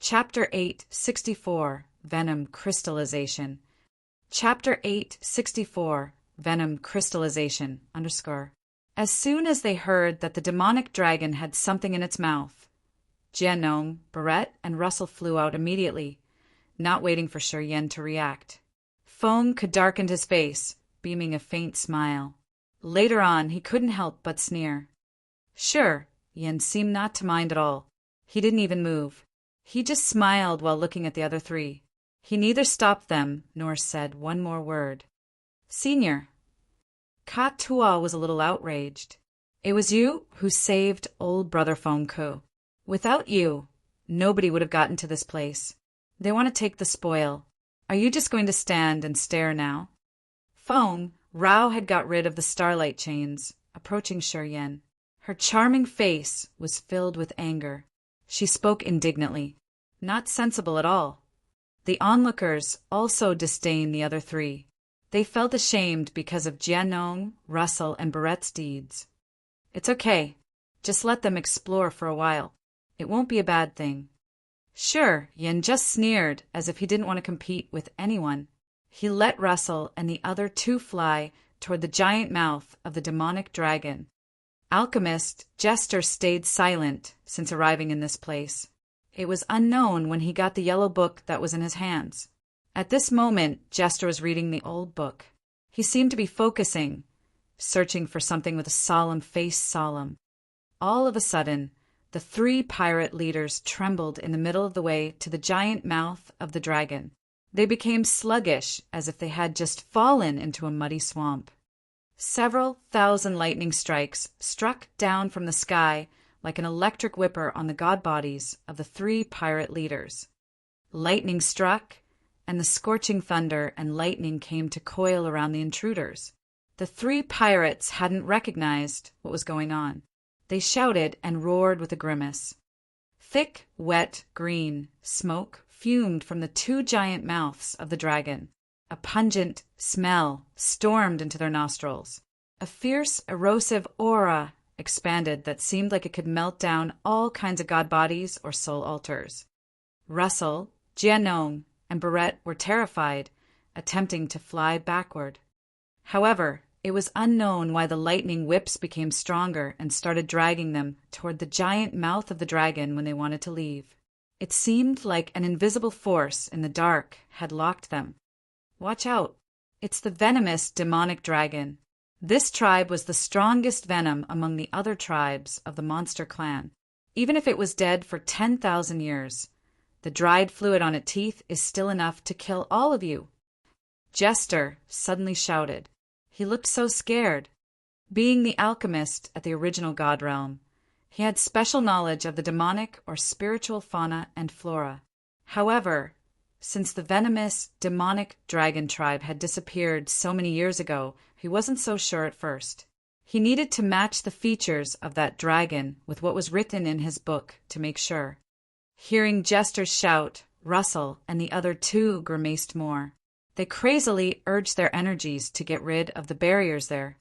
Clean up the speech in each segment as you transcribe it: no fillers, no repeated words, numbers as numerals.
Chapter 864 Venom Crystallization. Chapter 864 Venom Crystallization _ As soon as they heard that the demonic dragon had something in its mouth, Jianong, Barrett, and Russell flew out immediately, not waiting for Shi Yen to react. Feng could darken his face, beaming a faint smile. Later on, he couldn't help but sneer. Sure, Yen seemed not to mind at all. He didn't even move. He just smiled while looking at the other three. He neither stopped them nor said one more word. Senior. Ka Tua was a little outraged. It was you who saved old brother Feng Ku. Without you, nobody would have gotten to this place. They want to take the spoil. Are you just going to stand and stare now? Feng, Rao had got rid of the starlight chains, approaching Shi Yen. Her charming face was filled with anger. She spoke indignantly. Not sensible at all. The onlookers also disdained the other three. They felt ashamed because of Jianong, Russell, and Barrett's deeds. It's okay. Just let them explore for a while. It won't be a bad thing. Sure, Yen just sneered as if he didn't want to compete with anyone. He let Russell and the other two fly toward the giant mouth of the demonic dragon. Alchemist Jester stayed silent since arriving in this place. It was unknown when he got the yellow book that was in his hands. At this moment, Jester was reading the old book. He seemed to be focusing, searching for something with a solemn face solemn. All of a sudden, the three pirate leaders trembled in the middle of the way to the giant mouth of the dragon. They became sluggish as if they had just fallen into a muddy swamp. Several thousand lightning strikes struck down from the sky like an electric whipper on the god bodies of the three pirate leaders. Lightning struck, and the scorching thunder and lightning came to coil around the intruders. The three pirates hadn't recognized what was going on. They shouted and roared with a grimace. Thick, wet, green smoke fumed from the two giant mouths of the dragon. A pungent smell stormed into their nostrils. A fierce, erosive aura expanded that seemed like it could melt down all kinds of god bodies or soul altars. Russell, Jianong, and Barrett were terrified, attempting to fly backward. However, it was unknown why the lightning whips became stronger and started dragging them toward the giant mouth of the dragon when they wanted to leave. It seemed like an invisible force in the dark had locked them. Watch out! It's the venomous demonic dragon. This tribe was the strongest venom among the other tribes of the monster clan. Even if it was dead for 10,000 years, the dried fluid on its teeth is still enough to kill all of you. Jester suddenly shouted. He looked so scared. Being the alchemist at the original god realm, he had special knowledge of the demonic or spiritual fauna and flora. However, since the venomous, demonic dragon tribe had disappeared so many years ago, he wasn't so sure at first. He needed to match the features of that dragon with what was written in his book to make sure. Hearing Jester's shout, Russell and the other two grimaced more. They crazily urged their energies to get rid of the barriers there.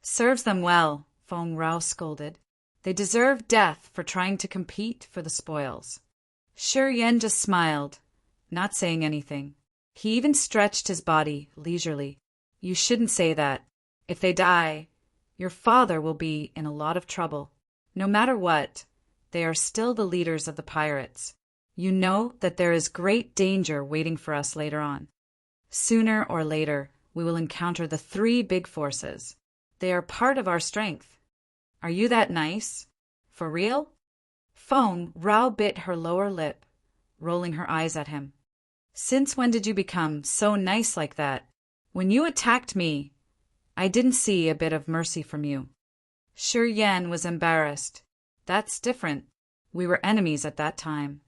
Serves them well, Feng Rao scolded. They deserve death for trying to compete for the spoils. Shi Yen just smiled, not saying anything. He even stretched his body leisurely. You shouldn't say that. If they die, your father will be in a lot of trouble. No matter what, they are still the leaders of the pirates. You know that there is great danger waiting for us later on. Sooner or later, we will encounter the three big forces. They are part of our strength. Are you that nice? For real? Feng Rao bit her lower lip, rolling her eyes at him. Since when did you become so nice like that? When you attacked me, I didn't see a bit of mercy from you. Shi Yen was embarrassed. That's different. We were enemies at that time.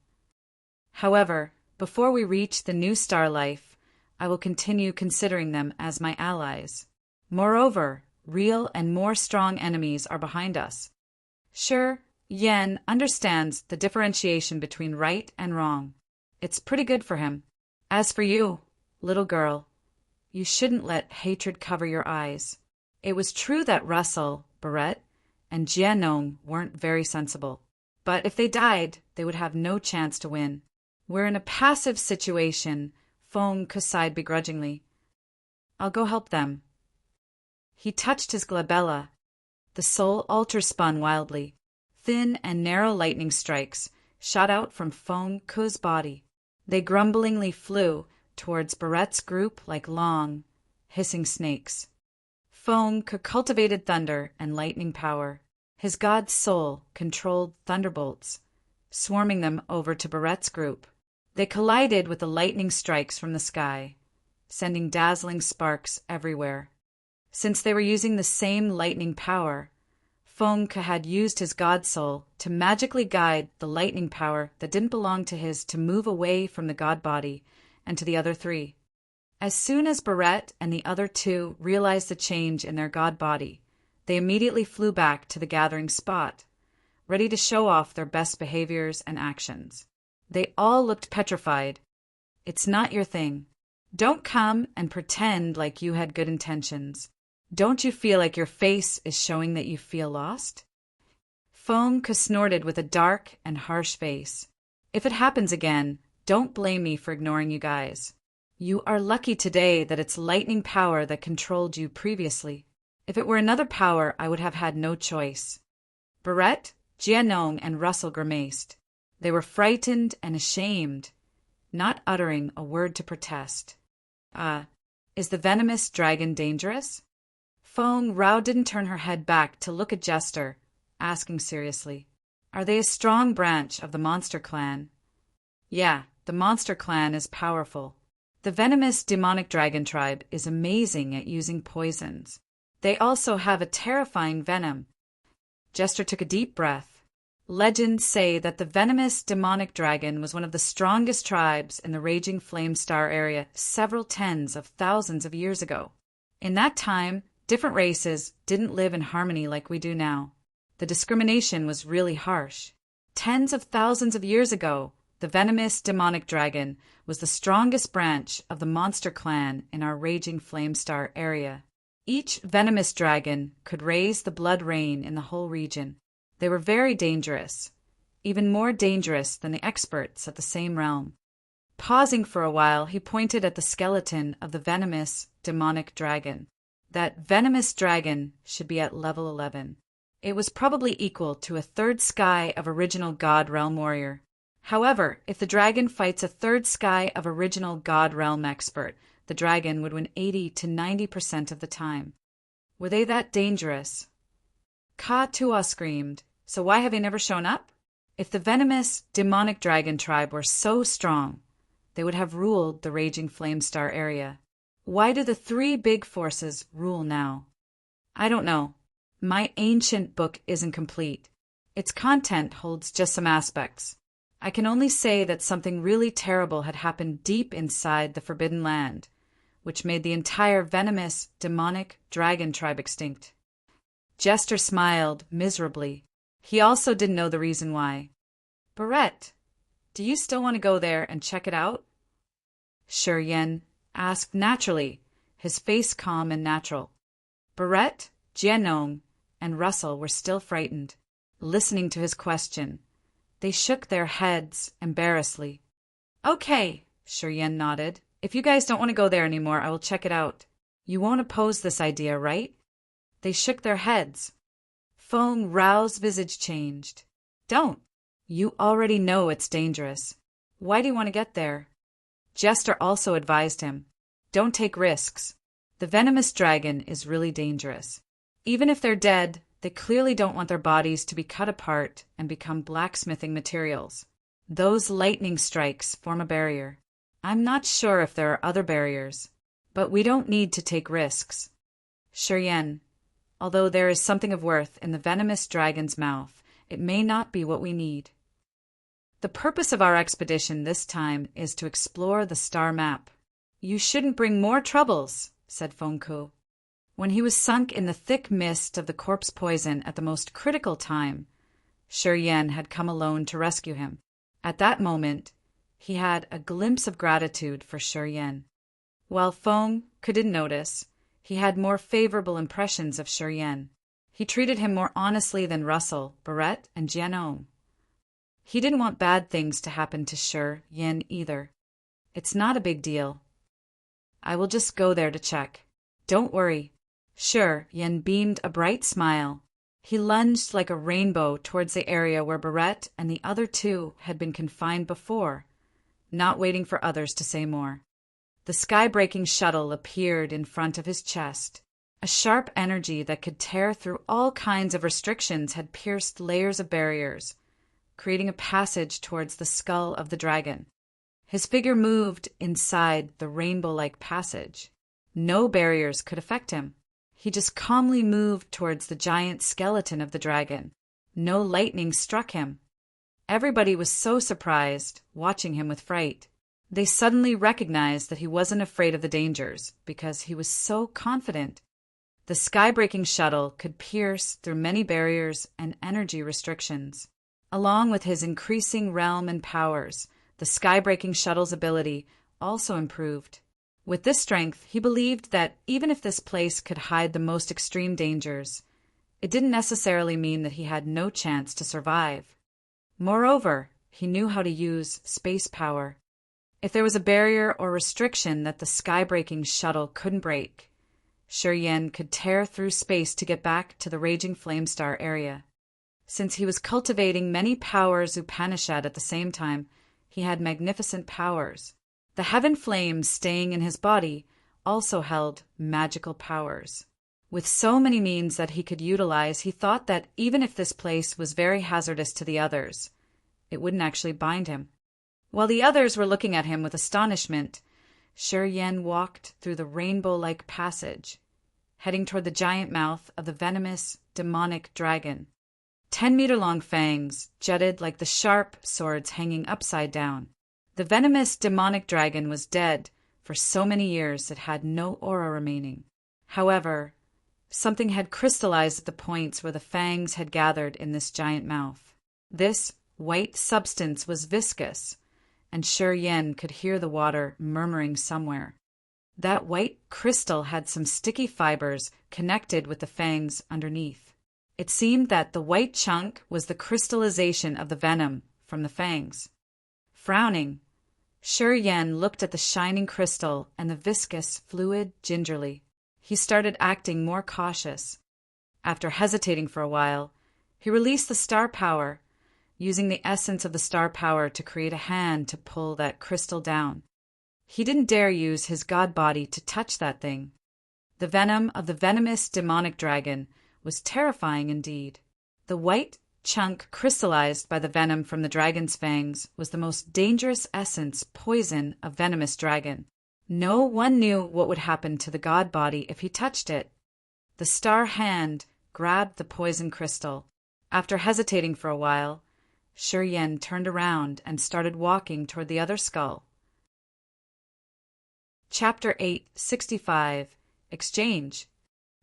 However, before we reach the new star life, I will continue considering them as my allies. Moreover, real and more strong enemies are behind us. Sure, Yen understands the differentiation between right and wrong. It's pretty good for him. As for you, little girl, you shouldn't let hatred cover your eyes. It was true that Russell, Barrett, and Jianong weren't very sensible. But if they died, they would have no chance to win. We're in a passive situation, Fong sighed begrudgingly. I'll go help them. He touched his glabella. The soul altar spun wildly. Thin and narrow lightning strikes shot out from Fong Ku's body. They grumblingly flew towards Barrett's group like long, hissing snakes. Fong Ku cultivated thunder and lightning power. His god's soul controlled thunderbolts, swarming them over to Barrett's group. They collided with the lightning strikes from the sky, sending dazzling sparks everywhere. Since they were using the same lightning power, Fong Ku had used his god soul to magically guide the lightning power that didn't belong to his to move away from the god body and to the other three. As soon as Barrett and the other two realized the change in their god body, they immediately flew back to the gathering spot, ready to show off their best behaviors and actions. They all looked petrified. It's not your thing. Don't come and pretend like you had good intentions. Don't you feel like your face is showing that you feel lost? Fong snorted with a dark and harsh face. If it happens again, don't blame me for ignoring you guys. You are lucky today that it's lightning power that controlled you previously. If it were another power, I would have had no choice. Barrett, Jianong, and Russell grimaced. They were frightened and ashamed, not uttering a word to protest. Is the venomous dragon dangerous? Fong Rao didn't turn her head back to look at Jester, asking seriously. Are they a strong branch of the monster clan? Yeah, the monster clan is powerful. The venomous demonic dragon tribe is amazing at using poisons. They also have a terrifying venom. Jester took a deep breath. Legends say that the venomous demonic dragon was one of the strongest tribes in the raging flame star area several tens of thousands of years ago. In that time, different races didn't live in harmony like we do now. The discrimination was really harsh. Tens of thousands of years ago, the venomous demonic dragon was the strongest branch of the monster clan in our raging flame star area. Each venomous dragon could raise the blood rain in the whole region. They were very dangerous, even more dangerous than the experts at the same realm. Pausing for a while, he pointed at the skeleton of the venomous demonic dragon. That venomous dragon should be at level 11. It was probably equal to a third sky of original God Realm warrior. However, if the dragon fights a third sky of original God Realm expert, the dragon would win 80 to 90% of the time. Were they that dangerous? Ka Tua screamed. So why have they never shown up? If the venomous demonic dragon tribe were so strong, they would have ruled the raging flame star area. Why do the three big forces rule now? I don't know. My ancient book isn't complete. Its content holds just some aspects. I can only say that something really terrible had happened deep inside the Forbidden Land, which made the entire venomous demonic dragon tribe extinct. Jester smiled miserably. He also didn't know the reason why. Barrett, do you still want to go there and check it out? Sure, Yen asked naturally, his face calm and natural. Barrett, Jianong, and Russell were still frightened, listening to his question. They shook their heads embarrassedly. Okay, Shiryen nodded. If you guys don't want to go there anymore, I will check it out. You won't oppose this idea, right? They shook their heads. Fong Rao's visage changed. Don't. You already know it's dangerous. Why do you want to get there? Jester also advised him. Don't take risks. The venomous dragon is really dangerous. Even if they're dead, they clearly don't want their bodies to be cut apart and become blacksmithing materials. Those lightning strikes form a barrier. I'm not sure if there are other barriers, but we don't need to take risks. Shiryen, although there is something of worth in the venomous dragon's mouth, it may not be what we need. The purpose of our expedition this time is to explore the star map. You shouldn't bring more troubles, said Fengku. When he was sunk in the thick mist of the corpse poison at the most critical time, Shiryen had come alone to rescue him. At that moment, he had a glimpse of gratitude for Shiryen. While Feng couldn't notice, he had more favorable impressions of Shiryen. He treated him more honestly than Russell, Barrett, and Jianong. He didn't want bad things to happen to Shi Yin either. It's not a big deal. I will just go there to check. Don't worry. Shi Yin beamed a bright smile. He lunged like a rainbow towards the area where Barrett and the other two had been confined before, not waiting for others to say more. The sky-breaking shuttle appeared in front of his chest. A sharp energy that could tear through all kinds of restrictions had pierced layers of barriers, creating a passage towards the skull of the dragon. His figure moved inside the rainbow-like passage. No barriers could affect him. He just calmly moved towards the giant skeleton of the dragon. No lightning struck him. Everybody was so surprised, watching him with fright. They suddenly recognized that he wasn't afraid of the dangers because he was so confident. The sky-breaking shuttle could pierce through many barriers and energy restrictions. Along with his increasing realm and powers, the sky-breaking shuttle's ability also improved. With this strength, he believed that even if this place could hide the most extreme dangers, it didn't necessarily mean that he had no chance to survive. Moreover, he knew how to use space power. If there was a barrier or restriction that the sky-breaking shuttle couldn't break, Shi Yin could tear through space to get back to the raging Flamestar area. Since he was cultivating many powers Upanishad at the same time, he had magnificent powers. The heaven flames staying in his body also held magical powers. With so many means that he could utilize, he thought that even if this place was very hazardous to the others, it wouldn't actually bind him. While the others were looking at him with astonishment, Shi Yin walked through the rainbow-like passage, heading toward the giant mouth of the venomous, demonic dragon. 10-meter-long fangs jutted like the sharp swords hanging upside down. The venomous, demonic dragon was dead for so many years it had no aura remaining. However, something had crystallized at the points where the fangs had gathered in this giant mouth. This white substance was viscous, and Shi Yin could hear the water murmuring somewhere. That white crystal had some sticky fibers connected with the fangs underneath. It seemed that the white chunk was the crystallization of the venom from the fangs. Frowning, Shi Yin looked at the shining crystal and the viscous fluid gingerly. He started acting more cautious. After hesitating for a while, he released the star power, using the essence of the star power to create a hand to pull that crystal down. He didn't dare use his god body to touch that thing. The venom of the venomous demonic dragon was terrifying indeed. The white chunk crystallized by the venom from the dragon's fangs was the most dangerous essence poison of venomous dragon. No one knew what would happen to the god body if he touched it. The star hand grabbed the poison crystal. After hesitating for a while, Shi Yin turned around and started walking toward the other skull. Chapter 865 Exchange.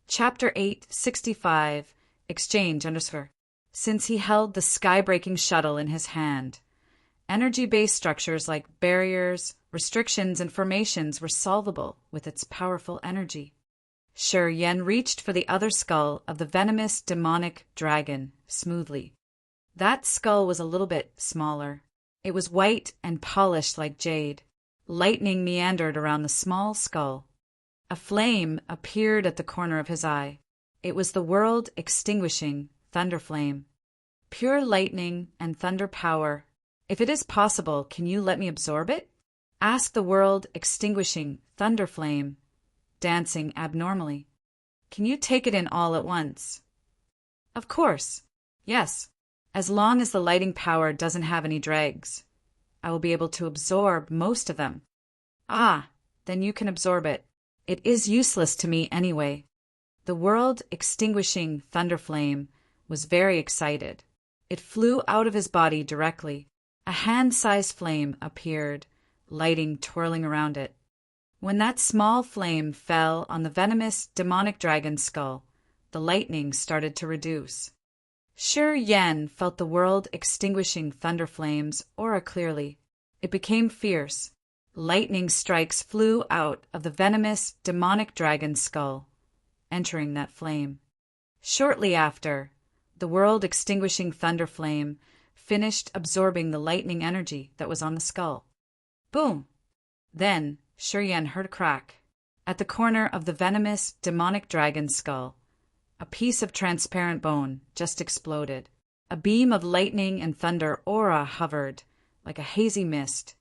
Chapter 865 Exchange _ Since he held the sky-breaking shuttle in his hand, energy-based structures like barriers, restrictions, and formations were solvable with its powerful energy. Shi Yin reached for the other skull of the venomous demonic dragon smoothly. That skull was a little bit smaller. It was white and polished like jade. Lightning meandered around the small skull. A flame appeared at the corner of his eye. It was the world-extinguishing thunder flame. Pure lightning and thunder power. If it is possible, can you let me absorb it? Asked the world-extinguishing thunder flame, dancing abnormally. Can you take it in all at once? Of course. Yes. As long as the lighting power doesn't have any dregs, I will be able to absorb most of them. Ah, then you can absorb it. It is useless to me anyway. The world-extinguishing thunder flame was very excited. It flew out of his body directly. A hand-sized flame appeared, lighting twirling around it. When that small flame fell on the venomous demonic dragon's skull, the lightning started to reduce. Shi Yin felt the world-extinguishing thunder flame's aura clearly. It became fierce. Lightning strikes flew out of the venomous demonic dragon's skull, entering that flame. Shortly after, the world-extinguishing thunder flame finished absorbing the lightning energy that was on the skull. Boom! Then, Shiryan heard a crack. At the corner of the venomous, demonic dragon's skull, a piece of transparent bone just exploded. A beam of lightning and thunder aura hovered, like a hazy mist.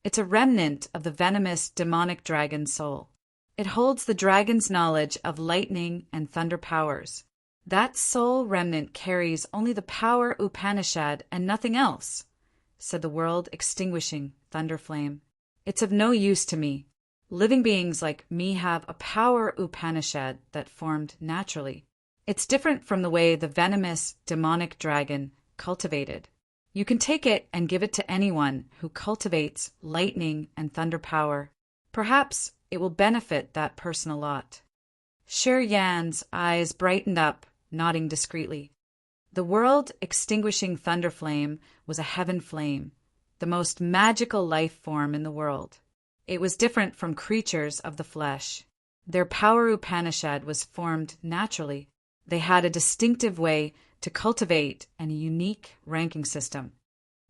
It's a remnant of the venomous, demonic dragon's soul. It holds the dragon's knowledge of lightning and thunder powers. That soul remnant carries only the power Upanishad and nothing else, said the world-extinguishing thunder flame. It's of no use to me. Living beings like me have a power Upanishad that formed naturally. It's different from the way the venomous, demonic dragon cultivated. You can take it and give it to anyone who cultivates lightning and thunder power. Perhaps it will benefit that person a lot. Shiryan's eyes brightened up, nodding discreetly. The world-extinguishing thunder flame was a heaven flame, the most magical life form in the world. It was different from creatures of the flesh. Their power Upanishad was formed naturally. They had a distinctive way to cultivate and a unique ranking system.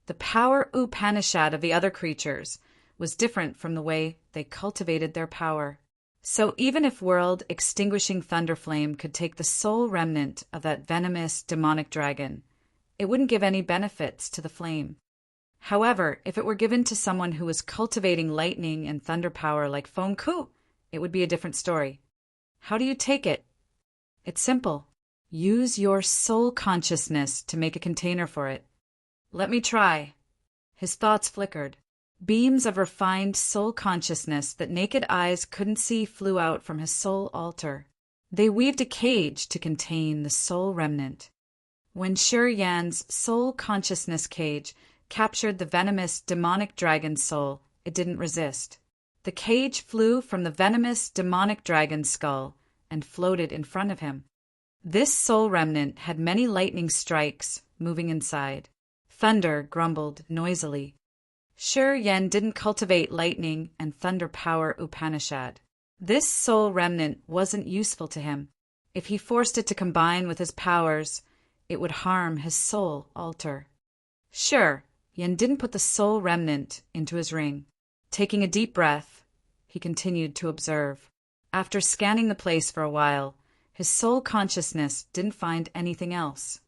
The power Upanishad of the other creatures was different from the way they cultivated their power. So even if world-extinguishing thunder flame could take the soul remnant of that venomous, demonic dragon, it wouldn't give any benefits to the flame. However, if it were given to someone who was cultivating lightning and thunder power like Feng Ku, it would be a different story. How do you take it? It's simple. Use your soul consciousness to make a container for it. Let me try. His thoughts flickered. Beams of refined soul consciousness that naked eyes couldn't see flew out from his soul altar. They weaved a cage to contain the soul remnant. When Shiryan's soul consciousness cage captured the venomous, demonic dragon's soul, it didn't resist. The cage flew from the venomous, demonic dragon's skull and floated in front of him. This soul remnant had many lightning strikes moving inside. Thunder grumbled noisily. Shiryan didn't cultivate lightning and thunder power Upanishad. This soul remnant wasn't useful to him. If he forced it to combine with his powers, it would harm his soul altar. Sure, Yen didn't put the soul remnant into his ring. Taking a deep breath, he continued to observe. After scanning the place for a while, his soul consciousness didn't find anything else.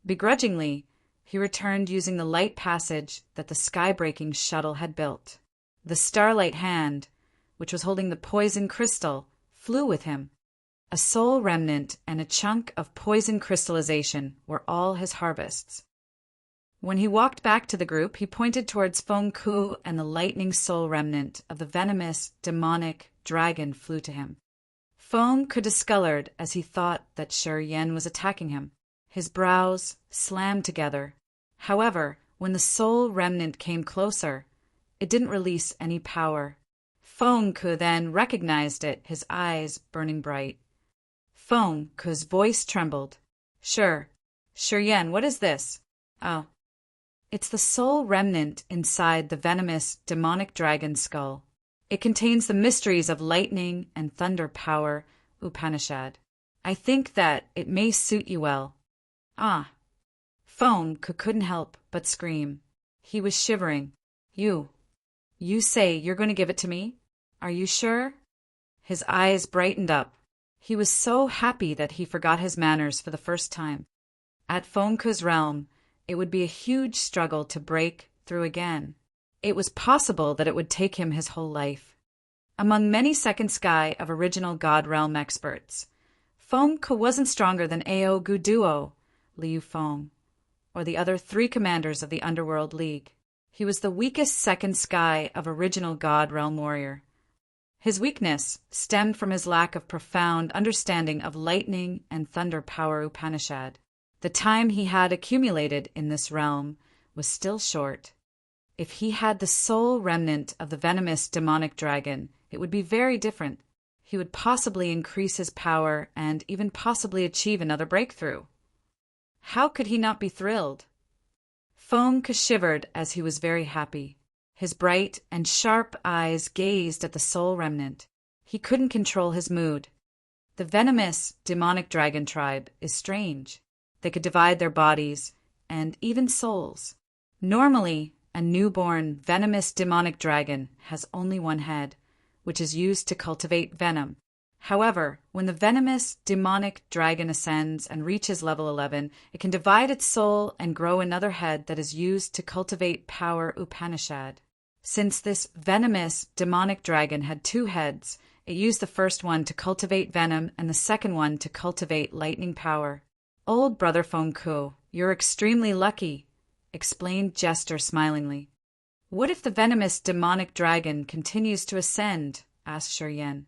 Begrudgingly, he returned using the light passage that the sky-breaking shuttle had built. The starlight hand, which was holding the poison crystal, flew with him. A soul remnant and a chunk of poison crystallization were all his harvests. When he walked back to the group, he pointed towards Feng Ku, and the lightning soul remnant of the venomous, demonic dragon flew to him. Feng Ku discolored as he thought that Shiryan was attacking him. His brows slammed together. However, when the soul remnant came closer, it didn't release any power. Feng Ku then recognized it, his eyes burning bright. Feng Ku's voice trembled. Shiryan, what is this? Oh. It's the soul remnant inside the venomous, demonic dragon skull. It contains the mysteries of lightning and thunder power Upanishad. I think that it may suit you well. Ah. Feng Ku couldn't help but scream. He was shivering. You say you're going to give it to me? Are you sure? His eyes brightened up. He was so happy that he forgot his manners for the first time. At Feng Ku's realm, it would be a huge struggle to break through again. It was possible that it would take him his whole life. Among many second sky of original God realm experts, Feng Ku wasn't stronger than Ao Guduo, Liu Feng, or the other 3 commanders of the Underworld League. He was the weakest second sky of original God realm warrior. His weakness stemmed from his lack of profound understanding of lightning and thunder power Upanishad. The time he had accumulated in this realm was still short. If he had the soul remnant of the venomous demonic dragon, it would be very different. He would possibly increase his power and even possibly achieve another breakthrough. How could he not be thrilled? Feng Ku shivered as he was very happy. His bright and sharp eyes gazed at the soul remnant. He couldn't control his mood. The venomous demonic dragon tribe is strange. They could divide their bodies and even souls. Normally, a newborn, venomous demonic dragon has only one head, which is used to cultivate venom. However, when the venomous demonic dragon ascends and reaches level 11, it can divide its soul and grow another head that is used to cultivate power Upanishad. Since this venomous demonic dragon had two heads, it used the first one to cultivate venom and the second one to cultivate lightning power. Old Brother Fengku, you're extremely lucky, explained Jester smilingly. What if the venomous demonic dragon continues to ascend? Asked Shuryen.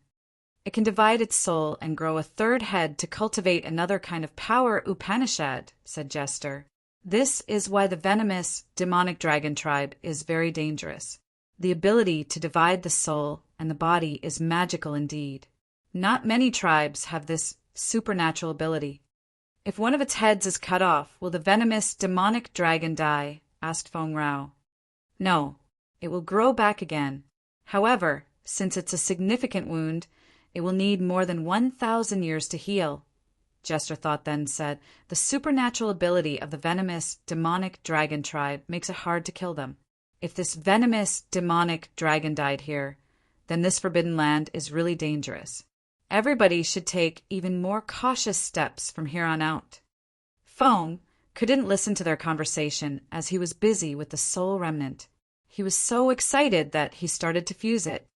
It can divide its soul and grow a third head to cultivate another kind of power Upanishad, said Jester. This is why the venomous demonic dragon tribe is very dangerous. The ability to divide the soul and the body is magical indeed. Not many tribes have this supernatural ability. If one of its heads is cut off, will the venomous demonic dragon die? Asked Feng Rao. No, it will grow back again. However, since it's a significant wound, it will need more than 1,000 years to heal. Jester thought then said, the supernatural ability of the venomous demonic dragon tribe makes it hard to kill them. If this venomous demonic dragon died here, then this forbidden land is really dangerous. Everybody should take even more cautious steps from here on out. Feng couldn't listen to their conversation as he was busy with the soul remnant. He was so excited that he started to fuse it.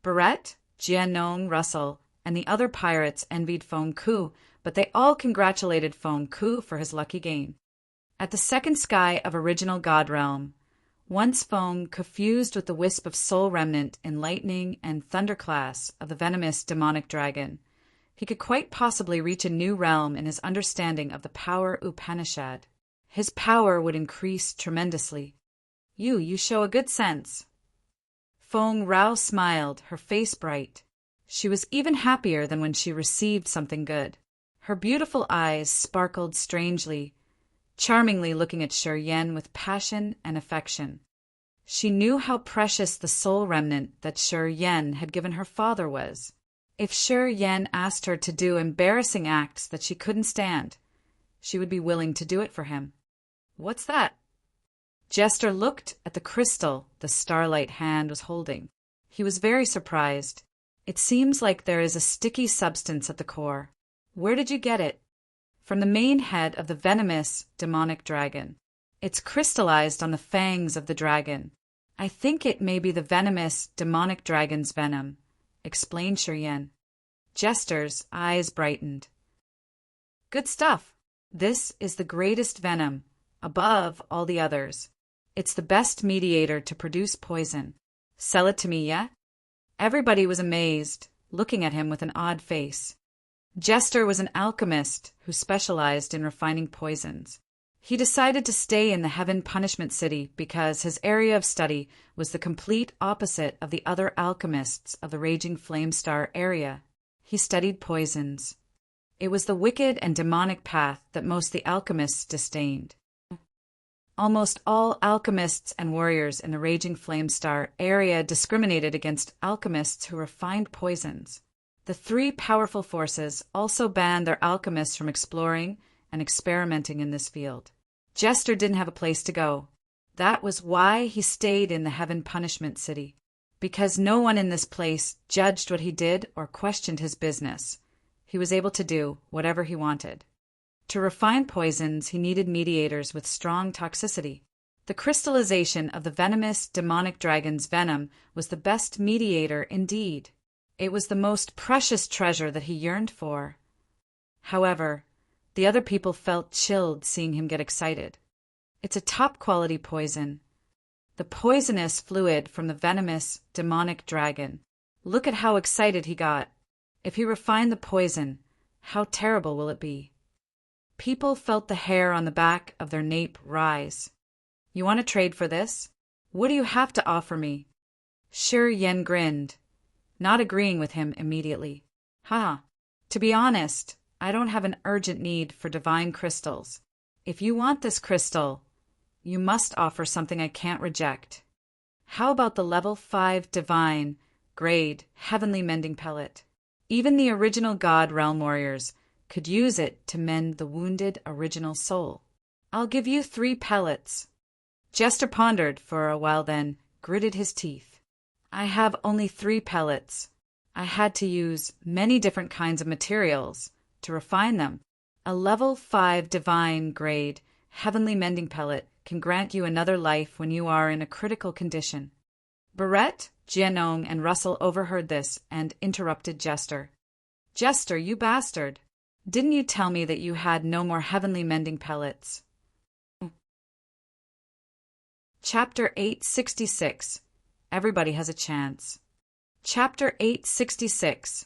Barrett, Jianong, Russell, and the other pirates envied Fengku, but they all congratulated Fengku for his lucky gain. At the second sky of original God realm, once Fengku fused with the wisp of soul remnant in lightning and thunder class of the venomous demonic dragon, he could quite possibly reach a new realm in his understanding of the power Upanishad. His power would increase tremendously. You show a good sense. Feng Rao smiled, her face bright. She was even happier than when she received something good. Her beautiful eyes sparkled strangely, charmingly looking at Shuryen with passion and affection. She knew how precious the soul remnant that Shuryen had given her father was. If Shuryen asked her to do embarrassing acts that she couldn't stand, she would be willing to do it for him. What's that? Jester looked at the crystal the Starlight Hand was holding. He was very surprised. It seems like there is a sticky substance at the core. Where did you get it? From the main head of the venomous demonic dragon. It's crystallized on the fangs of the dragon. I think it may be the venomous demonic dragon's venom, explained Shuryen. Jester's eyes brightened. Good stuff. This is the greatest venom, above all the others. It's the best mediator to produce poison. Sell it to me, yeah? Everybody was amazed, looking at him with an odd face. Jester was an alchemist who specialized in refining poisons. He decided to stay in the Heaven Punishment City because his area of study was the complete opposite of the other alchemists of the Raging Flame Star area. He studied poisons. It was the wicked and demonic path that most of the alchemists disdained. Almost all alchemists and warriors in the Raging Flame Star area discriminated against alchemists who refined poisons. The three powerful forces also banned their alchemists from exploring and experimenting in this field. Jester didn't have a place to go. That was why he stayed in the Heaven Punishment City, because no one in this place judged what he did or questioned his business. He was able to do whatever he wanted. To refine poisons, he needed mediators with strong toxicity. The crystallization of the venomous demonic dragon's venom was the best mediator indeed. It was the most precious treasure that he yearned for. However, the other people felt chilled seeing him get excited. It's a top-quality poison. The poisonous fluid from the venomous demonic dragon. Look at how excited he got. If he refined the poison, how terrible will it be? People felt the hair on the back of their nape rise. You want to trade for this? What do you have to offer me? Shuryen grinned, not agreeing with him immediately. To be honest, I don't have an urgent need for divine crystals. If you want this crystal, you must offer something I can't reject. How about the level 5 divine, grade, heavenly mending pellet? Even the original God realm warriors could use it to mend the wounded original soul. I'll give you 3 pellets. Jester pondered for a while, then gritted his teeth. I have only 3 pellets. I had to use many different kinds of materials to refine them. A level 5 divine grade heavenly mending pellet can grant you another life when you are in a critical condition. Barrett, Jianong, and Russell overheard this and interrupted Jester. Jester, you bastard! Didn't you tell me that you had no more heavenly mending pellets? Chapter 866. Everybody has a chance. Chapter 866.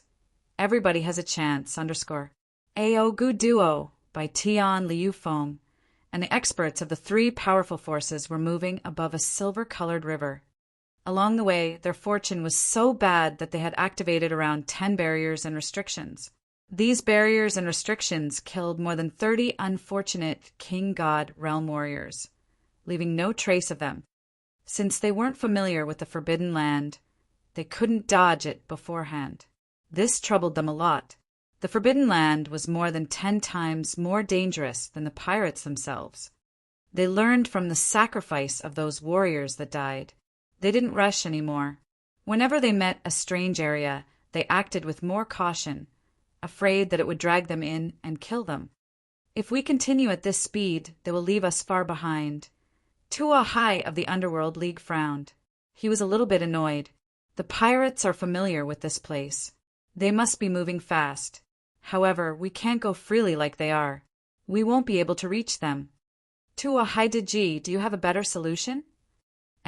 Everybody has a chance. Ao Gu Duo by Tian Liu Feng, and the experts of the 3 powerful forces were moving above a silver-colored river. Along the way, their fortune was so bad that they had activated around 10 barriers and restrictions. These barriers and restrictions killed more than 30 unfortunate king-god realm warriors, leaving no trace of them. Since they weren't familiar with the Forbidden Land, they couldn't dodge it beforehand. This troubled them a lot. The Forbidden Land was more than 10 times more dangerous than the pirates themselves. They learned from the sacrifice of those warriors that died. They didn't rush anymore. Whenever they met a strange area, they acted with more caution, afraid that it would drag them in and kill them. If we continue at this speed, they will leave us far behind. Tua Hai of the Underworld League frowned. He was a little bit annoyed. The pirates are familiar with this place. They must be moving fast. However, we can't go freely like they are. We won't be able to reach them. Tua Hai Ji, do you have a better solution?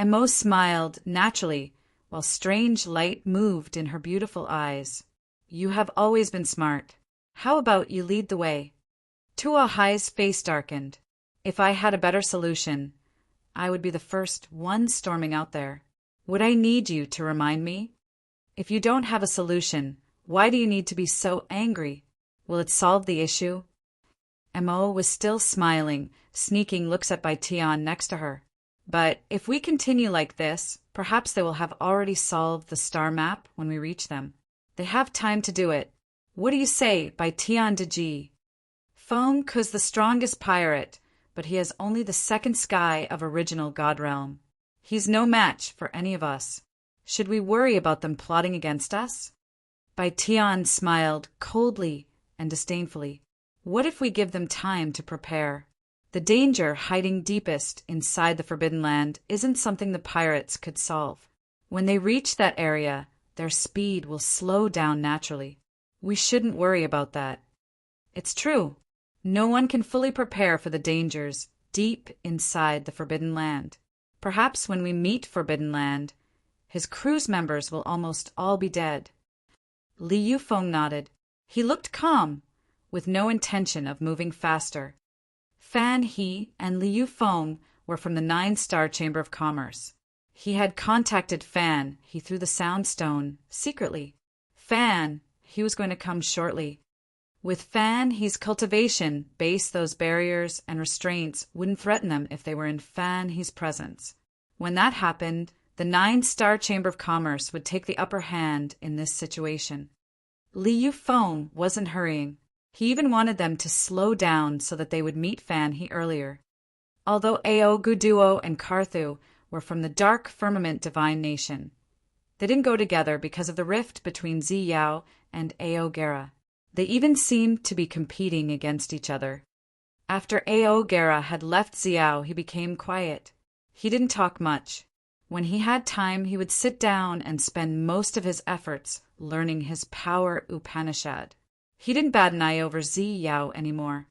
Mo smiled naturally, while strange light moved in her beautiful eyes. You have always been smart. How about you lead the way? Tua Hai's face darkened. If I had a better solution, I would be the first one storming out there. Would I need you to remind me? If you don't have a solution, why do you need to be so angry? Will it solve the issue? Mo was still smiling, sneaking looks at Bai Tian next to her. But if we continue like this, perhaps they will have already solved the star map when we reach them. They have time to do it. What do you say, Bai Tian Ji? Feng Ku's the strongest pirate, but he has only the 2nd sky of original God Realm. He's no match for any of us. Should we worry about them plotting against us? Bai Tian smiled coldly and disdainfully. What if we give them time to prepare? The danger hiding deepest inside the Forbidden Land isn't something the pirates could solve. When they reach that area, their speed will slow down naturally. We shouldn't worry about that. It's true. No one can fully prepare for the dangers deep inside the Forbidden Land. Perhaps when we meet Forbidden Land, his crew's members will almost all be dead. Li Yufeng nodded. He looked calm, with no intention of moving faster. Fan He and Li Yufeng were from the 9-star Chamber of Commerce. He had contacted Fan He through the Sound Stone, secretly. Fan He was going to come shortly. With Fan He's cultivation base, those barriers and restraints wouldn't threaten them if they were in Fan He's presence. When that happened, the 9-star Chamber of Commerce would take the upper hand in this situation. Li Yufeng wasn't hurrying. He even wanted them to slow down so that they would meet Fan He earlier. Although Ao Gu Duo and Carthu were from the Dark Firmament Divine Nation, they didn't go together because of the rift between Zi Yao and Ao Gera. They even seemed to be competing against each other. After Ao Gera had left Xiao, he became quiet. He didn't talk much. When he had time, he would sit down and spend most of his efforts learning his power Upanishad. He didn't bat an eye over Zi Yao anymore.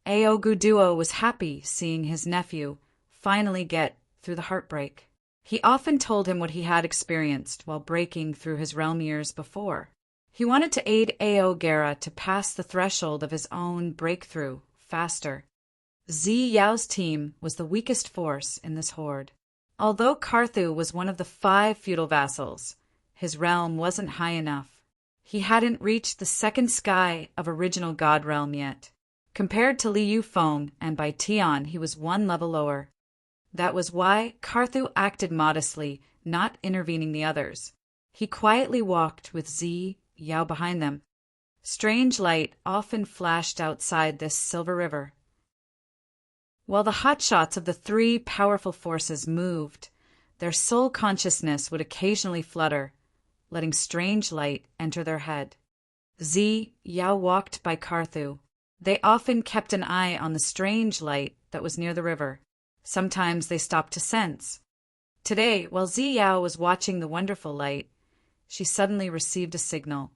Ao Gu Duo was happy seeing his nephew finally get through the heartbreak. He often told him what he had experienced while breaking through his realm years before. He wanted to aid Ao Gera to pass the threshold of his own breakthrough faster. Zi Yao's team was the weakest force in this horde. Although Carthu was one of the 5 feudal vassals, his realm wasn't high enough. He hadn't reached the 2nd sky of original God Realm yet. Compared to Li Yufeng and Bai Tian, he was 1 level lower. That was why Carthu acted modestly, not intervening the others. He quietly walked with Zi Yao behind them. Strange light often flashed outside this silver river. While the hotshots of the three powerful forces moved, their soul consciousness would occasionally flutter, letting strange light enter their head. Zi Yao walked by Carthu. They often kept an eye on the strange light that was near the river. Sometimes they stopped to sense. Today, while Zi Yao was watching the wonderful light, she suddenly received a signal.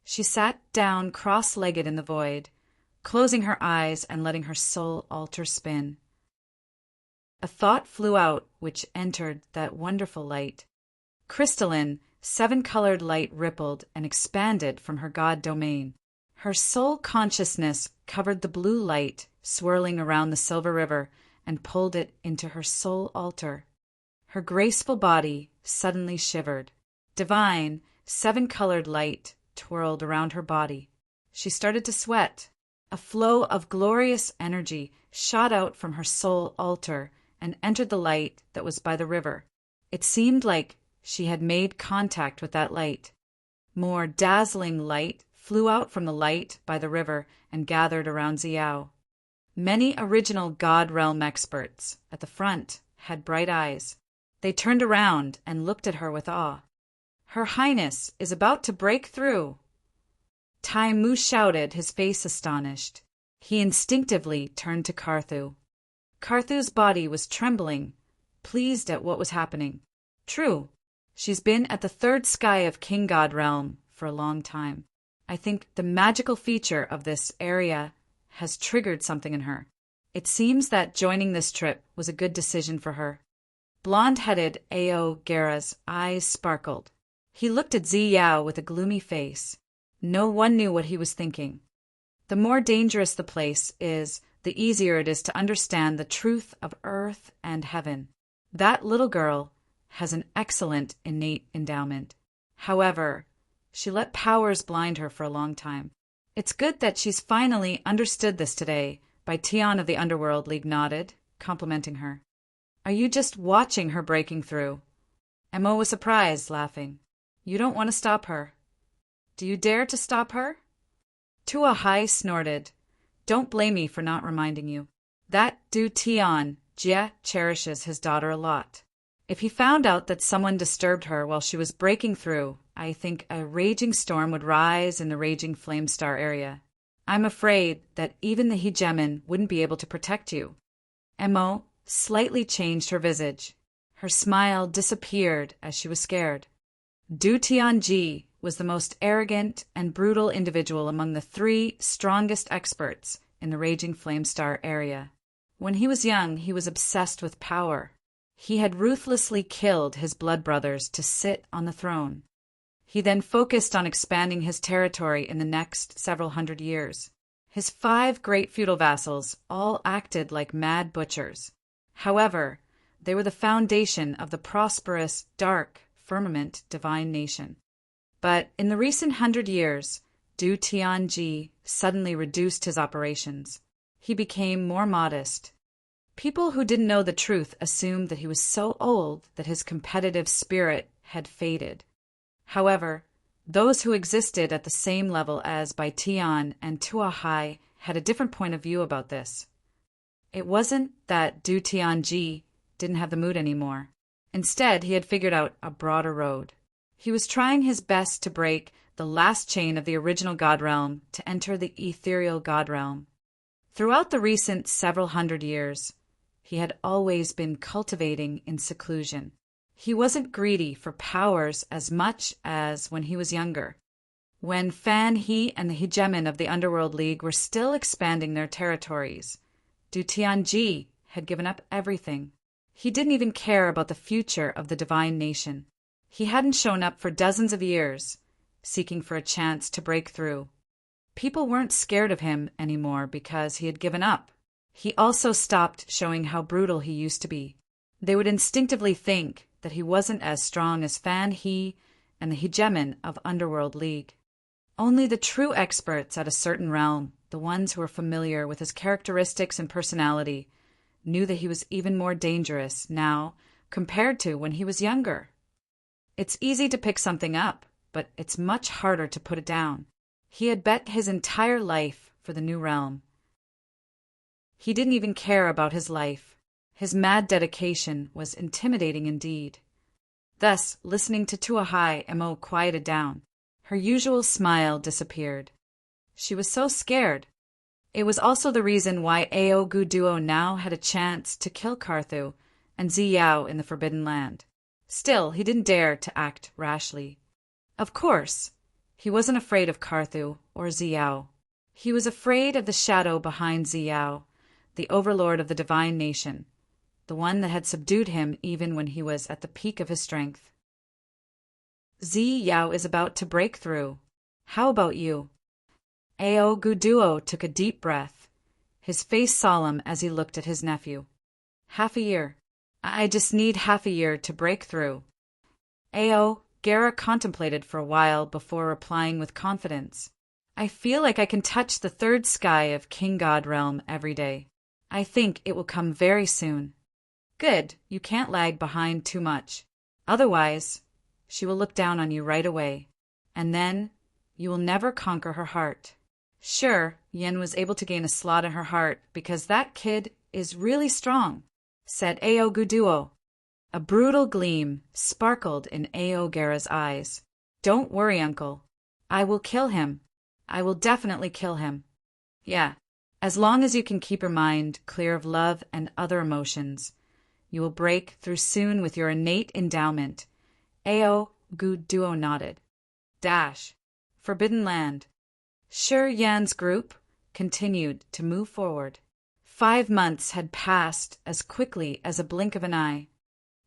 She sat down cross-legged in the void, closing her eyes and letting her soul altar spin. A thought flew out which entered that wonderful light. Crystalline, seven-colored light rippled and expanded from her god domain. Her soul consciousness covered the blue light swirling around the silver river and pulled it into her soul altar. Her graceful body suddenly shivered. Divine, seven-colored light twirled around her body. She started to sweat. A flow of glorious energy shot out from her soul altar and entered the light that was by the river. It seemed like she had made contact with that light. More dazzling light flew out from the light by the river and gathered around Xiao. Many original God Realm experts at the front had bright eyes. They turned around and looked at her with awe. Her Highness is about to break through. Tai Mu shouted, his face astonished. He instinctively turned to Carthu. Carthu's body was trembling, pleased at what was happening. True, she's been at the third sky of King God Realm for a long time. I think the magical feature of this area has triggered something in her. It seems that joining this trip was a good decision for her. Blonde-headed Ao Gera's eyes sparkled. He looked at Zi Yao with a gloomy face. No one knew what he was thinking. The more dangerous the place is, the easier it is to understand the truth of earth and heaven. That little girl has an excellent innate endowment. However, she let powers blind her for a long time. It's good that she's finally understood this today. By Tian of the Underworld League nodded, complimenting her. Are you just watching her breaking through? Mo was surprised, laughing. You don't want to stop her. Do you dare to stop her? Tua Hai snorted. Don't blame me for not reminding you. That Du Tian, Jie cherishes his daughter a lot. If he found out that someone disturbed her while she was breaking through, I think a raging storm would rise in the raging flame star area. I'm afraid that even the hegemon wouldn't be able to protect you. Mo slightly changed her visage. Her smile disappeared as she was scared. Du Tianji was the most arrogant and brutal individual among the three strongest experts in the raging flame star area. When he was young, he was obsessed with power. He had ruthlessly killed his blood brothers to sit on the throne. He then focused on expanding his territory in the next several hundred years. His 5 great feudal vassals all acted like mad butchers. However, they were the foundation of the prosperous, dark, firmament divine nation. But in the recent 100 years, Du Tianji suddenly reduced his operations. He became more modest. People who didn't know the truth assumed that he was so old that his competitive spirit had faded. However, those who existed at the same level as Bai Tian and Tua Hai had a different point of view about this. It wasn't that Du Tianji didn't have the mood anymore. Instead, he had figured out a broader road. He was trying his best to break the last chain of the original God Realm to enter the ethereal God Realm. Throughout the recent several hundred years, he had always been cultivating in seclusion. He wasn't greedy for powers as much as when he was younger. When Fan He and the hegemon of the Underworld League were still expanding their territories, Du Tianji had given up everything. He didn't even care about the future of the divine nation. He hadn't shown up for dozens of years, seeking for a chance to break through. People weren't scared of him anymore because he had given up. He also stopped showing how brutal he used to be. They would instinctively think that he wasn't as strong as Fan He and the hegemon of Underworld League. Only the true experts at a certain realm, the ones who were familiar with his characteristics and personality, knew that he was even more dangerous now compared to when he was younger. It's easy to pick something up, but it's much harder to put it down. He had bet his entire life for the new realm. He didn't even care about his life. His mad dedication was intimidating indeed. Thus, listening to Tuahai, Mo quieted down. Her usual smile disappeared. She was so scared. It was also the reason why Ao Guduo now had a chance to kill Karthu and Ziyao in the Forbidden Land. Still, he didn't dare to act rashly. Of course, he wasn't afraid of Karthu or Ziyao. He was afraid of the shadow behind Ziyao, the overlord of the divine nation, the one that had subdued him even when he was at the peak of his strength. Ziyao is about to break through. How about you? Ao Guduo took a deep breath, his face solemn as he looked at his nephew. Half a year. I just need half a year to break through. Ao, Gera contemplated for a while before replying with confidence. I feel like I can touch the third sky of King God realm every day. I think it will come very soon. Good, you can't lag behind too much. Otherwise, she will look down on you right away. And then, you will never conquer her heart. Sure, Yen was able to gain a slot in her heart because that kid is really strong, said Ao Guduo. A brutal gleam sparkled in Ao Gera's eyes. Don't worry, uncle. I will kill him. I will definitely kill him. Yeah, as long as you can keep your mind clear of love and other emotions, you will break through soon with your innate endowment. Ao Guduo nodded. Dash. Forbidden Land. Shi Yan's group continued to move forward. 5 months had passed as quickly as a blink of an eye.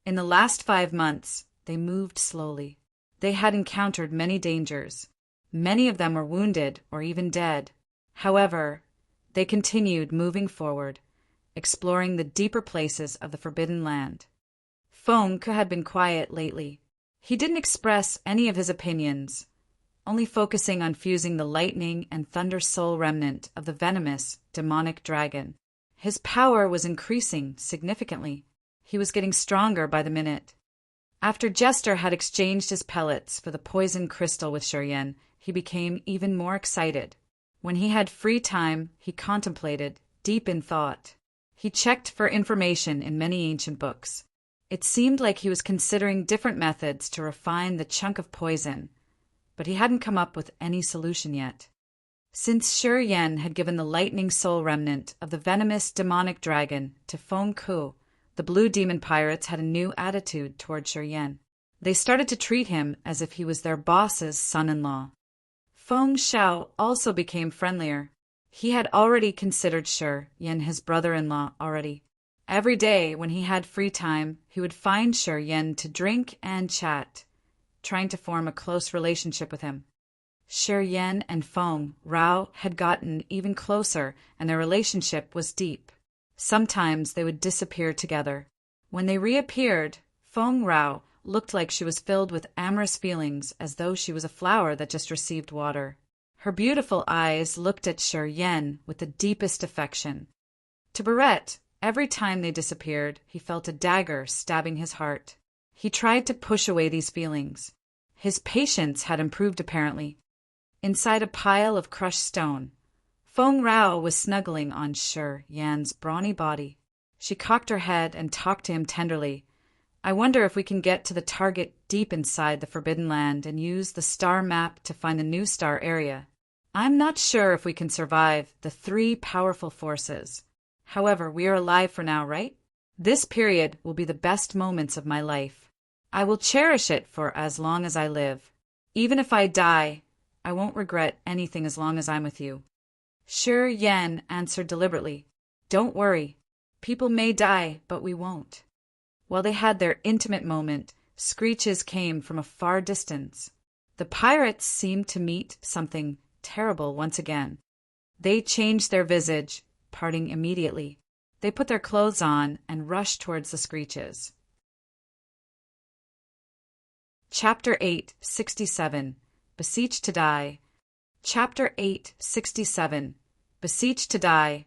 In the last 5 months, they moved slowly. They had encountered many dangers. Many of them were wounded or even dead. However, they continued moving forward, exploring the deeper places of the Forbidden Land. Feng had been quiet lately. He didn't express any of his opinions, only focusing on fusing the lightning and thunder soul remnant of the venomous, demonic dragon. His power was increasing significantly. He was getting stronger by the minute. After Jester had exchanged his pellets for the poison crystal with Shiryen, he became even more excited. When he had free time, he contemplated, deep in thought. He checked for information in many ancient books. It seemed like he was considering different methods to refine the chunk of poison, but he hadn't come up with any solution yet. Since Shiryen had given the lightning soul remnant of the venomous demonic dragon to Feng Ku, the blue demon pirates had a new attitude toward Shiryen. They started to treat him as if he was their boss's son-in-law. Feng Shao also became friendlier. He had already considered Shiryen his brother-in-law already. Every day when he had free time, he would find Shiryen to drink and chat, trying to form a close relationship with him. Shiryen and Feng Rao had gotten even closer, and their relationship was deep. Sometimes they would disappear together. When they reappeared, Feng Rao looked like she was filled with amorous feelings, as though she was a flower that just received water. Her beautiful eyes looked at Shiryen with the deepest affection. To Barrett, every time they disappeared, he felt a dagger stabbing his heart. He tried to push away these feelings. His patience had improved apparently. Inside a pile of crushed stone, Feng Rao was snuggling on Shiryen's brawny body. She cocked her head and talked to him tenderly. I wonder if we can get to the target deep inside the Forbidden Land and use the star map to find the new star area. I'm not sure if we can survive the 3 powerful forces. However, we are alive for now, right? This period will be the best moments of my life. I will cherish it for as long as I live. Even if I die, I won't regret anything as long as I'm with you. Shiryen answered deliberately. Don't worry. People may die, but we won't. While they had their intimate moment, screeches came from a far distance. The pirates seemed to meet something terrible once again. They changed their visage, parting immediately. They put their clothes on and rushed towards the screeches. Chapter 8:67 Beseech to Die. Chapter 8:67 Beseech to Die.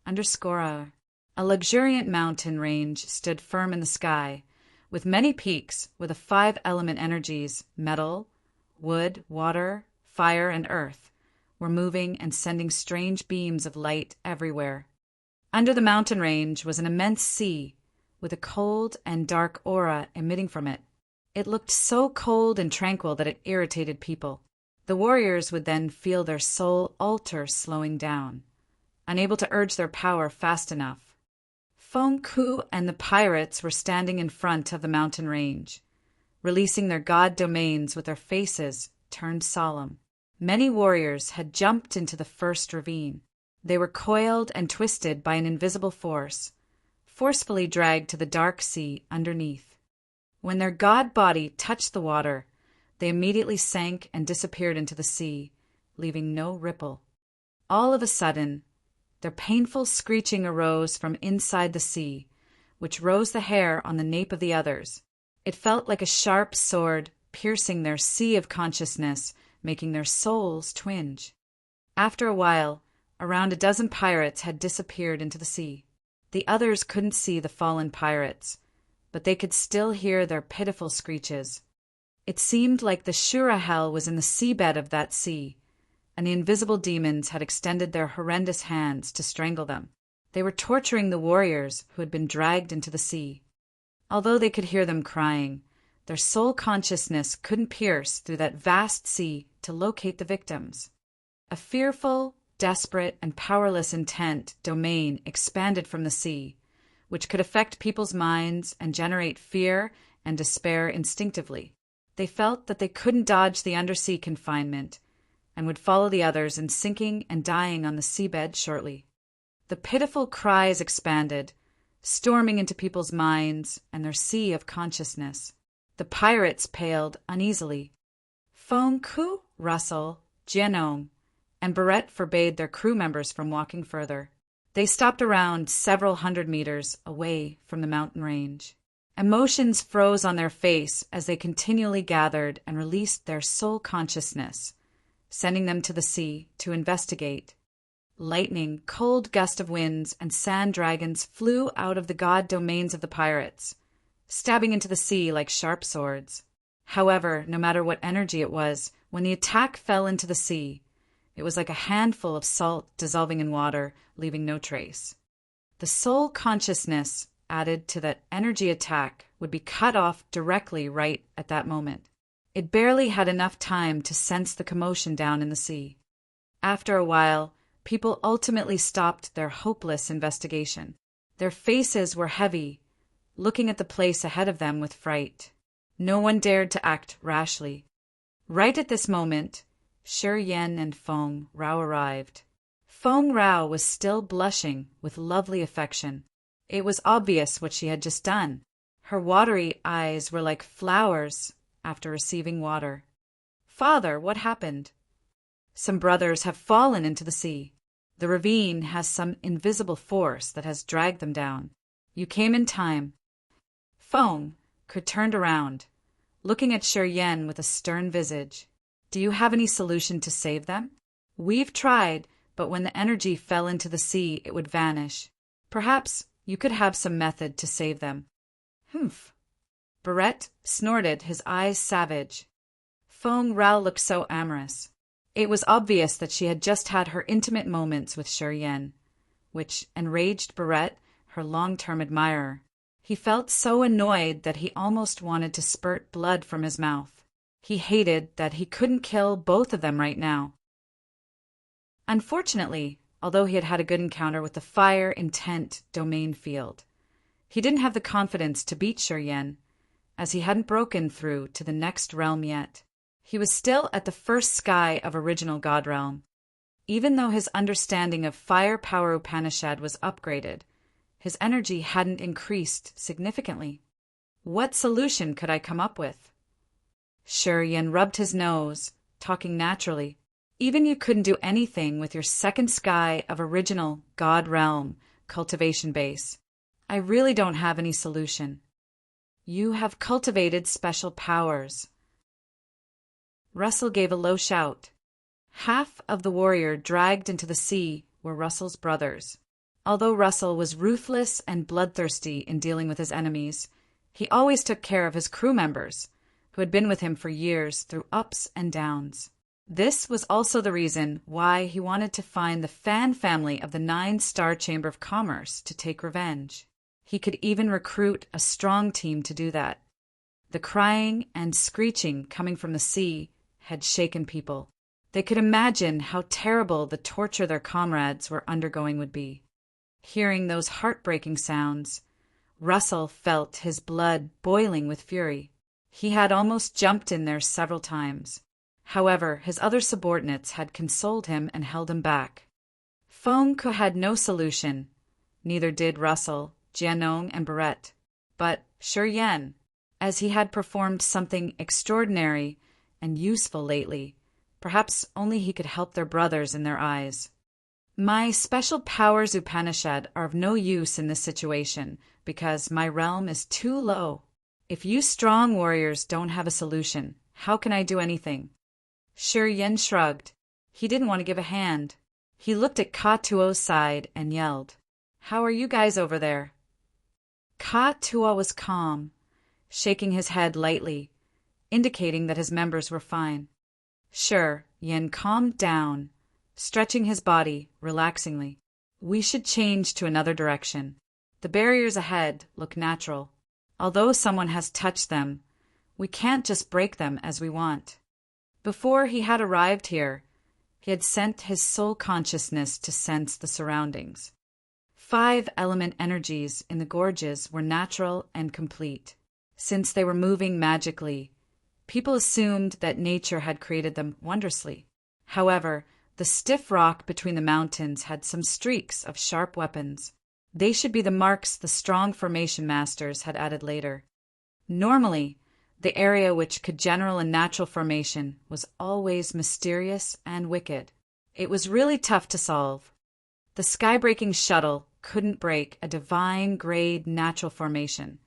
_ A luxuriant mountain range stood firm in the sky, with many peaks where the 5 element energies metal, wood, water, fire, and earth were moving and sending strange beams of light everywhere. Under the mountain range was an immense sea, with a cold and dark aura emitting from it. It looked so cold and tranquil that it irritated people. The warriors would then feel their soul alter, slowing down, unable to urge their power fast enough. Feng Ku and the pirates were standing in front of the mountain range, releasing their god domains with their faces turned solemn. Many warriors had jumped into the first ravine. They were coiled and twisted by an invisible force, forcefully dragged to the dark sea underneath. When their god body touched the water, they immediately sank and disappeared into the sea, leaving no ripple. All of a sudden, their painful screeching arose from inside the sea, which rose the hair on the nape of the others. It felt like a sharp sword piercing their sea of consciousness, making their souls twinge. After a while, around a dozen pirates had disappeared into the sea. The others couldn't see the fallen pirates, but they could still hear their pitiful screeches. It seemed like the Shura hell was in the seabed of that sea, and the invisible demons had extended their horrendous hands to strangle them. They were torturing the warriors who had been dragged into the sea. Although they could hear them crying, their soul consciousness couldn't pierce through that vast sea to locate the victims. A fearful, desperate, and powerless intent domain expanded from the sea, which could affect people's minds and generate fear and despair instinctively. They felt that they couldn't dodge the undersea confinement and would follow the others in sinking and dying on the seabed shortly. The pitiful cries expanded, storming into people's minds and their sea of consciousness. The pirates paled uneasily. Feng Ku, Russell, Jianong, and Barrett forbade their crew members from walking further. They stopped around several hundred meters away from the mountain range. Emotions froze on their face as they continually gathered and released their soul consciousness, sending them to the sea to investigate. Lightning, cold gust of winds, and sand dragons flew out of the god domains of the pirates, stabbing into the sea like sharp swords. However, no matter what energy it was, when the attack fell into the sea, it was like a handful of salt dissolving in water, leaving no trace. The soul consciousness added to that energy attack would be cut off directly right at that moment. It barely had enough time to sense the commotion down in the sea. After a while, people ultimately stopped their hopeless investigation. Their faces were heavy, looking at the place ahead of them with fright. No one dared to act rashly. Right at this moment, Shi Yan and Feng Rao arrived. Feng Rao was still blushing with lovely affection. It was obvious what she had just done. Her watery eyes were like flowers after receiving water. "Father, what happened?" "Some brothers have fallen into the sea. The ravine has some invisible force that has dragged them down. You came in time." Feng turned around, looking at Shi Yan with a stern visage. "Do you have any solution to save them?" "We've tried, but when the energy fell into the sea, it would vanish. Perhaps you could have some method to save them." "Humph." Barrett snorted, his eyes savage. Feng Rao looked so amorous. It was obvious that she had just had her intimate moments with Shi Yan, which enraged Barrett, her long-term admirer. He felt so annoyed that he almost wanted to spurt blood from his mouth. He hated that he couldn't kill both of them right now. Unfortunately, although he had had a good encounter with the fire intent domain field, he didn't have the confidence to beat Shi Yan, as he hadn't broken through to the next realm yet. He was still at the first sky of original God realm. Even though his understanding of Fire Power Upanishad was upgraded, his energy hadn't increased significantly. What solution could I come up with? Shi Yan rubbed his nose, talking naturally. Even you couldn't do anything with your second sky of original God realm cultivation base. I really don't have any solution. You have cultivated special powers. Russell gave a low shout. Half of the warrior dragged into the sea were Russell's brothers. Although Russell was ruthless and bloodthirsty in dealing with his enemies, he always took care of his crew members, who had been with him for years through ups and downs. This was also the reason why he wanted to find the Fan family of the 9-Star Chamber of Commerce to take revenge. He could even recruit a strong team to do that. The crying and screeching coming from the sea had shaken people. They could imagine how terrible the torture their comrades were undergoing would be. Hearing those heartbreaking sounds, Russell felt his blood boiling with fury. He had almost jumped in there several times. However, his other subordinates had consoled him and held him back. Feng had no solution. Neither did Russell, Jianong, and Barrett. But Shi Yan, as he had performed something extraordinary and useful lately, perhaps only he could help their brothers in their eyes. My special powers Upanishad are of no use in this situation because my realm is too low. If you strong warriors don't have a solution, how can I do anything? Shi Yan shrugged. He didn't want to give a hand. He looked at Ka Tuo's side and yelled, "How are you guys over there?" Ka Tuo was calm, shaking his head lightly, indicating that his members were fine. Shi Yan calmed down, stretching his body relaxingly. "We should change to another direction. The barriers ahead look natural. Although someone has touched them, we can't just break them as we want." Before he had arrived here, he had sent his soul consciousness to sense the surroundings. 5 element energies in the gorges were natural and complete. Since they were moving magically, people assumed that nature had created them wondrously. However, the stiff rock between the mountains had some streaks of sharp weapons. They should be the marks the strong formation masters had added later. Normally, the area which could general and natural formation was always mysterious and wicked. It was really tough to solve. The sky-breaking shuttle couldn't break a divine-grade natural formation,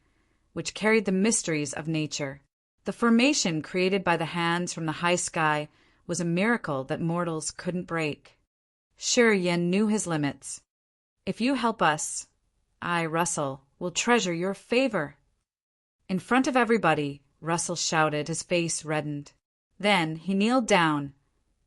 which carried the mysteries of nature. The formation created by the hands from the high sky was a miracle that mortals couldn't break. Shi Yan knew his limits. "If you help us, I, Russell, will treasure your favor." In front of everybody, Russell shouted, his face reddened. Then he kneeled down,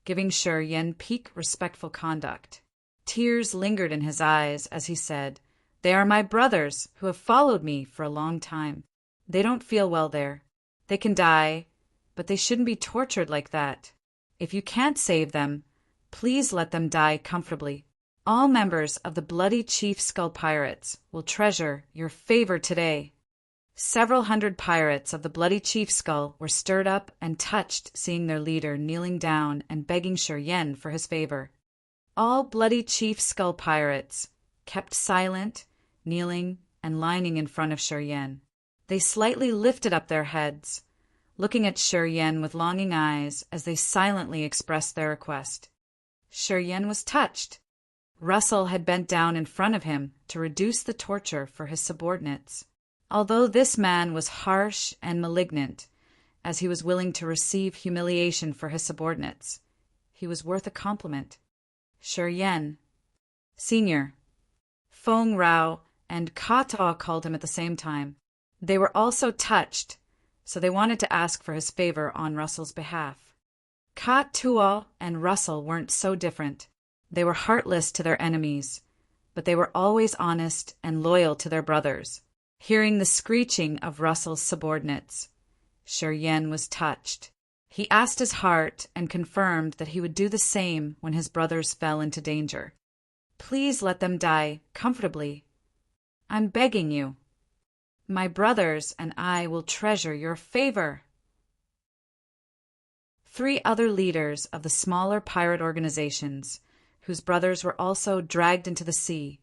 giving Shi Yan peak respectful conduct. Tears lingered in his eyes as he said, "They are my brothers who have followed me for a long time. They don't feel well there. They can die, but they shouldn't be tortured like that. If you can't save them, please let them die comfortably. All members of the Bloody Chief Skull Pirates will treasure your favor today." Several hundred pirates of the Bloody Chief Skull were stirred up and touched seeing their leader kneeling down and begging Shi Yan for his favor. All Bloody Chief Skull Pirates kept silent, kneeling, and lining in front of Shi Yan. They slightly lifted up their heads, looking at Shi Yan with longing eyes as they silently expressed their request. Shi Yan was touched. Russell had bent down in front of him to reduce the torture for his subordinates. Although this man was harsh and malignant, as he was willing to receive humiliation for his subordinates, he was worth a compliment. Shi Yan, Senior, Feng Rao, and Ka Tuo called him at the same time. They were also touched, so they wanted to ask for his favor on Russell's behalf. Ka Tuo and Russell weren't so different. They were heartless to their enemies, but they were always honest and loyal to their brothers. Hearing the screeching of Russell's subordinates, Shi Yan was touched. He asked his heart and confirmed that he would do the same when his brothers fell into danger. "Please let them die comfortably. I'm begging you. My brothers and I will treasure your favor." 3 other leaders of the smaller pirate organizations, whose brothers were also dragged into the sea,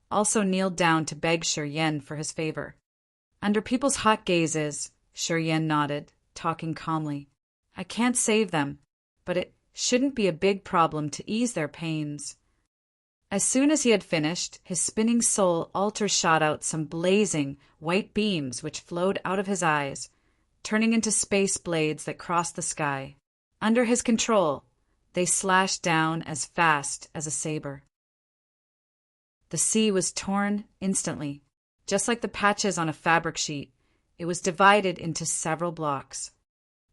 also kneeled down to beg Shi Yan for his favor. Under people's hot gazes, Shi Yan nodded, talking calmly. "I can't save them, but it shouldn't be a big problem to ease their pains." As soon as he had finished, his spinning soul altar shot out some blazing white beams which flowed out of his eyes, turning into space blades that crossed the sky. Under his control, they slashed down as fast as a saber. The sea was torn instantly. Just like the patches on a fabric sheet, it was divided into several blocks.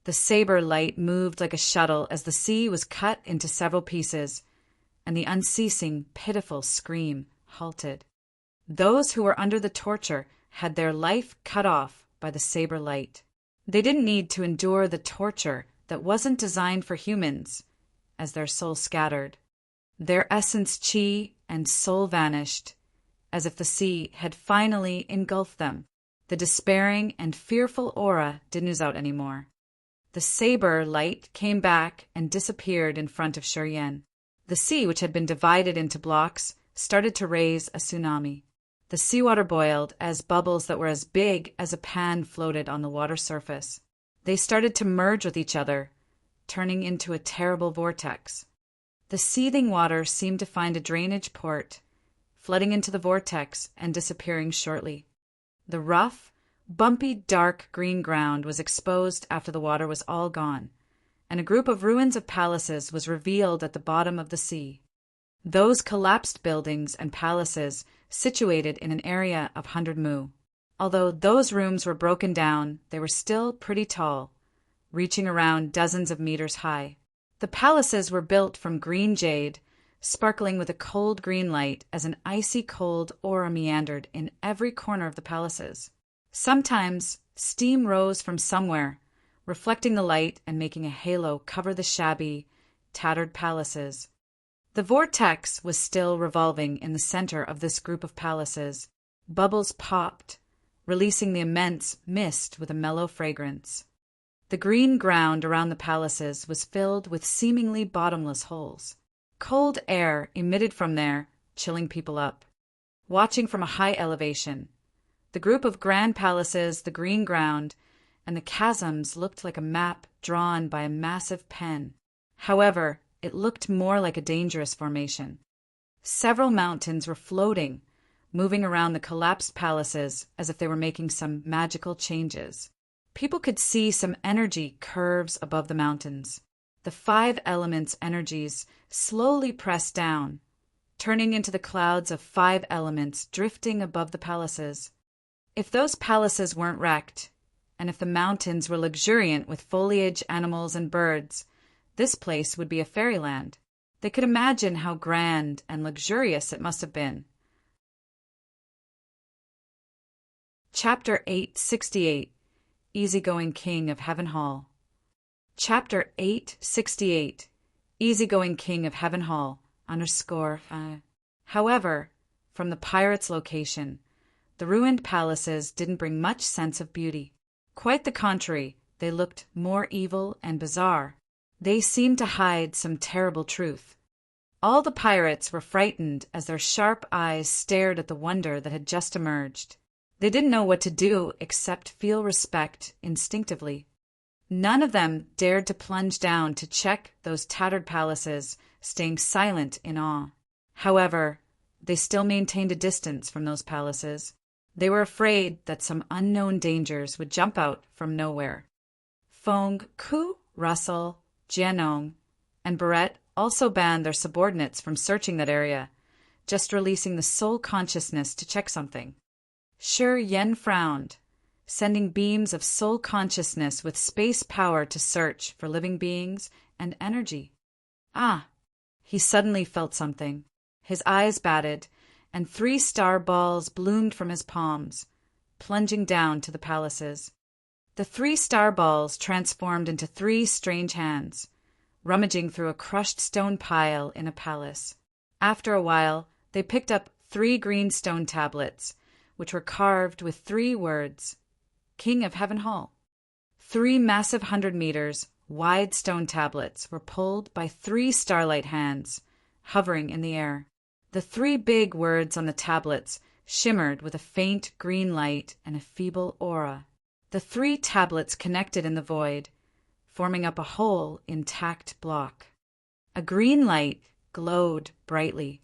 The saber light moved like a shuttle as the sea was cut into several pieces, and the unceasing, pitiful scream halted. Those who were under the torture had their life cut off by the saber light. They didn't need to endure the torture that wasn't designed for humans, as their soul scattered. Their essence, chi, and soul vanished, as if the sea had finally engulfed them. The despairing and fearful aura didn't ooze out anymore. The saber light came back and disappeared in front of Shurian. The sea, which had been divided into blocks, started to raise a tsunami. The seawater boiled as bubbles that were as big as a pan floated on the water surface. They started to merge with each other, turning into a terrible vortex. The seething water seemed to find a drainage port, flooding into the vortex and disappearing shortly. The rough, bumpy, dark green ground was exposed after the water was all gone, and a group of ruins of palaces was revealed at the bottom of the sea. Those collapsed buildings and palaces situated in an area of 100 mu. Although those rooms were broken down, they were still pretty tall, reaching around dozens of meters high. The palaces were built from green jade, sparkling with a cold green light as an icy cold aura meandered in every corner of the palaces. Sometimes steam rose from somewhere, reflecting the light and making a halo cover the shabby, tattered palaces. The vortex was still revolving in the center of this group of palaces. Bubbles popped, releasing the immense mist with a mellow fragrance. The green ground around the palaces was filled with seemingly bottomless holes. Cold air emitted from there, chilling people up. Watching from a high elevation, the group of grand palaces, the green ground, and the chasms looked like a map drawn by a massive pen. However, it looked more like a dangerous formation. Several mountains were floating, moving around the collapsed palaces as if they were making some magical changes. People could see some energy curves above the mountains. The 5 elements' energies slowly pressed down, turning into the clouds of 5 elements drifting above the palaces. If those palaces weren't wrecked, and if the mountains were luxuriant with foliage, animals, and birds, this place would be a fairyland. They could imagine how grand and luxurious it must have been. Chapter 868, Easygoing King of Heaven Hall. Chapter 868, Easygoing King of Heaven Hall, _. However, from the pirates' location, the ruined palaces didn't bring much sense of beauty. Quite the contrary, they looked more evil and bizarre. They seemed to hide some terrible truth. All the pirates were frightened as their sharp eyes stared at the wonder that had just emerged. They didn't know what to do except feel respect instinctively. None of them dared to plunge down to check those tattered palaces, staying silent in awe. However, they still maintained a distance from those palaces. They were afraid that some unknown dangers would jump out from nowhere. Fong, Ku, Russell, Jianong, and Barrett also banned their subordinates from searching that area, just releasing the soul consciousness to check something. Shi Yen frowned, sending beams of soul consciousness with space power to search for living beings and energy. He suddenly felt something. His eyes batted, and 3 star balls bloomed from his palms, plunging down to the palaces. The 3 star balls transformed into 3 strange hands, rummaging through a crushed stone pile in a palace. After a while, they picked up 3 green stone tablets, which were carved with 3 words, King of Heaven Hall. 3 massive 100 meters wide stone tablets were pulled by 3 starlight hands, hovering in the air. The 3 big words on the tablets shimmered with a faint green light and a feeble aura. The 3 tablets connected in the void, forming up a whole intact block. A green light glowed brightly.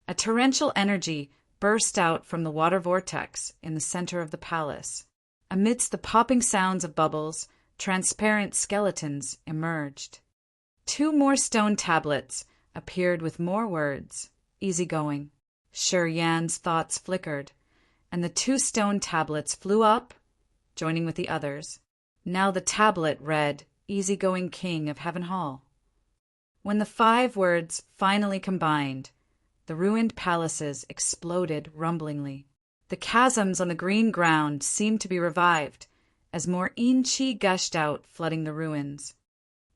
A torrential energy burst out from the water vortex in the center of the palace. Amidst the popping sounds of bubbles, transparent skeletons emerged. 2 more stone tablets appeared with more words, easygoing. Shi Yan's thoughts flickered, and the 2 stone tablets flew up, joining with the others. Now the tablet read, easygoing king of Heaven Hall. When the 5 words finally combined, the ruined palaces exploded rumblingly. The chasms on the green ground seemed to be revived, as more yin-chi gushed out, flooding the ruins.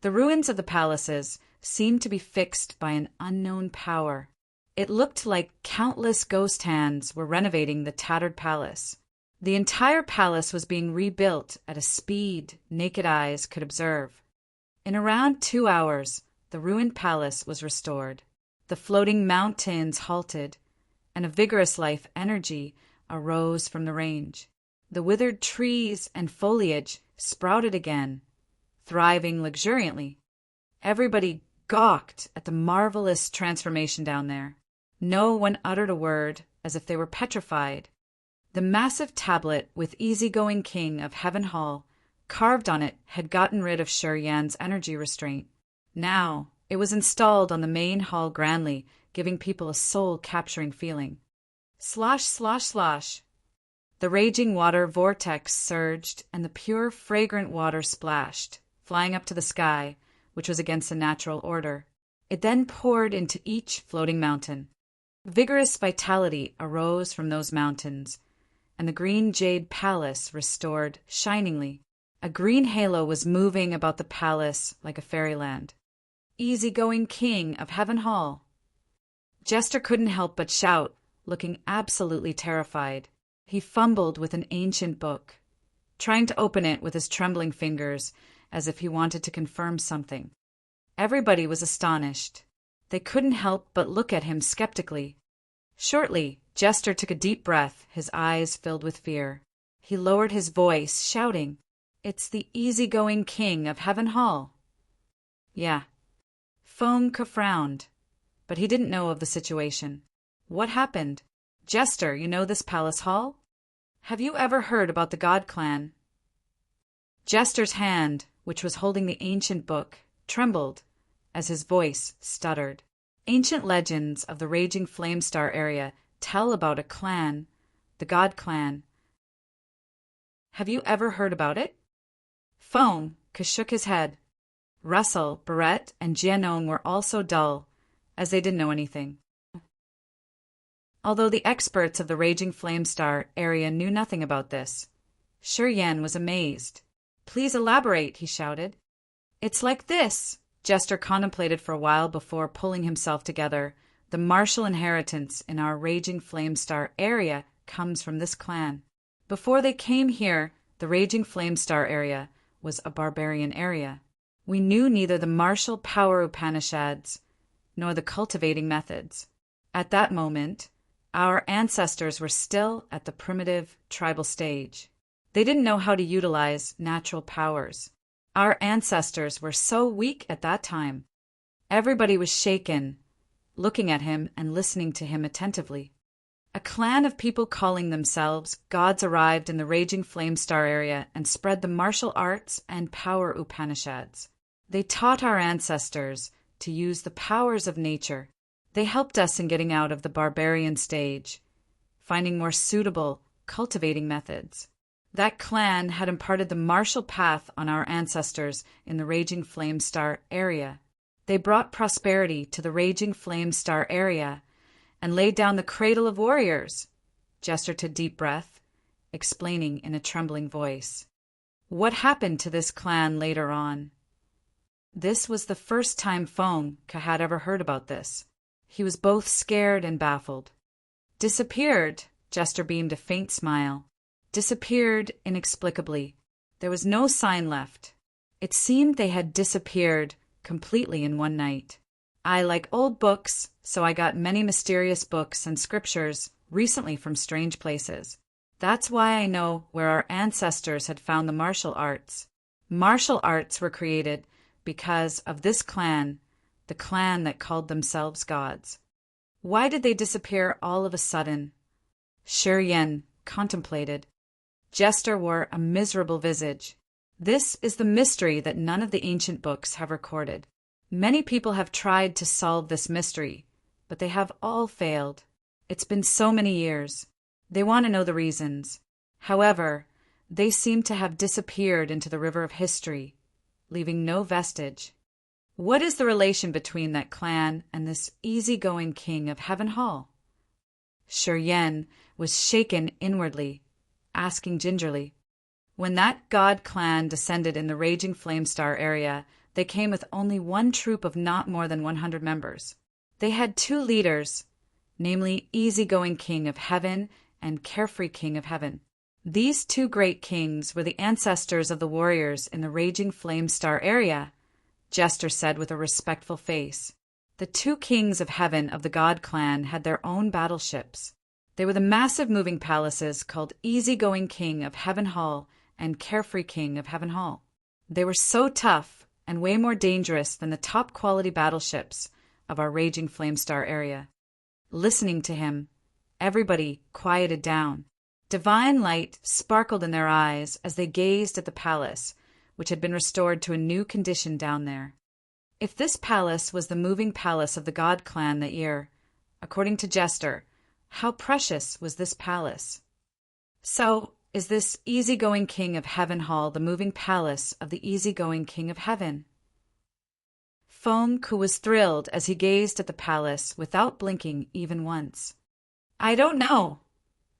The ruins of the palaces seemed to be fixed by an unknown power. It looked like countless ghost hands were renovating the tattered palace. The entire palace was being rebuilt at a speed naked eyes could observe. In around 2 hours, the ruined palace was restored. The floating mountains halted, and a vigorous life energy arose from the range. The withered trees and foliage sprouted again, thriving luxuriantly. Everybody gawked at the marvelous transformation down there. No one uttered a word, as if they were petrified. The massive tablet with easygoing king of Heaven Hall carved on it had gotten rid of Shi Yan's energy restraint. Now it was installed on the main hall grandly, giving people a soul-capturing feeling. Slosh, slosh, slosh. The raging water vortex surged, and the pure, fragrant water splashed, flying up to the sky, which was against the natural order. It then poured into each floating mountain. Vigorous vitality arose from those mountains, and the green jade palace restored shiningly. A green halo was moving about the palace like a fairyland. Easygoing king of Heaven Hall. Jester couldn't help but shout, looking absolutely terrified. He fumbled with an ancient book, trying to open it with his trembling fingers as if he wanted to confirm something. Everybody was astonished. They couldn't help but look at him skeptically. Shortly, Jester took a deep breath, his eyes filled with fear. He lowered his voice, shouting, "It's the easygoing king of Heaven Hall." Yeah. Fong-ka frowned, but he didn't know of the situation. What happened? Jester, you know this palace hall? Have you ever heard about the God Clan? Jester's hand, which was holding the ancient book, trembled as his voice stuttered. Ancient legends of the raging Flamestar area tell about a clan, the God Clan. Have you ever heard about it? Fong-ka shook his head. Russell, Barrett, and Jianong were also dull, as they didn't know anything. Although the experts of the raging Flamestar area knew nothing about this, Shi Yan was amazed. "Please elaborate," he shouted. "It's like this." Jester contemplated for a while before pulling himself together. "The martial inheritance in our raging Flamestar area comes from this clan. Before they came here, the raging Flamestar area was a barbarian area. We knew neither the martial power Upanishads nor the cultivating methods. At that moment, our ancestors were still at the primitive tribal stage. They didn't know how to utilize natural powers. Our ancestors were so weak at that time. Everybody was shaken, looking at him and listening to him attentively. A clan of people calling themselves gods arrived in the raging Flamestar area and spread the martial arts and power Upanishads. They taught our ancestors to use the powers of nature. They helped us in getting out of the barbarian stage, finding more suitable, cultivating methods. That clan had imparted the martial path on our ancestors in the raging Flamestar area. They brought prosperity to the raging Flamestar area and laid down the cradle of warriors." Jester took a deep breath, explaining in a trembling voice. "What happened to this clan later on?" This was the first time Fong-ka had ever heard about this. He was both scared and baffled. "Disappeared," Jester beamed a faint smile. "Disappeared inexplicably. There was no sign left. It seemed they had disappeared completely in one night. I like old books, so I got many mysterious books and scriptures recently from strange places. That's why I know where our ancestors had found the martial arts. Martial arts were created because of this clan, the clan that called themselves gods. Why did they disappear all of a sudden?" Shi Yan contemplated. Jester wore a miserable visage. "This is the mystery that none of the ancient books have recorded. Many people have tried to solve this mystery, but they have all failed. It's been so many years. They want to know the reasons. However, they seem to have disappeared into the river of history, leaving no vestige. What is the relation between that clan and this easygoing king of Heaven Hall? Shi Yen was shaken inwardly, asking gingerly. When that god clan descended in the raging flamestar area, they came with only one troop of not more than 100 members. They had two leaders, namely easygoing king of heaven and carefree king of heaven. These two great kings were the ancestors of the warriors in the raging flamestar area, Jester said with a respectful face. The two kings of heaven of the god clan had their own battleships. They were the massive moving palaces called easygoing king of Heaven Hall and carefree king of Heaven Hall. They were so tough and way more dangerous than the top-quality battleships of our raging flamestar area. Listening to him, everybody quieted down. Divine light sparkled in their eyes as they gazed at the palace, which had been restored to a new condition down there. If this palace was the moving palace of the god clan that year, according to Jester, how precious was this palace? So, is this easygoing king of Heaven Hall the moving palace of the easygoing king of heaven? Feng Ku was thrilled as he gazed at the palace without blinking even once. I don't know.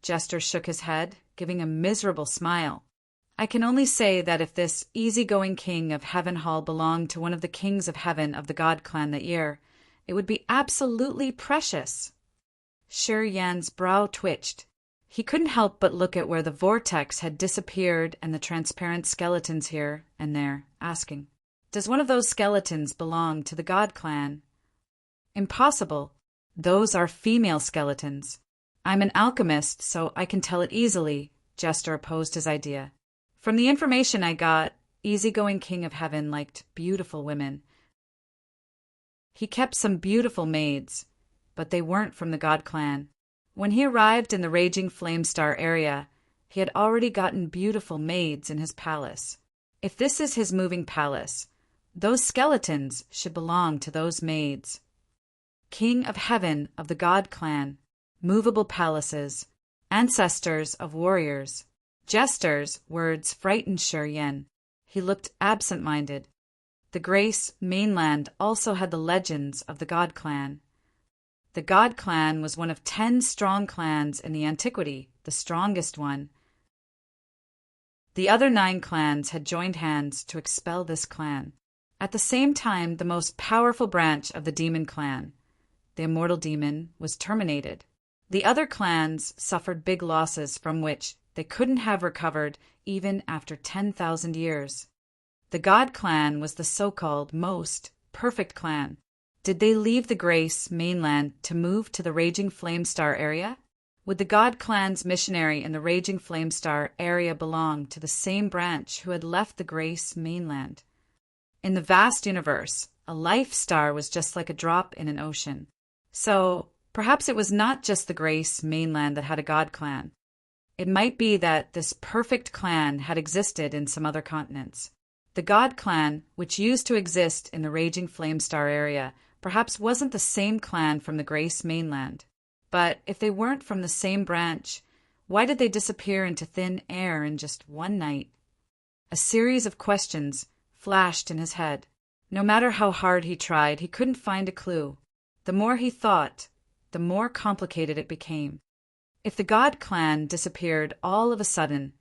Jester shook his head, giving a miserable smile. I can only say that if this easygoing king of Heaven Hall belonged to one of the kings of heaven of the god clan that year, it would be absolutely precious. Shi Yan's brow twitched. He couldn't help but look at where the vortex had disappeared and the transparent skeletons here and there, asking, does one of those skeletons belong to the god clan? Impossible. Those are female skeletons. I'm an alchemist, so I can tell it easily, Jester opposed his idea. From the information I got, easygoing king of heaven liked beautiful women. He kept some beautiful maids, but they weren't from the god clan. When he arrived in the raging flamestar area, he had already gotten beautiful maids in his palace. If this is his moving palace, those skeletons should belong to those maids. King of heaven of the god clan, movable palaces, ancestors of warriors. Jester's words frightened Shi Yen. He looked absent-minded. The Grace mainland also had the legends of the god clan. The god clan was one of 10 strong clans in the antiquity, the strongest one. The other 9 clans had joined hands to expel this clan. At the same time, the most powerful branch of the demon clan, the immortal demon, was terminated. The other clans suffered big losses from which they couldn't have recovered even after 10,000 years. The god clan was the so-called most perfect clan. Did they leave the Grace mainland to move to the raging flamestar area? Would the god clan's missionary in the raging flamestar area belong to the same branch who had left the Grace mainland? In the vast universe, a life star was just like a drop in an ocean. So, perhaps it was not just the Grace mainland that had a god clan. It might be that this perfect clan had existed in some other continents. The god clan, which used to exist in the raging flamestar area, perhaps wasn't the same clan from the Grace mainland. But if they weren't from the same branch, why did they disappear into thin air in just one night? A series of questions flashed in his head. No matter how hard he tried, he couldn't find a clue. The more he thought, the more complicated it became. If the god clan disappeared all of a sudden,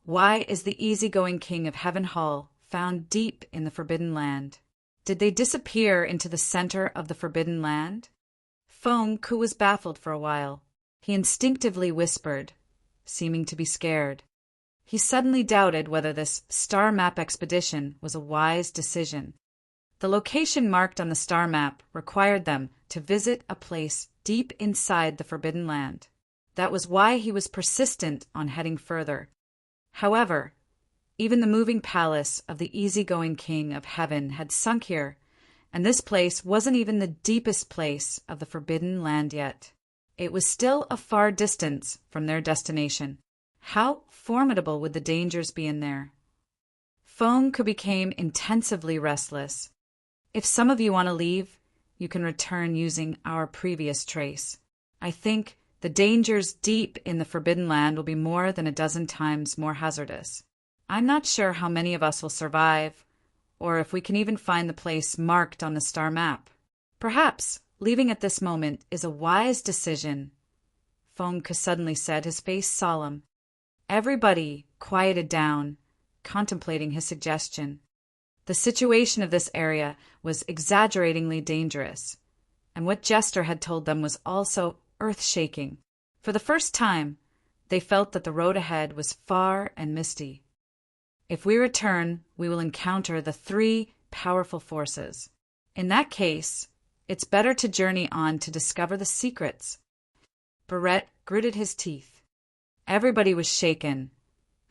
why is the easygoing king of Heaven Hall found deep in the Forbidden Land? Did they disappear into the center of the Forbidden Land? Feng Ku was baffled for a while. He instinctively whispered, seeming to be scared. He suddenly doubted whether this star map expedition was a wise decision. The location marked on the star map required them to visit a place deep inside the Forbidden Land. That was why he was persistent on heading further. However, even the moving palace of the easygoing king of heaven had sunk here, and this place wasn't even the deepest place of the Forbidden Land yet. It was still a far distance from their destination. How formidable would the dangers be in there? Feng Ku became intensively restless. If some of you want to leave, you can return using our previous trace. I think the dangers deep in the Forbidden Land will be more than a dozen times more hazardous. I'm not sure how many of us will survive, or if we can even find the place marked on the star map. Perhaps leaving at this moment is a wise decision, Fengke suddenly said, his face solemn. Everybody quieted down, contemplating his suggestion. The situation of this area was exaggeratingly dangerous, and what Jester had told them was also earth-shaking. For the first time, they felt that the road ahead was far and misty. If we return, we will encounter the 3 powerful forces. In that case, it's better to journey on to discover the secrets. Barrett gritted his teeth. Everybody was shaken,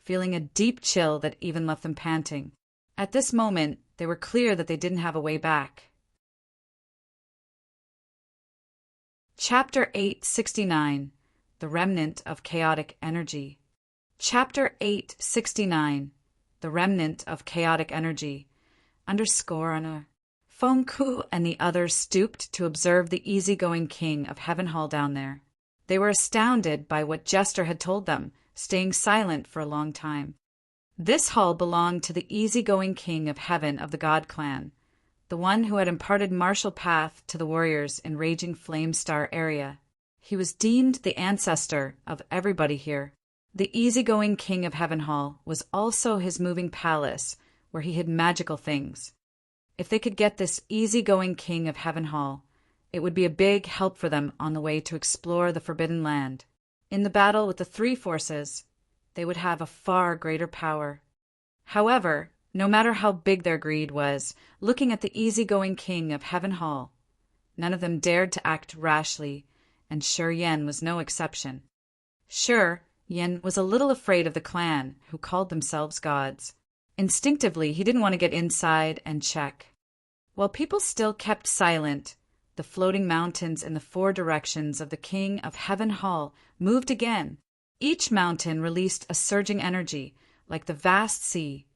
feeling a deep chill that even left them panting. At this moment, they were clear that they didn't have a way back. Chapter 869. The Remnant of Chaotic Energy. Chapter 869. The Remnant of Chaotic Energy. Fengke and the others stooped to observe the easygoing king of Heaven Hall down there. They were astounded by what Jester had told them, staying silent for a long time. This hall belonged to the easygoing king of heaven of the God clan, the one who had imparted martial path to the warriors in Raging Flame Star area. He was deemed the ancestor of everybody here. The easygoing king of Heaven Hall was also his moving palace, where he hid magical things. If they could get this easygoing king of Heaven Hall, it would be a big help for them on the way to explore the Forbidden Land. In the battle with the 3 forces, they would have a far greater power. However, no matter how big their greed was, looking at the easygoing king of Heaven Hall, none of them dared to act rashly, and Shi Yan was no exception. Shi Yan was a little afraid of the clan, who called themselves gods. Instinctively, he didn't want to get inside and check. While people still kept silent, the floating mountains in the 4 directions of the king of Heaven Hall moved again. Each mountain released a surging energy, like the vast sea,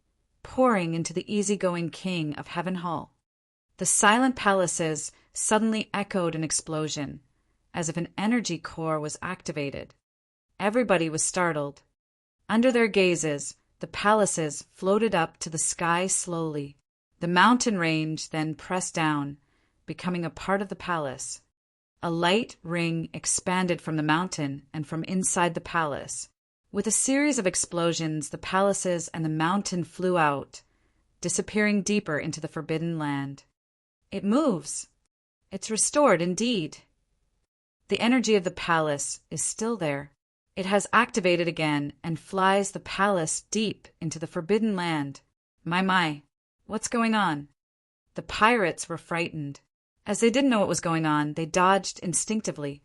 pouring into the easygoing king of Heaven Hall. The silent palaces suddenly echoed an explosion, as if an energy core was activated. Everybody was startled. Under their gazes, the palaces floated up to the sky slowly. The mountain range then pressed down, becoming a part of the palace. A light ring expanded from the mountain and from inside the palace. With a series of explosions, the palaces and the mountain flew out, disappearing deeper into the Forbidden Land. It moves. It's restored indeed. The energy of the palace is still there. It has activated again and flies the palace deep into the Forbidden Land. My, what's going on? The pirates were frightened. As they didn't know what was going on, they dodged instinctively.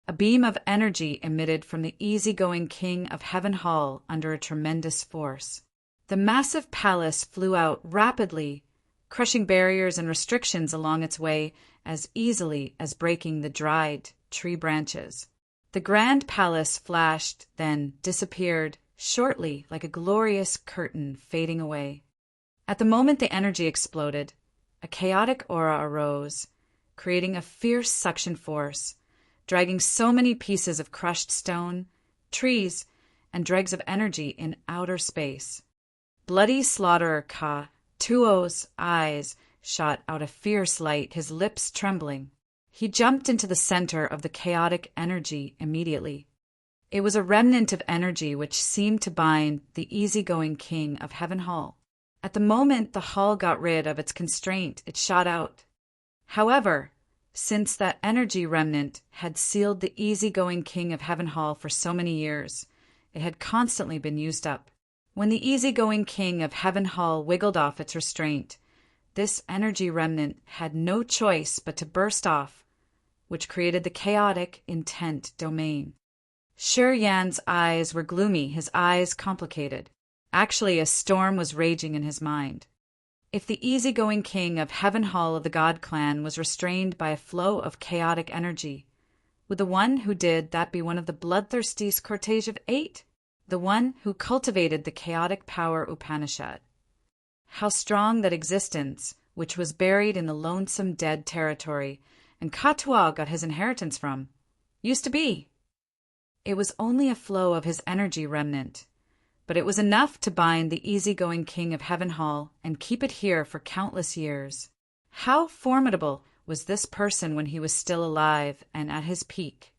A beam of energy emitted from the easygoing king of Heaven Hall under a tremendous force. The massive palace flew out rapidly, crushing barriers and restrictions along its way as easily as breaking the dried tree branches. The grand palace flashed, then disappeared, shortly like a glorious curtain fading away. At the moment the energy exploded, a chaotic aura arose, creating a fierce suction force, dragging so many pieces of crushed stone, trees, and dregs of energy in outer space. Bloody slaughterer Ka Tuo's eyes shot out a fierce light, his lips trembling. He jumped into the center of the chaotic energy immediately. It was a remnant of energy which seemed to bind the easygoing king of Heaven Hall. At the moment the hall got rid of its constraint, it shot out. However, since that energy remnant had sealed the easygoing king of Heaven Hall for so many years, it had constantly been used up. When the easygoing king of Heaven Hall wiggled off its restraint, this energy remnant had no choice but to burst off, which created the chaotic intent domain. Shi Yan's eyes were gloomy, his eyes complicated. Actually, a storm was raging in his mind. If the easygoing king of Heaven Hall of the God clan was restrained by a flow of chaotic energy, would the one who did that be one of the bloodthirsty cortege of 8? The one who cultivated the chaotic power Upanishad? How strong that existence, which was buried in the lonesome dead territory, and Katua got his inheritance from, used to be. It was only a flow of his energy remnant, but it was enough to bind the easygoing king of Heaven Hall and keep it here for countless years. How formidable was this person when he was still alive and at his peak?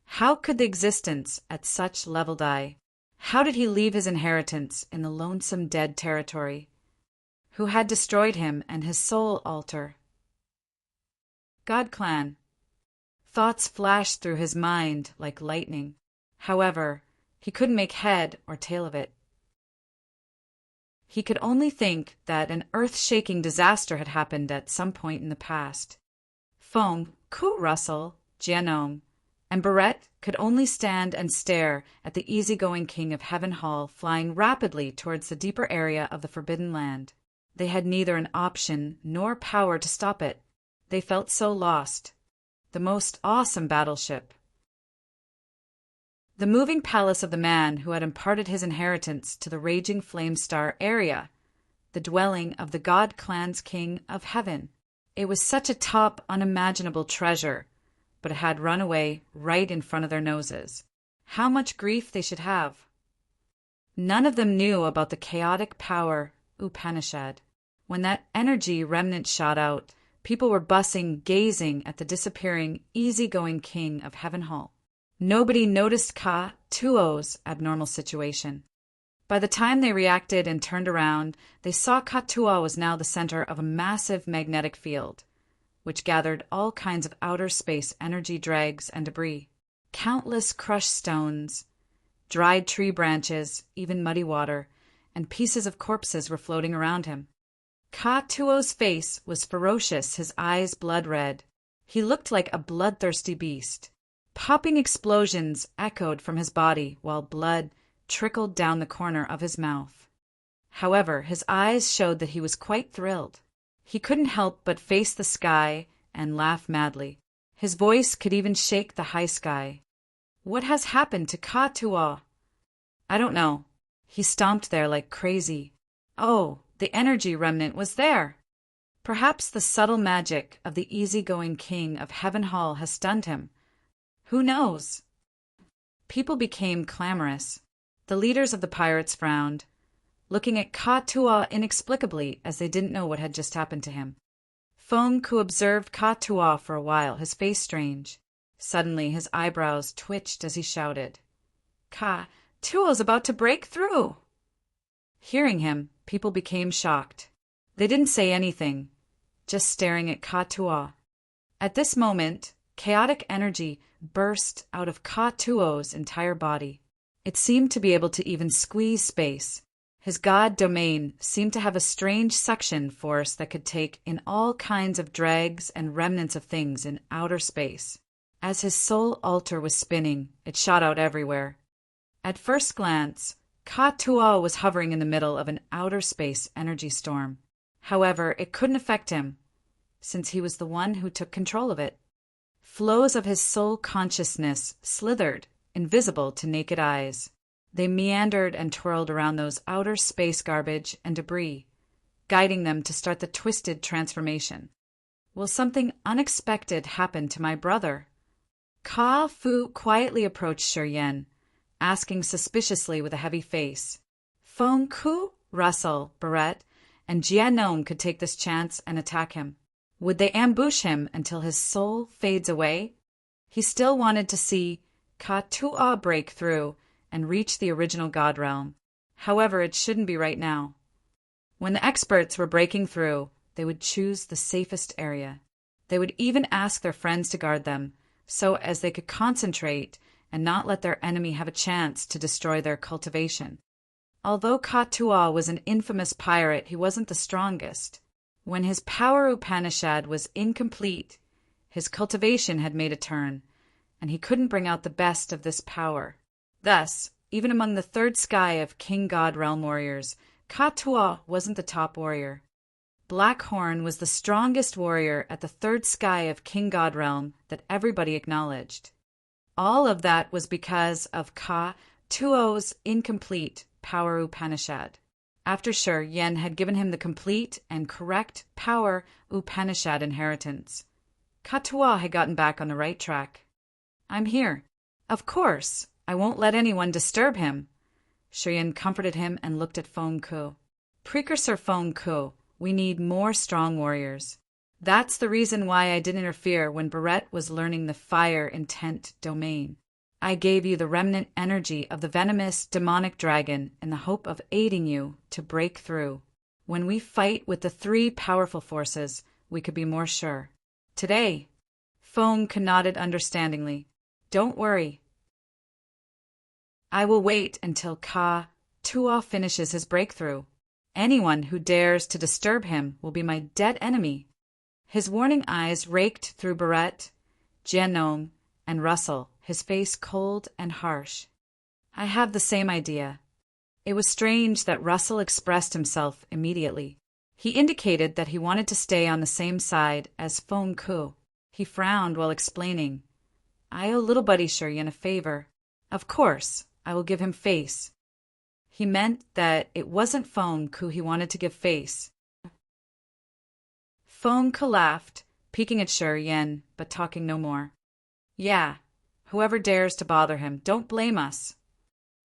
How could the existence at such level die? How did he leave his inheritance in the lonesome dead territory? Who had destroyed him and his soul altar? God Clan. Thoughts flashed through his mind like lightning. However, he couldn't make head or tail of it. He could only think that an earth-shaking disaster had happened at some point in the past. Foam, Ku Russell, Gianome, and Barrett could only stand and stare at the easygoing king of Heaven Hall flying rapidly towards the deeper area of the Forbidden Land. They had neither an option nor power to stop it. They felt so lost. The most awesome battleship. The moving palace of the man who had imparted his inheritance to the raging flame star area. The dwelling of the God Clan's king of heaven. It was such a top, unimaginable treasure, but it had run away right in front of their noses. How much grief they should have. None of them knew about the chaotic power Upanishad. When that energy remnant shot out, people were bussing, gazing at the disappearing, easygoing king of Heaven Hall. Nobody noticed Ka-Tuo's abnormal situation. By the time they reacted and turned around, they saw Ka-Tuo was now the center of a massive magnetic field, which gathered all kinds of outer space energy dregs and debris. Countless crushed stones, dried tree branches, even muddy water, and pieces of corpses were floating around him. Ka-Tuo's face was ferocious, his eyes blood-red. He looked like a bloodthirsty beast. Popping explosions echoed from his body while blood trickled down the corner of his mouth. However, his eyes showed that he was quite thrilled. He couldn't help but face the sky and laugh madly. His voice could even shake the high sky. What has happened to Ka-Tuo? I don't know. He stomped there like crazy. Oh, the energy remnant was there. Perhaps the subtle magic of the easygoing king of Heaven Hall has stunned him. Who knows? People became clamorous. The leaders of the pirates frowned, looking at Ka-Tuo inexplicably as they didn't know what had just happened to him. Feng Ku observed Ka-Tuo for a while, his face strange. Suddenly his eyebrows twitched as he shouted, Ka-Tuo's about to break through! Hearing him, people became shocked. They didn't say anything, just staring at Ka-Tuo. At this moment, chaotic energy burst out of Ka-Tuo's entire body. It seemed to be able to even squeeze space. His god domain seemed to have a strange suction force that could take in all kinds of dregs and remnants of things in outer space. As his soul altar was spinning, it shot out everywhere. At first glance, Ka-Tuo was hovering in the middle of an outer space energy storm. However, it couldn't affect him, since he was the one who took control of it. Flows of his soul consciousness slithered, invisible to naked eyes. They meandered and twirled around those outer space garbage and debris, guiding them to start the twisted transformation. Will something unexpected happen to my brother? Ka-Fu quietly approached Shiryen, asking suspiciously with a heavy face. Feng Ku, Russell, Barrett, and Gianome could take this chance and attack him. Would they ambush him until his soul fades away? He still wanted to see Ka-Tuo break through and reach the original God realm. However, it shouldn't be right now. When the experts were breaking through, they would choose the safest area. They would even ask their friends to guard them, so as they could concentrate and not let their enemy have a chance to destroy their cultivation. Although Ka-Tuo was an infamous pirate, he wasn't the strongest. When his power Upanishad was incomplete, his cultivation had made a turn, and he couldn't bring out the best of this power. Thus, even among the third sky of King God Realm warriors, Ka-Tuo wasn't the top warrior. Blackhorn was the strongest warrior at the third sky of King God Realm that everybody acknowledged. All of that was because of Ka-Tuo's incomplete power Upanishad. After Yen had given him the complete and correct power Upanishad inheritance, Ka-Tuo had gotten back on the right track. I'm here. Of course, I won't let anyone disturb him. Shiryan comforted him and looked at Feng Ku. Precursor Feng Ku, we need more strong warriors. That's the reason why I didn't interfere when Barrett was learning the fire intent domain. I gave you the remnant energy of the venomous demonic dragon in the hope of aiding you to break through. When we fight with the three powerful forces, we could be more sure. Today, Feng Ku nodded understandingly. Don't worry. I will wait until Ka Tuo finishes his breakthrough. Anyone who dares to disturb him will be my dead enemy. His warning eyes raked through Barrett, Jianong, and Russell, his face cold and harsh. I have the same idea. It was strange that Russell expressed himself immediately. He indicated that he wanted to stay on the same side as Feng Ku. He frowned while explaining. I owe little buddy Shiryan a favor. Of course, I will give him face. He meant that it wasn't Feng Ku he wanted to give face. Feng Ku laughed, peeking at Shiryan, but talking no more. Yeah, whoever dares to bother him, don't blame us.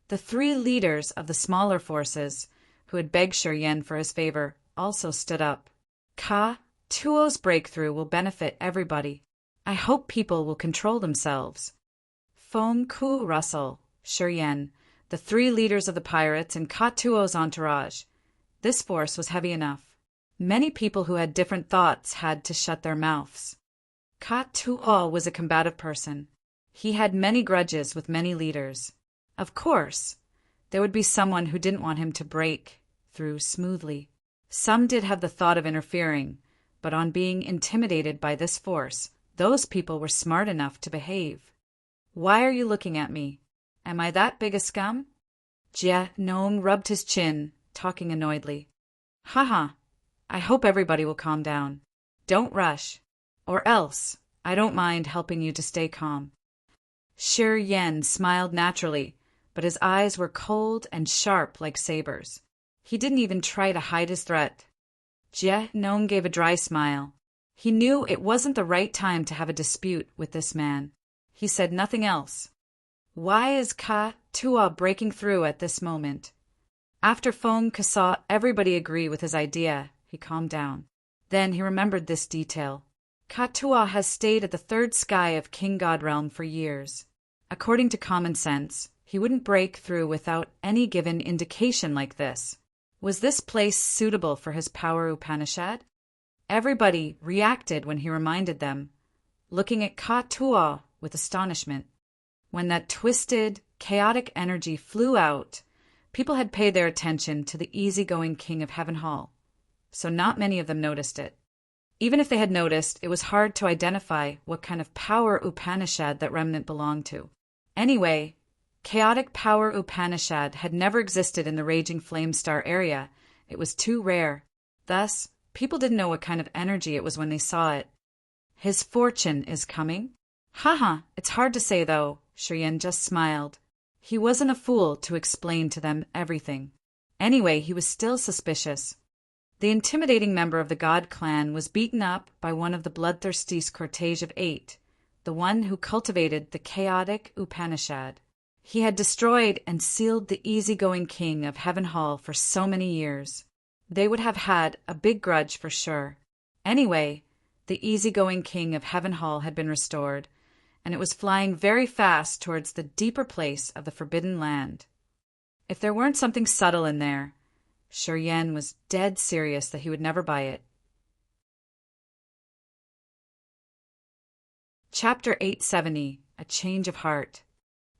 The three leaders of the smaller forces, who had begged Shiryan for his favor, also stood up. Ka Tuo's breakthrough will benefit everybody. I hope people will control themselves. Feng Ku, Russell, Shiryan, the three leaders of the pirates, and Ka Tuo's entourage. This force was heavy enough. Many people who had different thoughts had to shut their mouths. Ka Tuo was a combative person. He had many grudges with many leaders. Of course, there would be someone who didn't want him to break through smoothly. Some did have the thought of interfering, but on being intimidated by this force, those people were smart enough to behave. Why are you looking at me? Am I that big a scum? Jia Nong rubbed his chin, talking annoyedly. Haha, I hope everybody will calm down. Don't rush. Or else, I don't mind helping you to stay calm. Shiryan smiled naturally, but his eyes were cold and sharp like sabers. He didn't even try to hide his threat. Jia Nong gave a dry smile. He knew it wasn't the right time to have a dispute with this man. He said nothing else. Why is Ka Tuo breaking through at this moment? After Feng Ku saw everybody agree with his idea, he calmed down. Then he remembered this detail. Ka Tuo has stayed at the third sky of King God Realm for years. According to common sense, he wouldn't break through without any given indication like this. Was this place suitable for his power Upanishad? Everybody reacted when he reminded them, looking at Ka Tuo with astonishment. When that twisted, chaotic energy flew out, people had paid their attention to the easygoing king of Heaven Hall, so not many of them noticed it. Even if they had noticed, it was hard to identify what kind of power Upanishad that remnant belonged to. Anyway, chaotic power Upanishad had never existed in the Raging Flame Star area. It was too rare. Thus, people didn't know what kind of energy it was when they saw it. His fortune is coming? Haha, it's hard to say though. Shiryan just smiled. He wasn't a fool to explain to them everything. Anyway, he was still suspicious. The intimidating member of the God clan was beaten up by one of the bloodthirsty cortege of 8, the one who cultivated the chaotic Upanishad. He had destroyed and sealed the easygoing king of Heaven Hall for so many years. They would have had a big grudge for sure. Anyway, the easygoing king of Heaven Hall had been restored, and it was flying very fast towards the deeper place of the Forbidden Land. If there weren't something subtle in there, Shiryan was dead serious that he would never buy it. Chapter 870, A Change of Heart.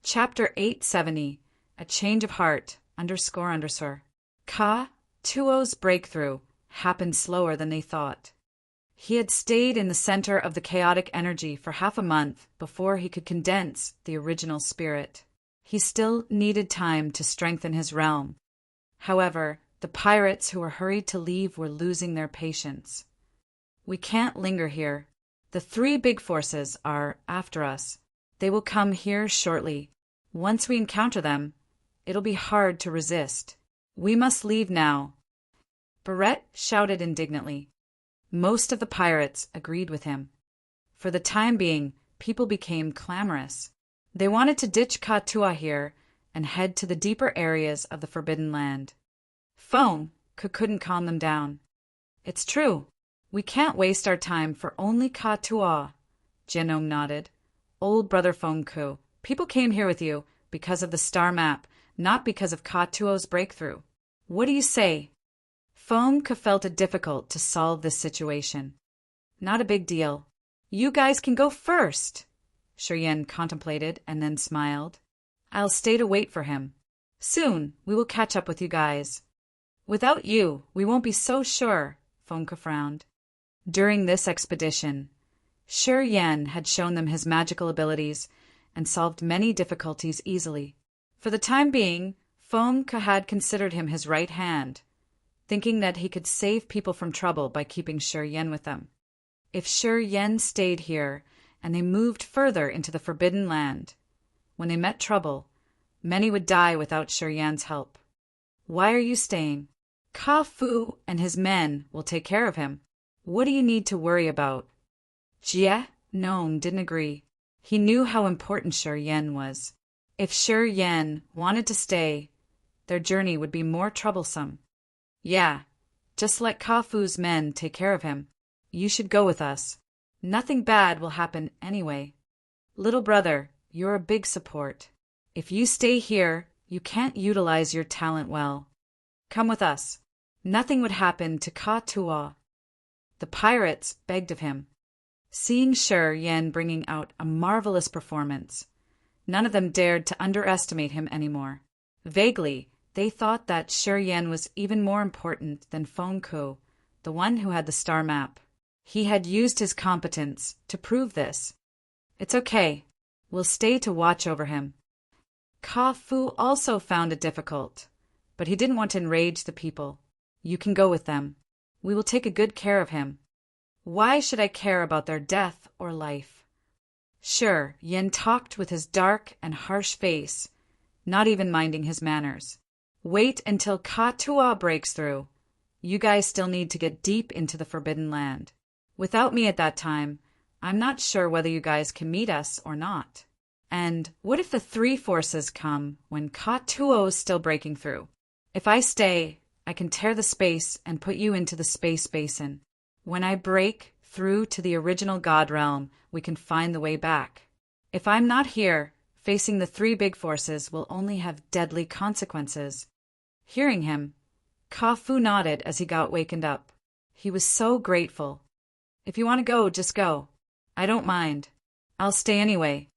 Chapter 870, A Change of Heart, __. Ka Tuo's breakthrough happened slower than they thought. He had stayed in the center of the chaotic energy for half a month before he could condense the original spirit. He still needed time to strengthen his realm. However, the pirates who were hurried to leave were losing their patience. We can't linger here. The three big forces are after us. They will come here shortly. Once we encounter them, it'll be hard to resist. We must leave now. Barrett shouted indignantly. Most of the pirates agreed with him. For the time being, people became clamorous. They wanted to ditch Ka Tuo here and head to the deeper areas of the Forbidden Land. Foam couldn't calm them down. It's true. We can't waste our time for only Ka-Tu'a. Genome nodded. Old brother Fonku, people came here with you because of the star map, not because of Ka-Tu'o's breakthrough. What do you say? Fonku felt it difficult to solve this situation. Not a big deal. You guys can go first. Shiryen contemplated and then smiled. I'll stay to wait for him. Soon we will catch up with you guys. Without you, we won't be so sure, Fonku frowned. During this expedition, Shiryen had shown them his magical abilities and solved many difficulties easily. For the time being, Fonku had considered him his right hand, thinking that he could save people from trouble by keeping Shiryen with them. If Shiryen stayed here and they moved further into the Forbidden Land, when they met trouble, many would die without Shiryen's help. Why are you staying? Ka-Fu and his men will take care of him. What do you need to worry about? Jie Nong didn't agree. He knew how important Shiryen was. If Shiryen wanted to stay, their journey would be more troublesome. Yeah, just let Ka-Fu's men take care of him. You should go with us. Nothing bad will happen anyway. Little brother, you're a big support. If you stay here, you can't utilize your talent well. Come with us. Nothing would happen to Ka-Tu'a. The pirates begged of him. Seeing Shiryen bringing out a marvelous performance, none of them dared to underestimate him anymore. Vaguely, they thought that Shiryen was even more important than Fonku, the one who had the star map. He had used his competence to prove this. It's okay. We'll stay to watch over him. Ka-Fu also found it difficult, but he didn't want to enrage the people. You can go with them. We will take a good care of him. Why should I care about their death or life? Sure, Yen talked with his dark and harsh face, not even minding his manners. Wait until Ka-Tu'a breaks through. You guys still need to get deep into the Forbidden Land. Without me at that time, I'm not sure whether you guys can meet us or not. And what if the three forces come when Ka-Tu'a is still breaking through? If I stay, I can tear the space and put you into the space basin. When I break through to the original God realm, we can find the way back. If I'm not here, facing the three big forces will only have deadly consequences. Hearing him, Ka-Fu nodded as he got wakened up. He was so grateful. If you want to go, just go. I don't mind. I'll stay anyway.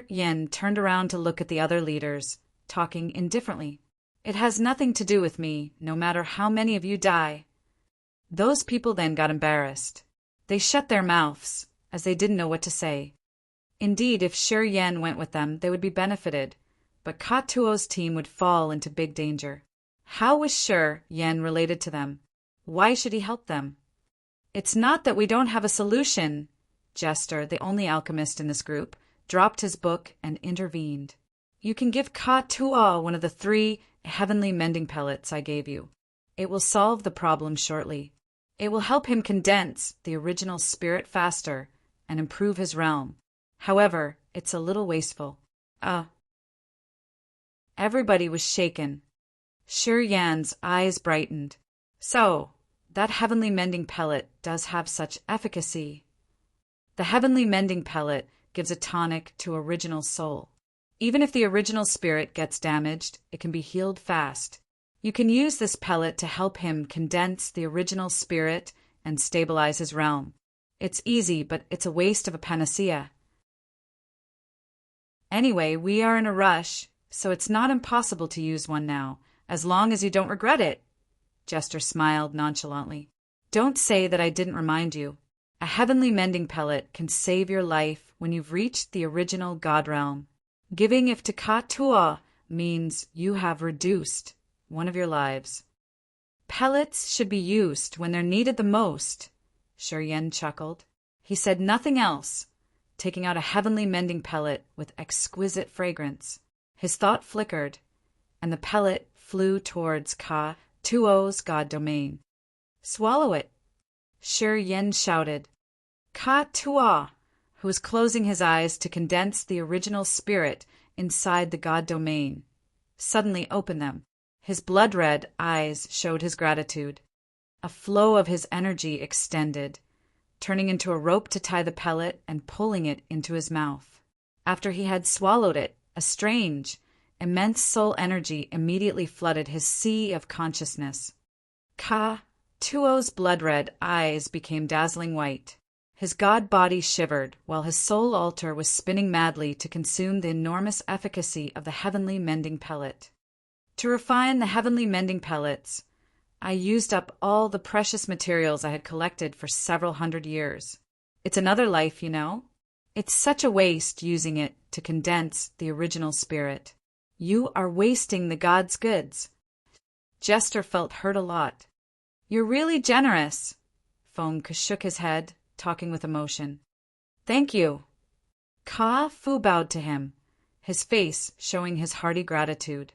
Yen turned around to look at the other leaders, talking indifferently. It has nothing to do with me, no matter how many of you die. Those people then got embarrassed. They shut their mouths, as they didn't know what to say. Indeed, if Yen went with them, they would be benefited, but Ka-Tu'o's team would fall into big danger. How was Yen related to them? Why should he help them? It's not that we don't have a solution. Jester, the only alchemist in this group, dropped his book and intervened. You can give Ka-Tu'a one of the 3 heavenly mending pellets I gave you. It will solve the problem shortly. It will help him condense the original spirit faster and improve his realm. However, it's a little wasteful. Everybody was shaken. Yan's eyes brightened. So, that heavenly mending pellet does have such efficacy. The heavenly mending pellet gives a tonic to original soul. Even if the original spirit gets damaged, it can be healed fast. You can use this pellet to help him condense the original spirit and stabilize his realm. It's easy, but it's a waste of a panacea. Anyway, we are in a rush, so it's not impossible to use one now, as long as you don't regret it. Jester smiled nonchalantly. Don't say that I didn't remind you. A heavenly mending pellet can save your life when you've reached the original God realm. Giving it to Ka-Tu'a means you have reduced one of your lives. Pellets should be used when they're needed the most. Yen chuckled. He said nothing else, taking out a heavenly mending pellet with exquisite fragrance. His thought flickered, and the pellet flew towards Ka-Tu'o's god domain. Swallow it. Yen shouted. Ka-Tu'a, who was closing his eyes to condense the original spirit inside the god domain, suddenly opened them. His blood-red eyes showed his gratitude. A flow of his energy extended, turning into a rope to tie the pellet and pulling it into his mouth. After he had swallowed it, a strange, immense soul energy immediately flooded his sea of consciousness. Ka-Tuo's blood-red eyes became dazzling white. His god body shivered, while his soul altar was spinning madly to consume the enormous efficacy of the heavenly mending pellet. To refine the heavenly mending pellets, I used up all the precious materials I had collected for several hundred years. It's another life, you know. It's such a waste using it to condense the original spirit. You are wasting the god's goods. Jester felt hurt a lot. You're really generous. Feng shook his head, talking with emotion. Thank you. Ka-Fu bowed to him, his face showing his hearty gratitude.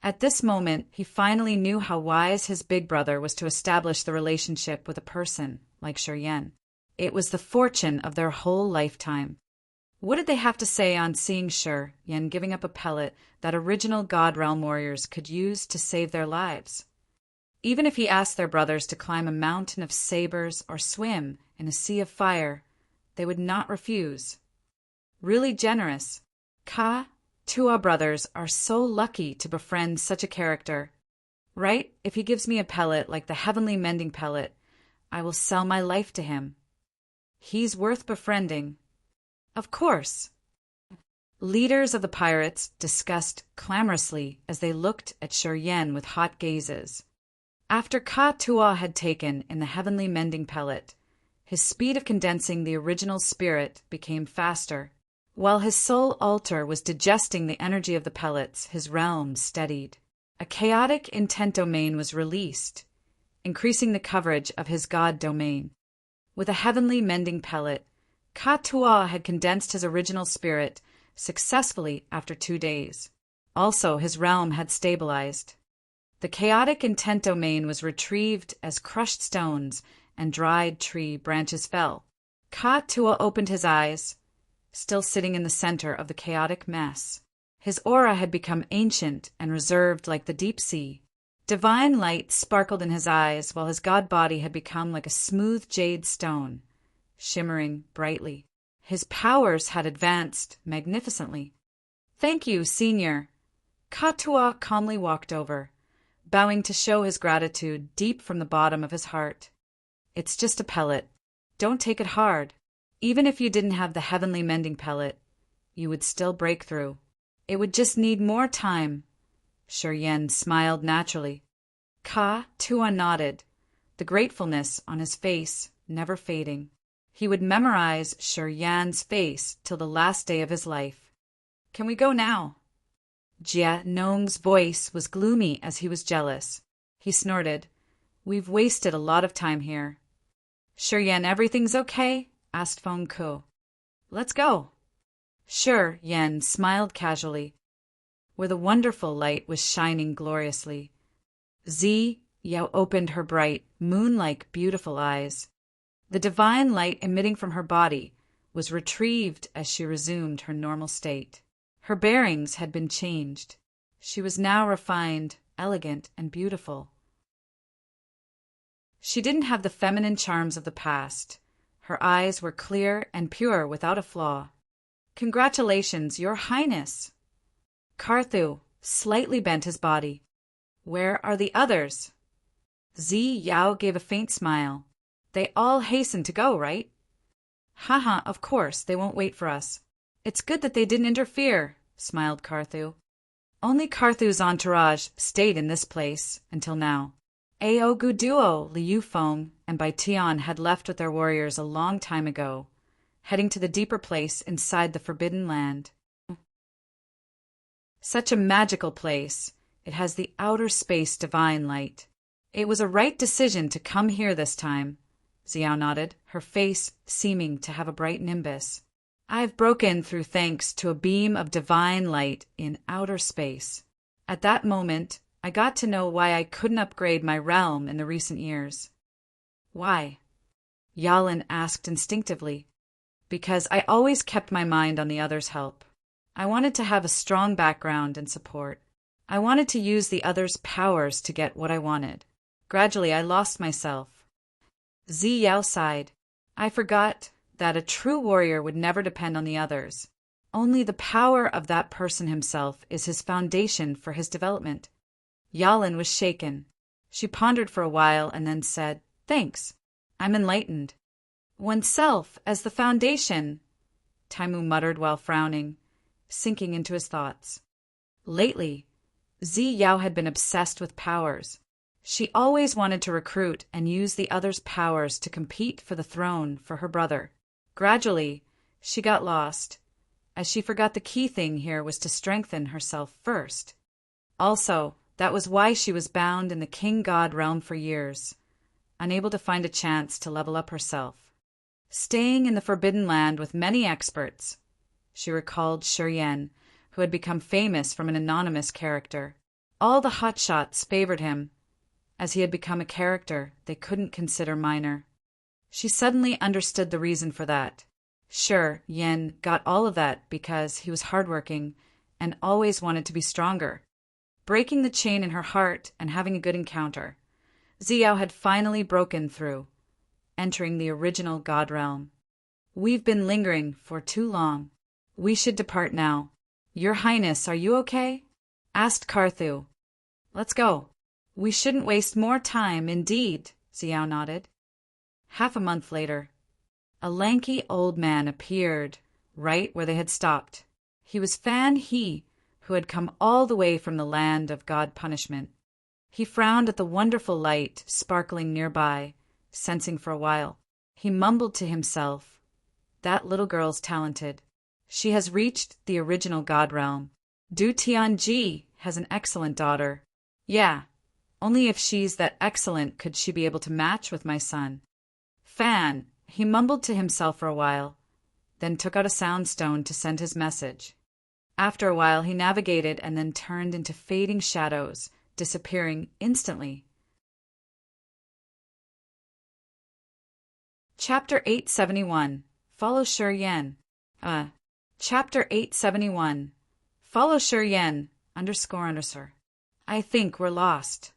At this moment, he finally knew how wise his big brother was to establish the relationship with a person like Shuryen. It was the fortune of their whole lifetime. What did they have to say on seeing Shuryen giving up a pellet that original God Realm warriors could use to save their lives? Even if he asked their brothers to climb a mountain of sabers or swim in a sea of fire, they would not refuse. Really generous. Ka-Tua brothers are so lucky to befriend such a character. Right? If he gives me a pellet like the heavenly mending pellet, I will sell my life to him. He's worth befriending. Of course. Leaders of the pirates discussed clamorously as they looked at Shuryen with hot gazes. After Ka-Tua had taken in the heavenly mending pellet, his speed of condensing the original spirit became faster. While his soul altar was digesting the energy of the pellets, his realm steadied. A chaotic intent domain was released, increasing the coverage of his god domain. With a heavenly mending pellet, Ka-Tua had condensed his original spirit successfully after 2 days. Also, his realm had stabilized. The chaotic intent domain was retrieved as crushed stones and dried tree branches fell. Ka-Tua opened his eyes, still sitting in the center of the chaotic mess. His aura had become ancient and reserved like the deep sea. Divine light sparkled in his eyes, while his god body had become like a smooth jade stone, shimmering brightly. His powers had advanced magnificently. Thank you, Senior. Ka-Tua calmly walked over, bowing to show his gratitude deep from the bottom of his heart. It's just a pellet. Don't take it hard. Even if you didn't have the heavenly mending pellet, you would still break through. It would just need more time. Shuryen smiled naturally. Ka-Tua nodded, the gratefulness on his face never fading. He would memorize Shuryen's face till the last day of his life. Can we go now? Jia Nong's voice was gloomy as he was jealous. He snorted. We've wasted a lot of time here. Shuryen, everything's okay? Asked Feng Ku. Let's go. Sure, Yen smiled casually, where the wonderful light was shining gloriously. Zi Yao opened her bright, moon-like beautiful eyes. The divine light emitting from her body was retrieved as she resumed her normal state. Her bearings had been changed. She was now refined, elegant, and beautiful. She didn't have the feminine charms of the past. Her eyes were clear and pure without a flaw. Congratulations, Your Highness! Karthu slightly bent his body. Where are the others? Zi Yao gave a faint smile. They all hastened to go, right? Haha, of course, they won't wait for us. It's good that they didn't interfere, smiled Karthu. Only Karthu's entourage stayed in this place until now. Aogu Duo, Liu Feng, and Bai Tian had left with their warriors a long time ago, heading to the deeper place inside the Forbidden Land. Such a magical place. It has the outer space divine light. It was a right decision to come here this time. Xiao nodded, her face seeming to have a bright nimbus. I've broken through thanks to a beam of divine light in outer space. At that moment, I got to know why I couldn't upgrade my realm in the recent years. Why? Yalin asked instinctively. Because I always kept my mind on the other's help. I wanted to have a strong background and support. I wanted to use the others' powers to get what I wanted. Gradually, I lost myself. Zi Yao sighed. I forgot that a true warrior would never depend on the others. Only the power of that person himself is his foundation for his development. Yalin was shaken. She pondered for a while and then said, Thanks. I'm enlightened. Oneself as the foundation, Taimu muttered while frowning, sinking into his thoughts. Lately, Zi Yao had been obsessed with powers. She always wanted to recruit and use the others' powers to compete for the throne for her brother. Gradually, she got lost, as she forgot the key thing here was to strengthen herself first. Also, that was why she was bound in the king-god realm for years, unable to find a chance to level up herself. Staying in the Forbidden Land with many experts, she recalled Shiryen, who had become famous from an anonymous character. All the hotshots favored him, as he had become a character they couldn't consider minor. She suddenly understood the reason for that. Sure, Yen got all of that because he was hardworking and always wanted to be stronger. Breaking the chain in her heart and having a good encounter, Xiao had finally broken through, entering the original god realm. We've been lingering for too long. We should depart now. Your Highness, are you okay? Asked Carthu. Let's go. We shouldn't waste more time, indeed, Xiao nodded. Half a month later, a lanky old man appeared right where they had stopped. He was Fan He, who had come all the way from the land of god punishment. He frowned at the wonderful light sparkling nearby, sensing for a while. He mumbled to himself, That little girl's talented. She has reached the original god realm. Du Tianji has an excellent daughter. Yeah, only if she's that excellent could she be able to match with my son. Fan, he mumbled to himself for a while, then took out a sound stone to send his message. After a while he navigated and then turned into fading shadows, disappearing instantly. Chapter 871. Follow Shiryen. Chapter 871. Follow Shiryen, __. I think we're lost.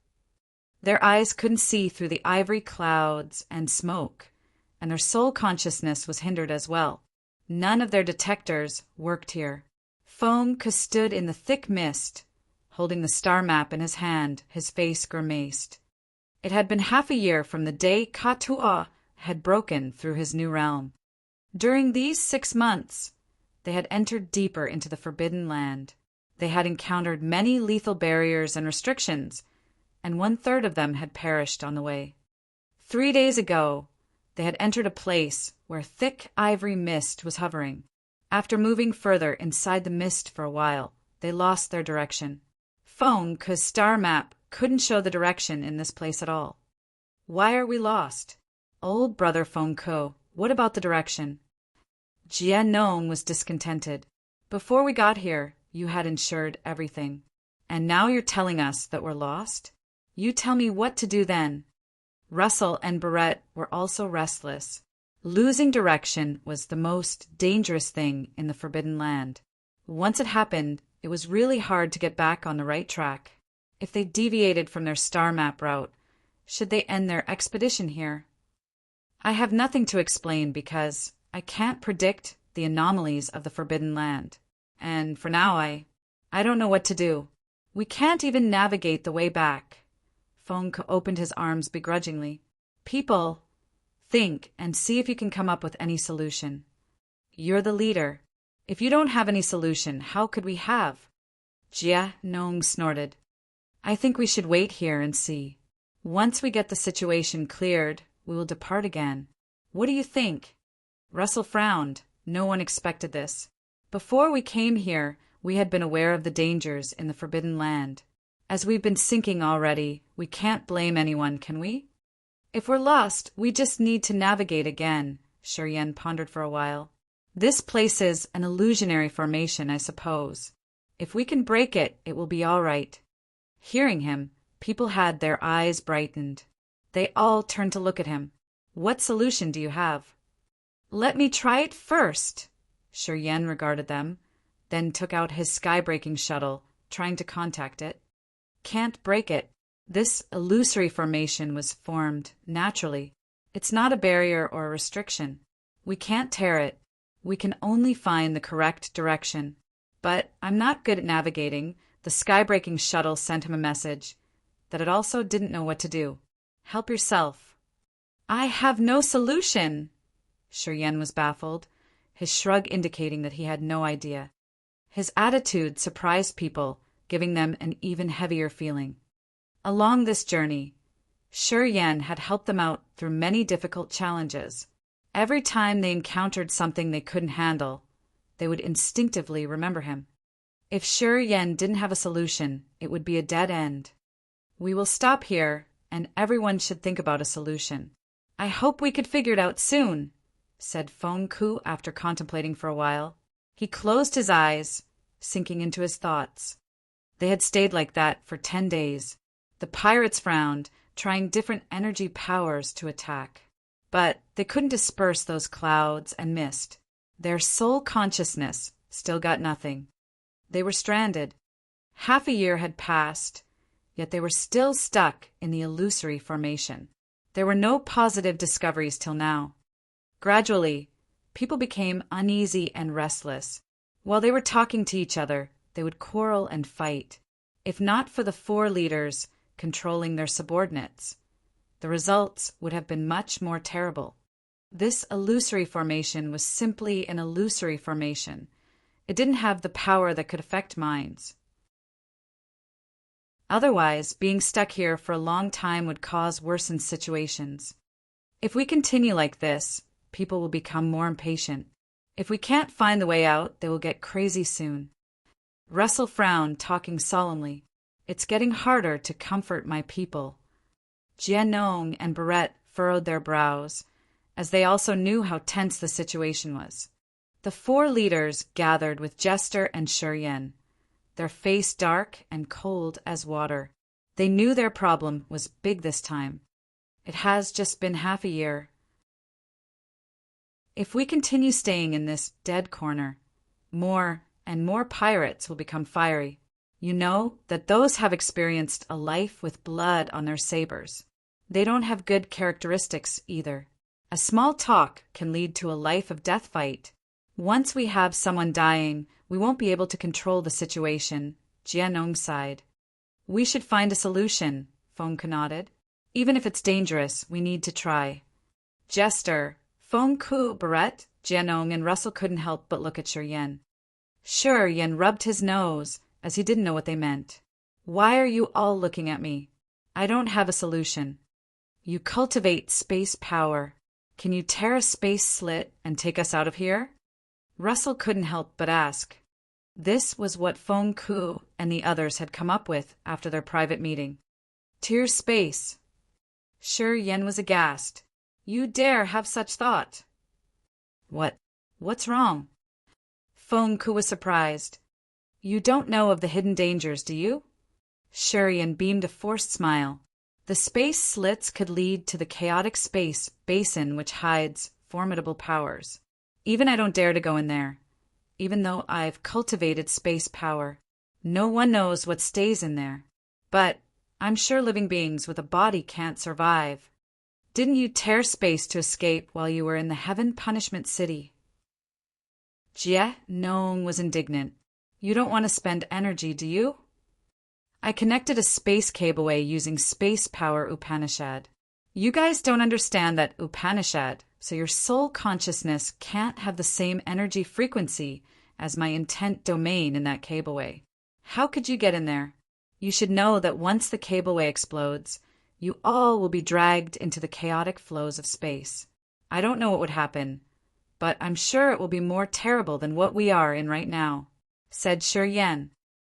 Their eyes couldn't see through the ivory clouds and smoke, and their soul consciousness was hindered as well. None of their detectors worked here. Feng Ke stood in the thick mist, holding the star map in his hand, his face grimaced. It had been half a year from the day Katua had broken through his new realm. During these 6 months, they had entered deeper into the Forbidden Land. They had encountered many lethal barriers and restrictions, and 1/3 of them had perished on the way. 3 days ago, they had entered a place where thick ivory mist was hovering. After moving further inside the mist for a while, they lost their direction. Feng Ke's star map couldn't show the direction in this place at all. Why are we lost? Old brother Feng Ke, what about the direction? Jie Nong was discontented. Before we got here, you had ensured everything. And now you're telling us that we're lost? You tell me what to do then. Russell and Barrett were also restless. Losing direction was the most dangerous thing in the Forbidden Land. Once it happened, it was really hard to get back on the right track. If they deviated from their star map route, should they end their expedition here? I have nothing to explain because I can't predict the anomalies of the Forbidden Land. And for now, I don't know what to do. We can't even navigate the way back. Feng Ke opened his arms begrudgingly. People, think and see if you can come up with any solution. You're the leader. If you don't have any solution, how could we have? Jie Nong snorted. I think we should wait here and see. Once we get the situation cleared, we will depart again. What do you think? Russell frowned. No one expected this. Before we came here, we had been aware of the dangers in the Forbidden Land. As we've been sinking already, we can't blame anyone, can we? If we're lost, we just need to navigate again, Shiryen pondered for a while. This place is an illusionary formation, I suppose. If we can break it, it will be all right. Hearing him, people had their eyes brightened. They all turned to look at him. What solution do you have? Let me try it first. Shiryen regarded them, then took out his sky-breaking shuttle, trying to contact it. Can't break it. This illusory formation was formed naturally. It's not a barrier or a restriction. We can't tear it. We can only find the correct direction. But I'm not good at navigating. The sky-breaking shuttle sent him a message that it also didn't know what to do. Help yourself. I have no solution. Shiryen was baffled, his shrug indicating that he had no idea. His attitude surprised people, giving them an even heavier feeling. Along this journey, Shiryen had helped them out through many difficult challenges. Every time they encountered something they couldn't handle, they would instinctively remember him. If Shiryen didn't have a solution, it would be a dead end. We will stop here, and everyone should think about a solution. I hope we could figure it out soon, said Feng Ku after contemplating for a while. He closed his eyes, sinking into his thoughts. They had stayed like that for 10 days. The pirates frowned, trying different energy powers to attack. But they couldn't disperse those clouds and mist. Their sole consciousness still got nothing. They were stranded. Half a year had passed, yet they were still stuck in the illusory formation. There were no positive discoveries till now. Gradually, people became uneasy and restless. While they were talking to each other, they would quarrel and fight. If not for the 4 leaders controlling their subordinates, the results would have been much more terrible. This illusory formation was simply an illusory formation. It didn't have the power that could affect minds. Otherwise, being stuck here for a long time would cause worsened situations. If we continue like this, people will become more impatient. If we can't find the way out, they will get crazy soon. Russell frowned, talking solemnly. It's getting harder to comfort my people. Jianong and Barrett furrowed their brows, as they also knew how tense the situation was. The 4 leaders gathered with Jester and Shiryen, their face dark and cold as water. They knew their problem was big this time. It has just been half a year. If we continue staying in this dead corner, more and more pirates will become fiery. You know that those have experienced a life with blood on their sabers. They don't have good characteristics either. A small talk can lead to a life of death fight. Once we have someone dying, we won't be able to control the situation, Jianong sighed. We should find a solution, Feng Ku nodded. Even if it's dangerous, we need to try. Jester, Feng Ku, Barrett, Jianong, and Russell couldn't help but look at Shiryen. Shiryen rubbed his nose, as he didn't know what they meant. Why are you all looking at me? I don't have a solution. You cultivate space power. Can you tear a space slit and take us out of here? Russell couldn't help but ask. This was what Feng Ku and the others had come up with after their private meeting. Tear space. Shiryen was aghast. You dare have such thought? What's wrong? Feng Ku was surprised. You don't know of the hidden dangers, do you? Shiryen beamed a forced smile. The space slits could lead to the chaotic space basin which hides formidable powers. Even I don't dare to go in there. Even though I've cultivated space power, no one knows what stays in there. But I'm sure living beings with a body can't survive. Didn't you tear space to escape while you were in the Heaven Punishment City? Jie Nong was indignant. You don't want to spend energy, do you? I connected a space cableway using space power Upanishad. You guys don't understand that Upanishad, so your soul consciousness can't have the same energy frequency as my intent domain in that cableway. How could you get in there? You should know that once the cableway explodes, you all will be dragged into the chaotic flows of space. I don't know what would happen, but I'm sure it will be more terrible than what we are in right now, said Shiryen.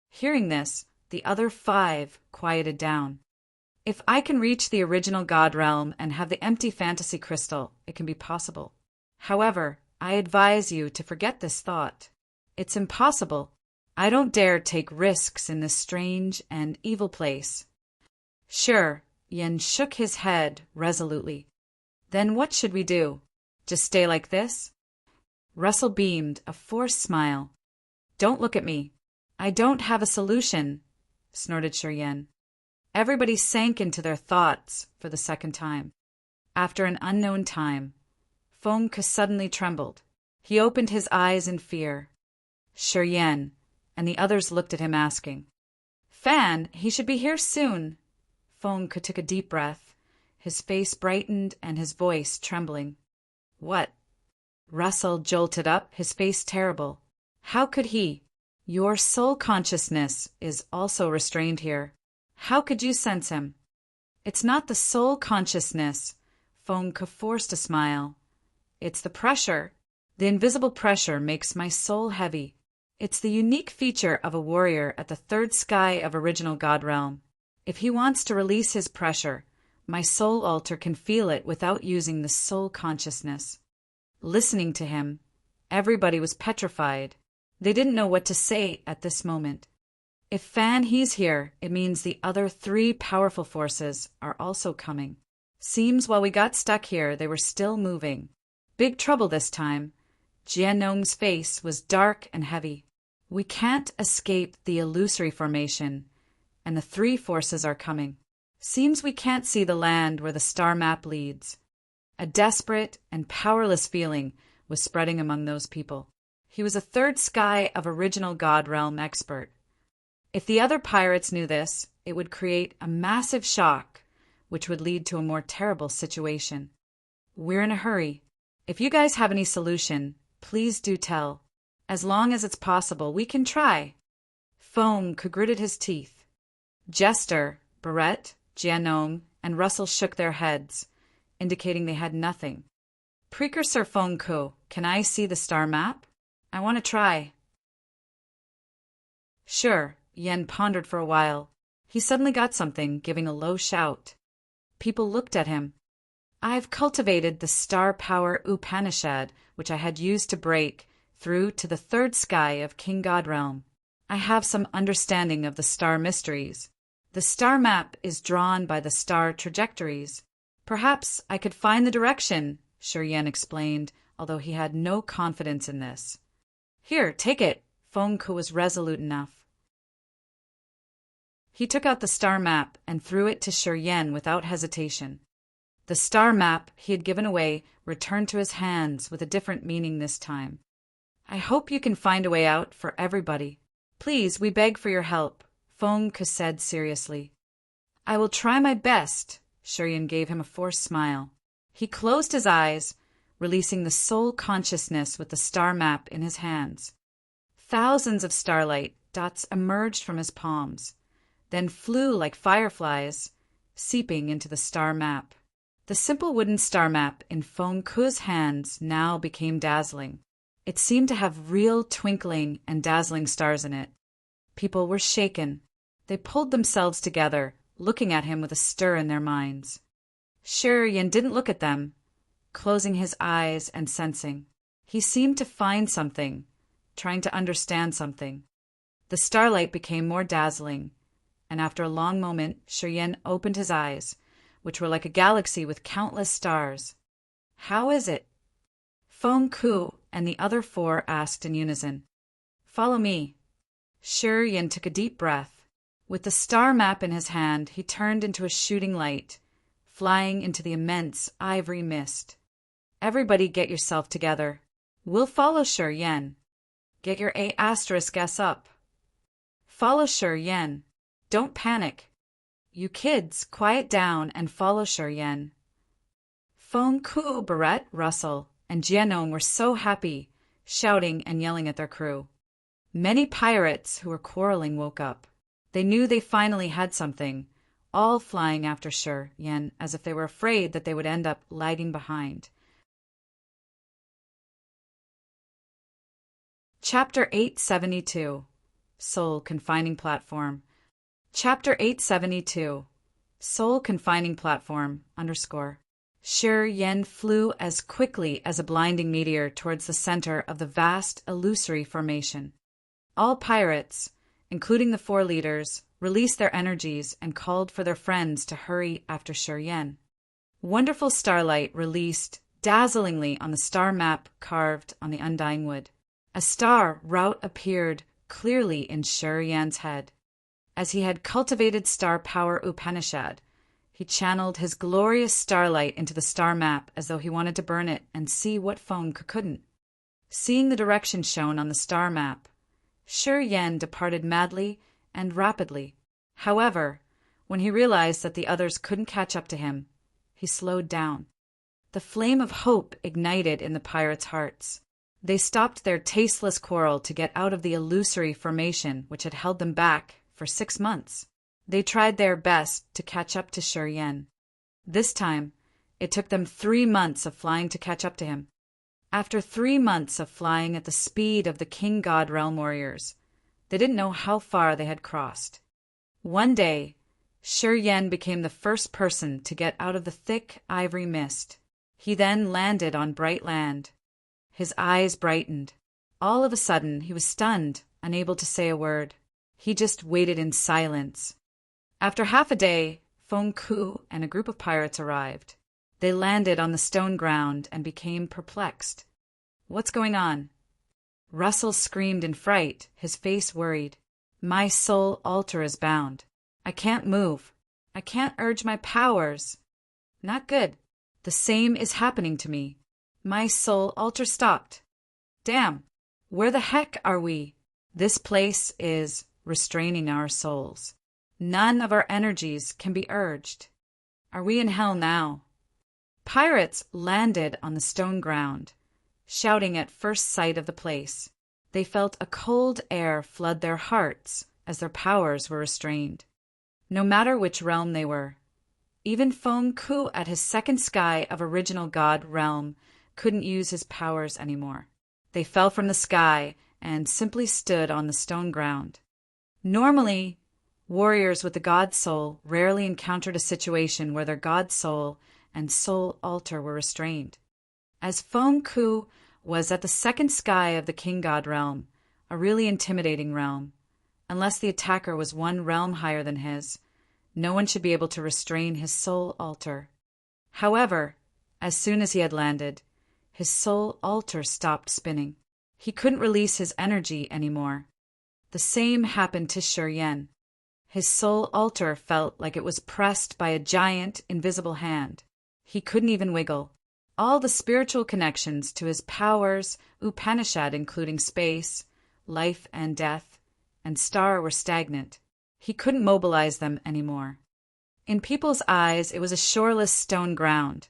Hearing this, the other 5 quieted down. If I can reach the original God realm and have the empty fantasy crystal, it can be possible. However, I advise you to forget this thought. It's impossible. I don't dare take risks in this strange and evil place. Sure, Yen shook his head resolutely. Then what should we do? Just stay like this? Russell beamed a forced smile. Don't look at me. I don't have a solution, snorted Shiryen. Everybody sank into their thoughts for the second time. After an unknown time, Fengke suddenly trembled. He opened his eyes in fear. Shiryen and the others looked at him asking, Fan, he should be here soon. Fengke took a deep breath, his face brightened and his voice trembling. What? Russell jolted up, his face terrible. How could he? Your soul consciousness is also restrained here. How could you sense him? It's not the soul consciousness. Fengke forced a smile. It's the pressure. The invisible pressure makes my soul heavy. It's the unique feature of a warrior at the third sky of original God realm. If he wants to release his pressure, my soul altar can feel it without using the soul consciousness. Listening to him, everybody was petrified. They didn't know what to say at this moment. If Fan he's here, it means the other 3 powerful forces are also coming. Seems while we got stuck here, they were still moving. Big trouble this time. Jianong's face was dark and heavy. We can't escape the illusory formation, and the 3 forces are coming. Seems we can't see the land where the star map leads. A desperate and powerless feeling was spreading among those people. He was a third sky of original God realm expert. If the other pirates knew this, it would create a massive shock, which would lead to a more terrible situation. We're in a hurry. If you guys have any solution, please do tell. As long as it's possible, we can try. Fengke gritted his teeth. Jester, Barrett, Jianong, and Russell shook their heads, indicating they had nothing. Precursor Fengke, can I see the star map? I want to try. Sure, Yen pondered for a while. He suddenly got something, giving a low shout. People looked at him. I've cultivated the star power Upanishad, which I had used to break through to the third sky of King God realm. I have some understanding of the star mysteries. The star map is drawn by the star trajectories. Perhaps I could find the direction, Shiryen explained, although he had no confidence in this. Here, take it. Fengke was resolute enough. He took out the star map and threw it to Shiryen without hesitation. The star map he had given away returned to his hands with a different meaning this time. I hope you can find a way out for everybody. Please, we beg for your help, Fengke said seriously. I will try my best, Shiryen gave him a forced smile. He closed his eyes, releasing the soul consciousness with the star map in his hands. Thousands of starlight dots emerged from his palms, then flew like fireflies, seeping into the star map. The simple wooden star map in Fengke's hands now became dazzling. It seemed to have real twinkling and dazzling stars in it. People were shaken. They pulled themselves together, looking at him with a stir in their minds. Shiryen didn't look at them, closing his eyes and sensing. He seemed to find something, trying to understand something. The starlight became more dazzling, and after a long moment, Shiryen opened his eyes, which were like a galaxy with countless stars. How is it? Fengke and the other 4 asked in unison. Follow me. Shiryen took a deep breath. With the star map in his hand, he turned into a shooting light, flying into the immense ivory mist. Everybody get yourself together. We'll follow Shiryen. Get your A*S up. Follow Shiryen. Don't panic. You kids, quiet down and follow Shiryen. Fengke, Barrett, Russell, and Jianong were so happy, shouting and yelling at their crew. Many pirates who were quarreling woke up. They knew they finally had something, all flying after Shiryen as if they were afraid that they would end up lagging behind. Chapter 872. Soul Confining Platform. Chapter 872. Soul Confining Platform _ Shiryen flew as quickly as a blinding meteor towards the center of the vast illusory formation. All pirates, including the 4 leaders, released their energies and called for their friends to hurry after Shiryen. Wonderful starlight released dazzlingly on the star map carved on the undying wood. A star route appeared clearly in Sher Yan's head. As he had cultivated star power Upanishad, he channeled his glorious starlight into the star map as though he wanted to burn it and see what Feng couldn't. Seeing the direction shown on the star map, Sher Yan departed madly and rapidly. However, when he realized that the others couldn't catch up to him, he slowed down. The flame of hope ignited in the pirates' hearts. They stopped their tasteless quarrel to get out of the illusory formation which had held them back for 6 months. They tried their best to catch up to Sher Yan. This time, it took them 3 months of flying to catch up to him. After 3 months of flying at the speed of the King God Realm warriors, they didn't know how far they had crossed. One day, Sher Yan became the first person to get out of the thick ivory mist. He then landed on bright land. His eyes brightened. All of a sudden, he was stunned, unable to say a word. He just waited in silence. After half a day, Feng Ku and a group of pirates arrived. They landed on the stone ground and became perplexed. What's going on? Russell screamed in fright, his face worried. My soul altar is bound. I can't move. I can't urge my powers. Not good. The same is happening to me. My soul altar stopped. Damn. Where the heck are we? This place is restraining our souls. None of our energies can be urged. Are we in hell now? Pirates landed on the stone ground, shouting at first sight of the place. They felt a cold air flood their hearts as their powers were restrained. No matter which realm they were, even Feng Ku at his second sky of original God realm couldn't use his powers anymore. They fell from the sky and simply stood on the stone ground. Normally, warriors with the God soul rarely encountered a situation where their God soul and soul altar were restrained. As Feng Ku was at the second sky of the King God realm, a really intimidating realm. Unless the attacker was one realm higher than his, no one should be able to restrain his soul altar. However, as soon as he had landed, his soul altar stopped spinning. He couldn't release his energy anymore. The same happened to Sher Yan. His soul altar felt like it was pressed by a giant, invisible hand. He couldn't even wiggle. All the spiritual connections to his powers, Upanishad including space, life and death, and star were stagnant. He couldn't mobilize them anymore. In people's eyes, it was a shoreless stone ground,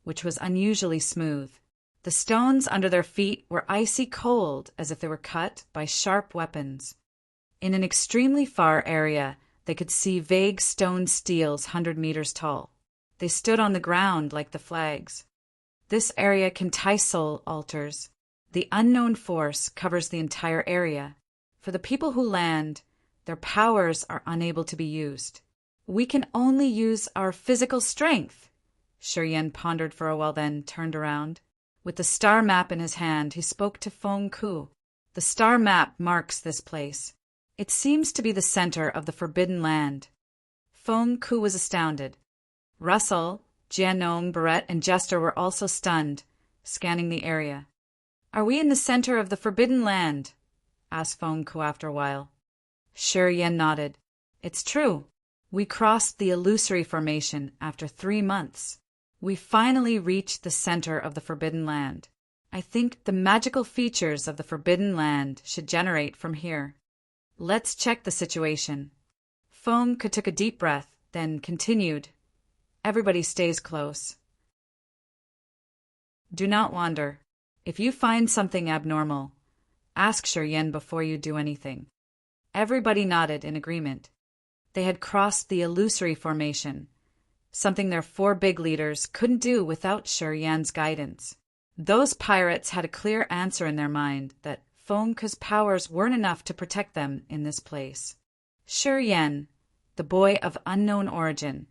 which was unusually smooth. The stones under their feet were icy cold, as if they were cut by sharp weapons. In an extremely far area, they could see vague stone steels 100 meters tall. They stood on the ground like the flags. This area can tie soul altars. The unknown force covers the entire area. For the people who land, their powers are unable to be used. We can only use our physical strength. Sher Yan pondered for a while, then turned around. With the star map in his hand, he spoke to Feng Ku. The star map marks this place. It seems to be the center of the Forbidden Land. Feng Ku was astounded. Russell, Jianong, Barrett, and Jester were also stunned, scanning the area. Are we in the center of the Forbidden Land? Asked Feng Ku after a while. Sher Yan nodded. It's true. We crossed the illusory formation after 3 months. We finally reached the center of the Forbidden Land. I think the magical features of the Forbidden Land should generate from here. Let's check the situation. Feng Ku took a deep breath, then continued. Everybody stays close. Do not wander. If you find something abnormal, ask Sher Yan before you do anything. Everybody nodded in agreement. They had crossed the illusory formation, something their 4 big leaders couldn't do without Sher Yan's guidance. Those pirates had a clear answer in their mind that Feng Ku's powers weren't enough to protect them in this place. Sher Yan, the boy of unknown origin,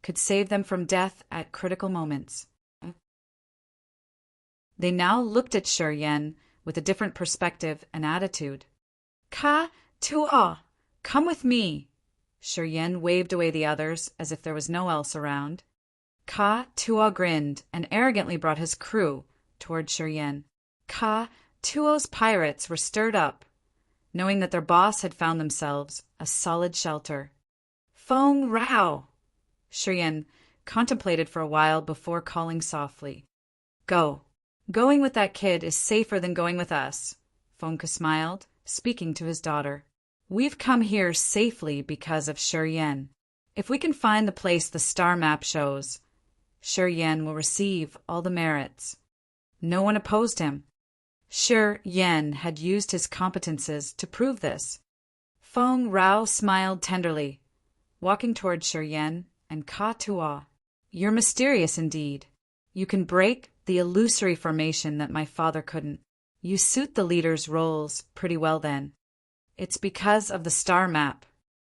could save them from death at critical moments. They now looked at Sher Yan with a different perspective and attitude. Ka Tua, come with me. Sher Yan waved away the others as if there was no one else around. Ka Tua grinned and arrogantly brought his crew toward Sher Yan. Ka Tuo's pirates were stirred up, knowing that their boss had found themselves a solid shelter. Feng Rao! Shiryan contemplated for a while before calling softly. Go. Going with that kid is safer than going with us. Fengke smiled, speaking to his daughter. We've come here safely because of Shiryan. If we can find the place the star map shows, Shiryan will receive all the merits. No one opposed him. Shiryan had used his competences to prove this. Feng Rao smiled tenderly, walking toward Shiryan and Ka Tua. You're mysterious indeed. You can break the illusory formation that my father couldn't. You suit the leader's roles pretty well then. It's because of the star map.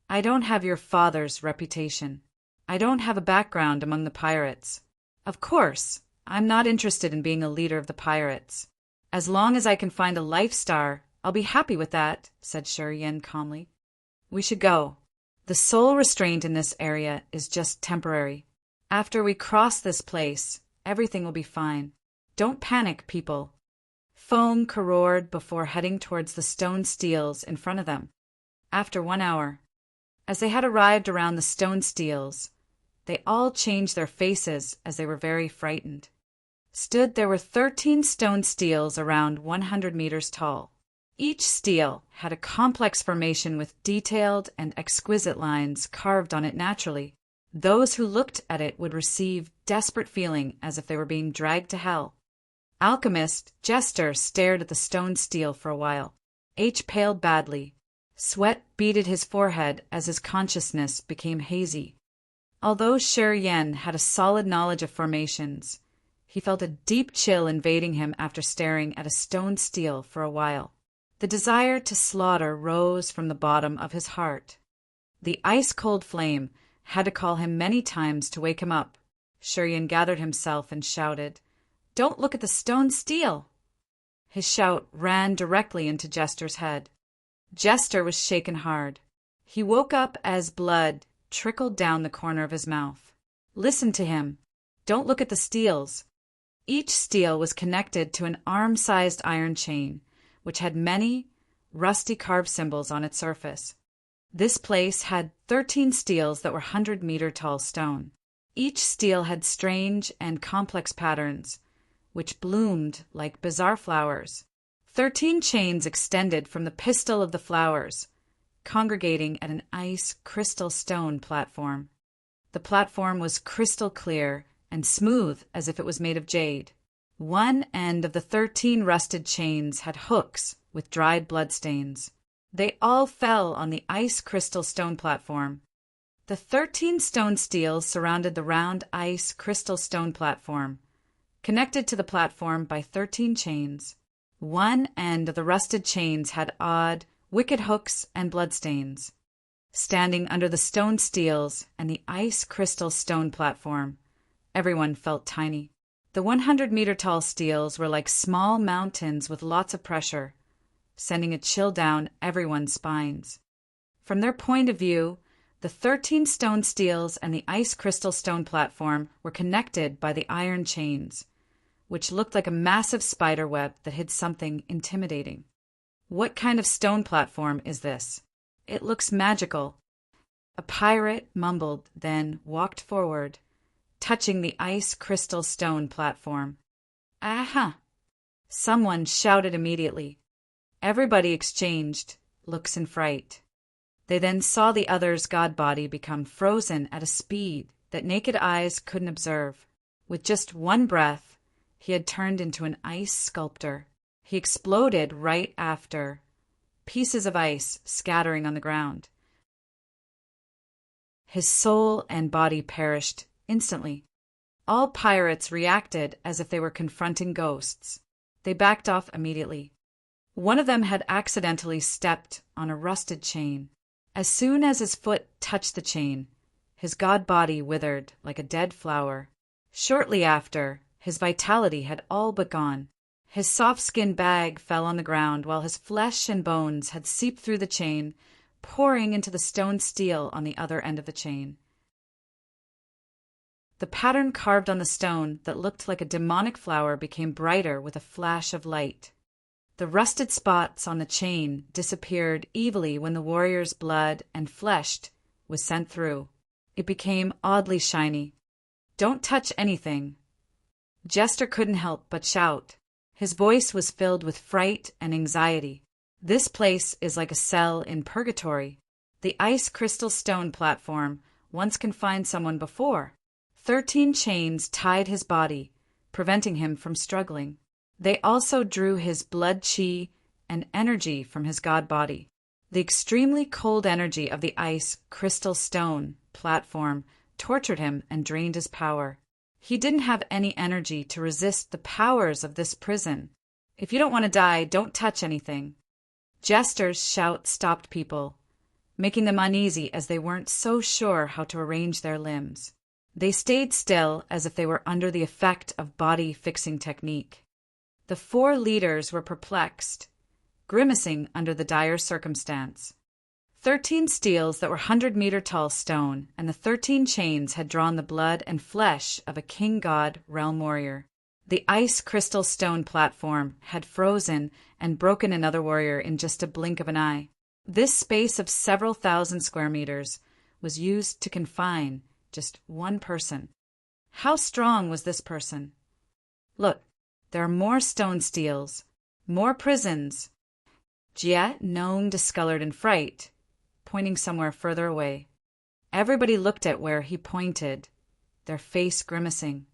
I don't have your father's reputation. I don't have a background among the pirates. Of course, I'm not interested in being a leader of the pirates. As long as I can find a life star, I'll be happy with that, said Shiryan calmly. We should go. The sole restraint in this area is just temporary. After we cross this place, everything will be fine. Don't panic, people. Feng roared before heading towards the stone steels in front of them. After 1 hour, as they had arrived around the stone steels, they all changed their faces as they were very frightened. There were 13 stone steels around 100 meters tall. Each steel had a complex formation with detailed and exquisite lines carved on it naturally. Those who looked at it would receive desperate feeling as if they were being dragged to hell. Alchemist Jester stared at the stone steel for a while. H paled badly. Sweat beaded his forehead as his consciousness became hazy. Although Shiryan had a solid knowledge of formations, he felt a deep chill invading him after staring at a stone steel for a while. The desire to slaughter rose from the bottom of his heart. The ice-cold flame had to call him many times to wake him up. Shiryan gathered himself and shouted, Don't look at the stone steel! His shout ran directly into Jester's head. Jester was shaken hard. He woke up as blood trickled down the corner of his mouth. Listen to him. Don't look at the steels. Each steel was connected to an arm-sized iron chain, which had many rusty carved symbols on its surface. This place had 13 steels that were 100-meter-tall stone. Each steel had strange and complex patterns, which bloomed like bizarre flowers. 13 chains extended from the pistil of the flowers, congregating at an ice crystal stone platform. The platform was crystal clear and smooth as if it was made of jade. One end of the 13 rusted chains had hooks with dried bloodstains. They all fell on the ice crystal stone platform. The 13 stone steels surrounded the round ice crystal stone platform, connected to the platform by 13 chains. One end of the rusted chains had odd, wicked hooks and bloodstains. Standing under the stone steels and the ice crystal stone platform, everyone felt tiny. The 100-meter-tall steels were like small mountains with lots of pressure, sending a chill down everyone's spines. From their point of view, the 13 stone steels and the ice crystal stone platform were connected by the iron chains, which looked like a massive spider web that hid something intimidating. What kind of stone platform is this? It looks magical. A pirate mumbled, then walked forward, touching the ice crystal stone platform. Aha! Someone shouted immediately. Everybody exchanged looks in fright. They then saw the other's god body become frozen at a speed that naked eyes couldn't observe. With just one breath, he had turned into an ice sculptor. He exploded right after, pieces of ice scattering on the ground. His soul and body perished instantly. All pirates reacted as if they were confronting ghosts. They backed off immediately. One of them had accidentally stepped on a rusted chain. As soon as his foot touched the chain, his god body withered like a dead flower. Shortly after, his vitality had all but gone. His soft-skin bag fell on the ground while his flesh and bones had seeped through the chain, pouring into the stone steel on the other end of the chain. The pattern carved on the stone that looked like a demonic flower became brighter with a flash of light. The rusted spots on the chain disappeared evilly when the warrior's blood and flesh was sent through. It became oddly shiny. "Don't touch anything." Jester couldn't help but shout. His voice was filled with fright and anxiety. "This place is like a cell in purgatory. The ice crystal stone platform once confined someone before. 13 chains tied his body, preventing him from struggling. They also drew his blood chi and energy from his god body. The extremely cold energy of the ice crystal stone platform tortured him and drained his power. He didn't have any energy to resist the powers of this prison. If you don't want to die, don't touch anything." Jester's shout stopped people, making them uneasy as they weren't so sure how to arrange their limbs. They stayed still as if they were under the effect of body-fixing technique. The 4 leaders were perplexed, grimacing under the dire circumstance. 13 steels that were 100-meter-tall stone, and the 13 chains had drawn the blood and flesh of a king-god realm warrior. The ice crystal stone platform had frozen and broken another warrior in just a blink of an eye. This space of several thousand square meters was used to confine just one person. How strong was this person? "Look, there are more stone steels, more prisons." Jie, known discolored in fright, pointing somewhere further away. Everybody looked at where he pointed, their face grimacing.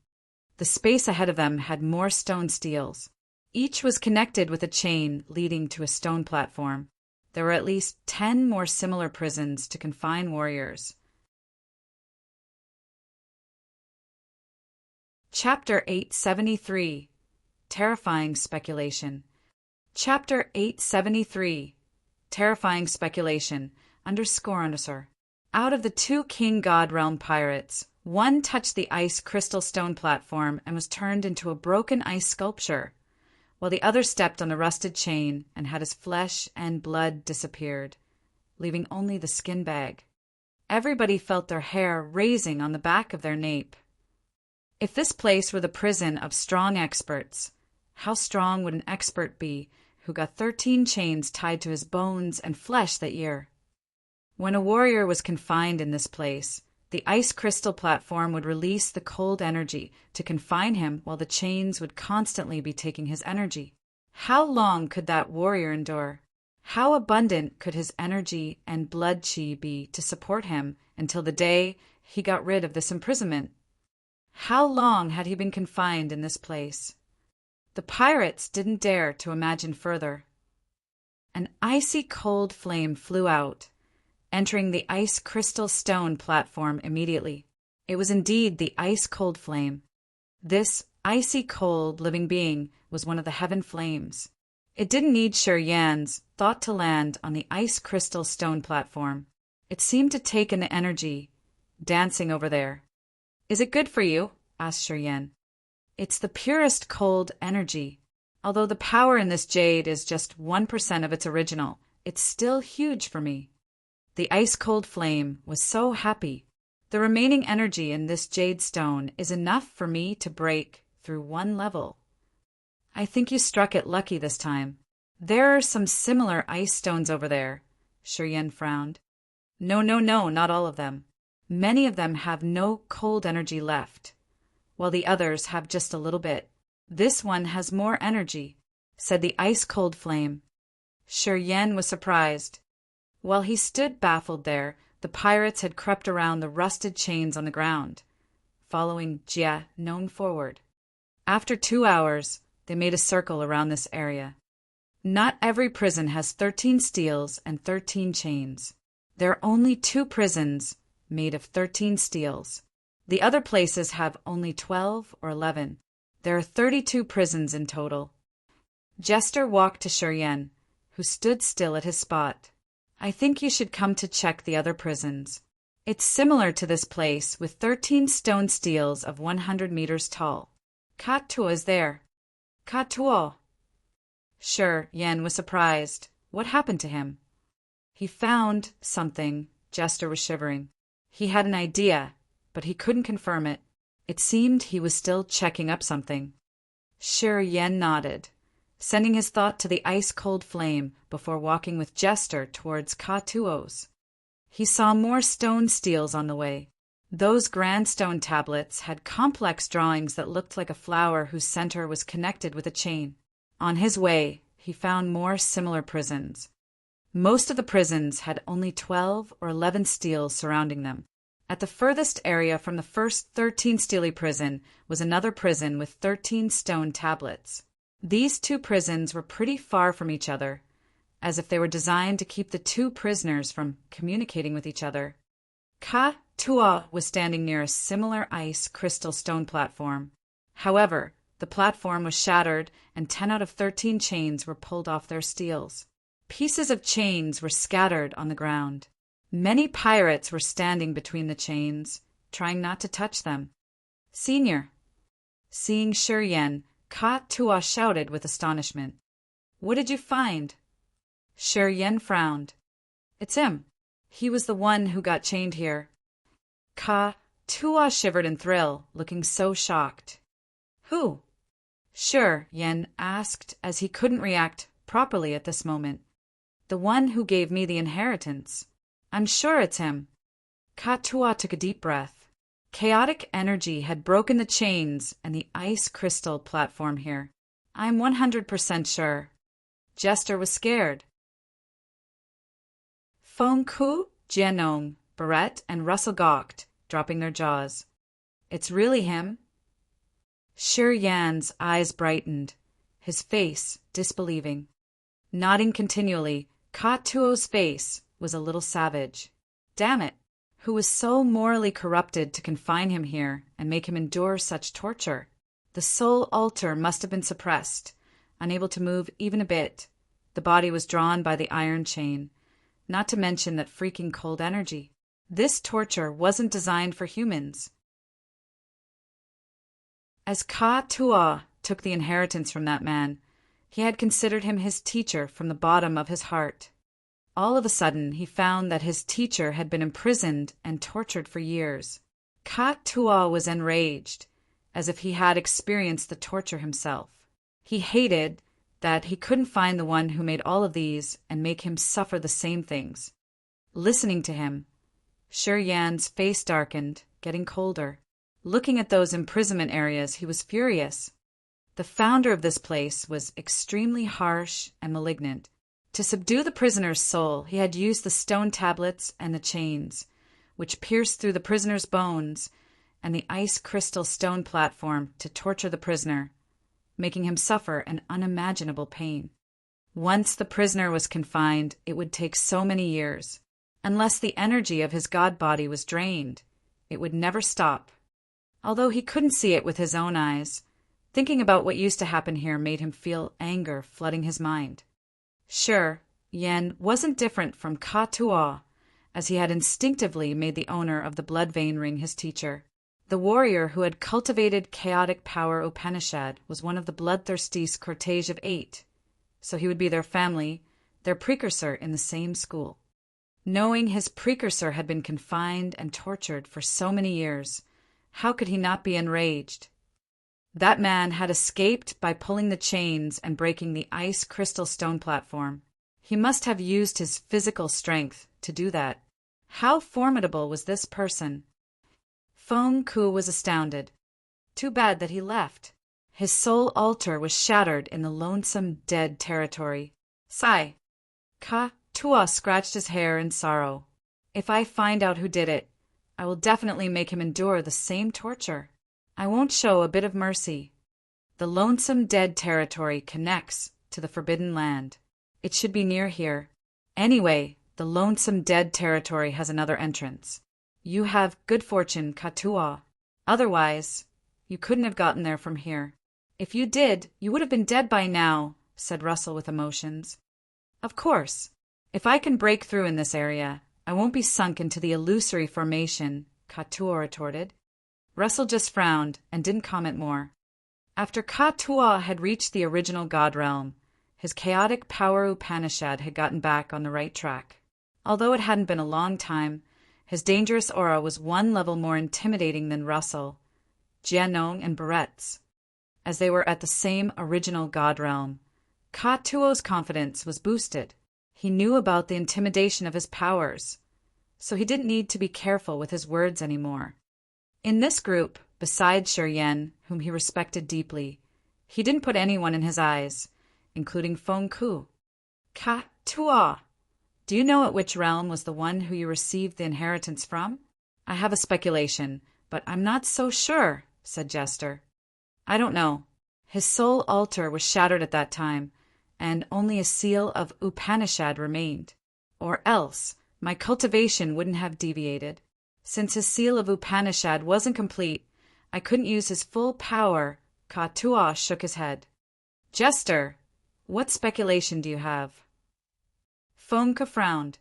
The space ahead of them had more stone steels. Each was connected with a chain leading to a stone platform. There were at least 10 more similar prisons to confine warriors. Chapter 873. Terrifying Speculation. Chapter 873. Terrifying Speculation. __. Out of the 2 King God Realm pirates, one touched the ice crystal stone platform and was turned into a broken ice sculpture, while the other stepped on the rusted chain and had his flesh and blood disappeared, leaving only the skin bag. Everybody felt their hair raising on the back of their nape. If this place were the prison of strong experts, how strong would an expert be who got 13 chains tied to his bones and flesh that year? When a warrior was confined in this place, the ice crystal platform would release the cold energy to confine him while the chains would constantly be taking his energy. How long could that warrior endure? How abundant could his energy and blood chi be to support him until the day he got rid of this imprisonment? How long had he been confined in this place? The pirates didn't dare to imagine further. An icy cold flame flew out, entering the ice crystal stone platform immediately. It was indeed the ice-cold flame. This icy cold living being was one of the heaven flames. It didn't need Shi Yan's thought to land on the ice crystal stone platform. It seemed to take in the energy, dancing over there. "Is it good for you?" asked Shi Yan. "It's the purest cold energy. Although the power in this jade is just 1% of its original, it's still huge for me." The ice-cold flame was so happy. "The remaining energy in this jade stone is enough for me to break through 1 level. I think you struck it lucky this time. There are some similar ice stones over there." Shi Yan frowned. No, not all of them. Many of them have no cold energy left, while the others have just a little bit. This one has more energy," said the ice-cold flame. Shi Yan was surprised. While he stood baffled there, the pirates had crept around the rusted chains on the ground, following Jie known forward. After 2 hours, they made a circle around this area. Not every prison has 13 steels and 13 chains. There are only 2 prisons made of 13 steels. The other places have only 12 or 11. There are 32 prisons in total. Jester walked to Shi Yan, who stood still at his spot. "I think you should come to check the other prisons. It's similar to this place with 13 stone steels of 100 meters tall. Ka Tuo is there." "Ka Tuo?" Shi Yan was surprised. What happened to him? He found something. Jester was shivering. He had an idea, but he couldn't confirm it. It seemed he was still checking up something. Shi Yan nodded. sending his thought to the ice-cold flame before walking with Jester towards Ka-Tuo's. He saw more stone steels on the way. Those grand stone tablets had complex drawings that looked like a flower whose center was connected with a chain. On his way, he found more similar prisons. Most of the prisons had only 12 or 11 steels surrounding them. At the furthest area from the first 13 steely prison was another prison with 13 stone tablets. These two prisons were pretty far from each other, as if they were designed to keep the two prisoners from communicating with each other. Ka-Tuo was standing near a similar ice crystal stone platform. However, the platform was shattered and 10 out of 13 chains were pulled off their steels. Pieces of chains were scattered on the ground. Many pirates were standing between the chains, trying not to touch them. "Senior." Seeing Shi Yan, Ka-Tuo shouted with astonishment. "What did you find?" Shi Yan frowned. "It's him. He was the one who got chained here." Ka-Tuo shivered in thrill, looking so shocked. "Who?" Shi Yan asked, as he couldn't react properly at this moment. "The one who gave me the inheritance. I'm sure it's him." Ka-Tuo took a deep breath. Chaotic energy had broken the chains and the ice crystal platform here. "I'm 100% sure." Jester was scared. Feng Ku, Jianong, Barrett, and Russell gawked, dropping their jaws. "It's really him?" Shi Yan's eyes brightened, his face disbelieving. Nodding continually, Ka-Tuo's face was a little savage. Damn it! Who was so morally corrupted to confine him here and make him endure such torture? The soul altar must have been suppressed, unable to move even a bit. The body was drawn by the iron chain, not to mention that freaking cold energy. This torture wasn't designed for humans. As Ka-Tuo took the inheritance from that man, he had considered him his teacher from the bottom of his heart. All of a sudden, he found that his teacher had been imprisoned and tortured for years. Ka-Tuo was enraged, as if he had experienced the torture himself. He hated that he couldn't find the one who made all of these and make him suffer the same things. Listening to him, Shi Yan's face darkened, getting colder. Looking at those imprisonment areas, he was furious. The founder of this place was extremely harsh and malignant. To subdue the prisoner's soul, he had used the stone tablets and the chains, which pierced through the prisoner's bones, and the ice crystal stone platform to torture the prisoner, making him suffer an unimaginable pain. Once the prisoner was confined, it would take so many years. Unless the energy of his god body was drained, it would never stop. Although he couldn't see it with his own eyes, thinking about what used to happen here made him feel anger flooding his mind. Shi Yan wasn't different from Ka-Tuo, as he had instinctively made the owner of the blood vein ring his teacher. The warrior who had cultivated chaotic power Upanishad was one of the bloodthirsty cortege of 8, so he would be their family, their precursor in the same school. Knowing his precursor had been confined and tortured for so many years, how could he not be enraged? That man had escaped by pulling the chains and breaking the ice crystal stone platform. He must have used his physical strength to do that. How formidable was this person? Feng Ku was astounded. Too bad that he left. His soul altar was shattered in the lonesome dead territory. Sigh. Ka-Tuo scratched his hair in sorrow. If I find out who did it, I will definitely make him endure the same torture. I won't show a bit of mercy. The lonesome dead territory connects to the forbidden land. It should be near here. Anyway, the lonesome dead territory has another entrance. You have good fortune, Ka-Tuo. Otherwise, you couldn't have gotten there from here. If you did, you would have been dead by now, said Russell with emotions. Of course. If I can break through in this area, I won't be sunk into the illusory formation, Ka-Tuo retorted. Russell just frowned and didn't comment more. After Ka-Tuo had reached the original God realm, his chaotic power Upanishad had gotten back on the right track. Although it hadn't been a long time, his dangerous aura was one level more intimidating than Russell, Jianong, and Barrett's. As they were at the same original God realm, Ka-Tuo's confidence was boosted. He knew about the intimidation of his powers, so he didn't need to be careful with his words anymore. In this group, besides Shi-Yen, whom he respected deeply, he didn't put anyone in his eyes, including Feng Ku. Ka-Tuo, do you know at which realm was the one who you received the inheritance from? I have a speculation, but I'm not so sure, said Jester. I don't know. His soul altar was shattered at that time, and only a seal of Upanishad remained. Or else, my cultivation wouldn't have deviated. Since his seal of Upanishad wasn't complete, I couldn't use his full power. Ka-Tuo shook his head. Jester, what speculation do you have? Feng Ku frowned.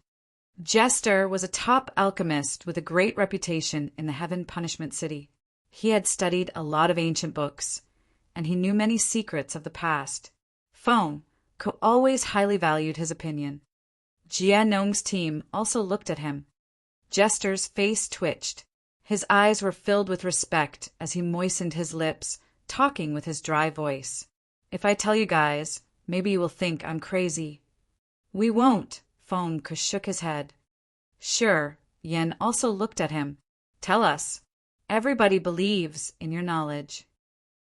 Jester was a top alchemist with a great reputation in the Heaven Punishment City. He had studied a lot of ancient books, and he knew many secrets of the past. Feng Ku always highly valued his opinion. Jia Nong's team also looked at him. Jester's face twitched. His eyes were filled with respect as he moistened his lips, talking with his dry voice. If I tell you guys, maybe you will think I'm crazy. We won't, Feng Ku shook his head. Sure, Yen also looked at him. Tell us. Everybody believes in your knowledge.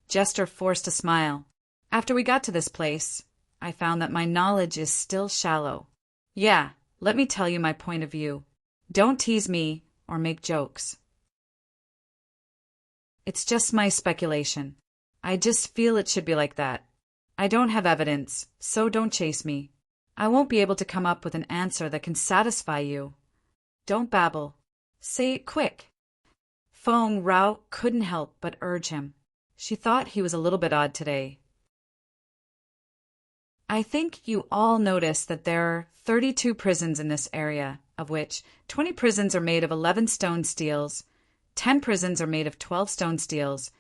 Jester forced a smile. After we got to this place, I found that my knowledge is still shallow. Yeah, let me tell you my point of view. Don't tease me or make jokes. It's just my speculation. I just feel it should be like that. I don't have evidence, so don't chase me. I won't be able to come up with an answer that can satisfy you. Don't babble. Say it quick. Feng Rao couldn't help but urge him. She thought he was a little bit odd today. I think you all noticed that there are 32 prisons in this area, of which 20 prisons are made of 11 stone steels, 10 prisons are made of 12 stone steels,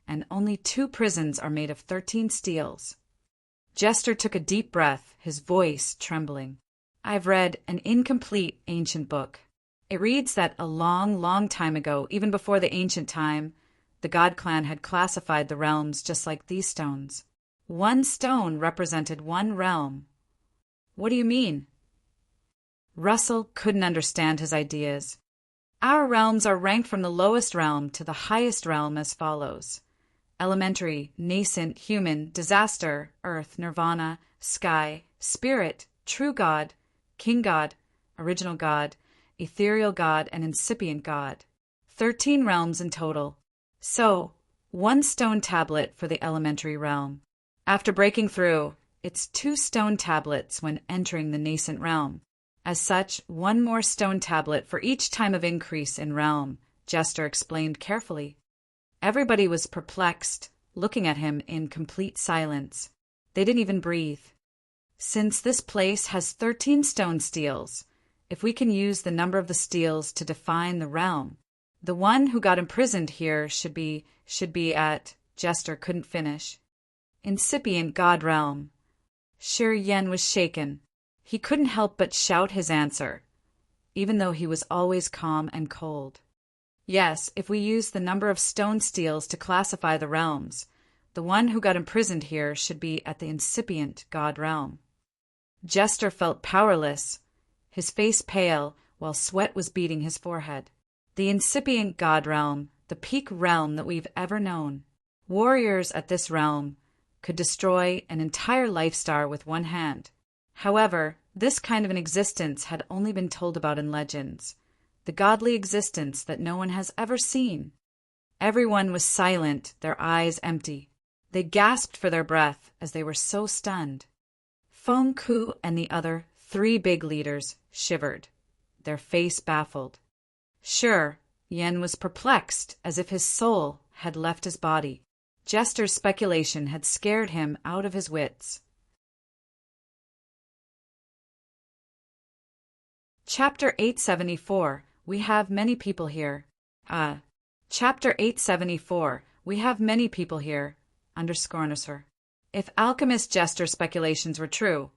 and only 2 prisons are made of 13 steels. Jester took a deep breath, his voice trembling. I've read an incomplete ancient book. It reads that a long, long time ago, even before the ancient time, the God Clan had classified the realms just like these stones. One stone represented one realm. What do you mean? Russell couldn't understand his ideas. Our realms are ranked from the lowest realm to the highest realm as follows: elementary, nascent, human, disaster, earth, nirvana, sky, spirit, true God, king God, original God, ethereal God, and incipient God. 13 realms in total. So, 1 stone tablet for the elementary realm. After breaking through, it's 2 stone tablets when entering the nascent realm. As such, 1 more stone tablet for each time of increase in realm, Jester explained carefully. Everybody was perplexed, looking at him in complete silence. They didn't even breathe. Since this place has 13 stone steels, if we can use the number of the steels to define the realm, the one who got imprisoned here should be at, Jester couldn't finish, incipient God realm. Shi-Yen was shaken. He couldn't help but shout his answer, even though he was always calm and cold. Yes, if we use the number of stone steels to classify the realms, the one who got imprisoned here should be at the incipient God realm. Jester felt powerless, his face pale, while sweat was beading his forehead. The incipient God realm, the peak realm that we've ever known. Warriors at this realm could destroy an entire life star with one hand. However, this kind of an existence had only been told about in legends, the godly existence that no one has ever seen. Everyone was silent, their eyes empty. They gasped for their breath as they were so stunned. Feng Ku and the other 3 big leaders shivered, their face baffled. Sure, Yen was perplexed, as if his soul had left his body. Jester's speculation had scared him out of his wits. Chapter 874. We have many people here. Chapter 874. We have many people here. _. If alchemist Jester's speculations were true,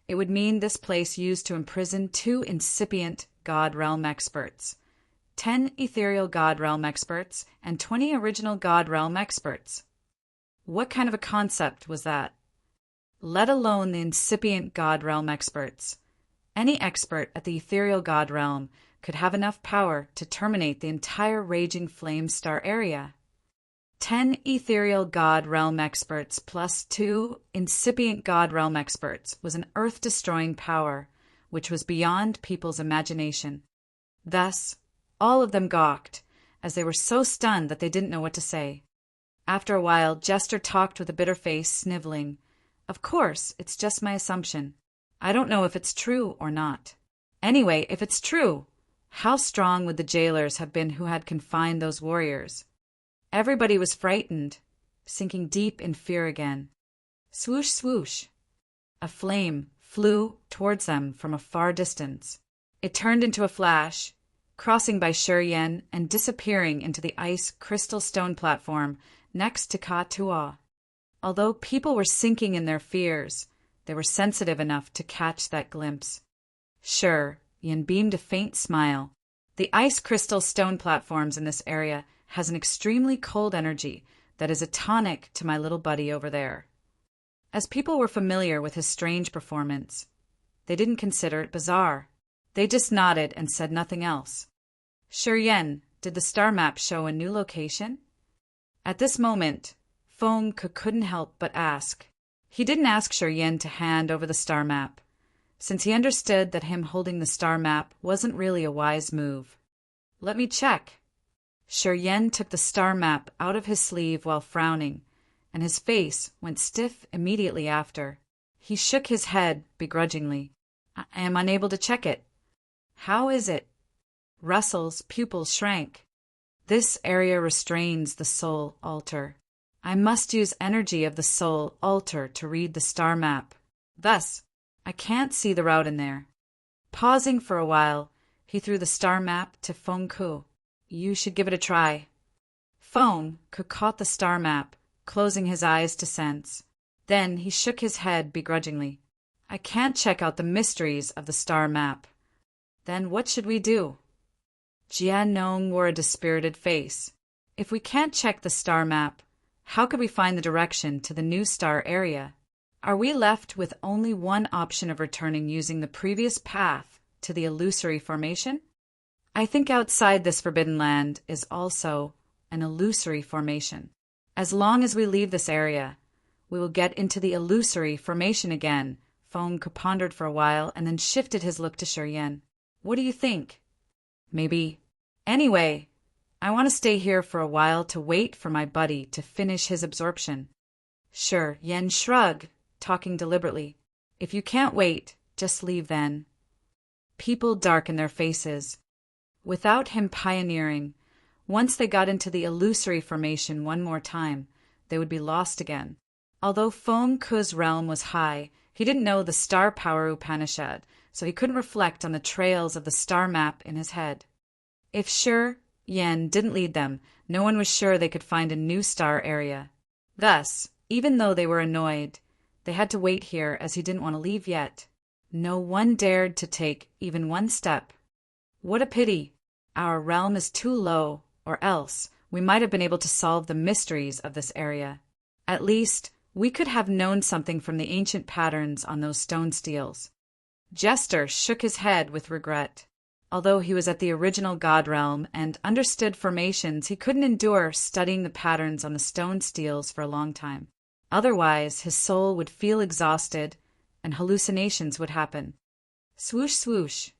it would mean this place used to imprison 2 incipient God realm experts, 10 ethereal God realm experts, and 20 original God realm experts. What kind of a concept was that? let alone the incipient God Realm experts. Any expert at the ethereal God Realm could have enough power to terminate the entire raging flame star area. 10 ethereal God Realm experts plus 2 incipient God Realm experts was an earth-destroying power, which was beyond people's imagination. Thus, all of them gawked, as they were so stunned that they didn't know what to say. After a while, Jester talked with a bitter face, sniveling. Of course, it's just my assumption. I don't know if it's true or not. Anyway, if it's true, how strong would the jailers have been who had confined those warriors? Everybody was frightened, sinking deep in fear again. Swoosh, swoosh. A flame flew towards them from a far distance. It turned into a flash, crossing by Shuriyen and disappearing into the ice crystal stone platform next to Ka-Tua. Although people were sinking in their fears, they were sensitive enough to catch that glimpse. Sure, Yen beamed a faint smile. The ice crystal stone platforms in this area has an extremely cold energy that is a tonic to my little buddy over there. As people were familiar with his strange performance, they didn't consider it bizarre. They just nodded and said nothing else. Shuriyen, did the star map show a new location? At this moment, Feng couldn't help but ask. He didn't ask Shuriyen to hand over the star map, since he understood that him holding the star map wasn't really a wise move. Let me check. Shuriyen took the star map out of his sleeve while frowning, and his face went stiff immediately after. He shook his head begrudgingly. I am unable to check it. How is it? Russell's pupils shrank. This area restrains the soul altar. I must use energy of the soul altar to read the star map. Thus, I can't see the route in there. Pausing for a while, he threw the star map to Feng Ku. You should give it a try. Feng Ku caught the star map, closing his eyes to sense. Then he shook his head begrudgingly. I can't check out the mysteries of the star map. Then what should we do? Jianong wore a dispirited face. If we can't check the star map, how could we find the direction to the new star area? Are we left with only one option of returning using the previous path to the illusory formation? I think outside this forbidden land is also an illusory formation. As long as we leave this area, we will get into the illusory formation again. Feng pondered for a while and then shifted his look to Shuriyen. What do you think? Maybe. Anyway, I want to stay here for a while to wait for my buddy to finish his absorption. Sure, Yen shrugged, talking deliberately. If you can't wait, just leave then. People darkened their faces. Without him pioneering, once they got into the illusory formation one more time, they would be lost again. Although Feng Ku's realm was high, he didn't know the star power Upanishad, so he couldn't reflect on the trails of the star map in his head. If Yen didn't lead them, no one was sure they could find a new star area. Thus, even though they were annoyed, they had to wait here as he didn't want to leave yet. No one dared to take even one step. What a pity. Our realm is too low, or else we might have been able to solve the mysteries of this area. At least, we could have known something from the ancient patterns on those stone steels. Jester shook his head with regret. Although he was at the original God realm and understood formations, he couldn't endure studying the patterns on the stone steels for a long time. Otherwise, his soul would feel exhausted and hallucinations would happen. Swoosh, swoosh.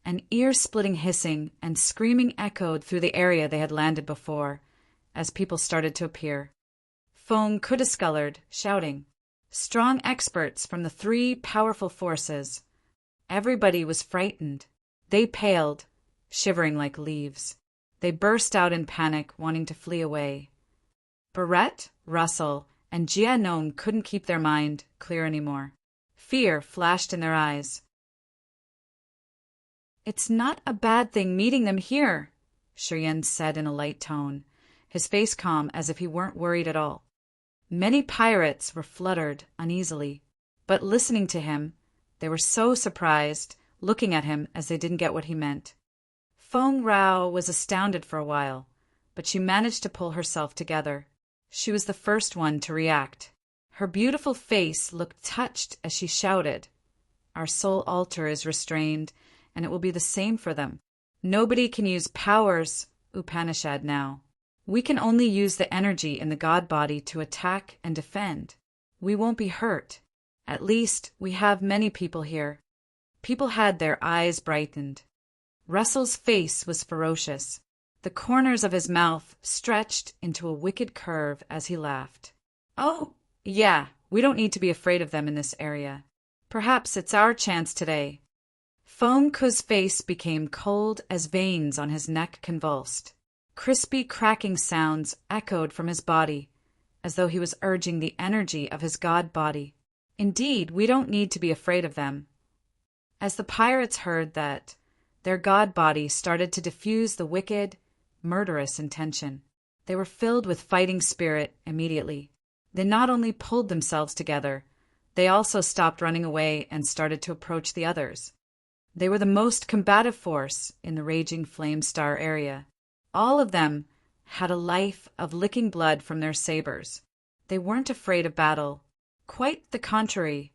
An ear-splitting hissing and screaming echoed through the area they had landed before, as people started to appear. Feng Ku discolored, shouting. Strong experts from the 3 powerful forces. Everybody was frightened. They paled, shivering like leaves. They burst out in panic, wanting to flee away. Barrett, Russell, and Jianong couldn't keep their mind clear anymore. Fear flashed in their eyes. It's not a bad thing meeting them here, Shuriyen said in a light tone, his face calm as if he weren't worried at all. Many pirates were fluttered uneasily, but listening to him, they were so surprised, looking at him as they didn't get what he meant. Feng Rao was astounded for a while, but she managed to pull herself together. She was the first one to react. Her beautiful face looked touched as she shouted, "Our soul altar is restrained, and it will be the same for them. Nobody can use powers Upanishad now. We can only use the energy in the god body to attack and defend. We won't be hurt. At least, we have many people here." People had their eyes brightened. Russell's face was ferocious. The corners of his mouth stretched into a wicked curve as he laughed. "Oh, yeah, we don't need to be afraid of them in this area. Perhaps it's our chance today." Fomku's face became cold as veins on his neck convulsed. Crispy cracking sounds echoed from his body, as though he was urging the energy of his god body. "Indeed, we don't need to be afraid of them." As the pirates heard that, their god body started to diffuse the wicked, murderous intention. They were filled with fighting spirit immediately. They not only pulled themselves together, they also stopped running away and started to approach the others. They were the most combative force in the raging Flame Star area. All of them had a life of licking blood from their sabers. They weren't afraid of battle. Quite the contrary.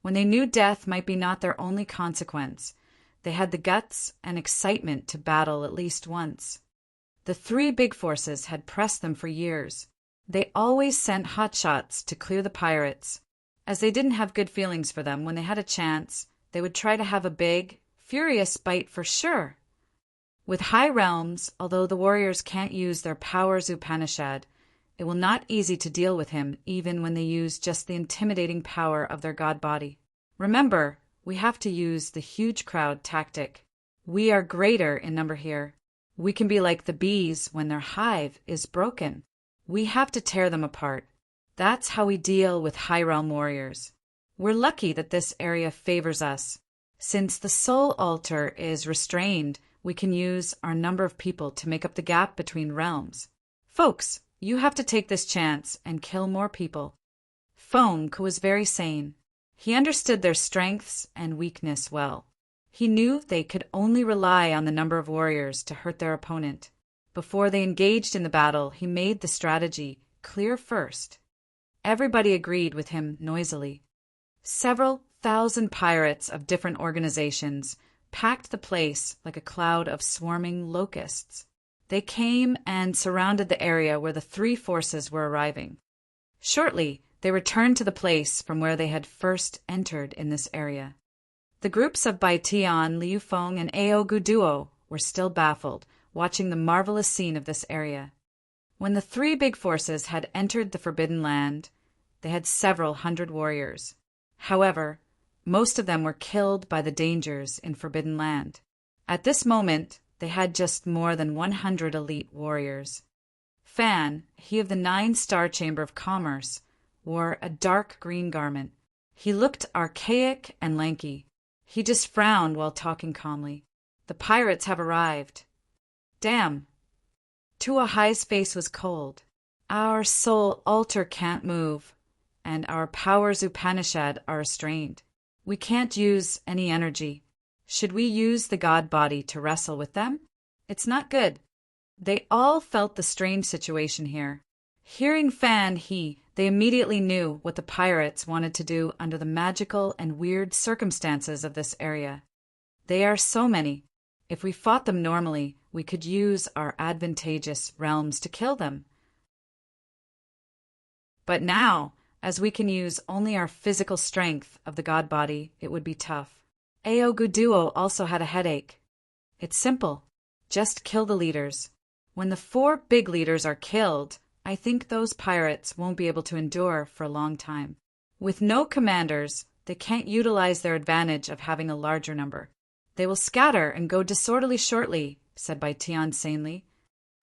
When they knew death might be not their only consequence, they had the guts and excitement to battle at least once. The three big forces had pressed them for years. They always sent hotshots to clear the pirates. As they didn't have good feelings for them, when they had a chance, they would try to have a big, furious bite for sure. With high realms, although the warriors can't use their powers Upanishad, it will not easy to deal with him even when they use just the intimidating power of their god body. Remember, we have to use the huge crowd tactic. We are greater in number here. We can be like the bees when their hive is broken. We have to tear them apart. That's how we deal with high realm warriors. We're lucky that this area favors us. Since the soul altar is restrained, we can use our number of people to make up the gap between realms. Folks, you have to take this chance and kill more people. Fomk was very sane. He understood their strengths and weakness well. He knew they could only rely on the number of warriors to hurt their opponent. Before they engaged in the battle, he made the strategy clear first. Everybody agreed with him noisily. Several thousand pirates of different organizations packed the place like a cloud of swarming locusts. They came and surrounded the area where the three forces were arriving. Shortly, they returned to the place from where they had first entered in this area. The groups of Bai Tian, Liu Feng, and Ao Guduo were still baffled, watching the marvelous scene of this area. When the three big forces had entered the Forbidden Land, they had several hundred warriors. However, most of them were killed by the dangers in Forbidden Land. At this moment, they had just more than 100 elite warriors. Fan, he of the 9-star Chamber of Commerce, wore a dark green garment. He looked archaic and lanky. He just frowned while talking calmly. "The pirates have arrived." "Damn." Tuahai's face was cold. "Our soul altar can't move, and our powers Upanishad are restrained. We can't use any energy. Should we use the god body to wrestle with them? It's not good." They all felt the strange situation here. Hearing Fan, they immediately knew what the pirates wanted to do under the magical and weird circumstances of this area. They are so many. If we fought them normally, we could use our advantageous realms to kill them. But now, as we can use only our physical strength of the god body, it would be tough. Ao Guduo also had a headache. It's simple. Just kill the leaders. When the 4 big leaders are killed, I think those pirates won't be able to endure for a long time. With no commanders, they can't utilize their advantage of having a larger number. They will scatter and go disorderly shortly, said Bai Tian sanely.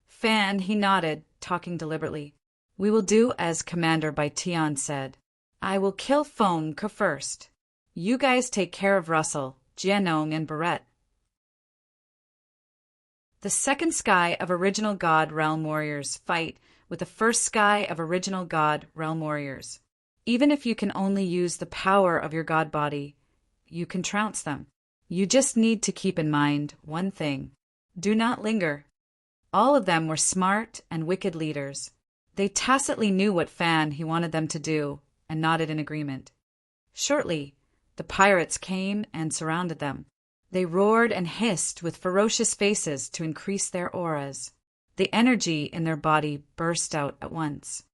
Fan, he nodded, talking deliberately. We will do as Commander Bai Tian said. I will kill Fomk first. You guys take care of Russell, Jianong, and Barrett. The second sky of Original God Realm Warriors fight with the first sky of Original God Realm Warriors. Even if you can only use the power of your god body, you can trounce them. You just need to keep in mind one thing. Do not linger. All of them were smart and wicked leaders. They tacitly knew what Fan he wanted them to do, and nodded in agreement. Shortly, the pirates came and surrounded them. They roared and hissed with ferocious faces to increase their auras. The energy in their body burst out at once.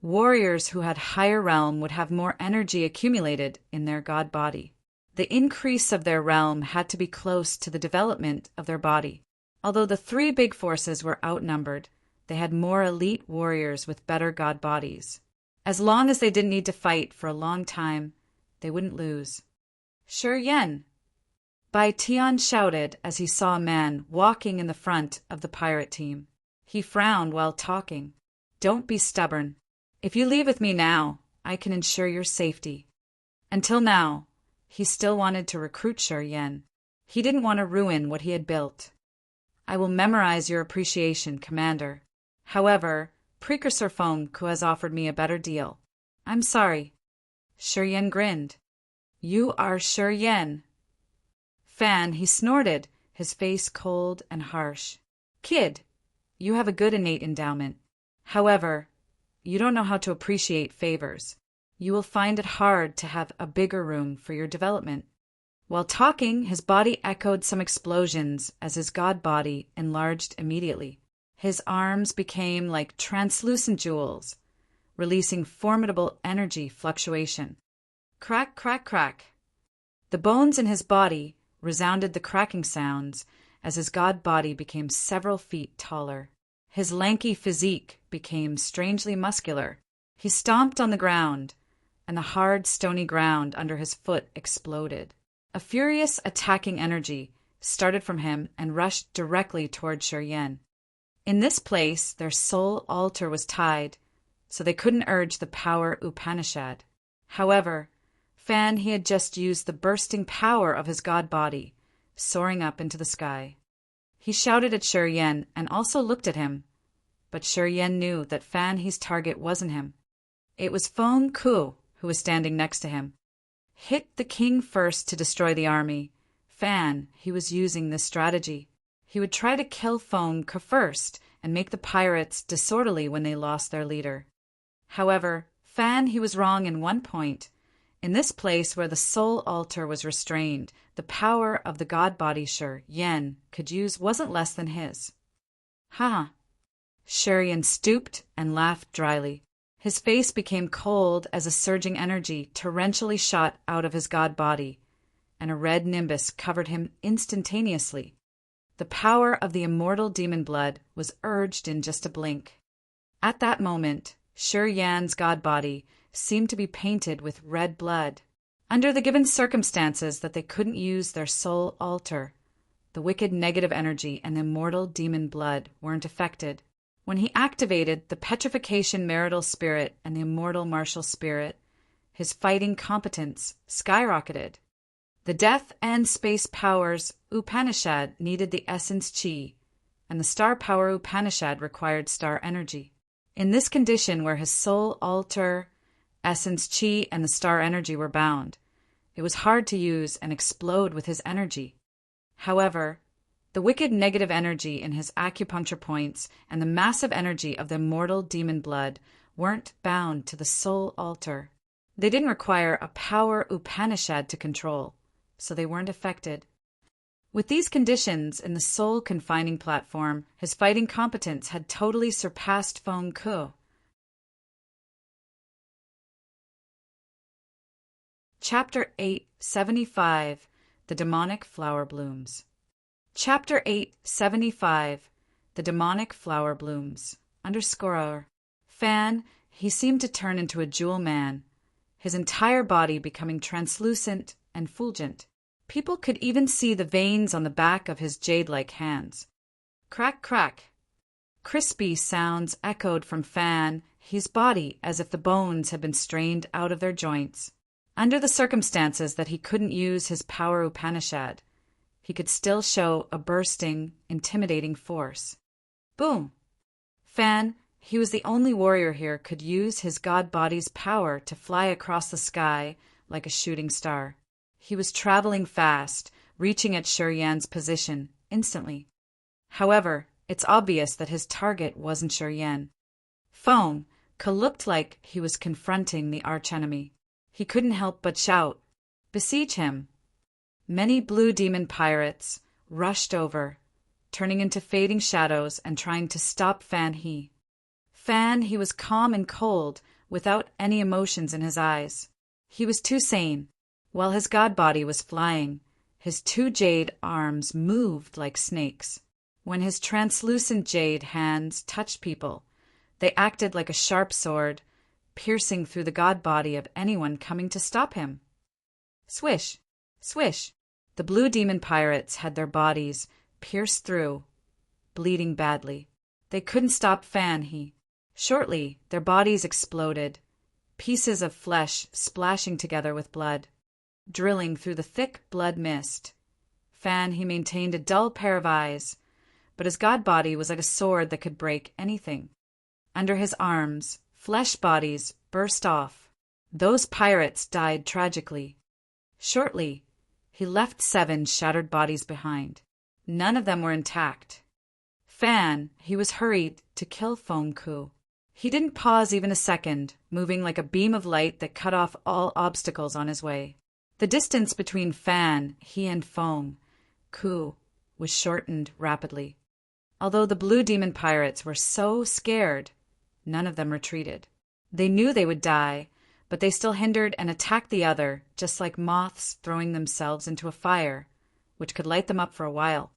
Warriors who had higher realm would have more energy accumulated in their god body. The increase of their realm had to be close to the development of their body. Although the three big forces were outnumbered, they had more elite warriors with better god bodies. As long as they didn't need to fight for a long time, they wouldn't lose. "Shi Yen!" Bai Tian shouted as he saw a man walking in the front of the pirate team. He frowned while talking. "Don't be stubborn. If you leave with me now, I can ensure your safety." Until now, he still wanted to recruit Shi Yen. He didn't want to ruin what he had built. "I will memorize your appreciation, Commander. However, Precursor Fengku has offered me a better deal. I'm sorry." Shi Yen grinned. "You are Shi Yen." "Fan," he snorted, his face cold and harsh. "Kid, you have a good innate endowment. However, you don't know how to appreciate favors. You will find it hard to have a bigger room for your development." While talking, his body echoed some explosions as his god body enlarged immediately. His arms became like translucent jewels, releasing formidable energy fluctuation. Crack, crack, crack. The bones in his body resounded the cracking sounds as his god body became several feet taller. His lanky physique became strangely muscular. He stomped on the ground, and the hard, stony ground under his foot exploded. A furious attacking energy started from him and rushed directly toward Shi Yen. In this place, their soul altar was tied, so they couldn't urge the power Upanishad. However, Fan he had just used the bursting power of his god body, soaring up into the sky. He shouted at Shi Yen and also looked at him, but Shi Yen knew that Fan He's target wasn't him. It was Fengku who was standing next to him. Hit the king first to destroy the army. Fan he was using this strategy. He would try to kill Fengku first and make the pirates disorderly when they lost their leader. However, Fan he was wrong in one point. In this place where the soul altar was restrained, the power of the god body Shi Yen could use wasn't less than his. "Ha!" Shi Yen stooped and laughed dryly. His face became cold as a surging energy torrentially shot out of his god body, and a red nimbus covered him instantaneously. The power of the immortal demon blood was urged in just a blink. At that moment, Shi Yan's god body seemed to be painted with red blood. Under the given circumstances that they couldn't use their soul altar, the wicked negative energy and the immortal demon blood weren't affected. When he activated the petrification marital spirit and the immortal martial spirit, his fighting competence skyrocketed. The death and space powers Upanishad needed the essence chi, and the star power Upanishad required star energy. In this condition where his soul altar, essence chi, and the star energy were bound, it was hard to use and explode with his energy. However, the wicked negative energy in his acupuncture points and the massive energy of the immortal demon blood weren't bound to the soul altar. They didn't require a power Upanishad to control, so they weren't affected. With these conditions in the soul confining platform, his fighting competence had totally surpassed Fengku. Chapter 875 The Demonic Flower Blooms. Chapter 875 The Demonic Flower Blooms. _ Fan, he seemed to turn into a jewel man, his entire body becoming translucent and fulgent. People could even see the veins on the back of his jade-like hands. Crack, crack. Crispy sounds echoed from Fan, his body as if the bones had been strained out of their joints. Under the circumstances that he couldn't use his power Upanishad, he could still show a bursting, intimidating force. Boom! Fan, he was the only warrior here, could use his god body's power to fly across the sky like a shooting star. He was traveling fast, reaching at Shi Yan's position instantly. However, it's obvious that his target wasn't Shi Yan. Feng, Ka looked like he was confronting the archenemy. He couldn't help but shout, "Besiege him!" Many blue demon pirates rushed over, turning into fading shadows and trying to stop Fan He. Fan He was calm and cold, without any emotions in his eyes. He was too sane. While his god body was flying, his two jade arms moved like snakes. When his translucent jade hands touched people, they acted like a sharp sword, piercing through the god body of anyone coming to stop him. Swish! Swish! The blue demon pirates had their bodies pierced through, bleeding badly. They couldn't stop Fan He. Shortly, their bodies exploded, pieces of flesh splashing together with blood, drilling through the thick blood mist. Fan He maintained a dull pair of eyes, but his god body was like a sword that could break anything. Under his arms, flesh bodies burst off. Those pirates died tragically. Shortly, he left 7 shattered bodies behind. None of them were intact. Fan He was hurried to kill Foam Ku. He didn't pause even a second, moving like a beam of light that cut off all obstacles on his way. The distance between Fan He and Foam Ku was shortened rapidly. Although the blue demon pirates were so scared, none of them retreated. They knew they would die, but they still hindered and attacked the other, just like moths throwing themselves into a fire, which could light them up for a while.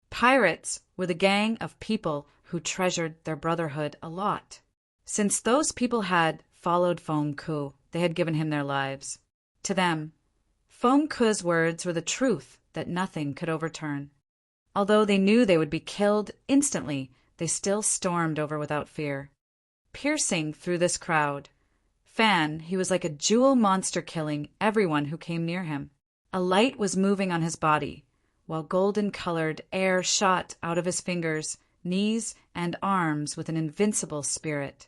Pirates were the gang of people who treasured their brotherhood a lot. Since those people had followed Foam Ku, they had given him their lives. To them, Foam Ku's words were the truth that nothing could overturn. Although they knew they would be killed instantly, they still stormed over without fear. Piercing through this crowd, Fan He was like a jewel monster killing everyone who came near him. A light was moving on his body, while golden-colored air shot out of his fingers, knees, and arms with an invincible spirit.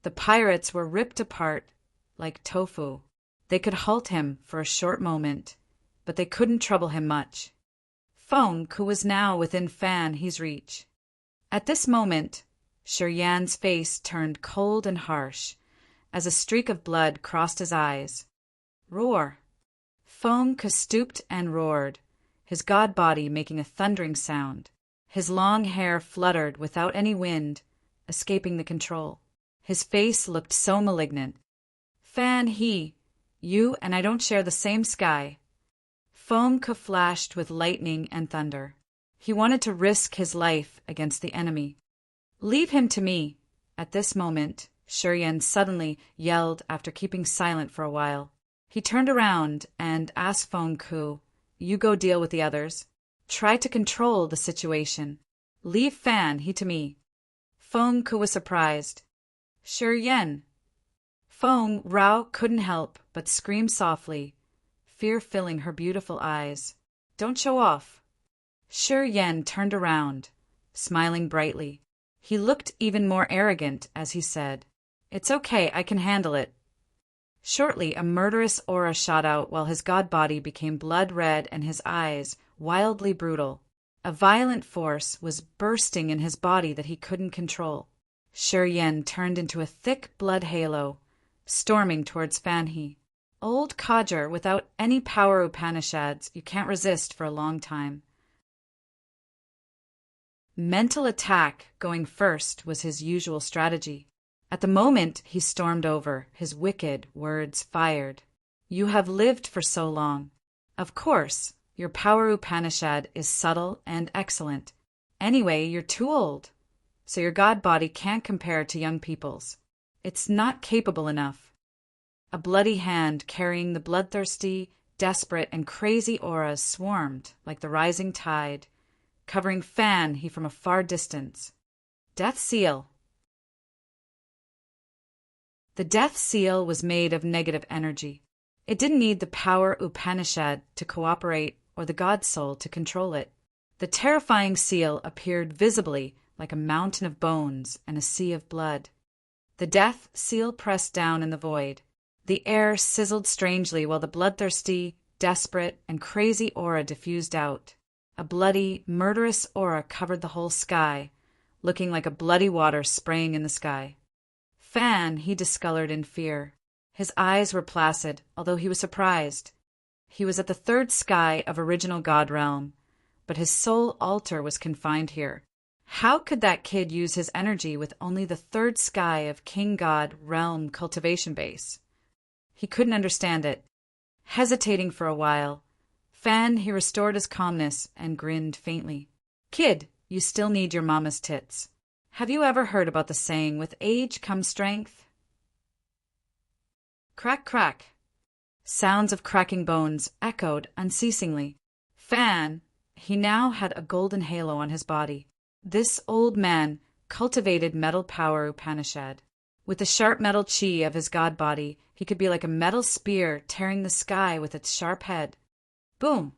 The pirates were ripped apart like tofu. They could halt him for a short moment, but they couldn't trouble him much. Foam Ku was now within Fan He's reach. At this moment, Shiryan's face turned cold and harsh, as a streak of blood crossed his eyes. Roar! Foam Ku stooped and roared, his god body making a thundering sound. His long hair fluttered without any wind, escaping the control. His face looked so malignant. Fan He, you and I don't share the same sky. Foam Ku flashed with lightning and thunder. He wanted to risk his life against the enemy. Leave him to me. At this moment, Shiryan suddenly yelled after keeping silent for a while. He turned around and asked Foam Ku, "You go deal with the others. Try to control the situation. Leave Fan He to me." Foam Ku was surprised. "Shiryan." Foam Rao couldn't help but scream softly, fear filling her beautiful eyes. "Don't show off." Shiryan turned around, smiling brightly. He looked even more arrogant as he said, "It's okay, I can handle it." Shortly, a murderous aura shot out while his god body became blood red and his eyes wildly brutal. A violent force was bursting in his body that he couldn't control. Shiryan turned into a thick blood halo, storming towards Fan He. Old codger without any power Upanishads you can't resist for a long time. Mental attack going first was his usual strategy. At the moment he stormed over, his wicked words fired. "You have lived for so long. Of course, your power Upanishad is subtle and excellent. Anyway, you're too old, so your god body can't compare to young people's. It's not capable enough." A bloody hand carrying the bloodthirsty, desperate, and crazy auras swarmed like the rising tide, covering Fan He from a far distance. Death Seal. The Death Seal was made of negative energy. It didn't need the power Upanishad to cooperate or the God Soul to control it. The terrifying seal appeared visibly like a mountain of bones and a sea of blood. The Death Seal pressed down in the void. The air sizzled strangely while the bloodthirsty, desperate, and crazy aura diffused out. A bloody, murderous aura covered the whole sky, looking like a bloody water spraying in the sky. Fan, he discolored in fear. His eyes were placid, although he was surprised. He was at the third sky of original God realm, but his soul altar was confined here. How could that kid use his energy with only the third sky of King God realm cultivation base? He couldn't understand it. Hesitating for a while, he restored his calmness and grinned faintly. Kid, you still need your mama's tits. Have you ever heard about the saying, with age comes strength? Crack, crack. Sounds of cracking bones echoed unceasingly. He now had a golden halo on his body. This old man cultivated metal power Upanishad. With the sharp metal chi of his god body, he could be like a metal spear tearing the sky with its sharp head. Boom!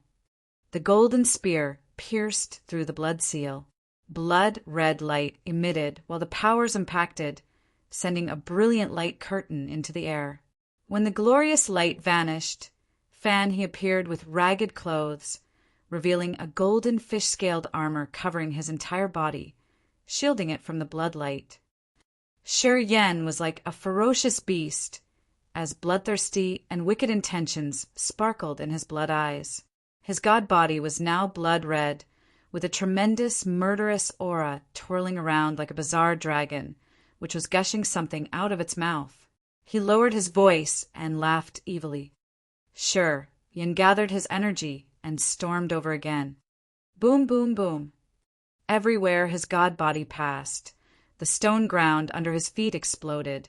The golden spear pierced through the blood seal. Blood-red light emitted while the powers impacted, sending a brilliant light curtain into the air. When the glorious light vanished, he appeared with ragged clothes, revealing a golden fish-scaled armor covering his entire body, shielding it from the bloodlight. Shi Yen was like a ferocious beast, as bloodthirsty and wicked intentions sparkled in his blood eyes. His god body was now blood-red, with a tremendous, murderous aura twirling around like a bizarre dragon, which was gushing something out of its mouth. He lowered his voice and laughed evilly. Sure, Yin gathered his energy and stormed over again. Boom, boom, boom. Everywhere his god body passed, the stone ground under his feet exploded,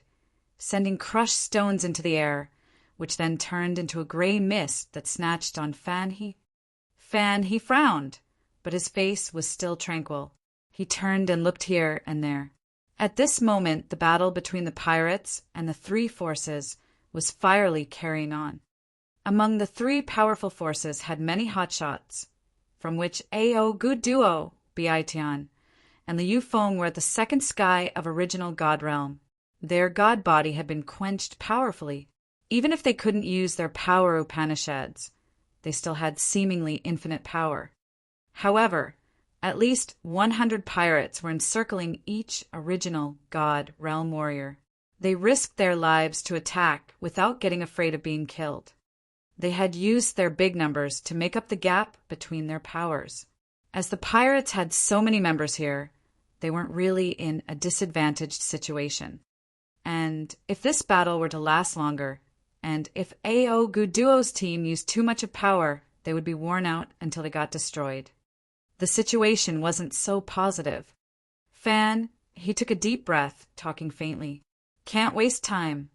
sending crushed stones into the air, which then turned into a gray mist that snatched on He frowned, but his face was still tranquil. He turned and looked here and there. At this moment, the battle between the pirates and the three forces was fierily carrying on. Among the three powerful forces had many hotshots, from which Ao Good Duo, Biatian, and the Yufeng were at the second sky of original God realm. Their god body had been quenched powerfully. Even if they couldn't use their power Upanishads, they still had seemingly infinite power. However, at least 100 pirates were encircling each original god realm warrior. They risked their lives to attack without getting afraid of being killed. They had used their big numbers to make up the gap between their powers. As the pirates had so many members here, they weren't really in a disadvantaged situation. And if this battle were to last longer, and if Ao Guduo's team used too much of power, they would be worn out until they got destroyed. The situation wasn't so positive. He took a deep breath, talking faintly. Can't waste time.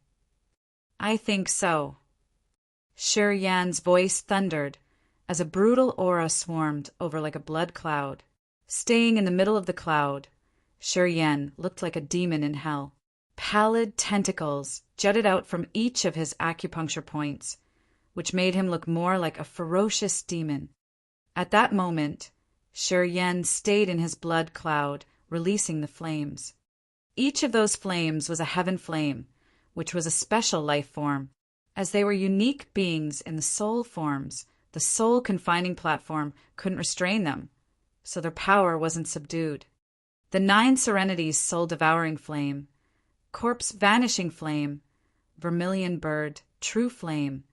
I think so. Shi Yan's voice thundered as a brutal aura swarmed over like a blood cloud. Staying in the middle of the cloud, Shi Yan looked like a demon in hell. Pallid tentacles jutted out from each of his acupuncture points, which made him look more like a ferocious demon. At that moment, Shi Yan stayed in his blood cloud, releasing the flames. Each of those flames was a heaven flame, which was a special life form. As they were unique beings in the soul forms, the soul confining platform couldn't restrain them, so their power wasn't subdued. The 9 serenities soul devouring flame, corpse vanishing flame, vermilion bird, true flame,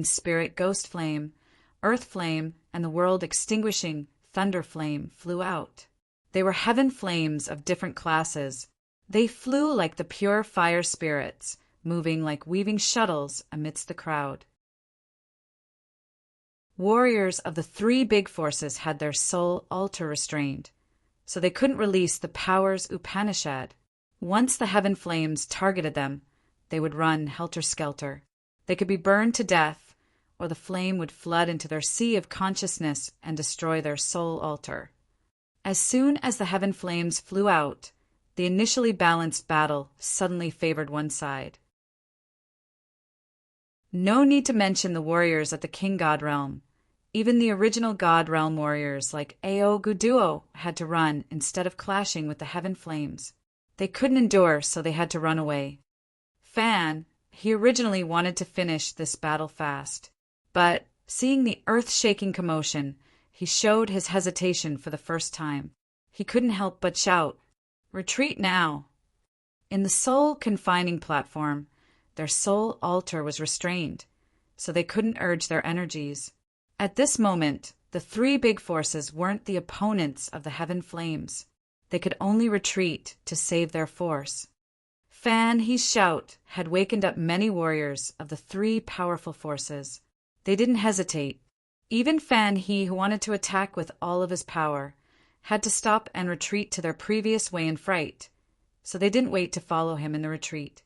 spirit ghost flame, earth flame, and the world extinguishing thunder flame flew out. They were heaven flames of different classes. They flew like the pure fire spirits, moving like weaving shuttles amidst the crowd. Warriors of the 3 big forces had their soul altar restrained, so they couldn't release the powers Upanishad. Once the heaven flames targeted them, they would run helter-skelter. They could be burned to death, or the flame would flood into their sea of consciousness and destroy their soul altar. As soon as the heaven flames flew out, the initially balanced battle suddenly favored one side. No need to mention the warriors at the King God realm. Even the original God realm warriors like Ao Guduo had to run instead of clashing with the heaven flames. They couldn't endure, so they had to run away. He originally wanted to finish this battle fast, but seeing the earth-shaking commotion, he showed his hesitation for the first time. He couldn't help but shout, "Retreat now!" In the soul confining platform, their soul altar was restrained, so they couldn't urge their energies. At this moment, the three big forces weren't the opponents of the heaven flames. They could only retreat to save their force. Fan He's shout had wakened up many warriors of the three powerful forces. They didn't hesitate. Even Fan He, who wanted to attack with all of his power, had to stop and retreat to their previous way in fright, so they didn't wait to follow him in the retreat.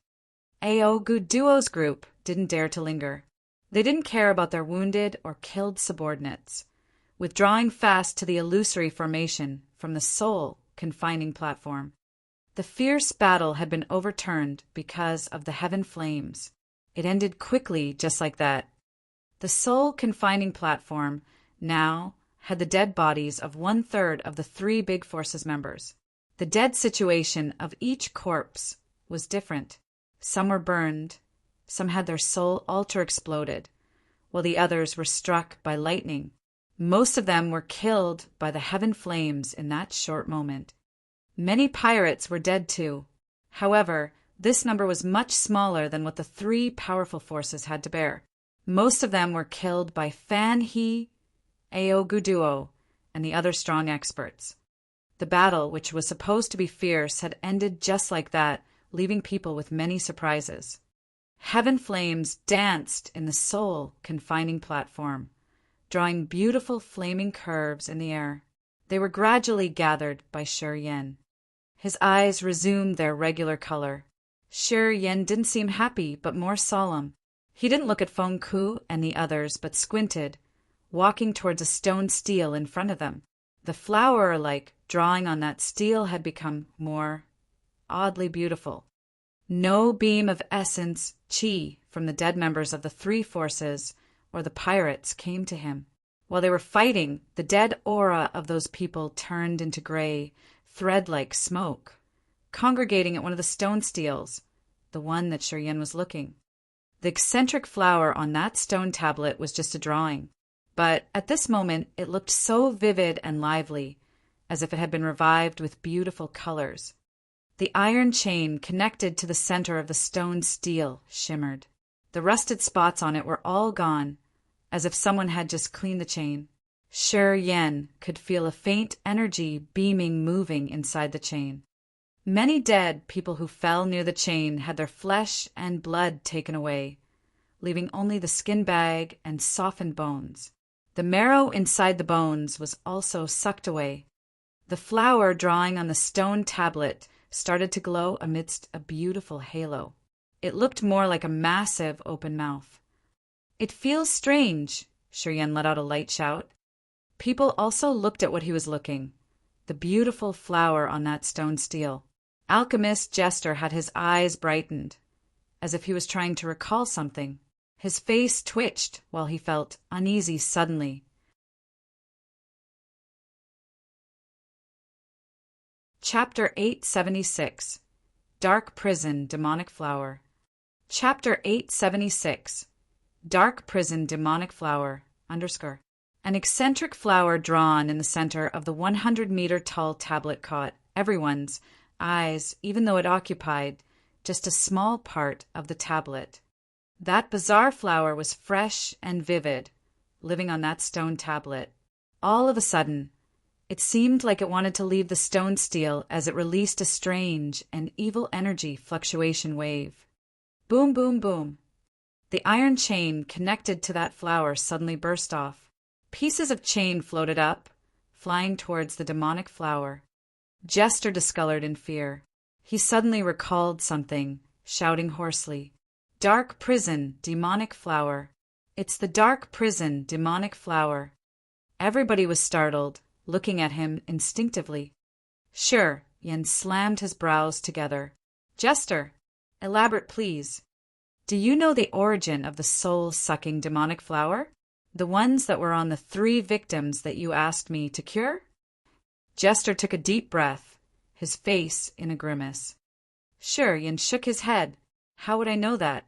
Duo's group didn't dare to linger. They didn't care about their wounded or killed subordinates, withdrawing fast to the illusory formation from the soul confining platform. The fierce battle had been overturned because of the heaven flames. It ended quickly, just like that. The soul confining platform now had the dead bodies of 1/3 of the three big forces members. The dead situation of each corpse was different. Some were burned, some had their soul altar exploded, while the others were struck by lightning. Most of them were killed by the heaven flames in that short moment. Many pirates were dead too. However, this number was much smaller than what the three powerful forces had to bear. Most of them were killed by Fan He, Duo, and the other strong experts. The battle, which was supposed to be fierce, had ended just like that, leaving people with many surprises. Heaven flames danced in the soul confining platform, drawing beautiful flaming curves in the air. They were gradually gathered by Shi Yan. His eyes resumed their regular color. Shi Yan didn't seem happy, but more solemn. He didn't look at Feng Ku and the others, but squinted, walking towards a stone stele in front of them. The flower-like drawing on that stele had become more oddly beautiful. No beam of essence, chi, from the dead members of the three forces or the pirates came to him. While they were fighting, the dead aura of those people turned into gray, thread-like smoke, congregating at one of the stone steles, the one that Shi Yan was looking. The eccentric flower on that stone tablet was just a drawing, but at this moment it looked so vivid and lively, as if it had been revived with beautiful colors. The iron chain connected to the center of the stone stele shimmered. The rusted spots on it were all gone, as if someone had just cleaned the chain. Shi Yan could feel a faint energy beaming moving inside the chain. Many dead people who fell near the chain had their flesh and blood taken away, leaving only the skin bag and softened bones. The marrow inside the bones was also sucked away. The flower drawing on the stone tablet started to glow amidst a beautiful halo. It looked more like a massive open mouth. "It feels strange," Shi Yan let out a light shout. People also looked at what he was looking, the beautiful flower on that stone stele. Alchemist Jester had his eyes brightened, as if he was trying to recall something. His face twitched while he felt uneasy suddenly. Chapter 876. Dark Prison, Demonic Flower. Chapter 876. Dark Prison, Demonic Flower, _ An eccentric flower drawn in the center of the 100-meter-tall tablet caught everyone's eyes, even though it occupied just a small part of the tablet. That bizarre flower was fresh and vivid, living on that stone tablet. All of a sudden, it seemed like it wanted to leave the stone stele as it released a strange and evil energy fluctuation wave. Boom, boom, boom. The iron chain connected to that flower suddenly burst off. Pieces of chain floated up, flying towards the demonic flower. Jester discolored in fear. He suddenly recalled something, shouting hoarsely, "Dark prison, demonic flower. It's the dark prison, demonic flower." Everybody was startled, looking at him instinctively. "Sure," Yen slammed his brows together. "Jester, elaborate please. Do you know the origin of the soul-sucking demonic flower? The ones that were on the 3 victims that you asked me to cure?" Jester took a deep breath, his face in a grimace. "Sure," Yen shook his head. "How would I know that?"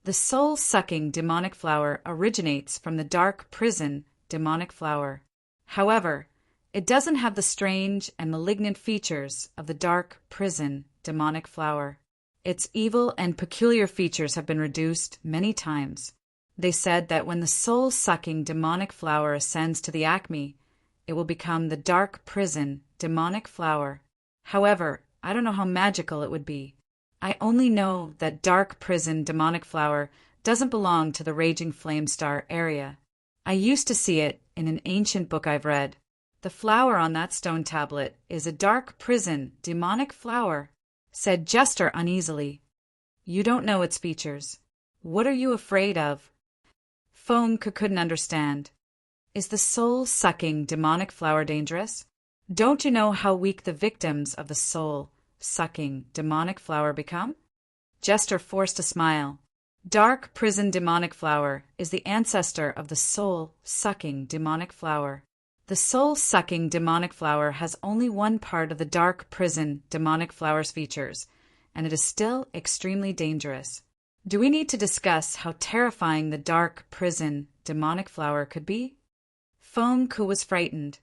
The soul-sucking demonic flower originates from the dark prison demonic flower. However, it doesn't have the strange and malignant features of the dark prison demonic flower. Its evil and peculiar features have been reduced many times. They said that when the soul-sucking demonic flower ascends to the acme, it will become the dark prison demonic flower. However, I don't know how magical it would be. I only know that dark prison demonic flower doesn't belong to the raging flame star area. I used to see it in an ancient book I've read. The flower on that stone tablet is a dark prison demonic flower, said Jester uneasily. You don't know its features. What are you afraid of? Foam couldn't understand. Is the soul-sucking demonic flower dangerous? Don't you know how weak the victims of the soul-sucking demonic flower become? Jester forced a smile. Dark prison demonic flower is the ancestor of the soul-sucking demonic flower. The soul-sucking demonic flower has only one part of the dark prison demonic flower's features, and it is still extremely dangerous. Do we need to discuss how terrifying the dark prison demonic flower could be? Foam was frightened.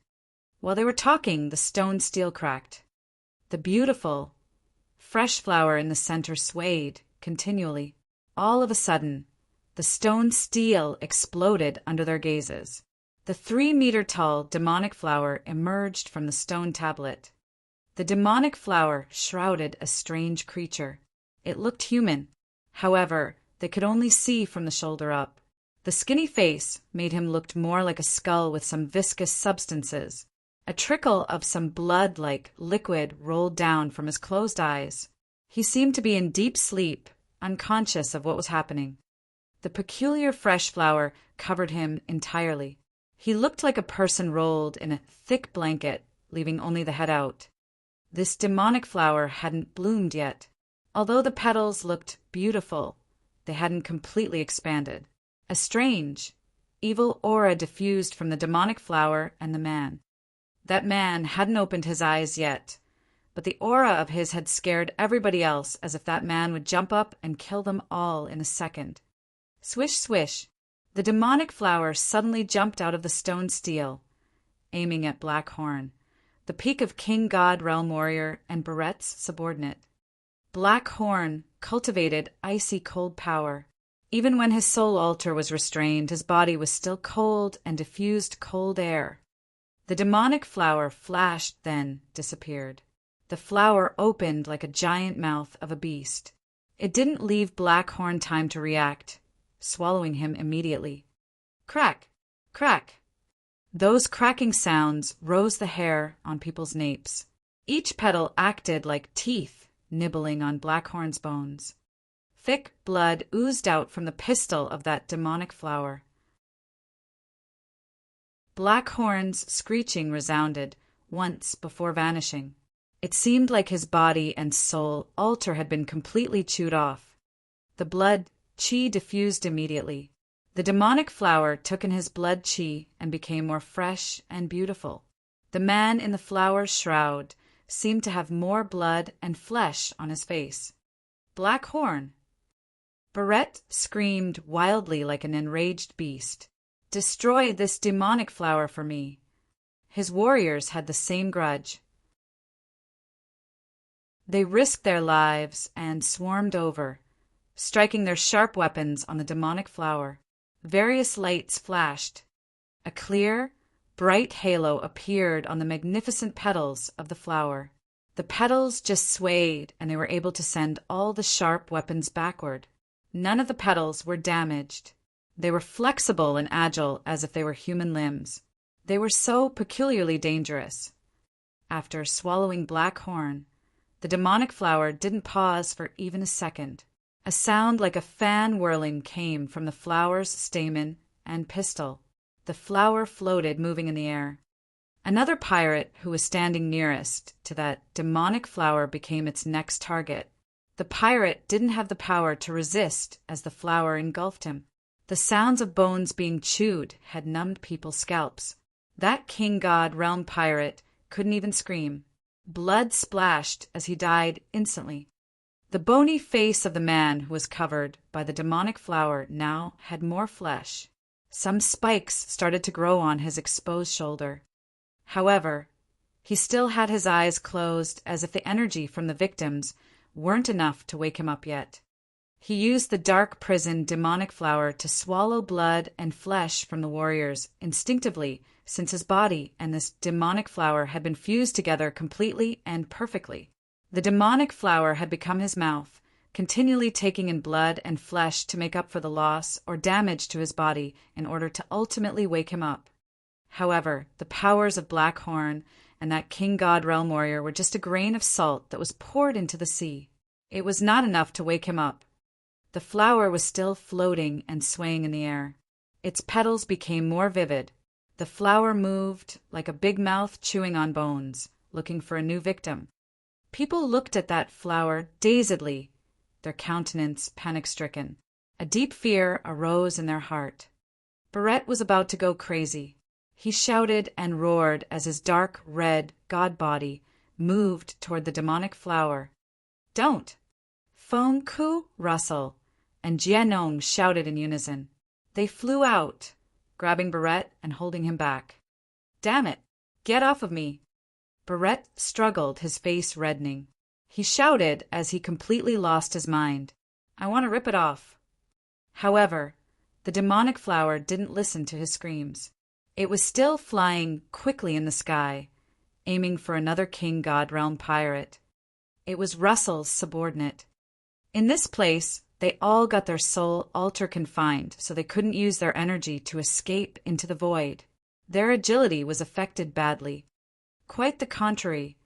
While they were talking, the stone steel cracked. The beautiful, fresh flower in the center swayed continually. All of a sudden, the stone steel exploded under their gazes. The 3-meter-tall demonic flower emerged from the stone tablet. The demonic flower shrouded a strange creature. It looked human. However, they could only see from the shoulder up. The skinny face made him look more like a skull with some viscous substances. A trickle of some blood-like liquid rolled down from his closed eyes. He seemed to be in deep sleep, unconscious of what was happening. The peculiar fresh flower covered him entirely. He looked like a person rolled in a thick blanket, leaving only the head out. This demonic flower hadn't bloomed yet. Although the petals looked beautiful, they hadn't completely expanded. A strange, evil aura diffused from the demonic flower and the man. That man hadn't opened his eyes yet, but the aura of his had scared everybody else as if that man would jump up and kill them all in a second. Swish, swish. The demonic flower suddenly jumped out of the stone steel, aiming at Black Horn, the peak of King God Realm Warrior and Barette's subordinate. Black Horn cultivated icy cold power. Even when his soul altar was restrained, his body was still cold and diffused cold air. The demonic flower flashed, then disappeared. The flower opened like a giant mouth of a beast. It didn't leave Black Horn time to react, swallowing him immediately. Crack! Crack! Those cracking sounds rose the hair on people's napes. Each petal acted like teeth nibbling on Black Horn's bones. Thick blood oozed out from the pistil of that demonic flower. Black Horn's screeching resounded once before vanishing. It seemed like his body and soul altar had been completely chewed off. The blood chi diffused immediately. The demonic flower took in his blood chi and became more fresh and beautiful. The man in the flower's shroud seemed to have more blood and flesh on his face. Black Horn! Barette screamed wildly like an enraged beast. Destroy this demonic flower for me. His warriors had the same grudge. They risked their lives and swarmed over, striking their sharp weapons on the demonic flower. Various lights flashed. A clear, bright halo appeared on the magnificent petals of the flower. The petals just swayed, and they were able to send all the sharp weapons backward. None of the petals were damaged. They were flexible and agile as if they were human limbs. They were so peculiarly dangerous. After swallowing Black Horn, the demonic flower didn't pause for even a second. A sound like a fan whirling came from the flower's stamen and pistil. The flower floated, moving in the air. Another pirate who was standing nearest to that demonic flower became its next target. The pirate didn't have the power to resist as the flower engulfed him. The sounds of bones being chewed had numbed people's scalps. That King God Realm pirate couldn't even scream. Blood splashed as he died instantly. The bony face of the man who was covered by the demonic flower now had more flesh. Some spikes started to grow on his exposed shoulder. However, He still had his eyes closed, as if the energy from the victims weren't enough to wake him up yet. He used the dark prison demonic flower to swallow blood and flesh from the warriors instinctively, since his body and this demonic flower had been fused together completely and perfectly. The demonic flower had become his mouth, continually taking in blood and flesh to make up for the loss or damage to his body in order to ultimately wake him up. However, the powers of Blackhorn and that King God Realm warrior were just a grain of salt that was poured into the sea. It was not enough to wake him up. The flower was still floating and swaying in the air. Its petals became more vivid. The flower moved like a big mouth chewing on bones, looking for a new victim. People looked at that flower dazedly, their countenance panic-stricken. A deep fear arose in their heart. Barrett was about to go crazy. He shouted and roared as his dark red god body moved toward the demonic flower. "Don't!" Fong Ku, Russell, and Jianong shouted in unison. They flew out, grabbing Barrett and holding him back. "Damn it! Get off of me!" Barrett struggled, his face reddening. He shouted as he completely lost his mind. "I want to rip it off." However, the demonic flower didn't listen to his screams. It was still flying quickly in the sky, aiming for another King God Realm pirate. It was Russell's subordinate. In this place, they all got their soul altar confined, so they couldn't use their energy to escape into the void. Their agility was affected badly. Quite the contrary,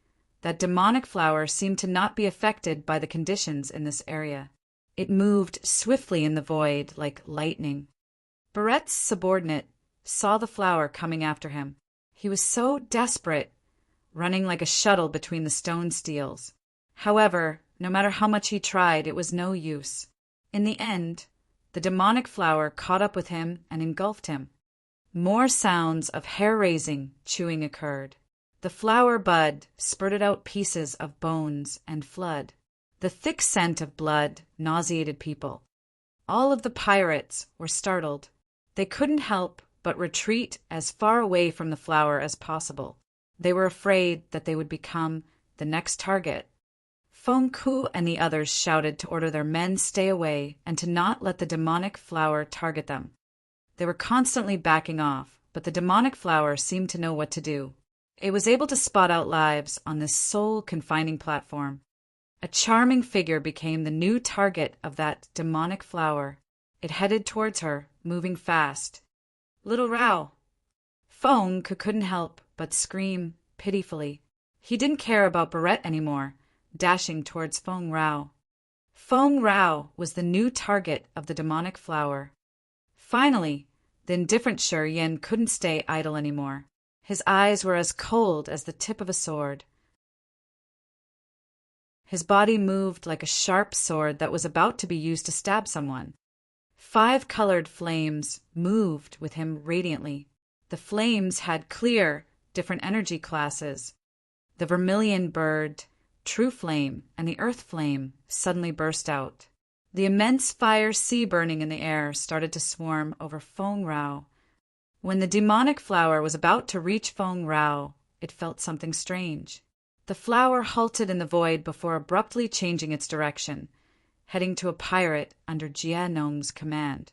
that demonic flower seemed to not be affected by the conditions in this area. It moved swiftly in the void like lightning. Barrett's subordinate saw the flower coming after him. He was so desperate, running like a shuttle between the stone steels. However, no matter how much he tried, it was no use. In the end, the demonic flower caught up with him and engulfed him. More sounds of hair-raising chewing occurred. The flower bud spurted out pieces of bones and flood. The thick scent of blood nauseated people. All of the pirates were startled. They couldn't help but retreat as far away from the flower as possible. They were afraid that they would become the next target. Feng Ku and the others shouted to order their men stay away and to not let the demonic flower target them. They were constantly backing off, but the demonic flower seemed to know what to do. It was able to spot out lives on this soul-confining platform. A charming figure became the new target of that demonic flower. It headed towards her, moving fast. "Little Rao!" Feng couldn't help but scream pitifully. He didn't care about Barrett anymore, dashing towards Feng Rao. Feng Rao was the new target of the demonic flower. Finally, the indifferent Shi Yin couldn't stay idle anymore. His eyes were as cold as the tip of a sword. His body moved like a sharp sword that was about to be used to stab someone. 5 colored flames moved with him radiantly. The flames had clear, different energy classes. The vermilion bird, true flame, and the earth flame suddenly burst out. The immense fire sea burning in the air started to swarm over Feng Rao. When the demonic flower was about to reach Feng Rao, it felt something strange. The flower halted in the void before abruptly changing its direction, heading to a pirate under Jianong's command.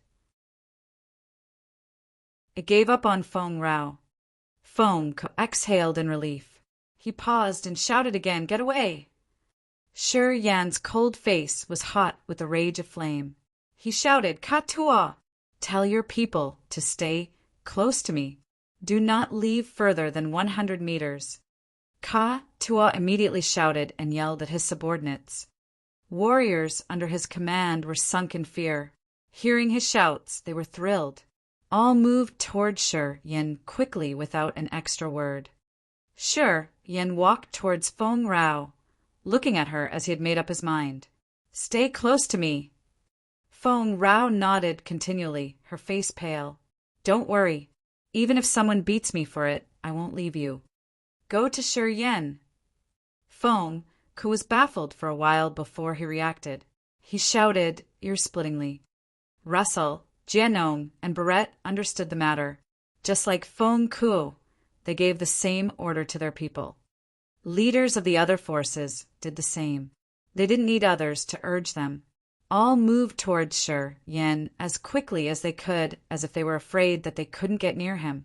It gave up on Feng Rao. Feng exhaled in relief. He paused and shouted again, "Get away!" Shi Yan's cold face was hot with the rage of flame. He shouted, "Ka Tua! Tell your people to stay close to me. Do not leave further than 100 meters. Ka Tua immediately shouted and yelled at his subordinates. Warriors under his command were sunk in fear. Hearing his shouts, they were thrilled. All moved toward Shi Yan quickly without an extra word. Shi Yan walked towards Feng Rao, looking at her as he had made up his mind. "Stay close to me." Feng Rao nodded continually, her face pale. "Don't worry. Even if someone beats me for it, I won't leave you. Go to Shi Yan." Feng, who was baffled for a while before he reacted, he shouted ear-splittingly. Russell, Jianong, and Barrett understood the matter. Just like Feng Ku, they gave the same order to their people. Leaders of the other forces did the same. They didn't need others to urge them. All moved towards Shi Yan as quickly as they could, as if they were afraid that they couldn't get near him.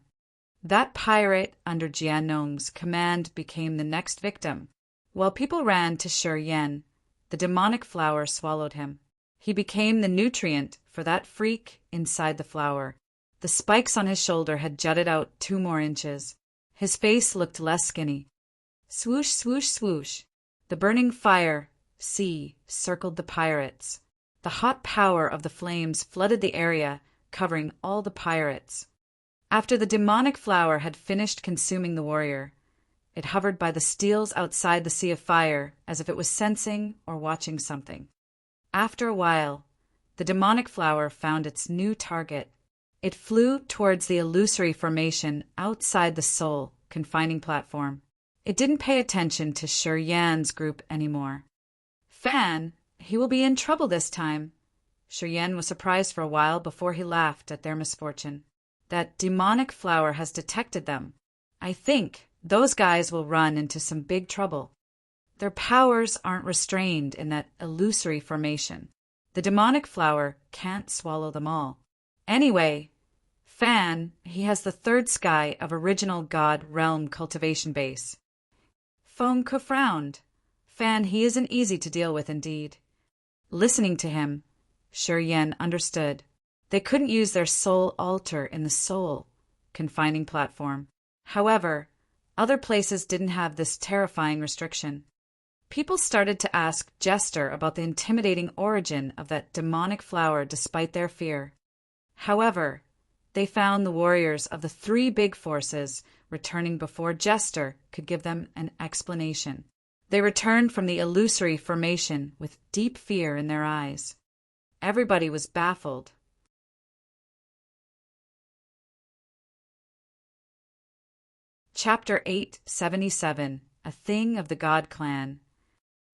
That pirate under Jianong's command became the next victim. While people ran to Shi Yan, the demonic flower swallowed him. He became the nutrient for that freak inside the flower. The spikes on his shoulder had jutted out 2 more inches. His face looked less skinny. Swoosh, swoosh, swoosh. The burning fire sea circled the pirates. The hot power of the flames flooded the area, covering all the pirates. After the demonic flower had finished consuming the warrior, it hovered by the steels outside the sea of fire as if it was sensing or watching something. After a while, the demonic flower found its new target. It flew towards the illusory formation outside the soul confining platform. It didn't pay attention to Shi Yan's group anymore. Fan, he will be in trouble this time. Shi Yan was surprised for a while before he laughed at their misfortune. That demonic flower has detected them. I think those guys will run into some big trouble. Their powers aren't restrained in that illusory formation. The demonic flower can't swallow them all. Anyway, Fan, he has the 3rd sky of original God realm cultivation base. Feng Ke frowned. Fan, he isn't easy to deal with indeed. Listening to him, Shi Yan understood. They couldn't use their soul altar in the soul confining platform. However, other places didn't have this terrifying restriction. People started to ask Jester about the intimidating origin of that demonic flower despite their fear. However, they found the warriors of the 3 big forces returning before Jester could give them an explanation. They returned from the illusory formation with deep fear in their eyes. Everybody was baffled. Chapter 877, A Thing of the God Clan.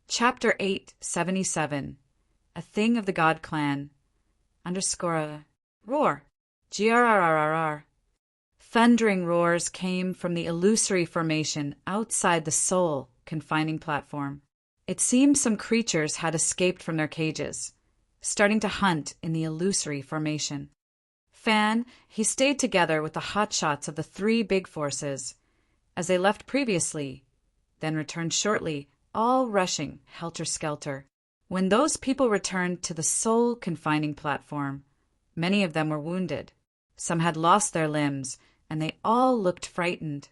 Chapter 877, A Thing of the God Clan. Roar. Grrrrrr. Thundering roars came from the illusory formation outside the soul confining platform. It seemed some creatures had escaped from their cages, starting to hunt in the illusory formation. Fan, he stayed together with the hotshots of the 3 big forces, as they left previously, then returned shortly, all rushing helter-skelter. When those people returned to the soul confining platform, many of them were wounded. Some had lost their limbs, and they all looked frightened.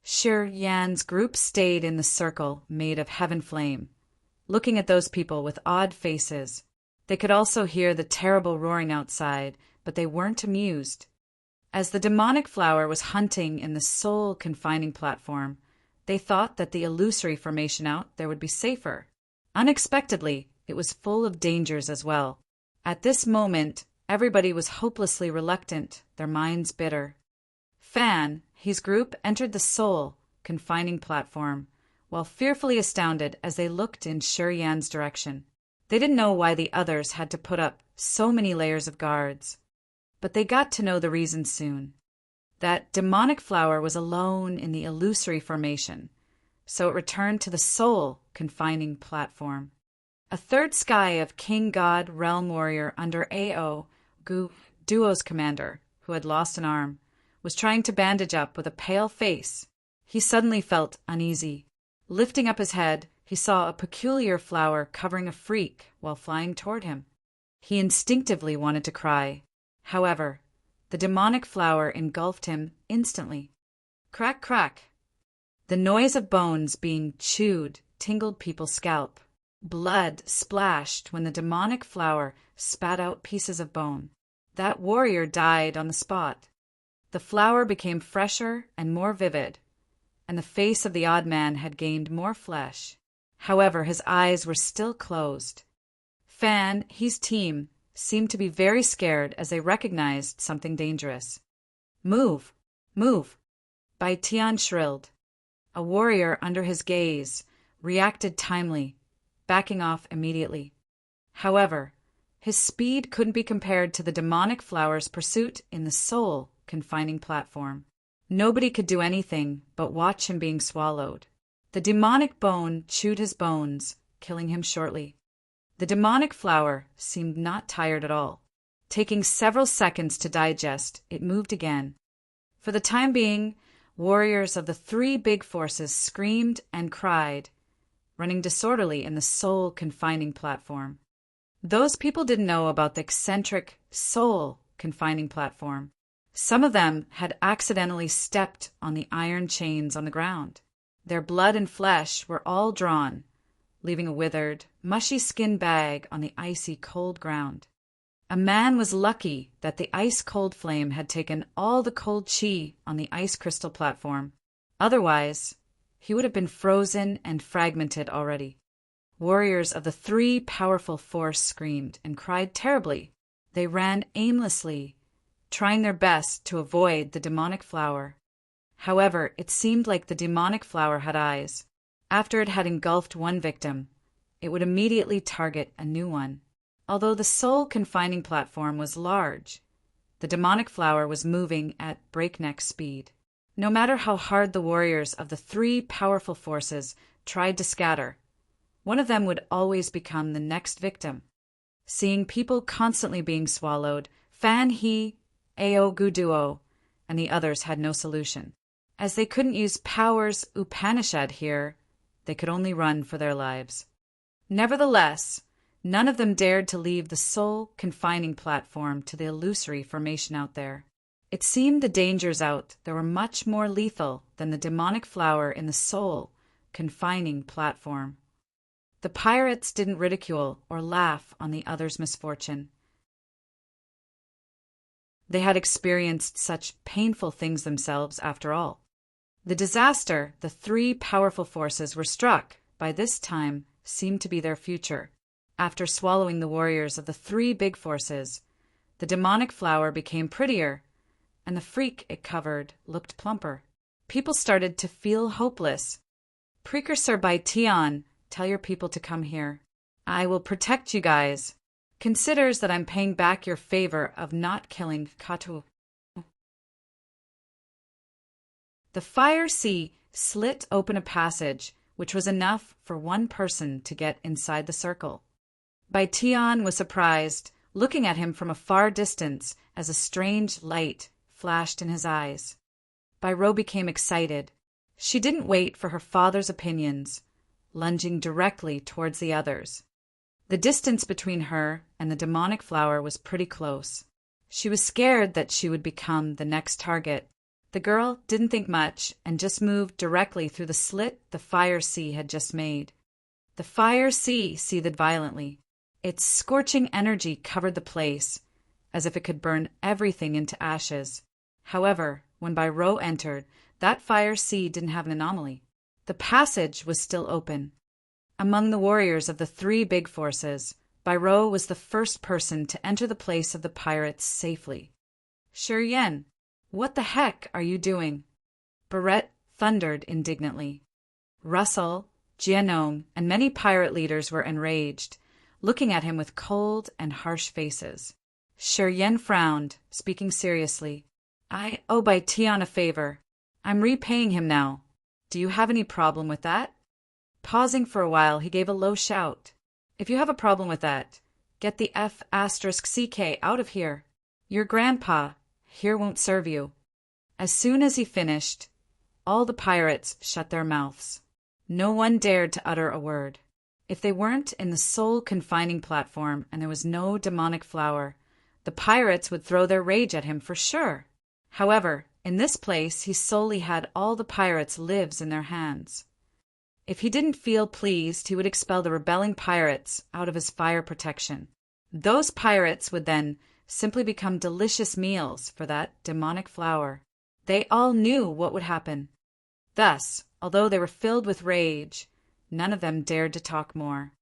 Shi Yan's group stayed in the circle made of heaven flame, looking at those people with odd faces. They could also hear the terrible roaring outside, but they weren't amused. As the demonic flower was hunting in the soul confining platform, they thought that the illusory formation out there would be safer. Unexpectedly, it was full of dangers as well. At this moment, everybody was hopelessly reluctant, their minds bitter. Fan, his group entered the soul confining platform, while fearfully astounded as they looked in Shi Yan's direction. They didn't know why the others had to put up so many layers of guards, but they got to know the reason soon. That demonic flower was alone in the illusory formation, so it returned to the soul confining platform. A 3rd sky of King God Realm Warrior under A.O. Gu, Duo's commander, who had lost an arm, was trying to bandage up with a pale face. He suddenly felt uneasy. Lifting up his head, he saw a peculiar flower covering a freak while flying toward him. He instinctively wanted to cry. However, the demonic flower engulfed him instantly. Crack, crack. The noise of bones being chewed tingled people's scalp. Blood splashed when the demonic flower spat out pieces of bone. That warrior died on the spot. The flower became fresher and more vivid, and the face of the odd man had gained more flesh. However, his eyes were still closed. Fan, his team, seemed to be very scared as they recognized something dangerous. Move! Move! Bai Tian shrilled. A warrior under his gaze reacted timely, backing off immediately. However, his speed couldn't be compared to the demonic flower's pursuit in the soul confining platform. Nobody could do anything but watch him being swallowed. The demonic bone chewed his bones, killing him shortly. The demonic flower seemed not tired at all. Taking several seconds to digest, it moved again. For the time being, warriors of the three big forces screamed and cried, running disorderly in the soul-confining platform. Those people didn't know about the eccentric soul-confining platform. Some of them had accidentally stepped on the iron chains on the ground. Their blood and flesh were all drawn, leaving a withered, mushy skin bag on the icy cold ground. A man was lucky that the ice-cold flame had taken all the cold chi on the ice crystal platform. Otherwise, he would have been frozen and fragmented already. Warriors of the three powerful force screamed and cried terribly. They ran aimlessly, trying their best to avoid the demonic flower. However, it seemed like the demonic flower had eyes. After it had engulfed one victim, it would immediately target a new one. Although the soul-confining platform was large, the demonic flower was moving at breakneck speed. No matter how hard the warriors of the three powerful forces tried to scatter, one of them would always become the next victim. Seeing people constantly being swallowed, Fan He, Ao Guduo, and the others had no solution. As they couldn't use powers Upanishad here, they could only run for their lives. Nevertheless, none of them dared to leave the soul-confining platform to the illusory formation out there. It seemed the dangers out there were much more lethal than the demonic flower in the soul-confining platform. The pirates didn't ridicule or laugh on the others' misfortune. They had experienced such painful things themselves after all. The disaster the three powerful forces were struck by this time seemed to be their future. After swallowing the warriors of the three big forces, the demonic flower became prettier, and the freak it covered looked plumper. People started to feel hopeless. Precursor by Tian, tell your people to come here. I will protect you guys. Considers that I'm paying back your favor of not killing Katu. The fire sea slit open a passage, which was enough for one person to get inside the circle. Bai Tian was surprised, looking at him from a far distance as a strange light flashed in his eyes. Bai Ro became excited. She didn't wait for her father's opinions, lunging directly towards the others. The distance between her and the demonic flower was pretty close. She was scared that she would become the next target. The girl didn't think much and just moved directly through the slit the fire sea had just made. The fire sea seethed violently. Its scorching energy covered the place, as if it could burn everything into ashes. However, when Bai Ro entered, that fire sea didn't have an anomaly. The passage was still open. Among the warriors of the three big forces, Bai Ro was the first person to enter the place of the pirates safely. Shi Yen, what the heck are you doing? Barrett thundered indignantly. Russell, Jianong, and many pirate leaders were enraged, looking at him with cold and harsh faces. Shi Yen frowned, speaking seriously. I owe Bai Tian a favor. I'm repaying him now. Do you have any problem with that? Pausing for a while, he gave a low shout. If you have a problem with that, get the F*CK out of here. Your grandpa here won't serve you. As soon as he finished, all the pirates shut their mouths. No one dared to utter a word. If they weren't in the soul-confining platform and there was no demonic flower, the pirates would throw their rage at him for sure. However, in this place he solely had all the pirates' lives in their hands. If he didn't feel pleased, he would expel the rebelling pirates out of his fire protection. Those pirates would then simply become delicious meals for that demonic flower. They all knew what would happen. Thus, although they were filled with rage, none of them dared to talk more.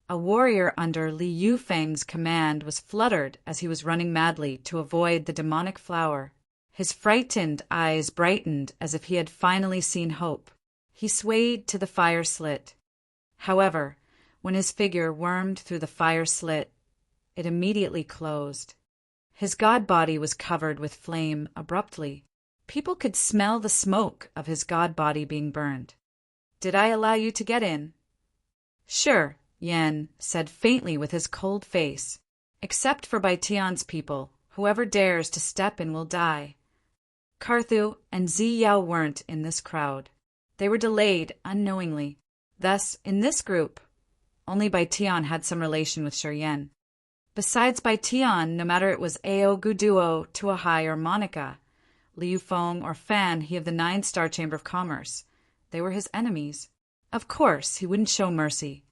A warrior under Li Yufeng's command was fluttered as he was running madly to avoid the demonic flower. His frightened eyes brightened as if he had finally seen hope. He swayed to the fire slit. However, when his figure wormed through the fire slit, it immediately closed. His god body was covered with flame abruptly. People could smell the smoke of his god body being burned. Did I allow you to get in? Sure, Yen said faintly with his cold face. Except for Baitian's people, whoever dares to step in will die. Karthu and Zi Yao weren't in this crowd. They were delayed unknowingly. Thus, in this group, only Baitian had some relation with Shuryen. Besides Baitian, no matter it was Ao Guduo, Tuahai, or Monica, Liu Feng or Fan, he of the 9-star Chamber of Commerce, they were his enemies. Of course, he wouldn't show mercy.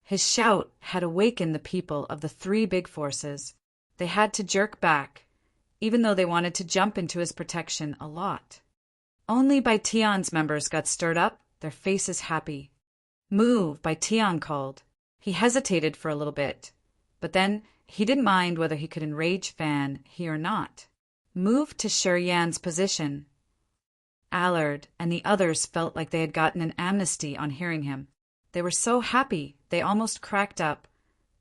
His shout had awakened the people of the 3 big forces. They had to jerk back, even though they wanted to jump into his protection a lot. Only Baitian's members got stirred up, their faces happy. Move, Baitian called. He hesitated for a little bit, but then he didn't mind whether he could enrage Fan, he or not. Move to Shuryen's position. Allard and the others felt like they had gotten an amnesty on hearing him. They were so happy they almost cracked up,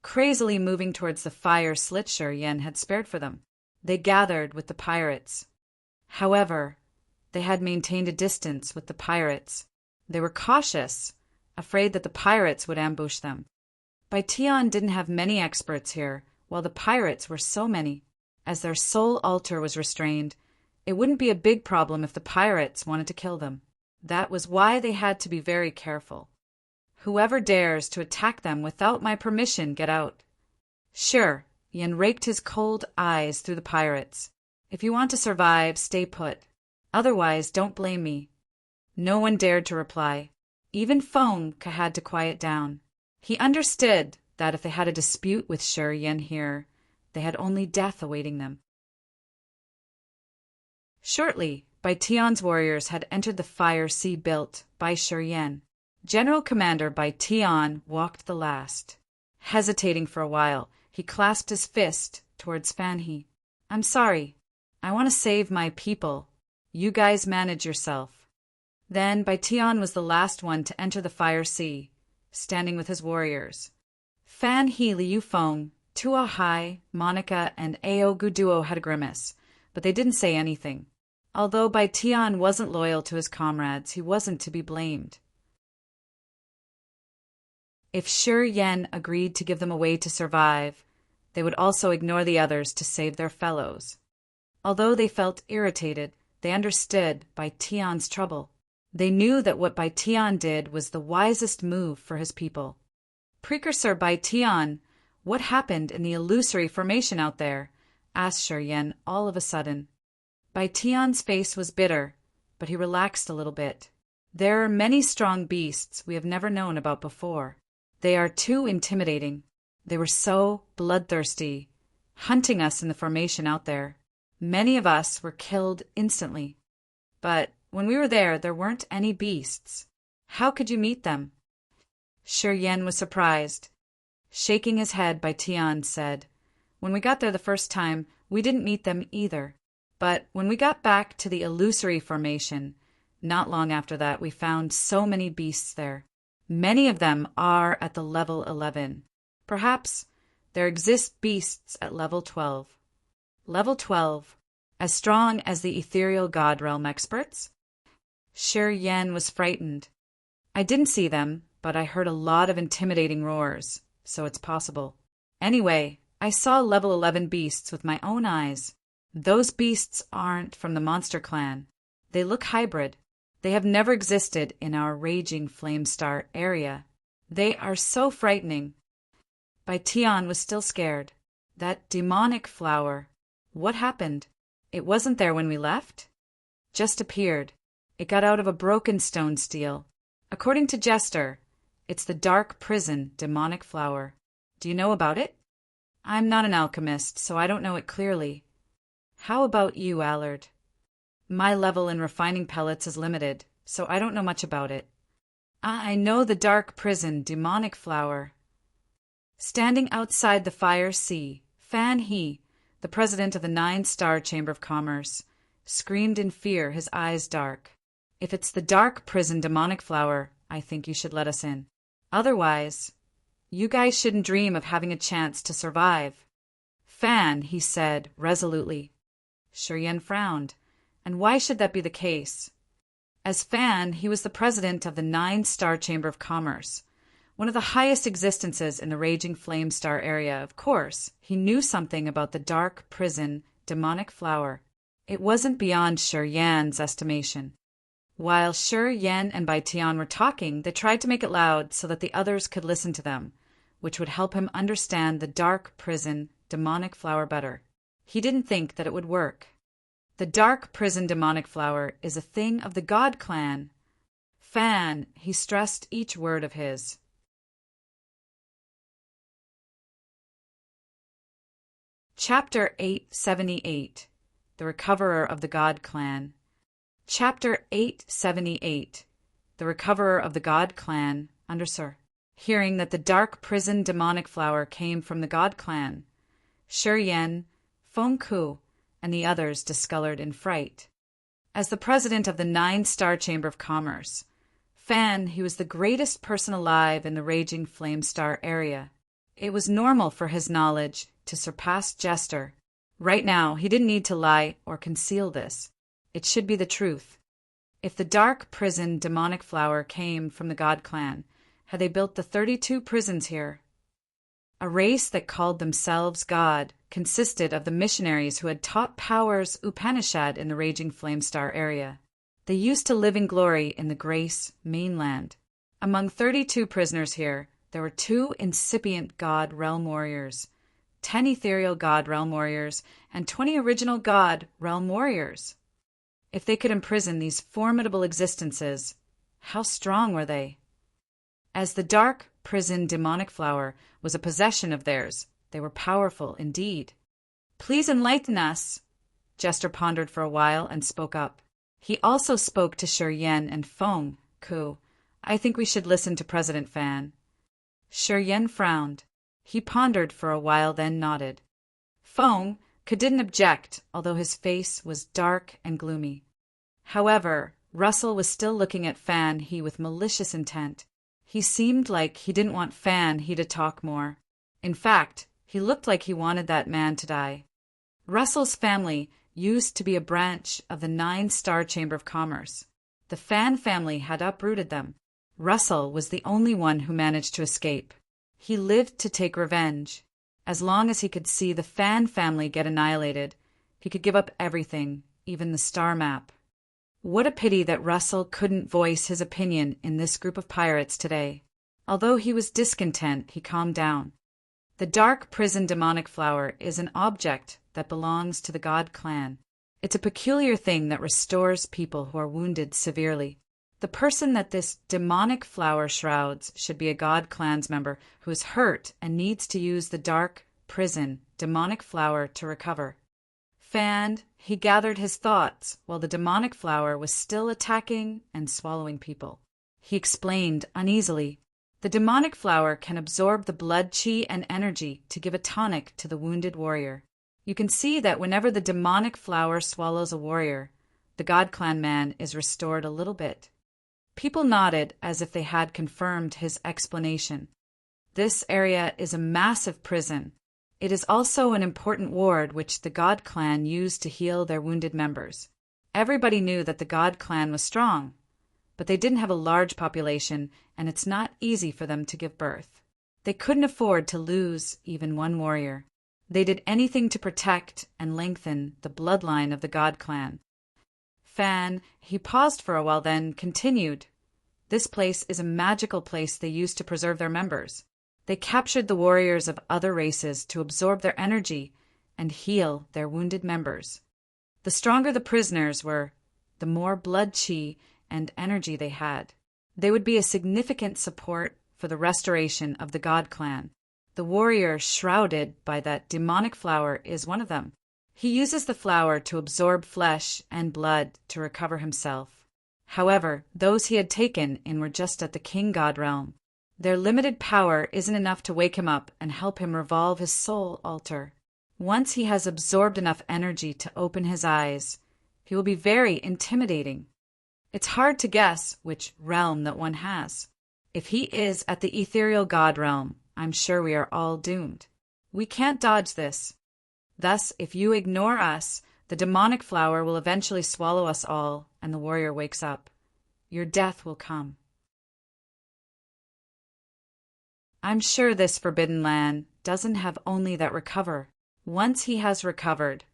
crazily moving towards the fire slit Shuryen had spared for them. They gathered with the pirates. However, they had maintained a distance with the pirates. They were cautious, afraid that the pirates would ambush them. Baitian didn't have many experts here, while the pirates were so many. As their sole altar was restrained, it wouldn't be a big problem if the pirates wanted to kill them. That was why they had to be very careful. Whoever dares to attack them without my permission, get out. Sure, Yen raked his cold eyes through the pirates. If you want to survive, stay put. Otherwise, don't blame me. No one dared to reply. Even Feng had to quiet down. He understood that if they had a dispute with Shuryen here, they had only death awaiting them. Shortly, Baitian's warriors had entered the fire sea built by Shuryen. General Commander Baitian walked the last. Hesitating for a while, he clasped his fist towards Fanhe. I'm sorry. I want to save my people. You guys manage yourself. Then Baitian was the last one to enter the fire sea, standing with his warriors. Fanhe, Liu Feng, Tuahai, Monica, and Ao Guduo had a grimace, but they didn't say anything. Although Baitian wasn't loyal to his comrades, he wasn't to be blamed. If Shuryen agreed to give them a way to survive, they would also ignore the others to save their fellows. Although they felt irritated, they understood Baitian's trouble. They knew that what Baitian did was the wisest move for his people. Precursor Baitian, what happened in the illusory formation out there? Asked Shuryen all of a sudden. Baitian's face was bitter, but he relaxed a little bit. There are many strong beasts we have never known about before. They are too intimidating. They were so bloodthirsty, hunting us in the formation out there. Many of us were killed instantly. But when we were there weren't any beasts. How could you meet them? Shuryen was surprised. Shaking his head, Baitian said, When we got there the first time, we didn't meet them either. But when we got back to the illusory formation, not long after that, we found so many beasts there. Many of them are at the level 11. Perhaps there exist beasts at level 12. Level 12, as strong as the ethereal god realm experts? Shuryen was frightened. I didn't see them, but I heard a lot of intimidating roars, so it's possible. Anyway, I saw level 11 beasts with my own eyes. Those beasts aren't from the monster clan. They look hybrid. They have never existed in our raging flame star area. They are so frightening. Baitian was still scared. That demonic flower. What happened? It wasn't there when we left? Just appeared. It got out of a broken stone stele. According to Jester, it's the dark prison demonic flower. Do you know about it? I'm not an alchemist, so I don't know it clearly. How about you, Allard? My level in refining pellets is limited, so I don't know much about it. I know the dark prison demonic flower. Standing outside the fire sea, Fanhe, the president of the 9-star Chamber of Commerce, screamed in fear, his eyes dark. If it's the dark prison demonic flower, I think you should let us in. Otherwise, you guys shouldn't dream of having a chance to survive. Fan, he said resolutely. Shuryen frowned. And why should that be the case? As Fan, he was the president of the 9-Star Chamber of Commerce, one of the highest existences in the raging flame star area. Of course, he knew something about the dark prison demonic flower. It wasn't beyond Shi Yan's estimation. While Shi Yan and Bai Tian were talking, they tried to make it loud so that the others could listen to them, which would help him understand the dark prison demonic flower better. He didn't think that it would work. The dark prison demonic flower is a thing of the God clan. Fan, he stressed each word of his. Chapter 878. The Recoverer of the God Clan. Chapter 878. The Recoverer of the God Clan, Undersir. Hearing that the dark prison demonic flower came from the God Clan, Shi Yan, Feng Ku, and the others discolored in fright. As the president of the 9-Star Chamber of Commerce, Fan, he was the greatest person alive in the raging flame star area. It was normal for his knowledge to surpass Jester. Right now, he didn't need to lie or conceal this. It should be the truth. If the dark prison demonic flower came from the God Clan, had they built the 32 prisons here? A race that called themselves God consisted of the missionaries who had taught Power's Upanishad in the raging flame star area. They used to live in glory in the Grace mainland. Among 32 prisoners here, there were 2 incipient God realm warriors, 10 ethereal God realm warriors, and 20 original God realm warriors. If they could imprison these formidable existences, how strong were they? As the dark prison demonic flower was a possession of theirs, they were powerful indeed. Please enlighten us. Jester pondered for a while and spoke up. He also spoke to Shi Yan and Feng Ku. I think we should listen to President Fan. Shi Yan frowned. He pondered for a while, then nodded. Feng Ku didn't object, although his face was dark and gloomy. However, Russell was still looking at Fan He with malicious intent. He seemed like he didn't want Fan He to talk more. In fact, he looked like he wanted that man to die. Russell's family used to be a branch of the 9-Star Chamber of Commerce. The Fan family had uprooted them. Russell was the only one who managed to escape. He lived to take revenge. As long as he could see the Fan family get annihilated, he could give up everything, even the star map. What a pity that Russell couldn't voice his opinion in this group of pirates today. Although he was discontent, he calmed down. The dark prison demonic flower is an object that belongs to the God Clan. It's a peculiar thing that restores people who are wounded severely. The person that this demonic flower shrouds should be a God Clan's member who is hurt and needs to use the dark prison demonic flower to recover. Fanned, he gathered his thoughts while the demonic flower was still attacking and swallowing people. He explained uneasily, the demonic flower can absorb the blood chi and energy to give a tonic to the wounded warrior. You can see that whenever the demonic flower swallows a warrior, the God Clan man is restored a little bit. People nodded as if they had confirmed his explanation. This area is a massive prison. It is also an important ward which the God Clan used to heal their wounded members. Everybody knew that the God Clan was strong, but they didn't have a large population, and it's not easy for them to give birth. They couldn't afford to lose even one warrior. They did anything to protect and lengthen the bloodline of the God Clan. Fan, he paused for a while, then continued. This place is a magical place they used to preserve their members. They captured the warriors of other races to absorb their energy and heal their wounded members. The stronger the prisoners were, the more blood chi and energy they had. They would be a significant support for the restoration of the God Clan. The warrior shrouded by that demonic flower is one of them. He uses the flower to absorb flesh and blood to recover himself. However, those he had taken in were just at the King God realm. Their limited power isn't enough to wake him up and help him revolve his soul altar. Once he has absorbed enough energy to open his eyes, he will be very intimidating. It's hard to guess which realm that one has. If he is at the ethereal God realm, I'm sure we are all doomed. We can't dodge this. Thus, if you ignore us, the demonic flower will eventually swallow us all, and the warrior wakes up. your death will come. I'm sure this forbidden land doesn't have only that recover. Once he has recovered,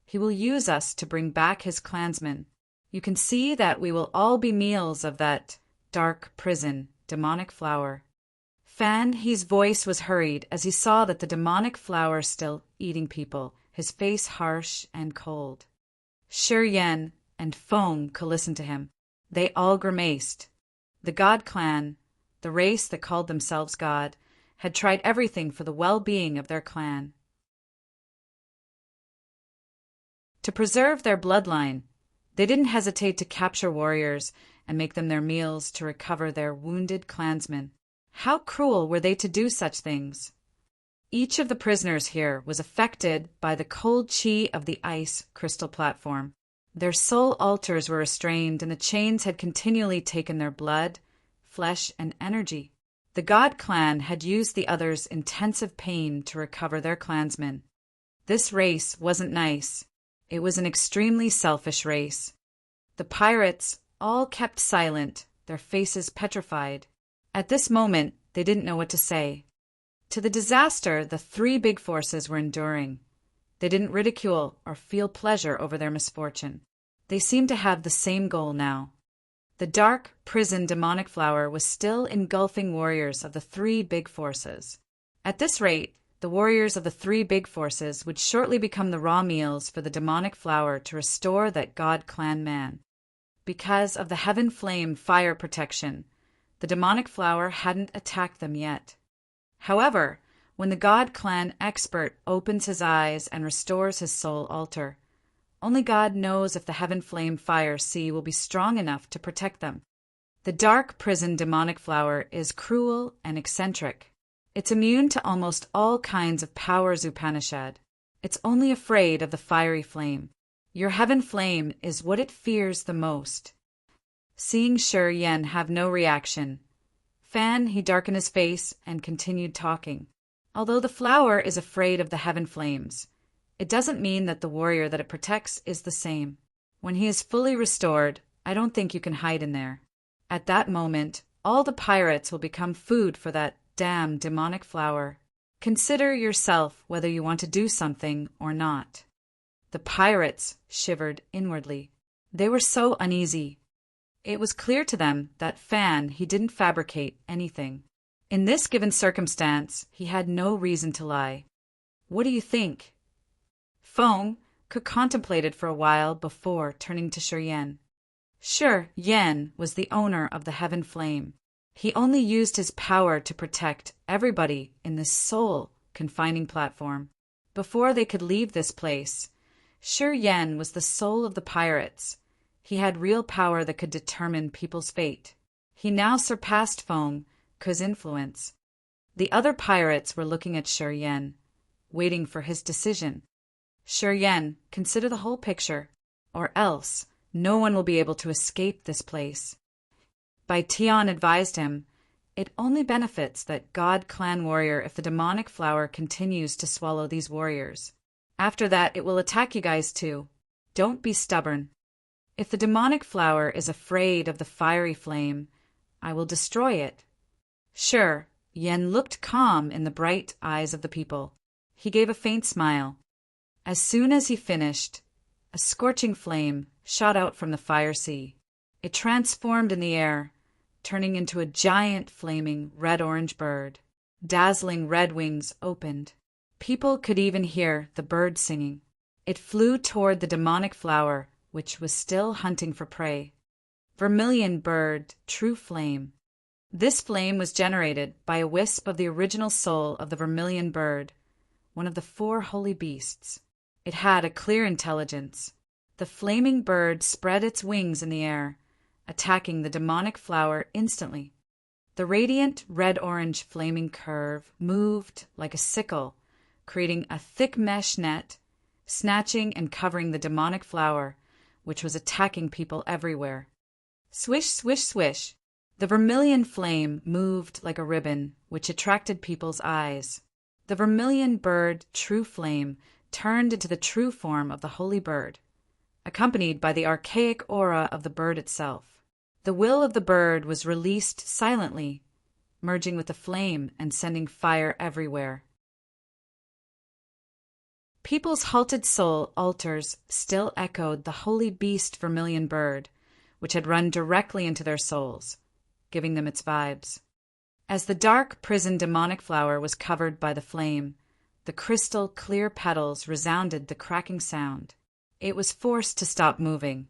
he will use us to bring back his clansmen. You can see that we will all be meals of that dark prison, demonic flower. Fan He's voice was hurried as he saw that the demonic flower still eating people, his face harsh and cold. Shi Yen and Feng could listen to him. They all grimaced. The God clan, the race that called themselves God, had tried everything for the well-being of their clan. To preserve their bloodline, they didn't hesitate to capture warriors and make them their meals to recover their wounded clansmen. How cruel were they to do such things? Each of the prisoners here was affected by the cold chi of the ice crystal platform. Their soul altars were restrained, and the chains had continually taken their blood, flesh, and energy. The God clan had used the others' intensive pain to recover their clansmen. This race wasn't nice. It was an extremely selfish race. The pirates all kept silent, their faces petrified. At this moment, they didn't know what to say. To the disaster the three big forces were enduring, they didn't ridicule or feel pleasure over their misfortune. They seemed to have the same goal now. The dark prison demonic flower was still engulfing warriors of the three big forces. At this rate, the warriors of the three big forces would shortly become the raw meals for the demonic flower to restore that God clan man. Because of the heaven flame fire protection, the demonic flower hadn't attacked them yet. However, when the God clan expert opens his eyes and restores his soul altar, only God knows if the heaven flame fire sea will be strong enough to protect them. The dark prison demonic flower is cruel and eccentric. It's immune to almost all kinds of powers Upanishad. It's only afraid of the fiery flame. Your heaven flame is what it fears the most. Seeing Shi Yen have no reaction, Fan he darkened his face and continued talking. Although the flower is afraid of the heaven flames, it doesn't mean that the warrior that it protects is the same. When he is fully restored, I don't think you can hide in there. At that moment, all the pirates will become food for that damn demonic flower. Consider yourself whether you want to do something or not. The pirates shivered inwardly. They were so uneasy. It was clear to them that Fan he didn't fabricate anything. In this given circumstance, he had no reason to lie. What do you think? Feng could contemplate it for a while before turning to Shi Yen. Shi Yen was the owner of the heaven flame. He only used his power to protect everybody in this soul confining platform. Before they could leave this place, Shi Yen was the soul of the pirates. He had real power that could determine people's fate. He now surpassed Feng Ke's influence. The other pirates were looking at Shi Yen, waiting for his decision. Shi Yen, consider the whole picture, or else no one will be able to escape this place. Bai Tian advised him, it only benefits that God clan warrior if the demonic flower continues to swallow these warriors. After that, it will attack you guys too. Don't be stubborn. If the demonic flower is afraid of the fiery flame, I will destroy it. Shi Yen looked calm in the bright eyes of the people. He gave a faint smile. As soon as he finished, a scorching flame shot out from the fire sea. It transformed in the air, turning into a giant flaming red-orange bird. Dazzling red wings opened. People could even hear the bird singing. It flew toward the demonic flower, which was still hunting for prey. Vermilion bird, true flame. This flame was generated by a wisp of the original soul of the vermilion bird, one of the 4 holy beasts. It had a clear intelligence. The flaming bird spread its wings in the air, attacking the demonic flower instantly. The radiant red-orange flaming curve moved like a sickle, creating a thick mesh net, snatching and covering the demonic flower, which was attacking people everywhere. Swish, swish, swish. The vermilion flame moved like a ribbon, which attracted people's eyes. The vermilion bird, true flame, turned into the true form of the holy bird, accompanied by the archaic aura of the bird itself. The will of the bird was released silently, merging with the flame and sending fire everywhere. People's halted soul altars still echoed the holy beast vermilion bird, which had run directly into their souls, giving them its vibes. As the dark prison demonic flower was covered by the flame, the crystal clear petals resounded the cracking sound. It was forced to stop moving.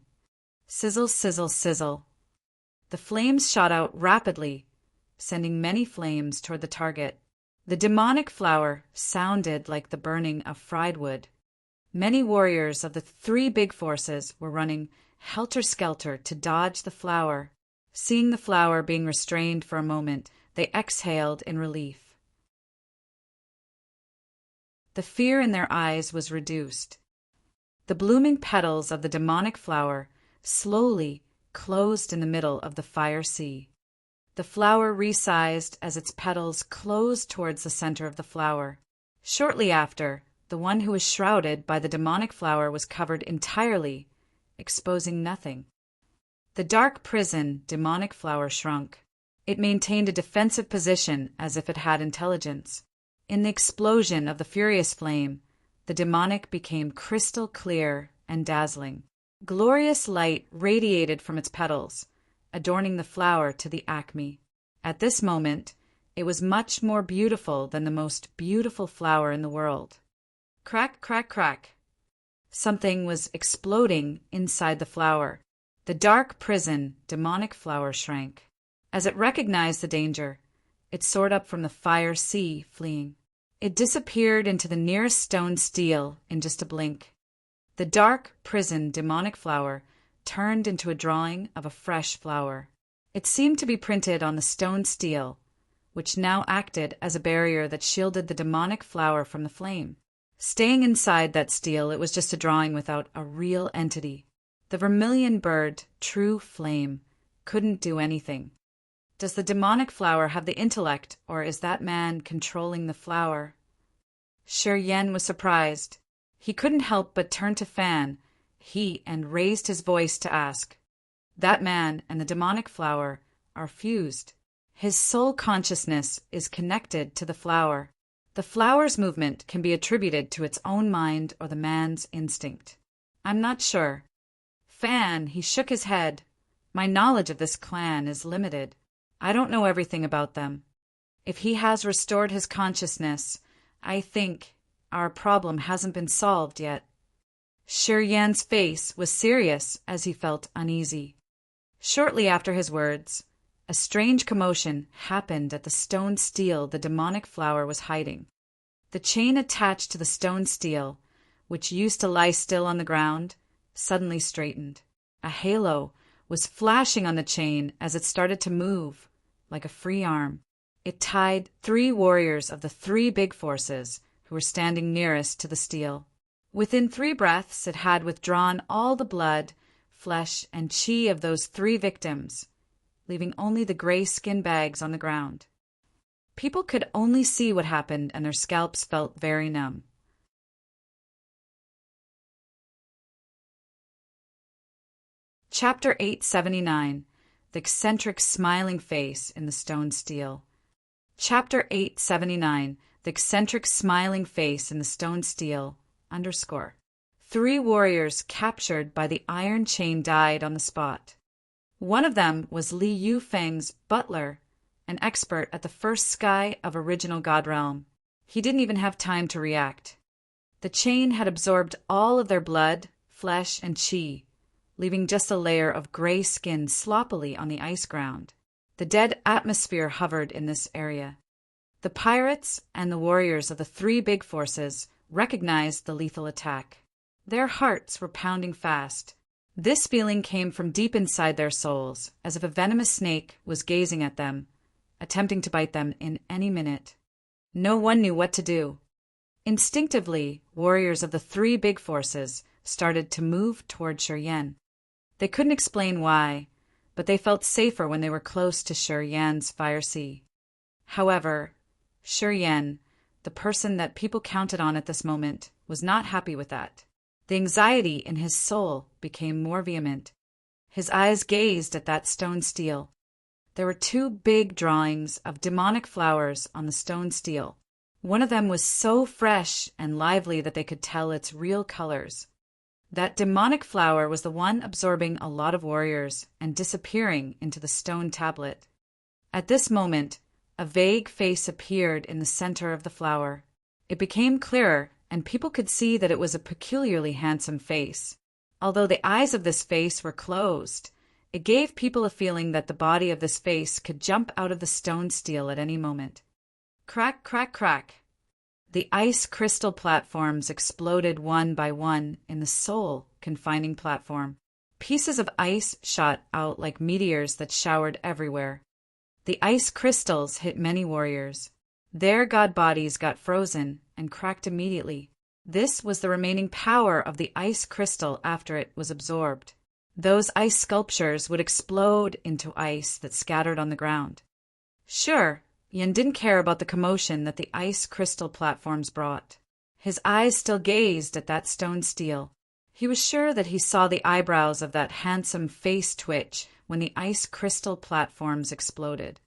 Sizzle, sizzle, sizzle. The flames shot out rapidly, sending many flames toward the target. The demonic flower sounded like the burning of fried wood. Many warriors of the three big forces were running helter-skelter to dodge the flower. Seeing the flower being restrained for a moment, they exhaled in relief. The fear in their eyes was reduced. The blooming petals of the demonic flower slowly closed in the middle of the fire sea. The flower resized as its petals closed towards the center of the flower. Shortly after, the one who was shrouded by the demonic flower was covered entirely, exposing nothing. The dark prison demonic flower shrunk. It maintained a defensive position as if it had intelligence. In the explosion of the furious flame, the demonic became crystal clear and dazzling. Glorious light radiated from its petals, adorning the flower to the acme. At this moment, it was much more beautiful than the most beautiful flower in the world. Crack, crack, crack. Something was exploding inside the flower. The dark prison, demonic flower shrank. As it recognized the danger, it soared up from the fire sea, fleeing. It disappeared into the nearest stone steel in just a blink. The dark prison, demonic flower turned into a drawing of a fresh flower. It seemed to be printed on the stone steel, which now acted as a barrier that shielded the demonic flower from the flame. Staying inside that steel, it was just a drawing without a real entity. The vermilion bird, true flame, couldn't do anything. Does the demonic flower have the intellect, or is that man controlling the flower? Shi Yan was surprised. He couldn't help but turn to Fan, and raised his voice to ask. That man and the demonic flower are fused. His soul consciousness is connected to the flower. The flower's movement can be attributed to its own mind or the man's instinct. I'm not sure. Fan, he shook his head. My knowledge of this clan is limited. I don't know everything about them. If he has restored his consciousness, I think our problem hasn't been solved yet. Shi Yan's face was serious as he felt uneasy. Shortly after his words, a strange commotion happened at the stone steel the demonic flower was hiding. The chain attached to the stone steel, which used to lie still on the ground, suddenly straightened. A halo was flashing on the chain as it started to move, like a free arm. It tied 3 warriors of the 3 big forces who were standing nearest to the steel. Within 3 breaths, it had withdrawn all the blood, flesh, and chi of those 3 victims, leaving only the gray skin bags on the ground. People could only see what happened, and their scalps felt very numb. Chapter 879. The Eccentric Smiling Face in the Stone Steel. Chapter 879. The Eccentric Smiling Face in the Stone Steel. _ 3 warriors captured by the iron chain died on the spot. One of them was Li Yufeng's butler, an expert at the first sky of original God Realm. He didn't even have time to react. The chain had absorbed all of their blood, flesh, and chi, leaving just a layer of gray skin sloppily on the ice ground. The dead atmosphere hovered in this area. The pirates and the warriors of the 3 big forces recognized the lethal attack. Their hearts were pounding fast. This feeling came from deep inside their souls, as if a venomous snake was gazing at them, attempting to bite them in any minute. No one knew what to do. Instinctively, warriors of the 3 big forces started to move toward Shi Yan. They couldn't explain why, but they felt safer when they were close to Shi Yan's fire sea. However, Shi Yan, the person that people counted on at this moment, was not happy with that. The anxiety in his soul became more vehement. His eyes gazed at that stone steel. There were two big drawings of demonic flowers on the stone steel. One of them was so fresh and lively that they could tell its real colors. That demonic flower was the one absorbing a lot of warriors and disappearing into the stone tablet. At this moment, a vague face appeared in the center of the flower. It became clearer, and people could see that it was a peculiarly handsome face. Although the eyes of this face were closed, it gave people a feeling that the body of this face could jump out of the stone steel at any moment. Crack, crack, crack. The ice crystal platforms exploded one by one in the soul confining platform. Pieces of ice shot out like meteors that showered everywhere. The ice crystals hit many warriors. Their god bodies got frozen and cracked immediately. This was the remaining power of the ice crystal after it was absorbed. Those ice sculptures would explode into ice that scattered on the ground. Sure, Yin didn't care about the commotion that the ice crystal platforms brought. His eyes still gazed at that stone steel. He was sure that he saw the eyebrows of that handsome face twitch when the ice crystal platforms exploded.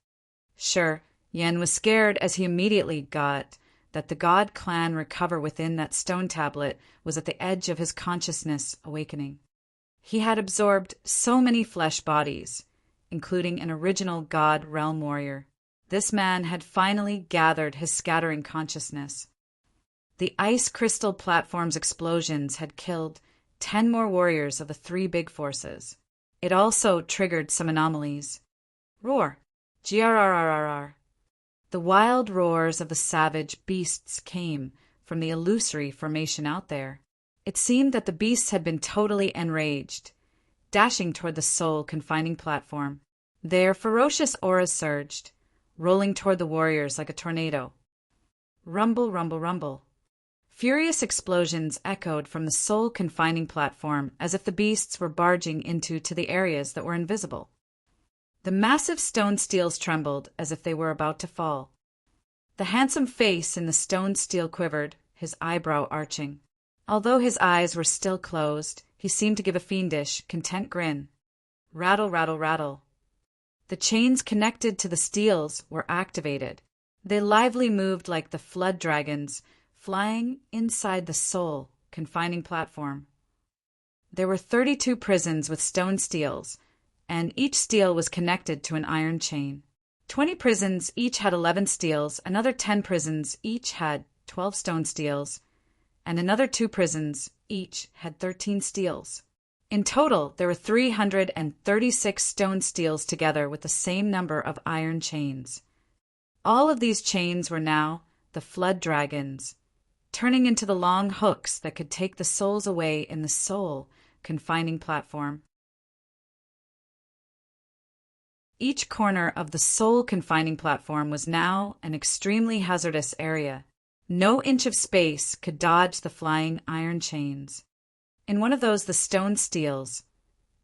Sure, Yin was scared as he immediately got that the god clan recover within that stone tablet was at the edge of his consciousness awakening. He had absorbed so many flesh bodies, including an original god realm warrior. This man had finally gathered his scattering consciousness. The ice crystal platform's explosions had killed 10 more warriors of the 3 big forces. It also triggered some anomalies. Roar. Grrrrrrr. The wild roars of the savage beasts came from the illusory formation out there. It seemed that the beasts had been totally enraged, dashing toward the soul confining platform. Their ferocious auras surged, rolling toward the warriors like a tornado. Rumble, rumble, rumble. Furious explosions echoed from the soul confining platform as if the beasts were barging into the areas that were invisible. The massive stone steels trembled as if they were about to fall. The handsome face in the stone steel quivered, his eyebrow arching. Although his eyes were still closed, he seemed to give a fiendish, content grin. Rattle, rattle, rattle. The chains connected to the steels were activated. They lively moved like the flood dragons, flying inside the soul confining platform. There were 32 prisons with stone steels, and each steel was connected to an iron chain. 20 prisons each had 11 steels, another 10 prisons each had 12 stone steels, and another 2 prisons each had 13 steels. In total, there were 336 stone steels together with the same number of iron chains. All of these chains were now the flood dragons, turning into the long hooks that could take the souls away in the soul confining platform. Each corner of the soul confining platform was now an extremely hazardous area. No inch of space could dodge the flying iron chains. In one of those, the stone steels,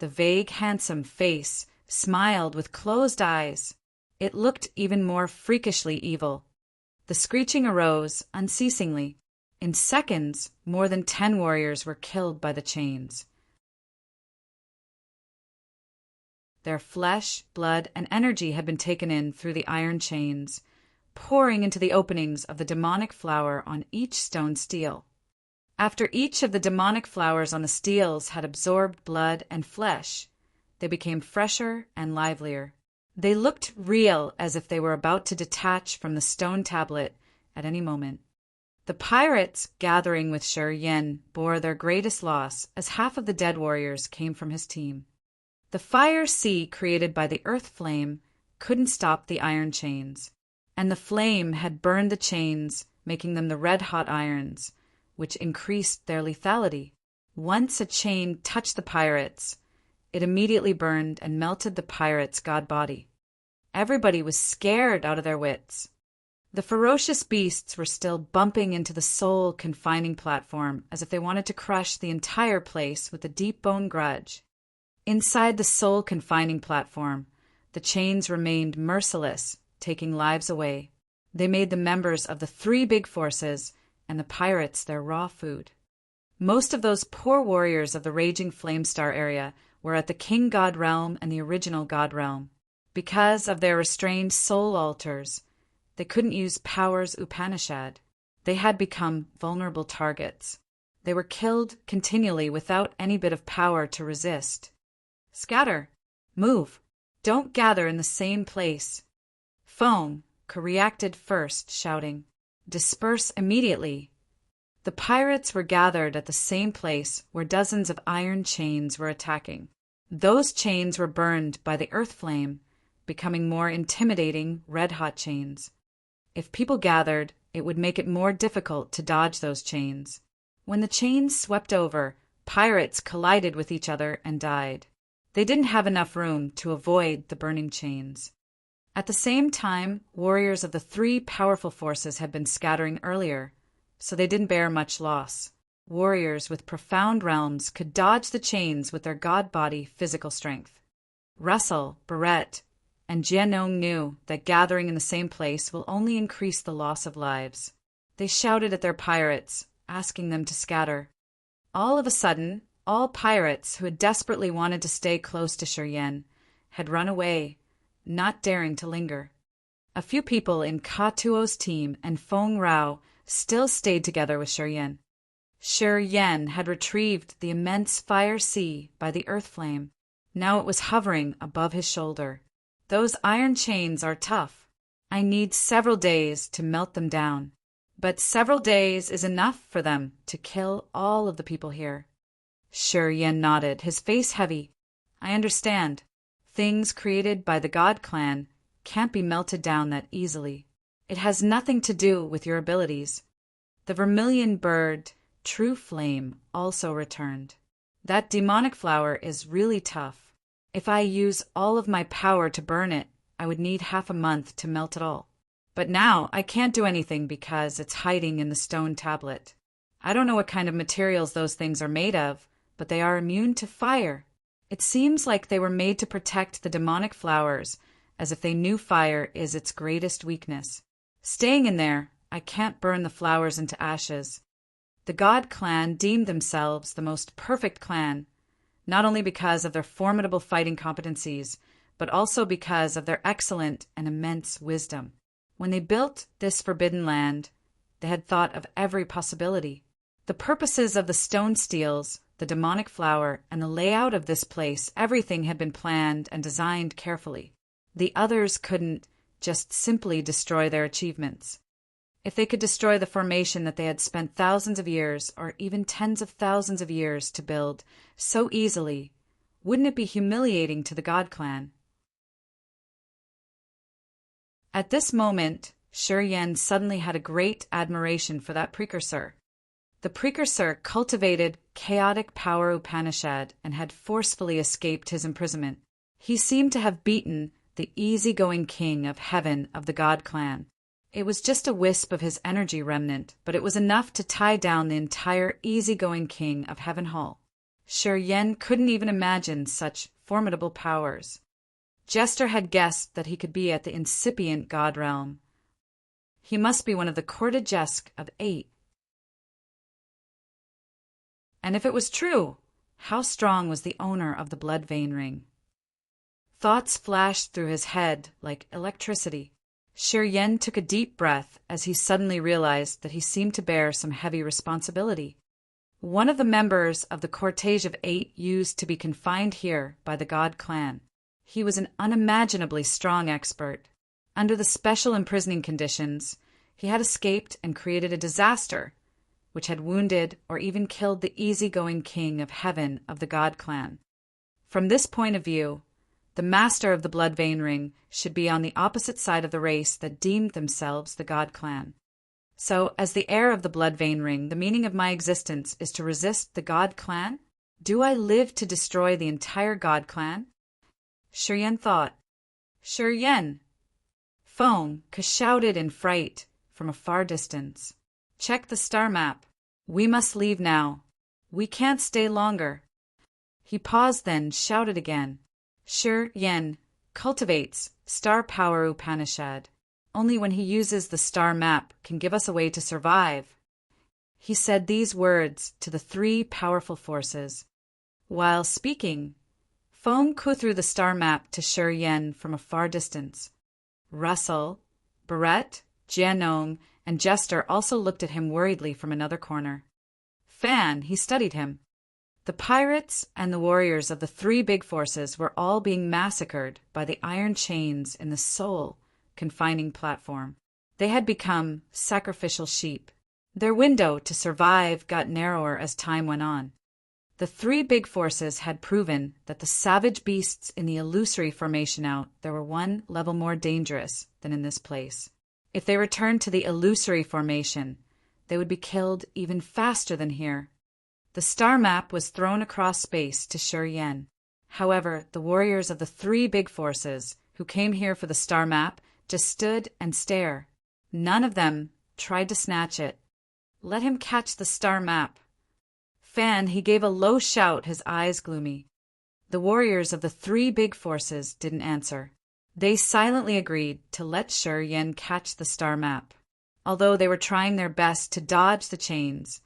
the vague, handsome face smiled with closed eyes. It looked even more freakishly evil. The screeching arose unceasingly. In seconds, more than 10 warriors were killed by the chains. Their flesh, blood, and energy had been taken in through the iron chains, pouring into the openings of the demonic flower on each stone steel. After each of the demonic flowers on the steels had absorbed blood and flesh, they became fresher and livelier. They looked real, as if they were about to detach from the stone tablet at any moment. The pirates, gathering with Shi Yin, bore their greatest loss, as half of the dead warriors came from his team. The fire sea created by the earth flame couldn't stop the iron chains, and the flame had burned the chains, making them the red-hot irons, which increased their lethality. Once a chain touched the pirates, it immediately burned and melted the pirates' god body. Everybody was scared out of their wits. The ferocious beasts were still bumping into the soul confining platform as if they wanted to crush the entire place with a deep bone grudge. Inside the soul confining platform, the chains remained merciless, taking lives away. They made the members of the 3 big forces and the pirates their raw food. Most of those poor warriors of the raging Flame Star area were at the King God realm and the original God realm. Because of their restrained soul altars, they couldn't use powers Upanishad. They had become vulnerable targets. They were killed continually without any bit of power to resist. Scatter. Move. Don't gather in the same place. Fong reacted first, shouting, "Disperse immediately." The pirates were gathered at the same place where dozens of iron chains were attacking. Those chains were burned by the earth flame, becoming more intimidating, red-hot chains. If people gathered, it would make it more difficult to dodge those chains. When the chains swept over, pirates collided with each other and died. They didn't have enough room to avoid the burning chains. At the same time, warriors of the three powerful forces had been scattering earlier, so they didn't bear much loss. Warriors with profound realms could dodge the chains with their god-body physical strength. Russell, Barrett, and Jianong knew that gathering in the same place will only increase the loss of lives. They shouted at their pirates, asking them to scatter. All of a sudden, all pirates who had desperately wanted to stay close to Shiryen had run away, not daring to linger. A few people in Ka Tuo's team and Feng Rao still stayed together with Shiryen. Shiryen had retrieved the immense fire sea by the earth flame. Now it was hovering above his shoulder. Those iron chains are tough. I need several days to melt them down. But several days is enough for them to kill all of the people here. Shiryen nodded, his face heavy. I understand. Things created by the God clan can't be melted down that easily. It has nothing to do with your abilities. The vermilion bird, True Flame, also returned. That demonic flower is really tough. If I use all of my power to burn it, I would need half a month to melt it all. But now I can't do anything because it's hiding in the stone tablet. I don't know what kind of materials those things are made of, but they are immune to fire. It seems like they were made to protect the demonic flowers, as if they knew fire is its greatest weakness. Staying in there, I can't burn the flowers into ashes. The God clan deemed themselves the most perfect clan, not only because of their formidable fighting competencies, but also because of their excellent and immense wisdom. When they built this forbidden land, they had thought of every possibility. The purposes of the stone steels, the demonic flower, and the layout of this place, everything had been planned and designed carefully. The others couldn't just simply destroy their achievements. If they could destroy the formation that they had spent thousands of years or even tens of thousands of years to build so easily, wouldn't it be humiliating to the God clan? At this moment, Shiryen suddenly had a great admiration for that precursor. The precursor cultivated chaotic power Upanishad and had forcefully escaped his imprisonment. He seemed to have beaten the easygoing king of heaven of the God clan. It was just a wisp of his energy remnant, but it was enough to tie down the entire easygoing king of Heaven Hall. Shiryen couldn't even imagine such formidable powers. Jester had guessed that he could be at the incipient God realm. He must be one of the courted Jesk of 8. And if it was true, how strong was the owner of the blood vein ring? Thoughts flashed through his head like electricity. Shiryen took a deep breath as he suddenly realized that he seemed to bear some heavy responsibility. One of the members of the cortege of 8 used to be confined here by the God clan. He was an unimaginably strong expert. Under the special imprisoning conditions, he had escaped and created a disaster, which had wounded or even killed the easygoing king of heaven of the God clan. From this point of view, the master of the blood vein ring should be on the opposite side of the race that deemed themselves the God clan. So, as the heir of the blood vein ring, the meaning of my existence is to resist the God clan? Do I live to destroy the entire God clan? Shiryen thought. Shiryen! Feng shouted in fright from a far distance. Check the star map. We must leave now. We can't stay longer. He paused, then shouted again. Shiryen cultivates star power Upanishad. Only when he uses the star map can give us a way to survive. He said these words to the 3 powerful forces. While speaking, Foam Ku threw the star map to Shi Yan from a far distance. Russell, Barrett, Jianong, and Jester also looked at him worriedly from another corner. Fan, he studied him. The pirates and the warriors of the three big forces were all being massacred by the iron chains in the soul confining platform. They had become sacrificial sheep. Their window to survive got narrower as time went on. The three big forces had proven that the savage beasts in the illusory formation out there were one level more dangerous than in this place. If they returned to the illusory formation, they would be killed even faster than here. The star map was thrown across space to Shi Yan. However, the warriors of the three big forces who came here for the star map just stood and stared. None of them tried to snatch it. Let him catch the star map. Fan, he gave a low shout, his eyes gloomy. The warriors of the three big forces didn't answer. They silently agreed to let Shi Yan catch the star map. Although they were trying their best to dodge the chains,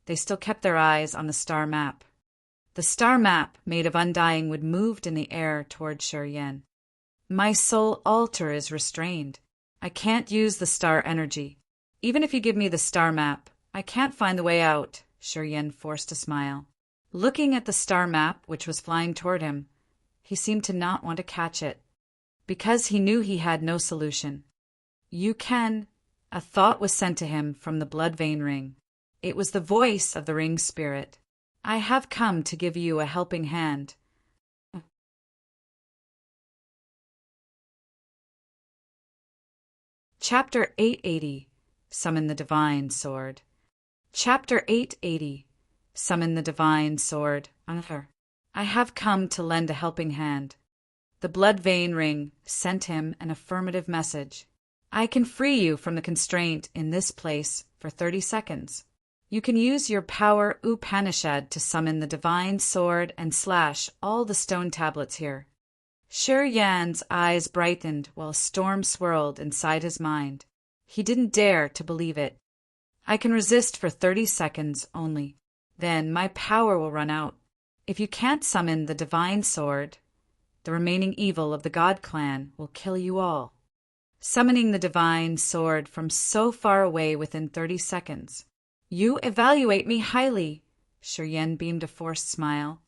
they still kept their eyes on the star map. The star map, made of undying wood, moved in the air toward Shi Yan. My soul altar is restrained. I can't use the star energy. Even if you give me the star map, I can't find the way out. Shi Yan forced a smile. Looking at the star map, which was flying toward him, he seemed to not want to catch it, because he knew he had no solution. You can. A thought was sent to him from the blood vein ring. It was the voice of the ring spirit. I have come to give you a helping hand. Chapter 880. Summon the Divine Sword. Chapter 880. Summon the Divine Sword. I have come to lend a helping hand. The blood vein ring sent him an affirmative message. I can free you from the constraint in this place for 30 seconds. You can use your power Upanishad to summon the divine sword and slash all the stone tablets here. Shi Yan's eyes brightened while a storm swirled inside his mind. He didn't dare to believe it. I can resist for 30 seconds only. Then my power will run out. If you can't summon the divine sword, the remaining evil of the God clan will kill you all. Summoning the divine sword from so far away within 30 seconds. You evaluate me highly. Shi Yan beamed a forced smile.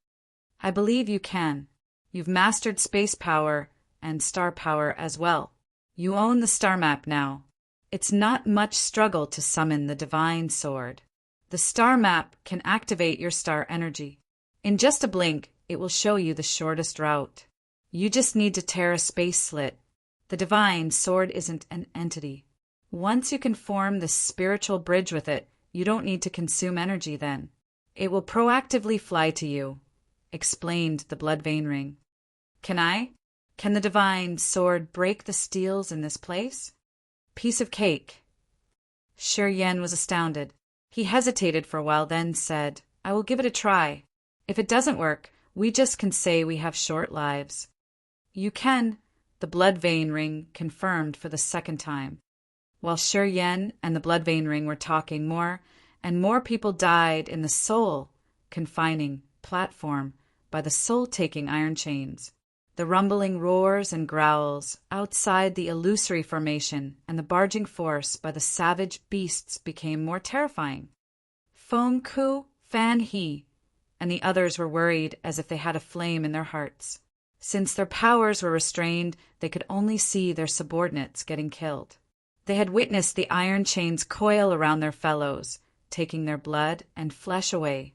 I believe you can. You've mastered space power and star power as well. You own the star map now. It's not much struggle to summon the divine sword. The star map can activate your star energy. In just a blink, it will show you the shortest route. You just need to tear a space slit. The divine sword isn't an entity. Once you can form this spiritual bridge with it, you don't need to consume energy then. It will proactively fly to you, explained the blood vein ring. Can the divine sword break the steels in this place? Piece of cake. Shi Yan was astounded. He hesitated for a while, then said, I will give it a try. If it doesn't work, we just can say we have short lives. You can, the blood vein ring confirmed for the second time. While Shi Yan and the blood vein ring were talking, more and more people died in the soul confining platform by the soul-taking iron chains. The rumbling roars and growls outside the illusory formation and the barging force by the savage beasts became more terrifying. Foam Ku, Fan He, and the others were worried as if they had a flame in their hearts. Since their powers were restrained, they could only see their subordinates getting killed. They had witnessed the iron chains coil around their fellows, taking their blood and flesh away.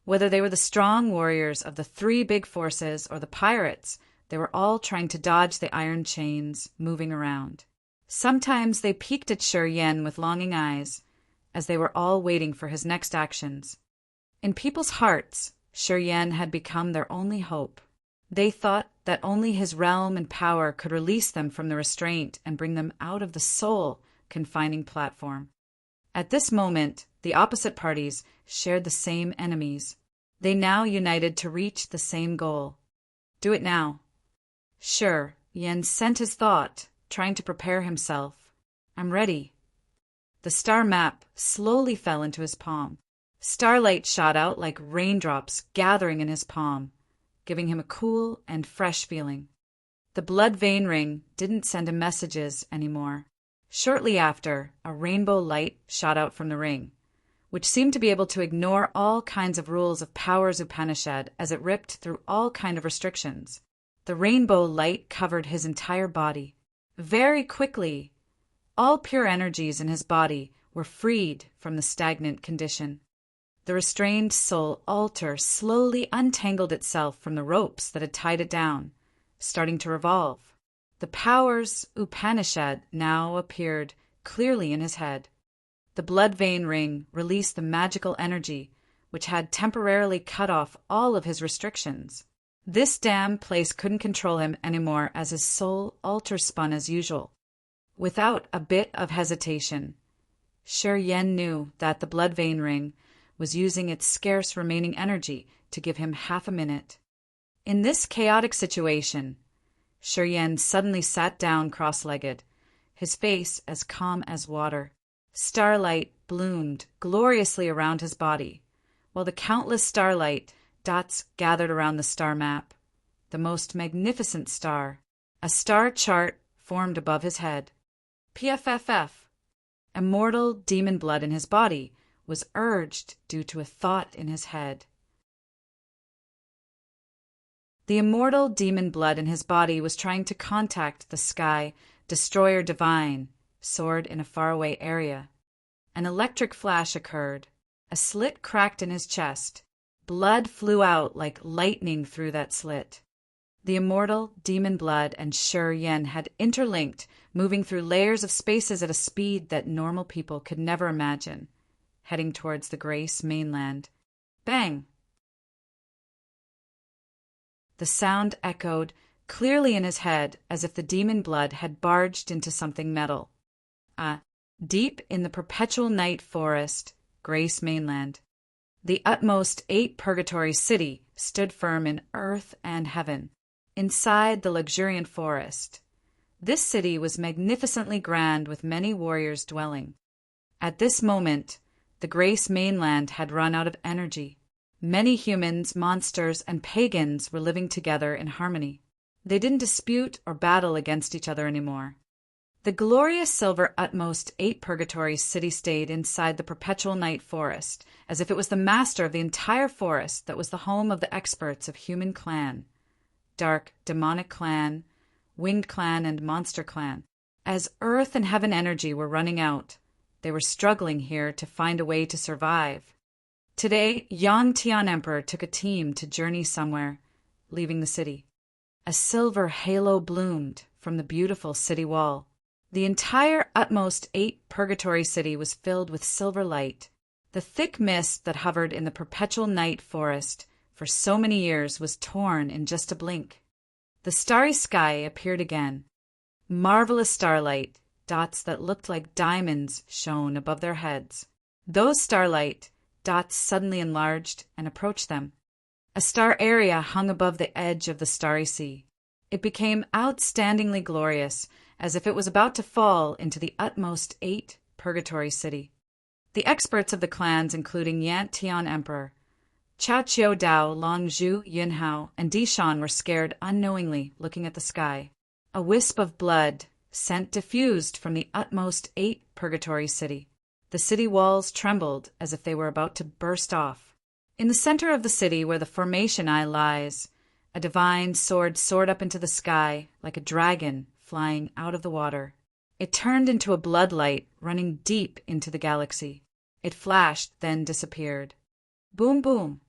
Whether they were the strong warriors of the three big forces or the pirates, they were all trying to dodge the iron chains moving around. Sometimes they peeked at Shi Yan with longing eyes, as they were all waiting for his next actions. In people's hearts, Shi Yan had become their only hope. They thought that only his realm and power could release them from the restraint and bring them out of the soul confining platform. At this moment, the opposite parties shared the same enemies. They now united to reach the same goal. Do it now. Sure, Yan sent his thought, trying to prepare himself. I'm ready. The star map slowly fell into his palm. Starlight shot out like raindrops gathering in his palm. giving him a cool and fresh feeling. The blood vein ring didn't send him messages anymore. Shortly after, a rainbow light shot out from the ring, which seemed to be able to ignore all kinds of rules of Power's Upanishad as it ripped through all kinds of restrictions. The rainbow light covered his entire body. Very quickly, all pure energies in his body were freed from the stagnant condition. The restrained soul altar slowly untangled itself from the ropes that had tied it down, starting to revolve. The Power's Upanishad now appeared clearly in his head. The blood vein ring released the magical energy, which had temporarily cut off all of his restrictions. This damn place couldn't control him anymore as his soul altar spun as usual. Without a bit of hesitation, Shi Yen knew that the blood vein ring was using its scarce remaining energy to give him half a minute. In this chaotic situation, Shi Yen suddenly sat down cross-legged, his face as calm as water. Starlight bloomed gloriously around his body, while the countless starlight dots gathered around the star map. The most magnificent star, a star chart formed above his head. PFFF. Immortal demon blood in his body was urged due to a thought in his head. The immortal demon blood in his body was trying to contact the sky destroyer divine, soared in a faraway area. An electric flash occurred. A slit cracked in his chest. Blood flew out like lightning through that slit. The immortal demon blood and Shi Yen had interlinked, moving through layers of spaces at a speed that normal people could never imagine, heading towards the Grace mainland. Bang! The sound echoed clearly in his head as if the demon blood had barged into something metal. Deep in the perpetual night forest, Grace mainland, the utmost 8 purgatory city stood firm in earth and heaven, inside the luxuriant forest. This city was magnificently grand with many warriors dwelling. At this moment, the Grace mainland had run out of energy. Many humans, monsters, and pagans were living together in harmony. They didn't dispute or battle against each other anymore. The glorious silver utmost 8 purgatory city stayed inside the perpetual night forest, as if it was the master of the entire forest that was the home of the experts of human clan, dark demonic clan, winged clan, and monster clan. As earth and heaven energy were running out, they were struggling here to find a way to survive. Today, Yang Tian Emperor took a team to journey somewhere, leaving the city. A silver halo bloomed from the beautiful city wall. The entire utmost 8 purgatory city was filled with silver light. The thick mist that hovered in the perpetual night forest for so many years was torn in just a blink. The starry sky appeared again. Marvelous starlight, dots that looked like diamonds shone above their heads. Those starlight dots suddenly enlarged and approached them. A star area hung above the edge of the starry sea. It became outstandingly glorious, as if it was about to fall into the utmost 8 purgatory city. The experts of the clans, including Yan Tian Emperor, Chao Chiu Dao, Long Zhu, Yin Hao, and Dishan, were scared unknowingly, looking at the sky. A wisp of blood, scent diffused from the utmost 8 purgatory city. The city walls trembled as if they were about to burst off. In the center of the city, where the formation eye lies, a divine sword soared up into the sky like a dragon flying out of the water. It turned into a bloodlight running deep into the galaxy. It flashed, then disappeared. Boom, boom.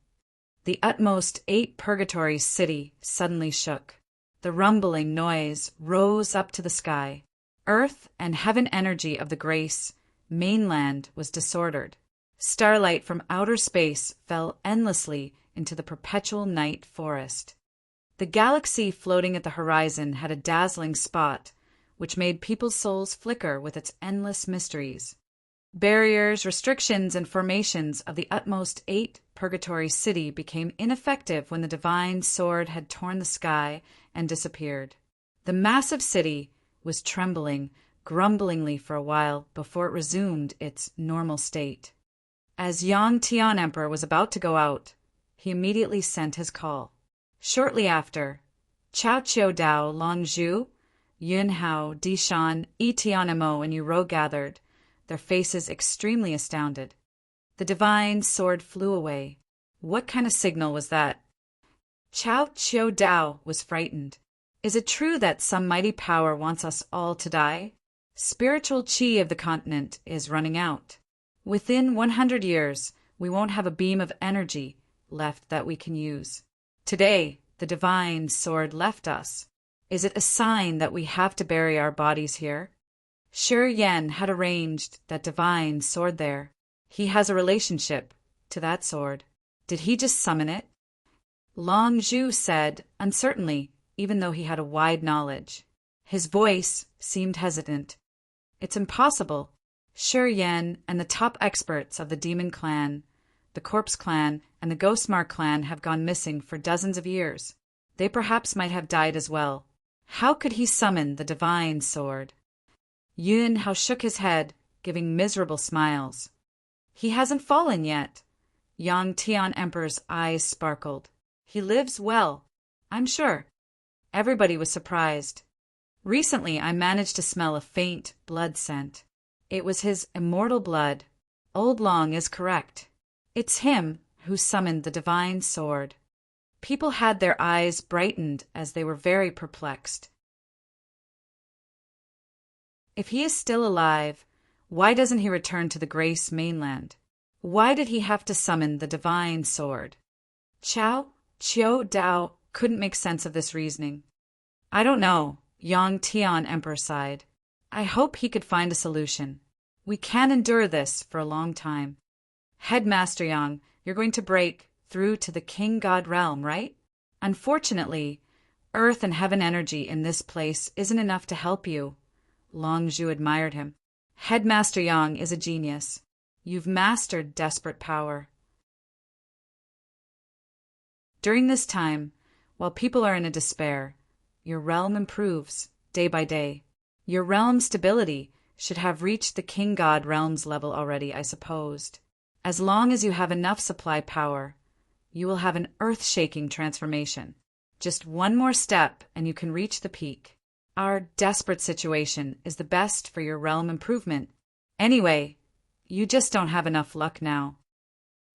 The utmost 8 purgatory city suddenly shook. The rumbling noise rose up to the sky. Earth and heaven energy of the Grace mainland was disordered. Starlight from outer space fell endlessly into the perpetual night forest. The galaxy floating at the horizon had a dazzling spot, which made people's souls flicker with its endless mysteries. Barriers, restrictions, and formations of the utmost 8 purgatory city became ineffective when the divine sword had torn the sky and disappeared. The massive city was trembling grumblingly for a while before it resumed its normal state. As Yang Tian Emperor was about to go out, he immediately sent his call. Shortly after, Chao Chiu Dao Long Zhu, Yun Hao, Dishan, Etianimo, and Uro gathered, their faces extremely astounded. The divine sword flew away. What kind of signal was that? Chao Chiu Dao was frightened. Is it true that some mighty power wants us all to die? Spiritual chi of the continent is running out. Within 100 years, we won't have a beam of energy left that we can use. Today, the divine sword left us. Is it a sign that we have to bury our bodies here? Shi Yan had arranged that divine sword there. He has a relationship to that sword. Did he just summon it? Long Zhu said, uncertainly, even though he had a wide knowledge. His voice seemed hesitant. It's impossible. Shi Yan and the top experts of the Demon Clan, the Corpse Clan, and the Ghostmark Clan have gone missing for dozens of years. They perhaps might have died as well. How could he summon the divine sword? Yun Hao shook his head, giving miserable smiles. He hasn't fallen yet. Yang Tian Emperor's eyes sparkled. He lives well, I'm sure. Everybody was surprised. Recently, I managed to smell a faint blood scent. It was his immortal blood. Old Long is correct. It's him who summoned the divine sword. People had their eyes brightened as they were very perplexed. If he is still alive, why doesn't he return to the Grace mainland? Why did he have to summon the divine sword? Chao Chiu Dao couldn't make sense of this reasoning. I don't know, Yang Tian Emperor sighed. I hope he could find a solution. We can't endure this for a long time. Headmaster Yang, you're going to break through to the King God realm, right? Unfortunately, earth and heaven energy in this place isn't enough to help you. Long Zhu admired him. Headmaster Yang is a genius. You've mastered desperate power. During this time, while people are in a despair, your realm improves day by day. Your realm's stability should have reached the King God realm's level already, I supposed. As long as you have enough supply power, you will have an earth-shaking transformation. Just one more step and you can reach the peak. Our desperate situation is the best for your realm improvement. Anyway, you just don't have enough luck now.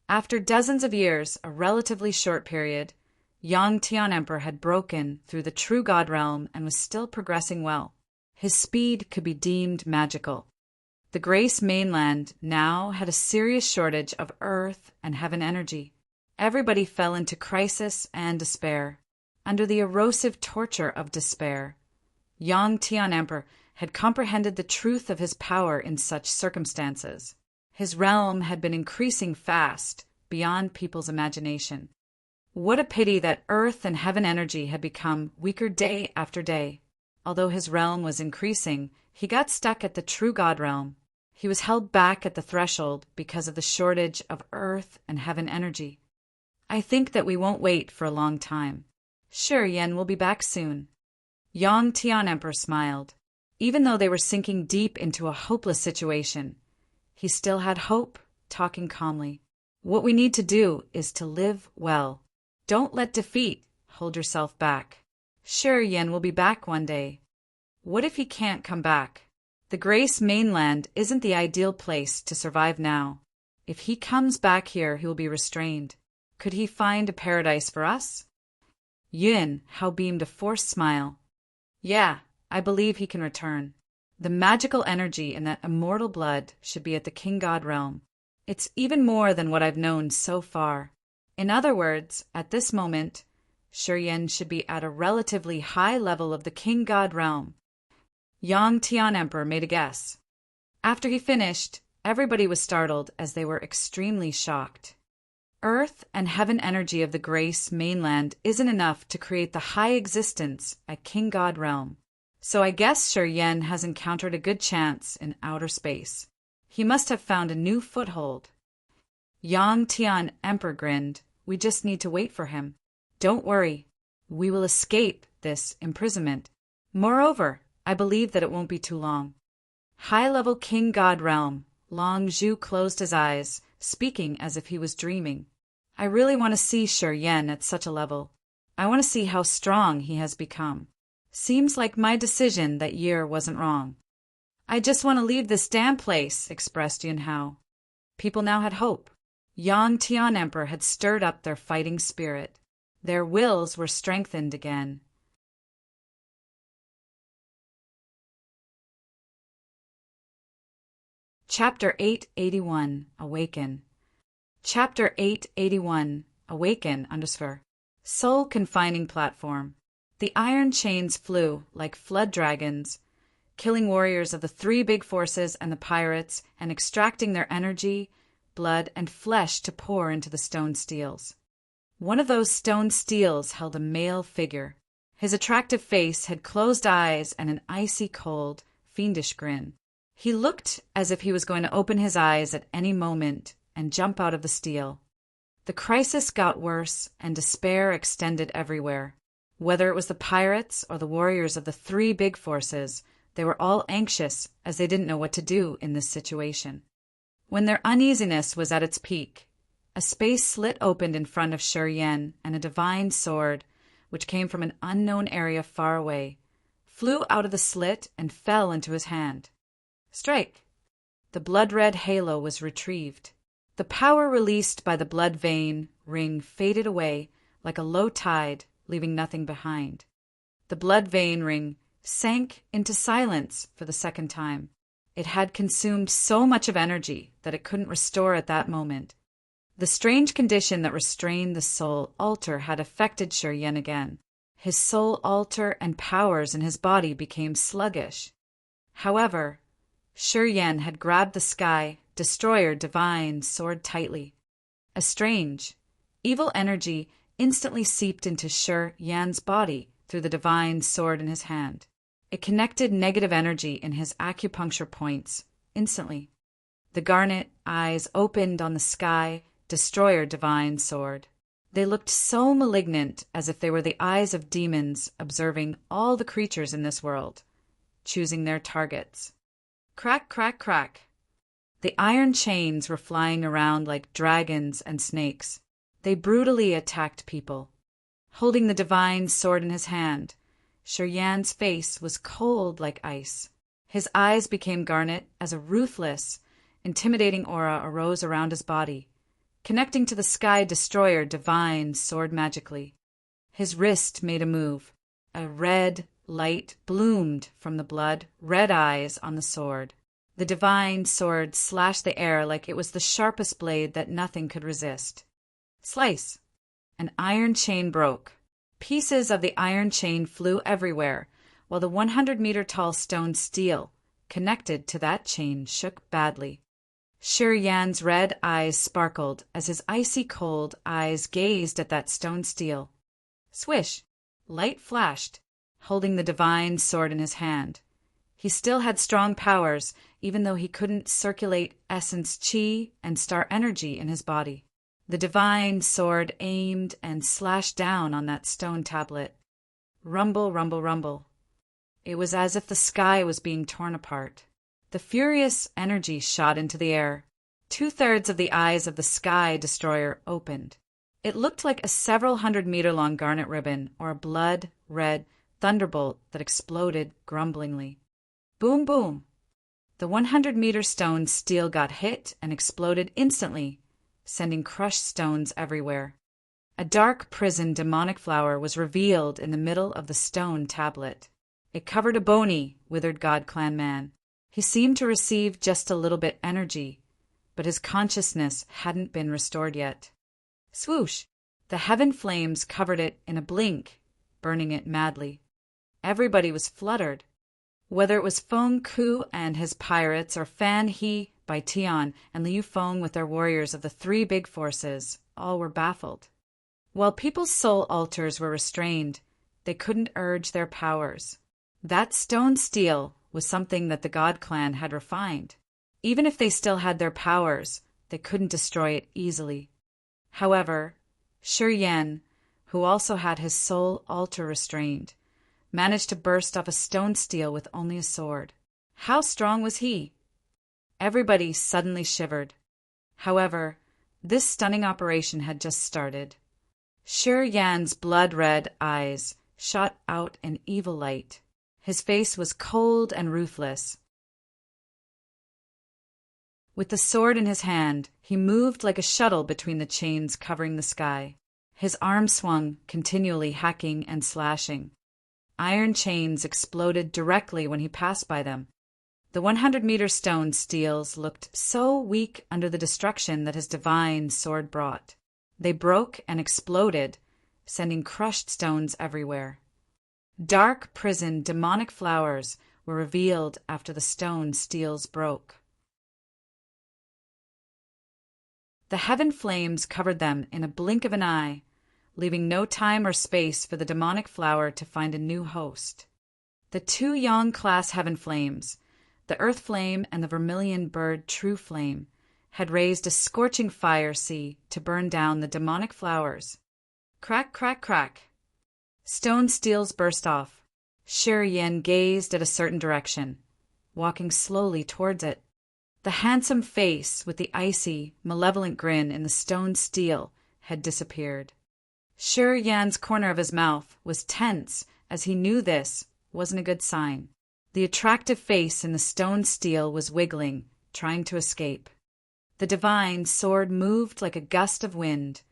After dozens of years, a relatively short period, Yang Tian Emperor had broken through the true God realm and was still progressing well. His speed could be deemed magical. The Grace mainland now had a serious shortage of earth and heaven energy. Everybody fell into crisis and despair. Under the erosive torture of despair, Yang Tian Emperor had comprehended the truth of his power in such circumstances. His realm had been increasing fast, beyond people's imagination. What a pity that earth and heaven energy had become weaker day after day. Although his realm was increasing, he got stuck at the true God realm. He was held back at the threshold because of the shortage of earth and heaven energy. I think that we won't wait for a long time. Shi Yan will be back soon. Yang Tian Emperor smiled. Even though they were sinking deep into a hopeless situation, he still had hope, talking calmly. What we need to do is to live well. Don't let defeat hold yourself back. Shi Yan will be back one day. What if he can't come back? The Grace mainland isn't the ideal place to survive now. If he comes back here, he will be restrained. Could he find a paradise for us? Yun Hao beamed a forced smile. Yeah, I believe he can return. The magical energy in that immortal blood should be at the King God realm. It's even more than what I've known so far. In other words, at this moment, Shi Yan should be at a relatively high level of the King God realm. Yang Tian Emperor made a guess. After he finished, everybody was startled as they were extremely shocked. Earth and heaven energy of the Grace mainland isn't enough to create the high existence at King God realm. So I guess Shi Yan has encountered a good chance in outer space. He must have found a new foothold. Yang Tian Emperor grinned. We just need to wait for him. Don't worry. We will escape this imprisonment. Moreover, I believe that it won't be too long. High-level King God realm. Long Zhu closed his eyes, speaking as if he was dreaming. I really want to see Shi Yan at such a level. I want to see how strong he has become. Seems like my decision that year wasn't wrong. I just want to leave this damn place, expressed Yun Hao. People now had hope. Yang Tian Emperor had stirred up their fighting spirit. Their wills were strengthened again. Chapter 881 Awaken. Chapter 881 Awaken _ Soul Confining Platform. The iron chains flew like flood dragons, killing warriors of the three big forces and the pirates and extracting their energy, blood, and flesh to pour into the stone steels. One of those stone steels held a male figure. His attractive face had closed eyes and an icy cold, fiendish grin. He looked as if he was going to open his eyes at any moment and jump out of the steel. The crisis got worse, and despair extended everywhere. Whether it was the pirates or the warriors of the three big forces, they were all anxious as they didn't know what to do in this situation. When their uneasiness was at its peak, a space slit opened in front of Shi Yan, and a divine sword, which came from an unknown area far away, flew out of the slit and fell into his hand. Strike! The blood-red halo was retrieved. The power released by the blood vein ring faded away like a low tide, leaving nothing behind. The blood vein ring sank into silence for the second time. It had consumed so much of energy that it couldn't restore at that moment. The strange condition that restrained the soul altar had affected Shi Yan again. His soul altar and powers in his body became sluggish. However, Shi Yan had grabbed the sky destroyer divine sword tightly. A strange, evil energy instantly seeped into Shi Yan's body through the divine sword in his hand. It connected negative energy in his acupuncture points instantly. The garnet eyes opened on the sky destroyer divine sword. They looked so malignant, as if they were the eyes of demons observing all the creatures in this world, choosing their targets. Crack, crack, crack. The iron chains were flying around like dragons and snakes. They brutally attacked people. Holding the divine sword in his hand, Shi Yan's face was cold like ice. His eyes became garnet as a ruthless, intimidating aura arose around his body, connecting to the sky destroyer divine sword magically. His wrist made a move. A red light bloomed from the blood red eyes on the sword. The divine sword slashed the air like it was the sharpest blade that nothing could resist. Slice! An iron chain broke. Pieces of the iron chain flew everywhere, while the 100-meter-tall stone steel connected to that chain shook badly. Shi Yan's red eyes sparkled as his icy cold eyes gazed at that stone steel. Swish! Light flashed, holding the divine sword in his hand. He still had strong powers, even though he couldn't circulate essence chi and star energy in his body. The divine sword aimed and slashed down on that stone tablet. Rumble, rumble, rumble. It was as if the sky was being torn apart. The furious energy shot into the air. 2/3 of the eyes of the sky destroyer opened. It looked like a several 100-meter-long garnet ribbon or a blood-red thunderbolt that exploded grumblingly. Boom, boom. The 100-meter stone steel got hit and exploded instantly, sending crushed stones everywhere. A dark prison demonic flower was revealed in the middle of the stone tablet. It covered a bony, withered God Clan man. He seemed to receive just a little bit energy, but his consciousness hadn't been restored yet. Swoosh! The heaven flames covered it in a blink, burning it madly. Everybody was fluttered. Whether it was Feng Ku and his pirates, or Fan He, Bai Tian, and Liu Feng with their warriors of the three big forces, all were baffled. While people's soul altars were restrained, they couldn't urge their powers. That stone steel was something that the God Clan had refined. Even if they still had their powers, they couldn't destroy it easily. However, Shi Yan, who also had his soul altar restrained, managed to burst off a stone steel with only a sword. How strong was he? Everybody suddenly shivered. However, this stunning operation had just started. Sure Yan's blood-red eyes shot out an evil light. His face was cold and ruthless. With the sword in his hand, he moved like a shuttle between the chains covering the sky. His arm swung, continually hacking and slashing. Iron chains exploded directly when he passed by them. The 100-meter stone steels looked so weak under the destruction that his divine sword brought. They broke and exploded, sending crushed stones everywhere. Dark prison demonic flowers were revealed after the stone steels broke. The heaven flames covered them in a blink of an eye, leaving no time or space for the demonic flower to find a new host. The two Yang-class heaven flames, the earth flame and the vermilion bird true flame, had raised a scorching fire sea to burn down the demonic flowers. Crack, crack, crack. Stone steels burst off. Shi Yan gazed at a certain direction, walking slowly towards it. The handsome face with the icy, malevolent grin in the stone steel had disappeared. Shi Yan's corner of his mouth was tense as he knew this wasn't a good sign. The attractive face in the stone steel was wiggling, trying to escape. The divine sword moved like a gust of wind,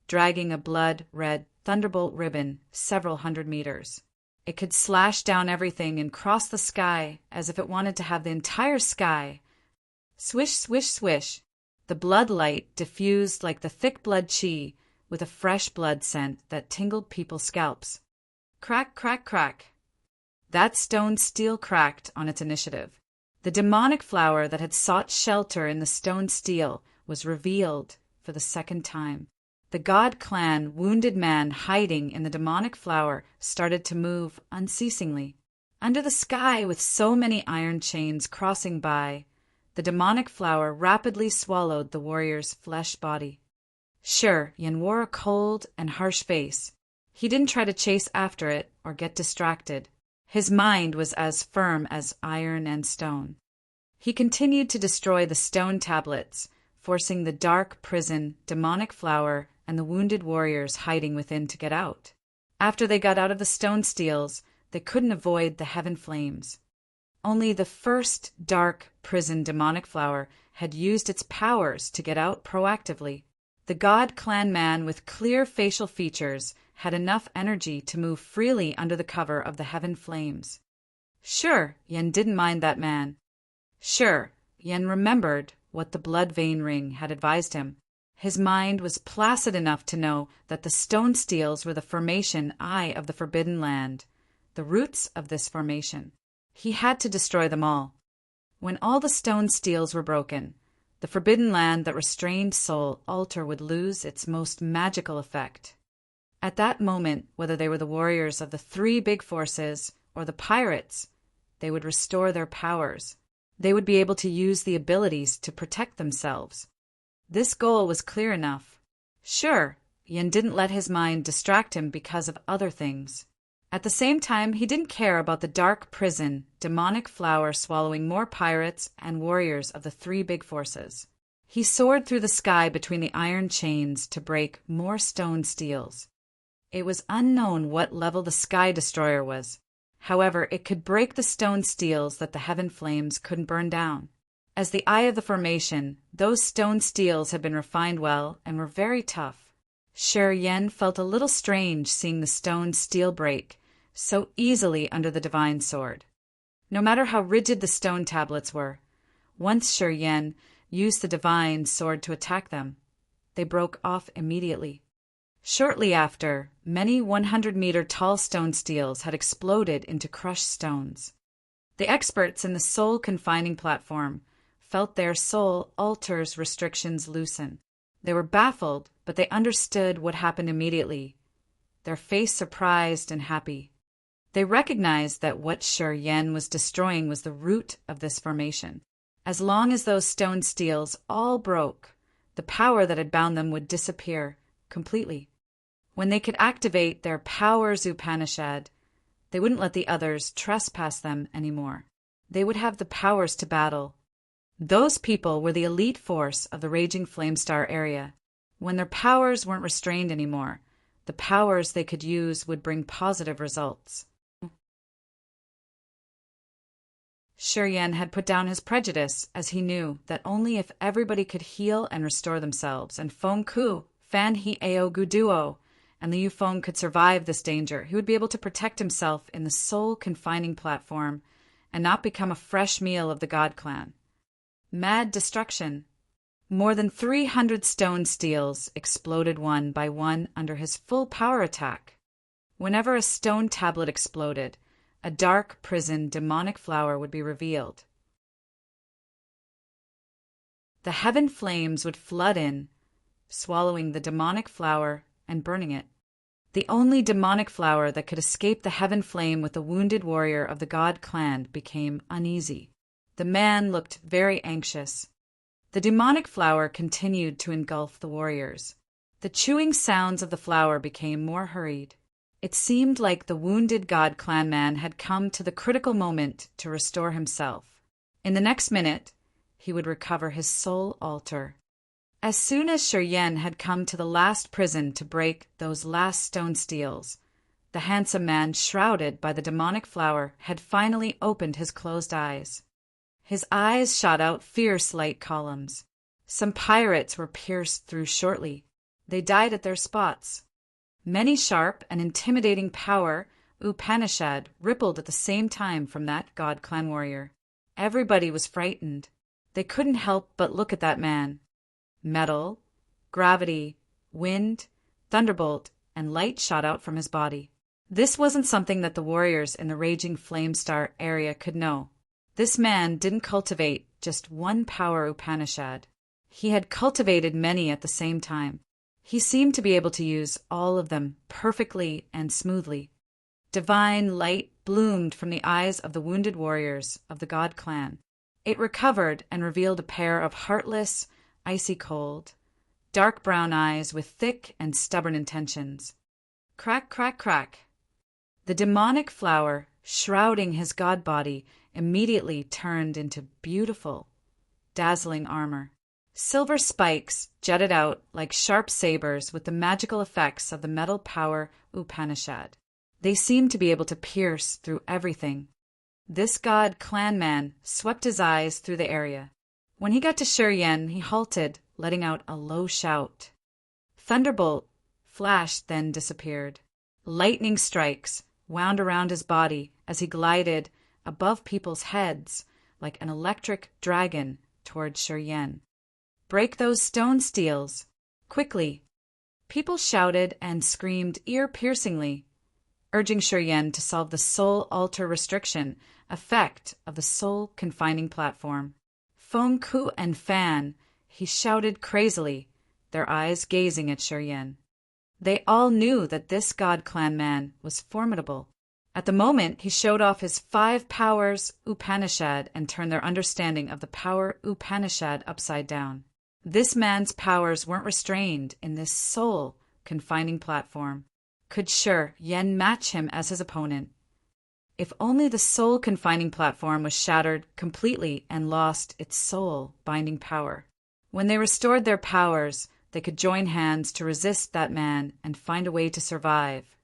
dragging a blood-red thunderbolt ribbon several 100 meters. It could slash down everything and cross the sky as if it wanted to have the entire sky. Swish, swish, swish. The blood light diffused like the thick blood qi with a fresh blood scent that tingled people's scalps. Crack, crack, crack. That stone steel cracked on its initiative. The demonic flower that had sought shelter in the stone steel was revealed for the second time. The god clan wounded man hiding in the demonic flower started to move unceasingly. Under the sky with so many iron chains crossing by, the demonic flower rapidly swallowed the warrior's flesh body. Sure, Yan wore a cold and harsh face. He didn't try to chase after it or get distracted. His mind was as firm as iron and stone. He continued to destroy the stone tablets, forcing the dark prison, demonic flower, and the wounded warriors hiding within to get out. After they got out of the stone steels, they couldn't avoid the heaven flames. Only the first dark prison demonic flower had used its powers to get out proactively. The god clan man with clear facial features had enough energy to move freely under the cover of the heaven flames. Sure, Yan didn't mind that man. Sure, Yan remembered what the blood vein ring had advised him. His mind was placid enough to know that the stone steels were the formation eye of the Forbidden Land, the roots of this formation. He had to destroy them all. When all the stone steels were broken, the Forbidden Land that restrained soul altar would lose its most magical effect. At that moment, whether they were the warriors of the three big forces or the pirates, they would restore their powers. They would be able to use the abilities to protect themselves. This goal was clear enough. Sure, Yan didn't let his mind distract him because of other things. At the same time, he didn't care about the dark prison, demonic flower swallowing more pirates and warriors of the three big forces. He soared through the sky between the iron chains to break more stone steels. It was unknown what level the Sky Destroyer was. However, it could break the stone steels that the heaven flames couldn't burn down. As the eye of the formation, those stone steels had been refined well and were very tough. Shi Yan felt a little strange seeing the stone steel break so easily under the divine sword. No matter how rigid the stone tablets were, once Shi Yan used the divine sword to attack them, they broke off immediately. Shortly after, many 100-meter tall stone steels had exploded into crushed stones. The experts in the soul-confining platform felt their soul altar's restrictions loosen. They were baffled, but they understood what happened immediately, their face surprised and happy. They recognized that what Shi Yan was destroying was the root of this formation. As long as those stone steels all broke, the power that had bound them would disappear completely. When they could activate their powers Upanishad, they wouldn't let the others trespass them anymore. They would have the powers to battle. Those people were the elite force of the raging Flamestar area. When their powers weren't restrained anymore, the powers they could use would bring positive results. Shi Yan had put down his prejudice, as he knew that only if everybody could heal and restore themselves, and Feng Ku, Fan He Ao Gu Duo, and Liu Feng could survive this danger, he would be able to protect himself in the soul-confining platform and not become a fresh meal of the God Clan. Mad destruction. More than 300 stone steels exploded one by one under his full power attack. Whenever a stone tablet exploded, a dark prison demonic flower would be revealed. The heaven flames would flood in, swallowing the demonic flower and burning it. The only demonic flower that could escape the heaven flame with the wounded warrior of the God Clan became uneasy. The man looked very anxious. The demonic flower continued to engulf the warriors. The chewing sounds of the flower became more hurried. It seemed like the wounded God Clan man had come to the critical moment to restore himself. In the next minute, he would recover his soul altar. As soon as Shi Yan had come to the last prison to break those last stone steels, the handsome man, shrouded by the demonic flower, had finally opened his closed eyes. His eyes shot out fierce light columns. Some pirates were pierced through shortly. They died at their spots. Many sharp and intimidating power, Upanishad, rippled at the same time from that God Clan warrior. Everybody was frightened. They couldn't help but look at that man. Metal, gravity, wind, thunderbolt, and light shot out from his body. This wasn't something that the warriors in the raging flame star area could know. This man didn't cultivate just one power Upanishad. He had cultivated many at the same time. He seemed to be able to use all of them perfectly and smoothly. Divine light bloomed from the eyes of the wounded warriors of the God Clan. It recovered and revealed a pair of heartless, icy cold, dark brown eyes with thick and stubborn intentions. Crack, crack, crack. The demonic flower, shrouding his god body, immediately turned into beautiful, dazzling armor. Silver spikes jutted out like sharp sabers with the magical effects of the metal power Upanishad. They seemed to be able to pierce through everything. This God Clan man swept his eyes through the area. When he got to Shi Yan, he halted, letting out a low shout. Thunderbolt flashed, then disappeared. Lightning strikes wound around his body as he glided above people's heads like an electric dragon toward Shi Yan. Break those stone steels! Quickly! People shouted and screamed ear-piercingly, urging Shi Yan to solve the soul altar restriction effect of the soul-confining platform. Feng Ku and Fan, he shouted crazily, their eyes gazing at Shi Yan. They all knew that this God Clan man was formidable. At the moment, he showed off his 5 powers Upanishad and turned their understanding of the power Upanishad upside down. This man's powers weren't restrained in this soul-confining platform. Could Shi Yan match him as his opponent? If only the soul-confining platform was shattered completely and lost its soul-binding power. When they restored their powers, they could join hands to resist that man and find a way to survive.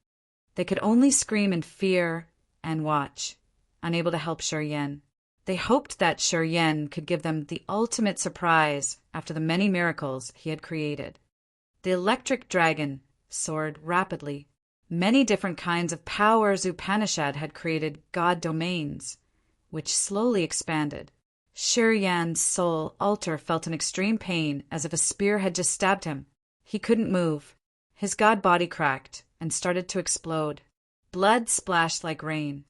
They could only scream in fear and watch, unable to help Shi Yan. They hoped that Shi Yan could give them the ultimate surprise after the many miracles he had created. The electric dragon soared rapidly. Many different kinds of powers Upanishad had created god domains, which slowly expanded. Shi Yan's soul altar felt an extreme pain as if a spear had just stabbed him. He couldn't move. His god body cracked and started to explode. Blood splashed like rain.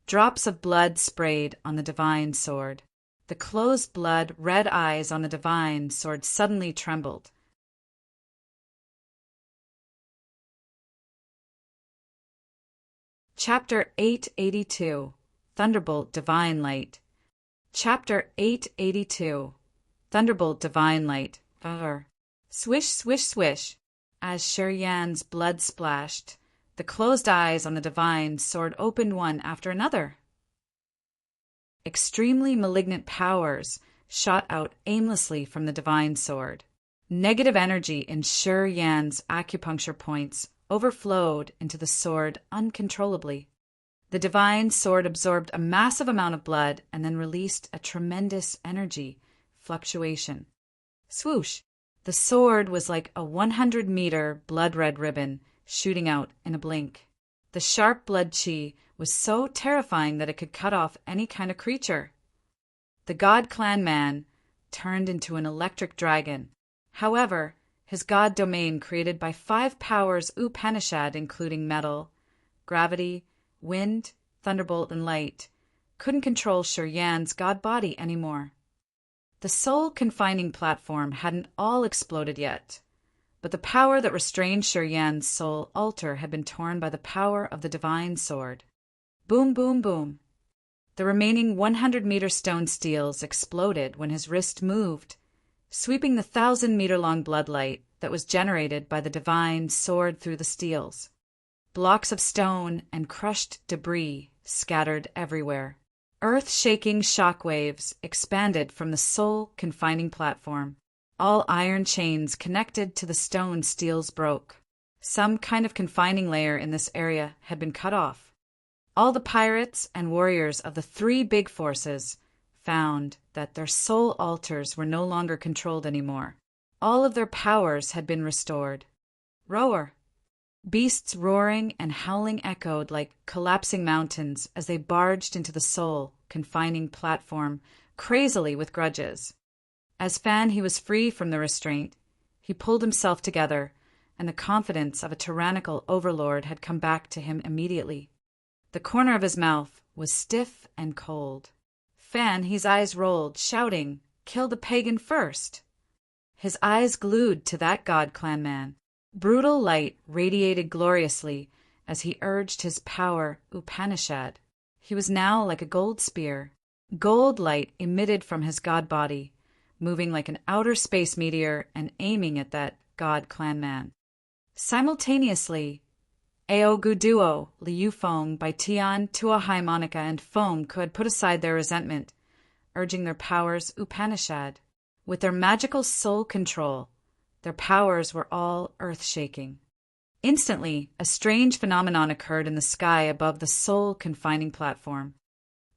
Drops of blood sprayed on the divine sword. The closed blood red eyes on the divine sword suddenly trembled. Chapter 882 Thunderbolt Divine Light. Chapter 882 Thunderbolt Divine Light. Swish, swish, swish. As Shi Yan's blood splashed, the closed eyes on the divine sword opened one after another. Extremely malignant powers shot out aimlessly from the divine sword. Negative energy in Shi Yan's acupuncture points overflowed into the sword uncontrollably. The divine sword absorbed a massive amount of blood and then released a tremendous energy fluctuation. Swoosh! The sword was like a 100-meter blood-red ribbon shooting out in a blink. The sharp blood chi was so terrifying that it could cut off any kind of creature. The God Clan man turned into an electric dragon. However, his god domain created by 5 powers Upanishad, including metal, gravity, wind, thunderbolt, and light, couldn't control Shiryan's god body anymore. The soul confining platform hadn't all exploded yet, but the power that restrained Shiryan's soul altar had been torn by the power of the divine sword. Boom, boom, boom. The remaining 100-meter stone steels exploded when his wrist moved, sweeping the 1,000-meter-long bloodlight that was generated by the divine sword through the steels. Blocks of stone and crushed debris scattered everywhere. Earth-shaking shockwaves expanded from the soul-confining platform. All iron chains connected to the stone steels broke. Some kind of confining layer in this area had been cut off. All the pirates and warriors of the 3 big forces found that their soul altars were no longer controlled anymore. All of their powers had been restored. Roar! Beasts roaring and howling echoed like collapsing mountains as they barged into the soul confining platform crazily with grudges. As Fan, he was free from the restraint. He pulled himself together, and the confidence of a tyrannical overlord had come back to him immediately. The corner of his mouth was stiff and cold. Fan, his eyes rolled, shouting, "Kill the pagan first!" His eyes glued to that God Clan man. Brutal light radiated gloriously as he urged his power Upanishad. He was now like a gold spear. Gold light emitted from his god body, moving like an outer space meteor and aiming at that God Clan man. Simultaneously, Ao Guduo, Liu Feng, by Tian, Tuahai Monica, and Feng could put aside their resentment, urging their powers Upanishad. With their magical soul control, their powers were all earth-shaking. Instantly, a strange phenomenon occurred in the sky above the soul-confining platform.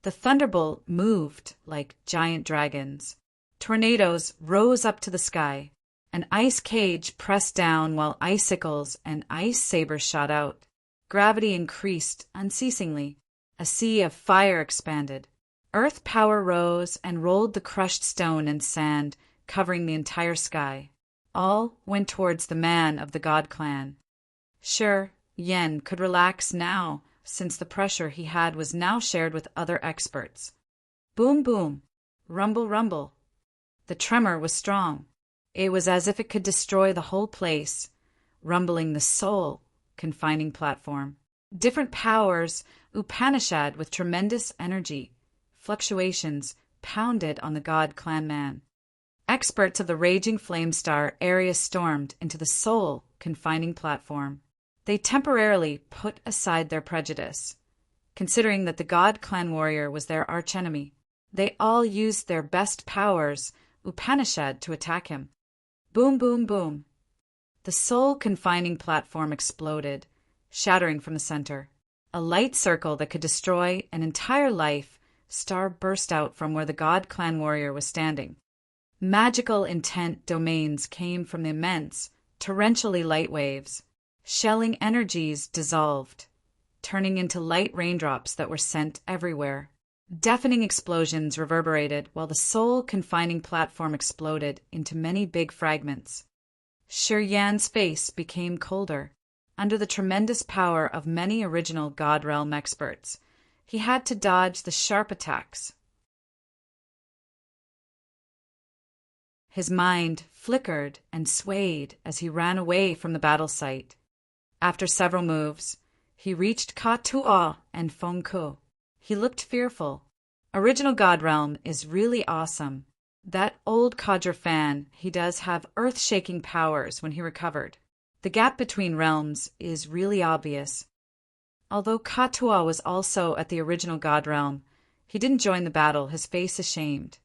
The thunderbolt moved like giant dragons. Tornadoes rose up to the sky. An ice cage pressed down while icicles and ice sabers shot out. Gravity increased unceasingly. A sea of fire expanded. Earth power rose and rolled the crushed stone and sand, covering the entire sky. All went towards the man of the God Clan. Sure, Yen could relax now, since the pressure he had was now shared with other experts. Boom, boom. Rumble, rumble. The tremor was strong. It was as if it could destroy the whole place, rumbling the soul confining platform. Different powers, Upanishad with tremendous energy, fluctuations pounded on the God Clan man. Experts of the raging flame star area stormed into the soul confining platform. They temporarily put aside their prejudice, considering that the God Clan warrior was their archenemy. They all used their best powers, Upanishad, to attack him. Boom, boom, boom. The soul confining platform exploded, shattering from the center. A light circle that could destroy an entire life star burst out from where the God Clan warrior was standing. Magical intent domains came from the immense, torrentially light waves. Shelling energies dissolved, turning into light raindrops that were sent everywhere. Deafening explosions reverberated while the soul-confining platform exploded into many big fragments. Shiryan's face became colder. Under the tremendous power of many original God Realm experts, he had to dodge the sharp attacks. His mind flickered and swayed as he ran away from the battle site. After several moves, he reached Ka-Tu'a and Feng-Ku. He looked fearful. Original God Realm is really awesome. That old codger Fan, he does have earth-shaking powers when he recovered. The gap between realms is really obvious. Although Ka-Tu'a was also at the original God Realm, he didn't join the battle, his face ashamed.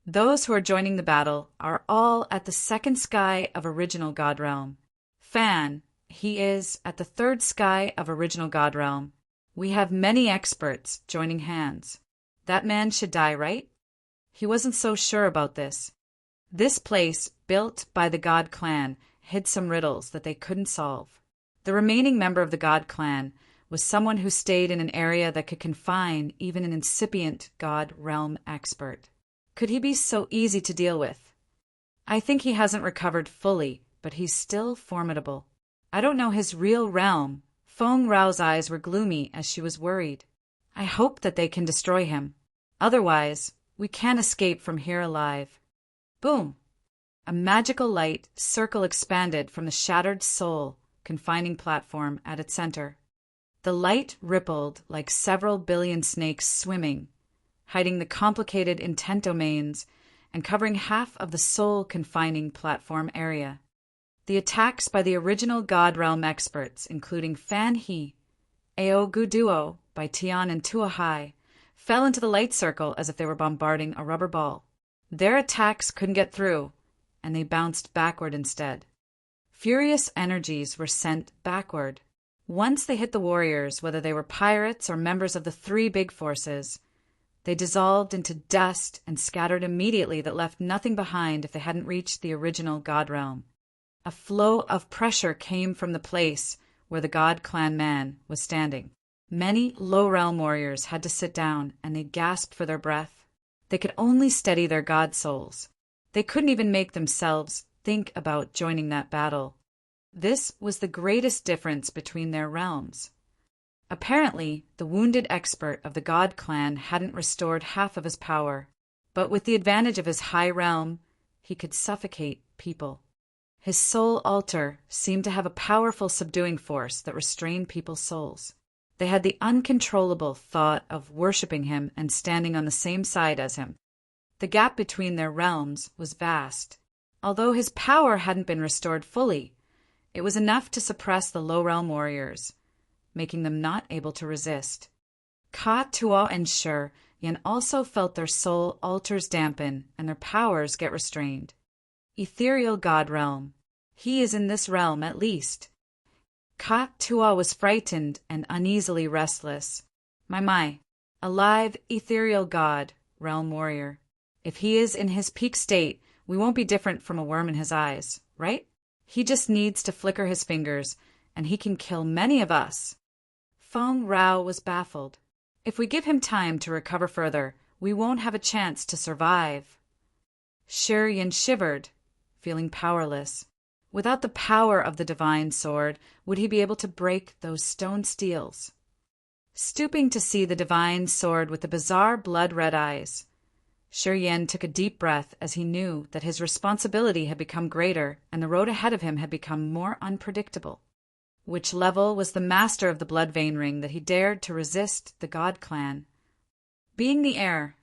Those who are joining the battle are all at the second sky of original God realm. Fan, he is at the third sky of original God realm. We have many experts joining hands. That man should die, right? He wasn't so sure about this. This place, built by the God clan, hid some riddles that they couldn't solve. The remaining member of the God clan was someone who stayed in an area that could confine even an incipient God realm expert. Could he be so easy to deal with? I think he hasn't recovered fully, but he's still formidable. I don't know his real realm. Feng Rao's eyes were gloomy as she was worried. I hope that they can destroy him. Otherwise, we can't escape from here alive. Boom! A magical light circle expanded from the shattered soul confining platform at its center. The light rippled like several billion snakes swimming, hiding the complicated intent domains and covering half of the soul confining platform area. The attacks by the original God Realm experts, including Fan He, Ao Gu Duo by Tian and Tua Hai, fell into the light circle as if they were bombarding a rubber ball. Their attacks couldn't get through, and they bounced backward instead. Furious energies were sent backward. Once they hit the warriors, whether they were pirates or members of the three big forces, they dissolved into dust and scattered immediately that left nothing behind if they hadn't reached the original God Realm. A flow of pressure came from the place where the God Clan man was standing. Many low realm warriors had to sit down, and they gasped for their breath. They could only steady their God souls. They couldn't even make themselves think about joining that battle. This was the greatest difference between their realms. Apparently, the wounded expert of the God Clan hadn't restored half of his power, but with the advantage of his high realm, he could suffocate people. His soul altar seemed to have a powerful subduing force that restrained people's souls. They had the uncontrollable thought of worshipping him and standing on the same side as him. The gap between their realms was vast. Although his power hadn't been restored fully, it was enough to suppress the low-realm warriors, making them not able to resist. Ka, Tua, and Shur Yan also felt their soul altars dampen and their powers get restrained. Ethereal God Realm. He is in this realm at least. Ka, Tua was frightened and uneasily restless. My, alive ethereal God, realm warrior. If he is in his peak state, we won't be different from a worm in his eyes, right? He just needs to flicker his fingers, and he can kill many of us. Feng Rao was baffled. If we give him time to recover further, we won't have a chance to survive. Shi Yin shivered, feeling powerless. Without the power of the divine sword, would he be able to break those stone steels? Stooping to see the divine sword with the bizarre blood-red eyes, Shi Yin took a deep breath as he knew that his responsibility had become greater and the road ahead of him had become more unpredictable. Which level was the master of the blood vein ring that he dared to resist the God Clan? Being the heir,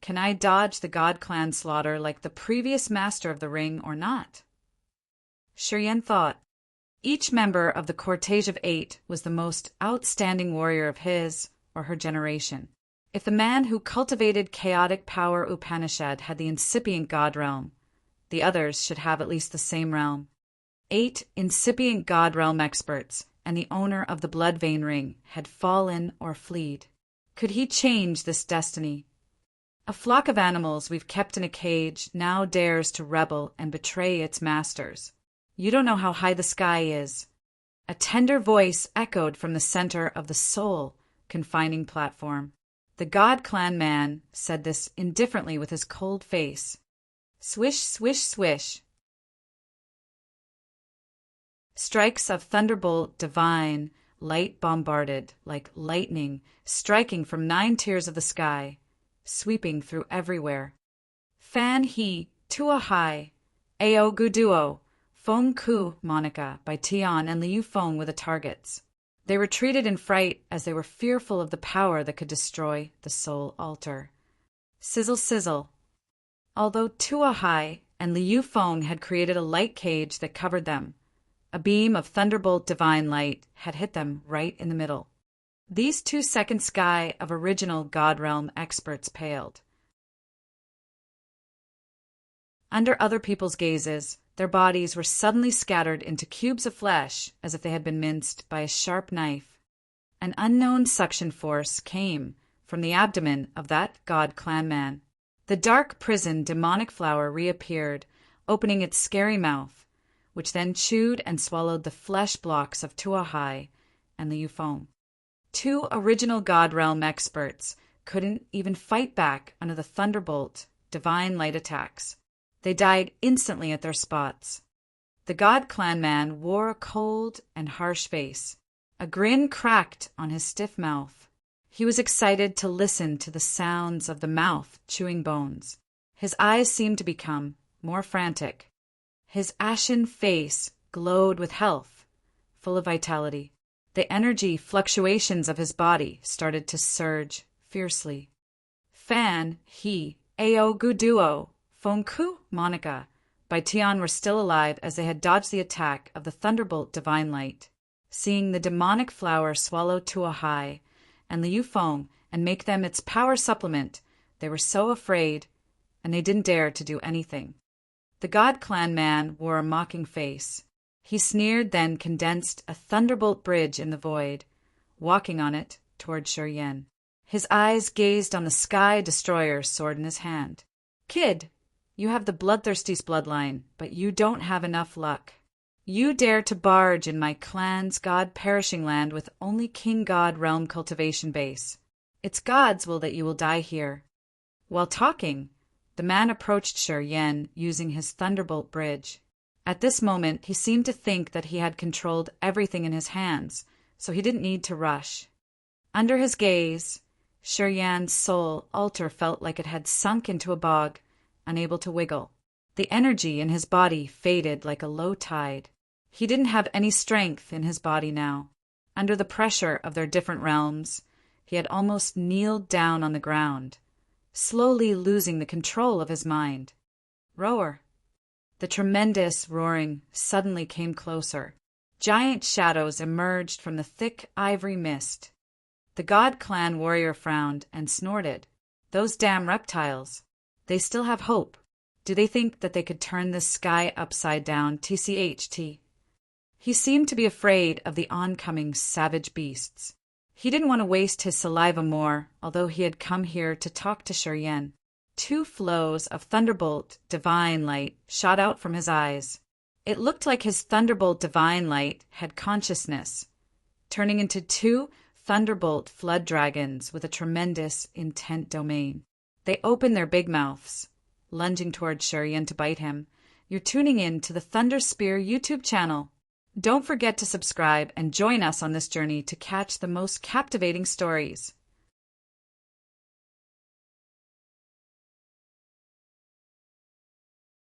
can I dodge the God Clan slaughter like the previous master of the ring or not? Shi Yin thought. Each member of the Cortege of 8 was the most outstanding warrior of his or her generation. If the man who cultivated chaotic power Upanishad had the incipient God realm, the others should have at least the same realm. 8 incipient God realm experts and the owner of the blood vein ring had fallen or fled. Could he change this destiny? A flock of animals we've kept in a cage now dares to rebel and betray its masters. You don't know how high the sky is. A tender voice echoed from the center of the soul confining platform. The God Clan man said this indifferently with his cold face. Swish, swish, swish. Strikes of thunderbolt divine, light bombarded, like lightning, striking from 9 tiers of the sky, sweeping through everywhere. Fan He, Tua Hai, Ao Gu Duo, Feng Ku, Monica by Tian and Liu Feng were the targets. They retreated in fright as they were fearful of the power that could destroy the soul altar. Sizzle, sizzle. Although Tua Hai and Liu Feng had created a light cage that covered them, a beam of thunderbolt divine light had hit them right in the middle. These 2-second sky of original God realm experts paled. Under other people's gazes, their bodies were suddenly scattered into cubes of flesh as if they had been minced by a sharp knife. An unknown suction force came from the abdomen of that god clan man. The dark prison demonic flower reappeared, opening its scary mouth, which then chewed and swallowed the flesh blocks of Tuahai and the Yufeng. Two original God Realm experts couldn't even fight back under the thunderbolt divine light attacks. They died instantly at their spots. The God Clan man wore a cold and harsh face. A grin cracked on his stiff mouth. He was excited to listen to the sounds of the mouth chewing bones. His eyes seemed to become more frantic. His ashen face glowed with health, full of vitality. The energy fluctuations of his body started to surge fiercely. Fan, he, Ao Guduo, Fengku, Monica, by Tian were still alive as they had dodged the attack of the Thunderbolt Divine Light. Seeing the demonic flower swallow Tuahai and the Yufeng and make them its power supplement, they were so afraid, and they didn't dare to do anything. The God Clan man wore a mocking face. He sneered, then condensed a thunderbolt bridge in the void, walking on it toward Shuryen. His eyes gazed on the sky destroyer sword in his hand. Kid, you have the bloodthirsty's bloodline, but you don't have enough luck. You dare to barge in my clan's god-perishing land with only King God realm cultivation base. It's God's will that you will die here. While talking, the man approached Shuryen using his thunderbolt bridge. At this moment, he seemed to think that he had controlled everything in his hands, so he didn't need to rush. Under his gaze, Shuryen's soul altar felt like it had sunk into a bog, unable to wiggle. The energy in his body faded like a low tide. He didn't have any strength in his body now. Under the pressure of their different realms, he had almost kneeled down on the ground, slowly losing the control of his mind. Roar! The tremendous roaring suddenly came closer. Giant shadows emerged from the thick ivory mist. The God Clan warrior frowned and snorted. Those damn reptiles. They still have hope. Do they think that they could turn this sky upside down? TCHT. He seemed to be afraid of the oncoming savage beasts. He didn't want to waste his saliva more, although he had come here to talk to Shuryen. Two flows of thunderbolt divine light shot out from his eyes. It looked like his thunderbolt divine light had consciousness, turning into two thunderbolt flood dragons with a tremendous intent domain. They opened their big mouths, lunging toward Shuryen to bite him. You're tuning in to the Thunder Spear YouTube channel. Don't forget to subscribe and join us on this journey to catch the most captivating stories.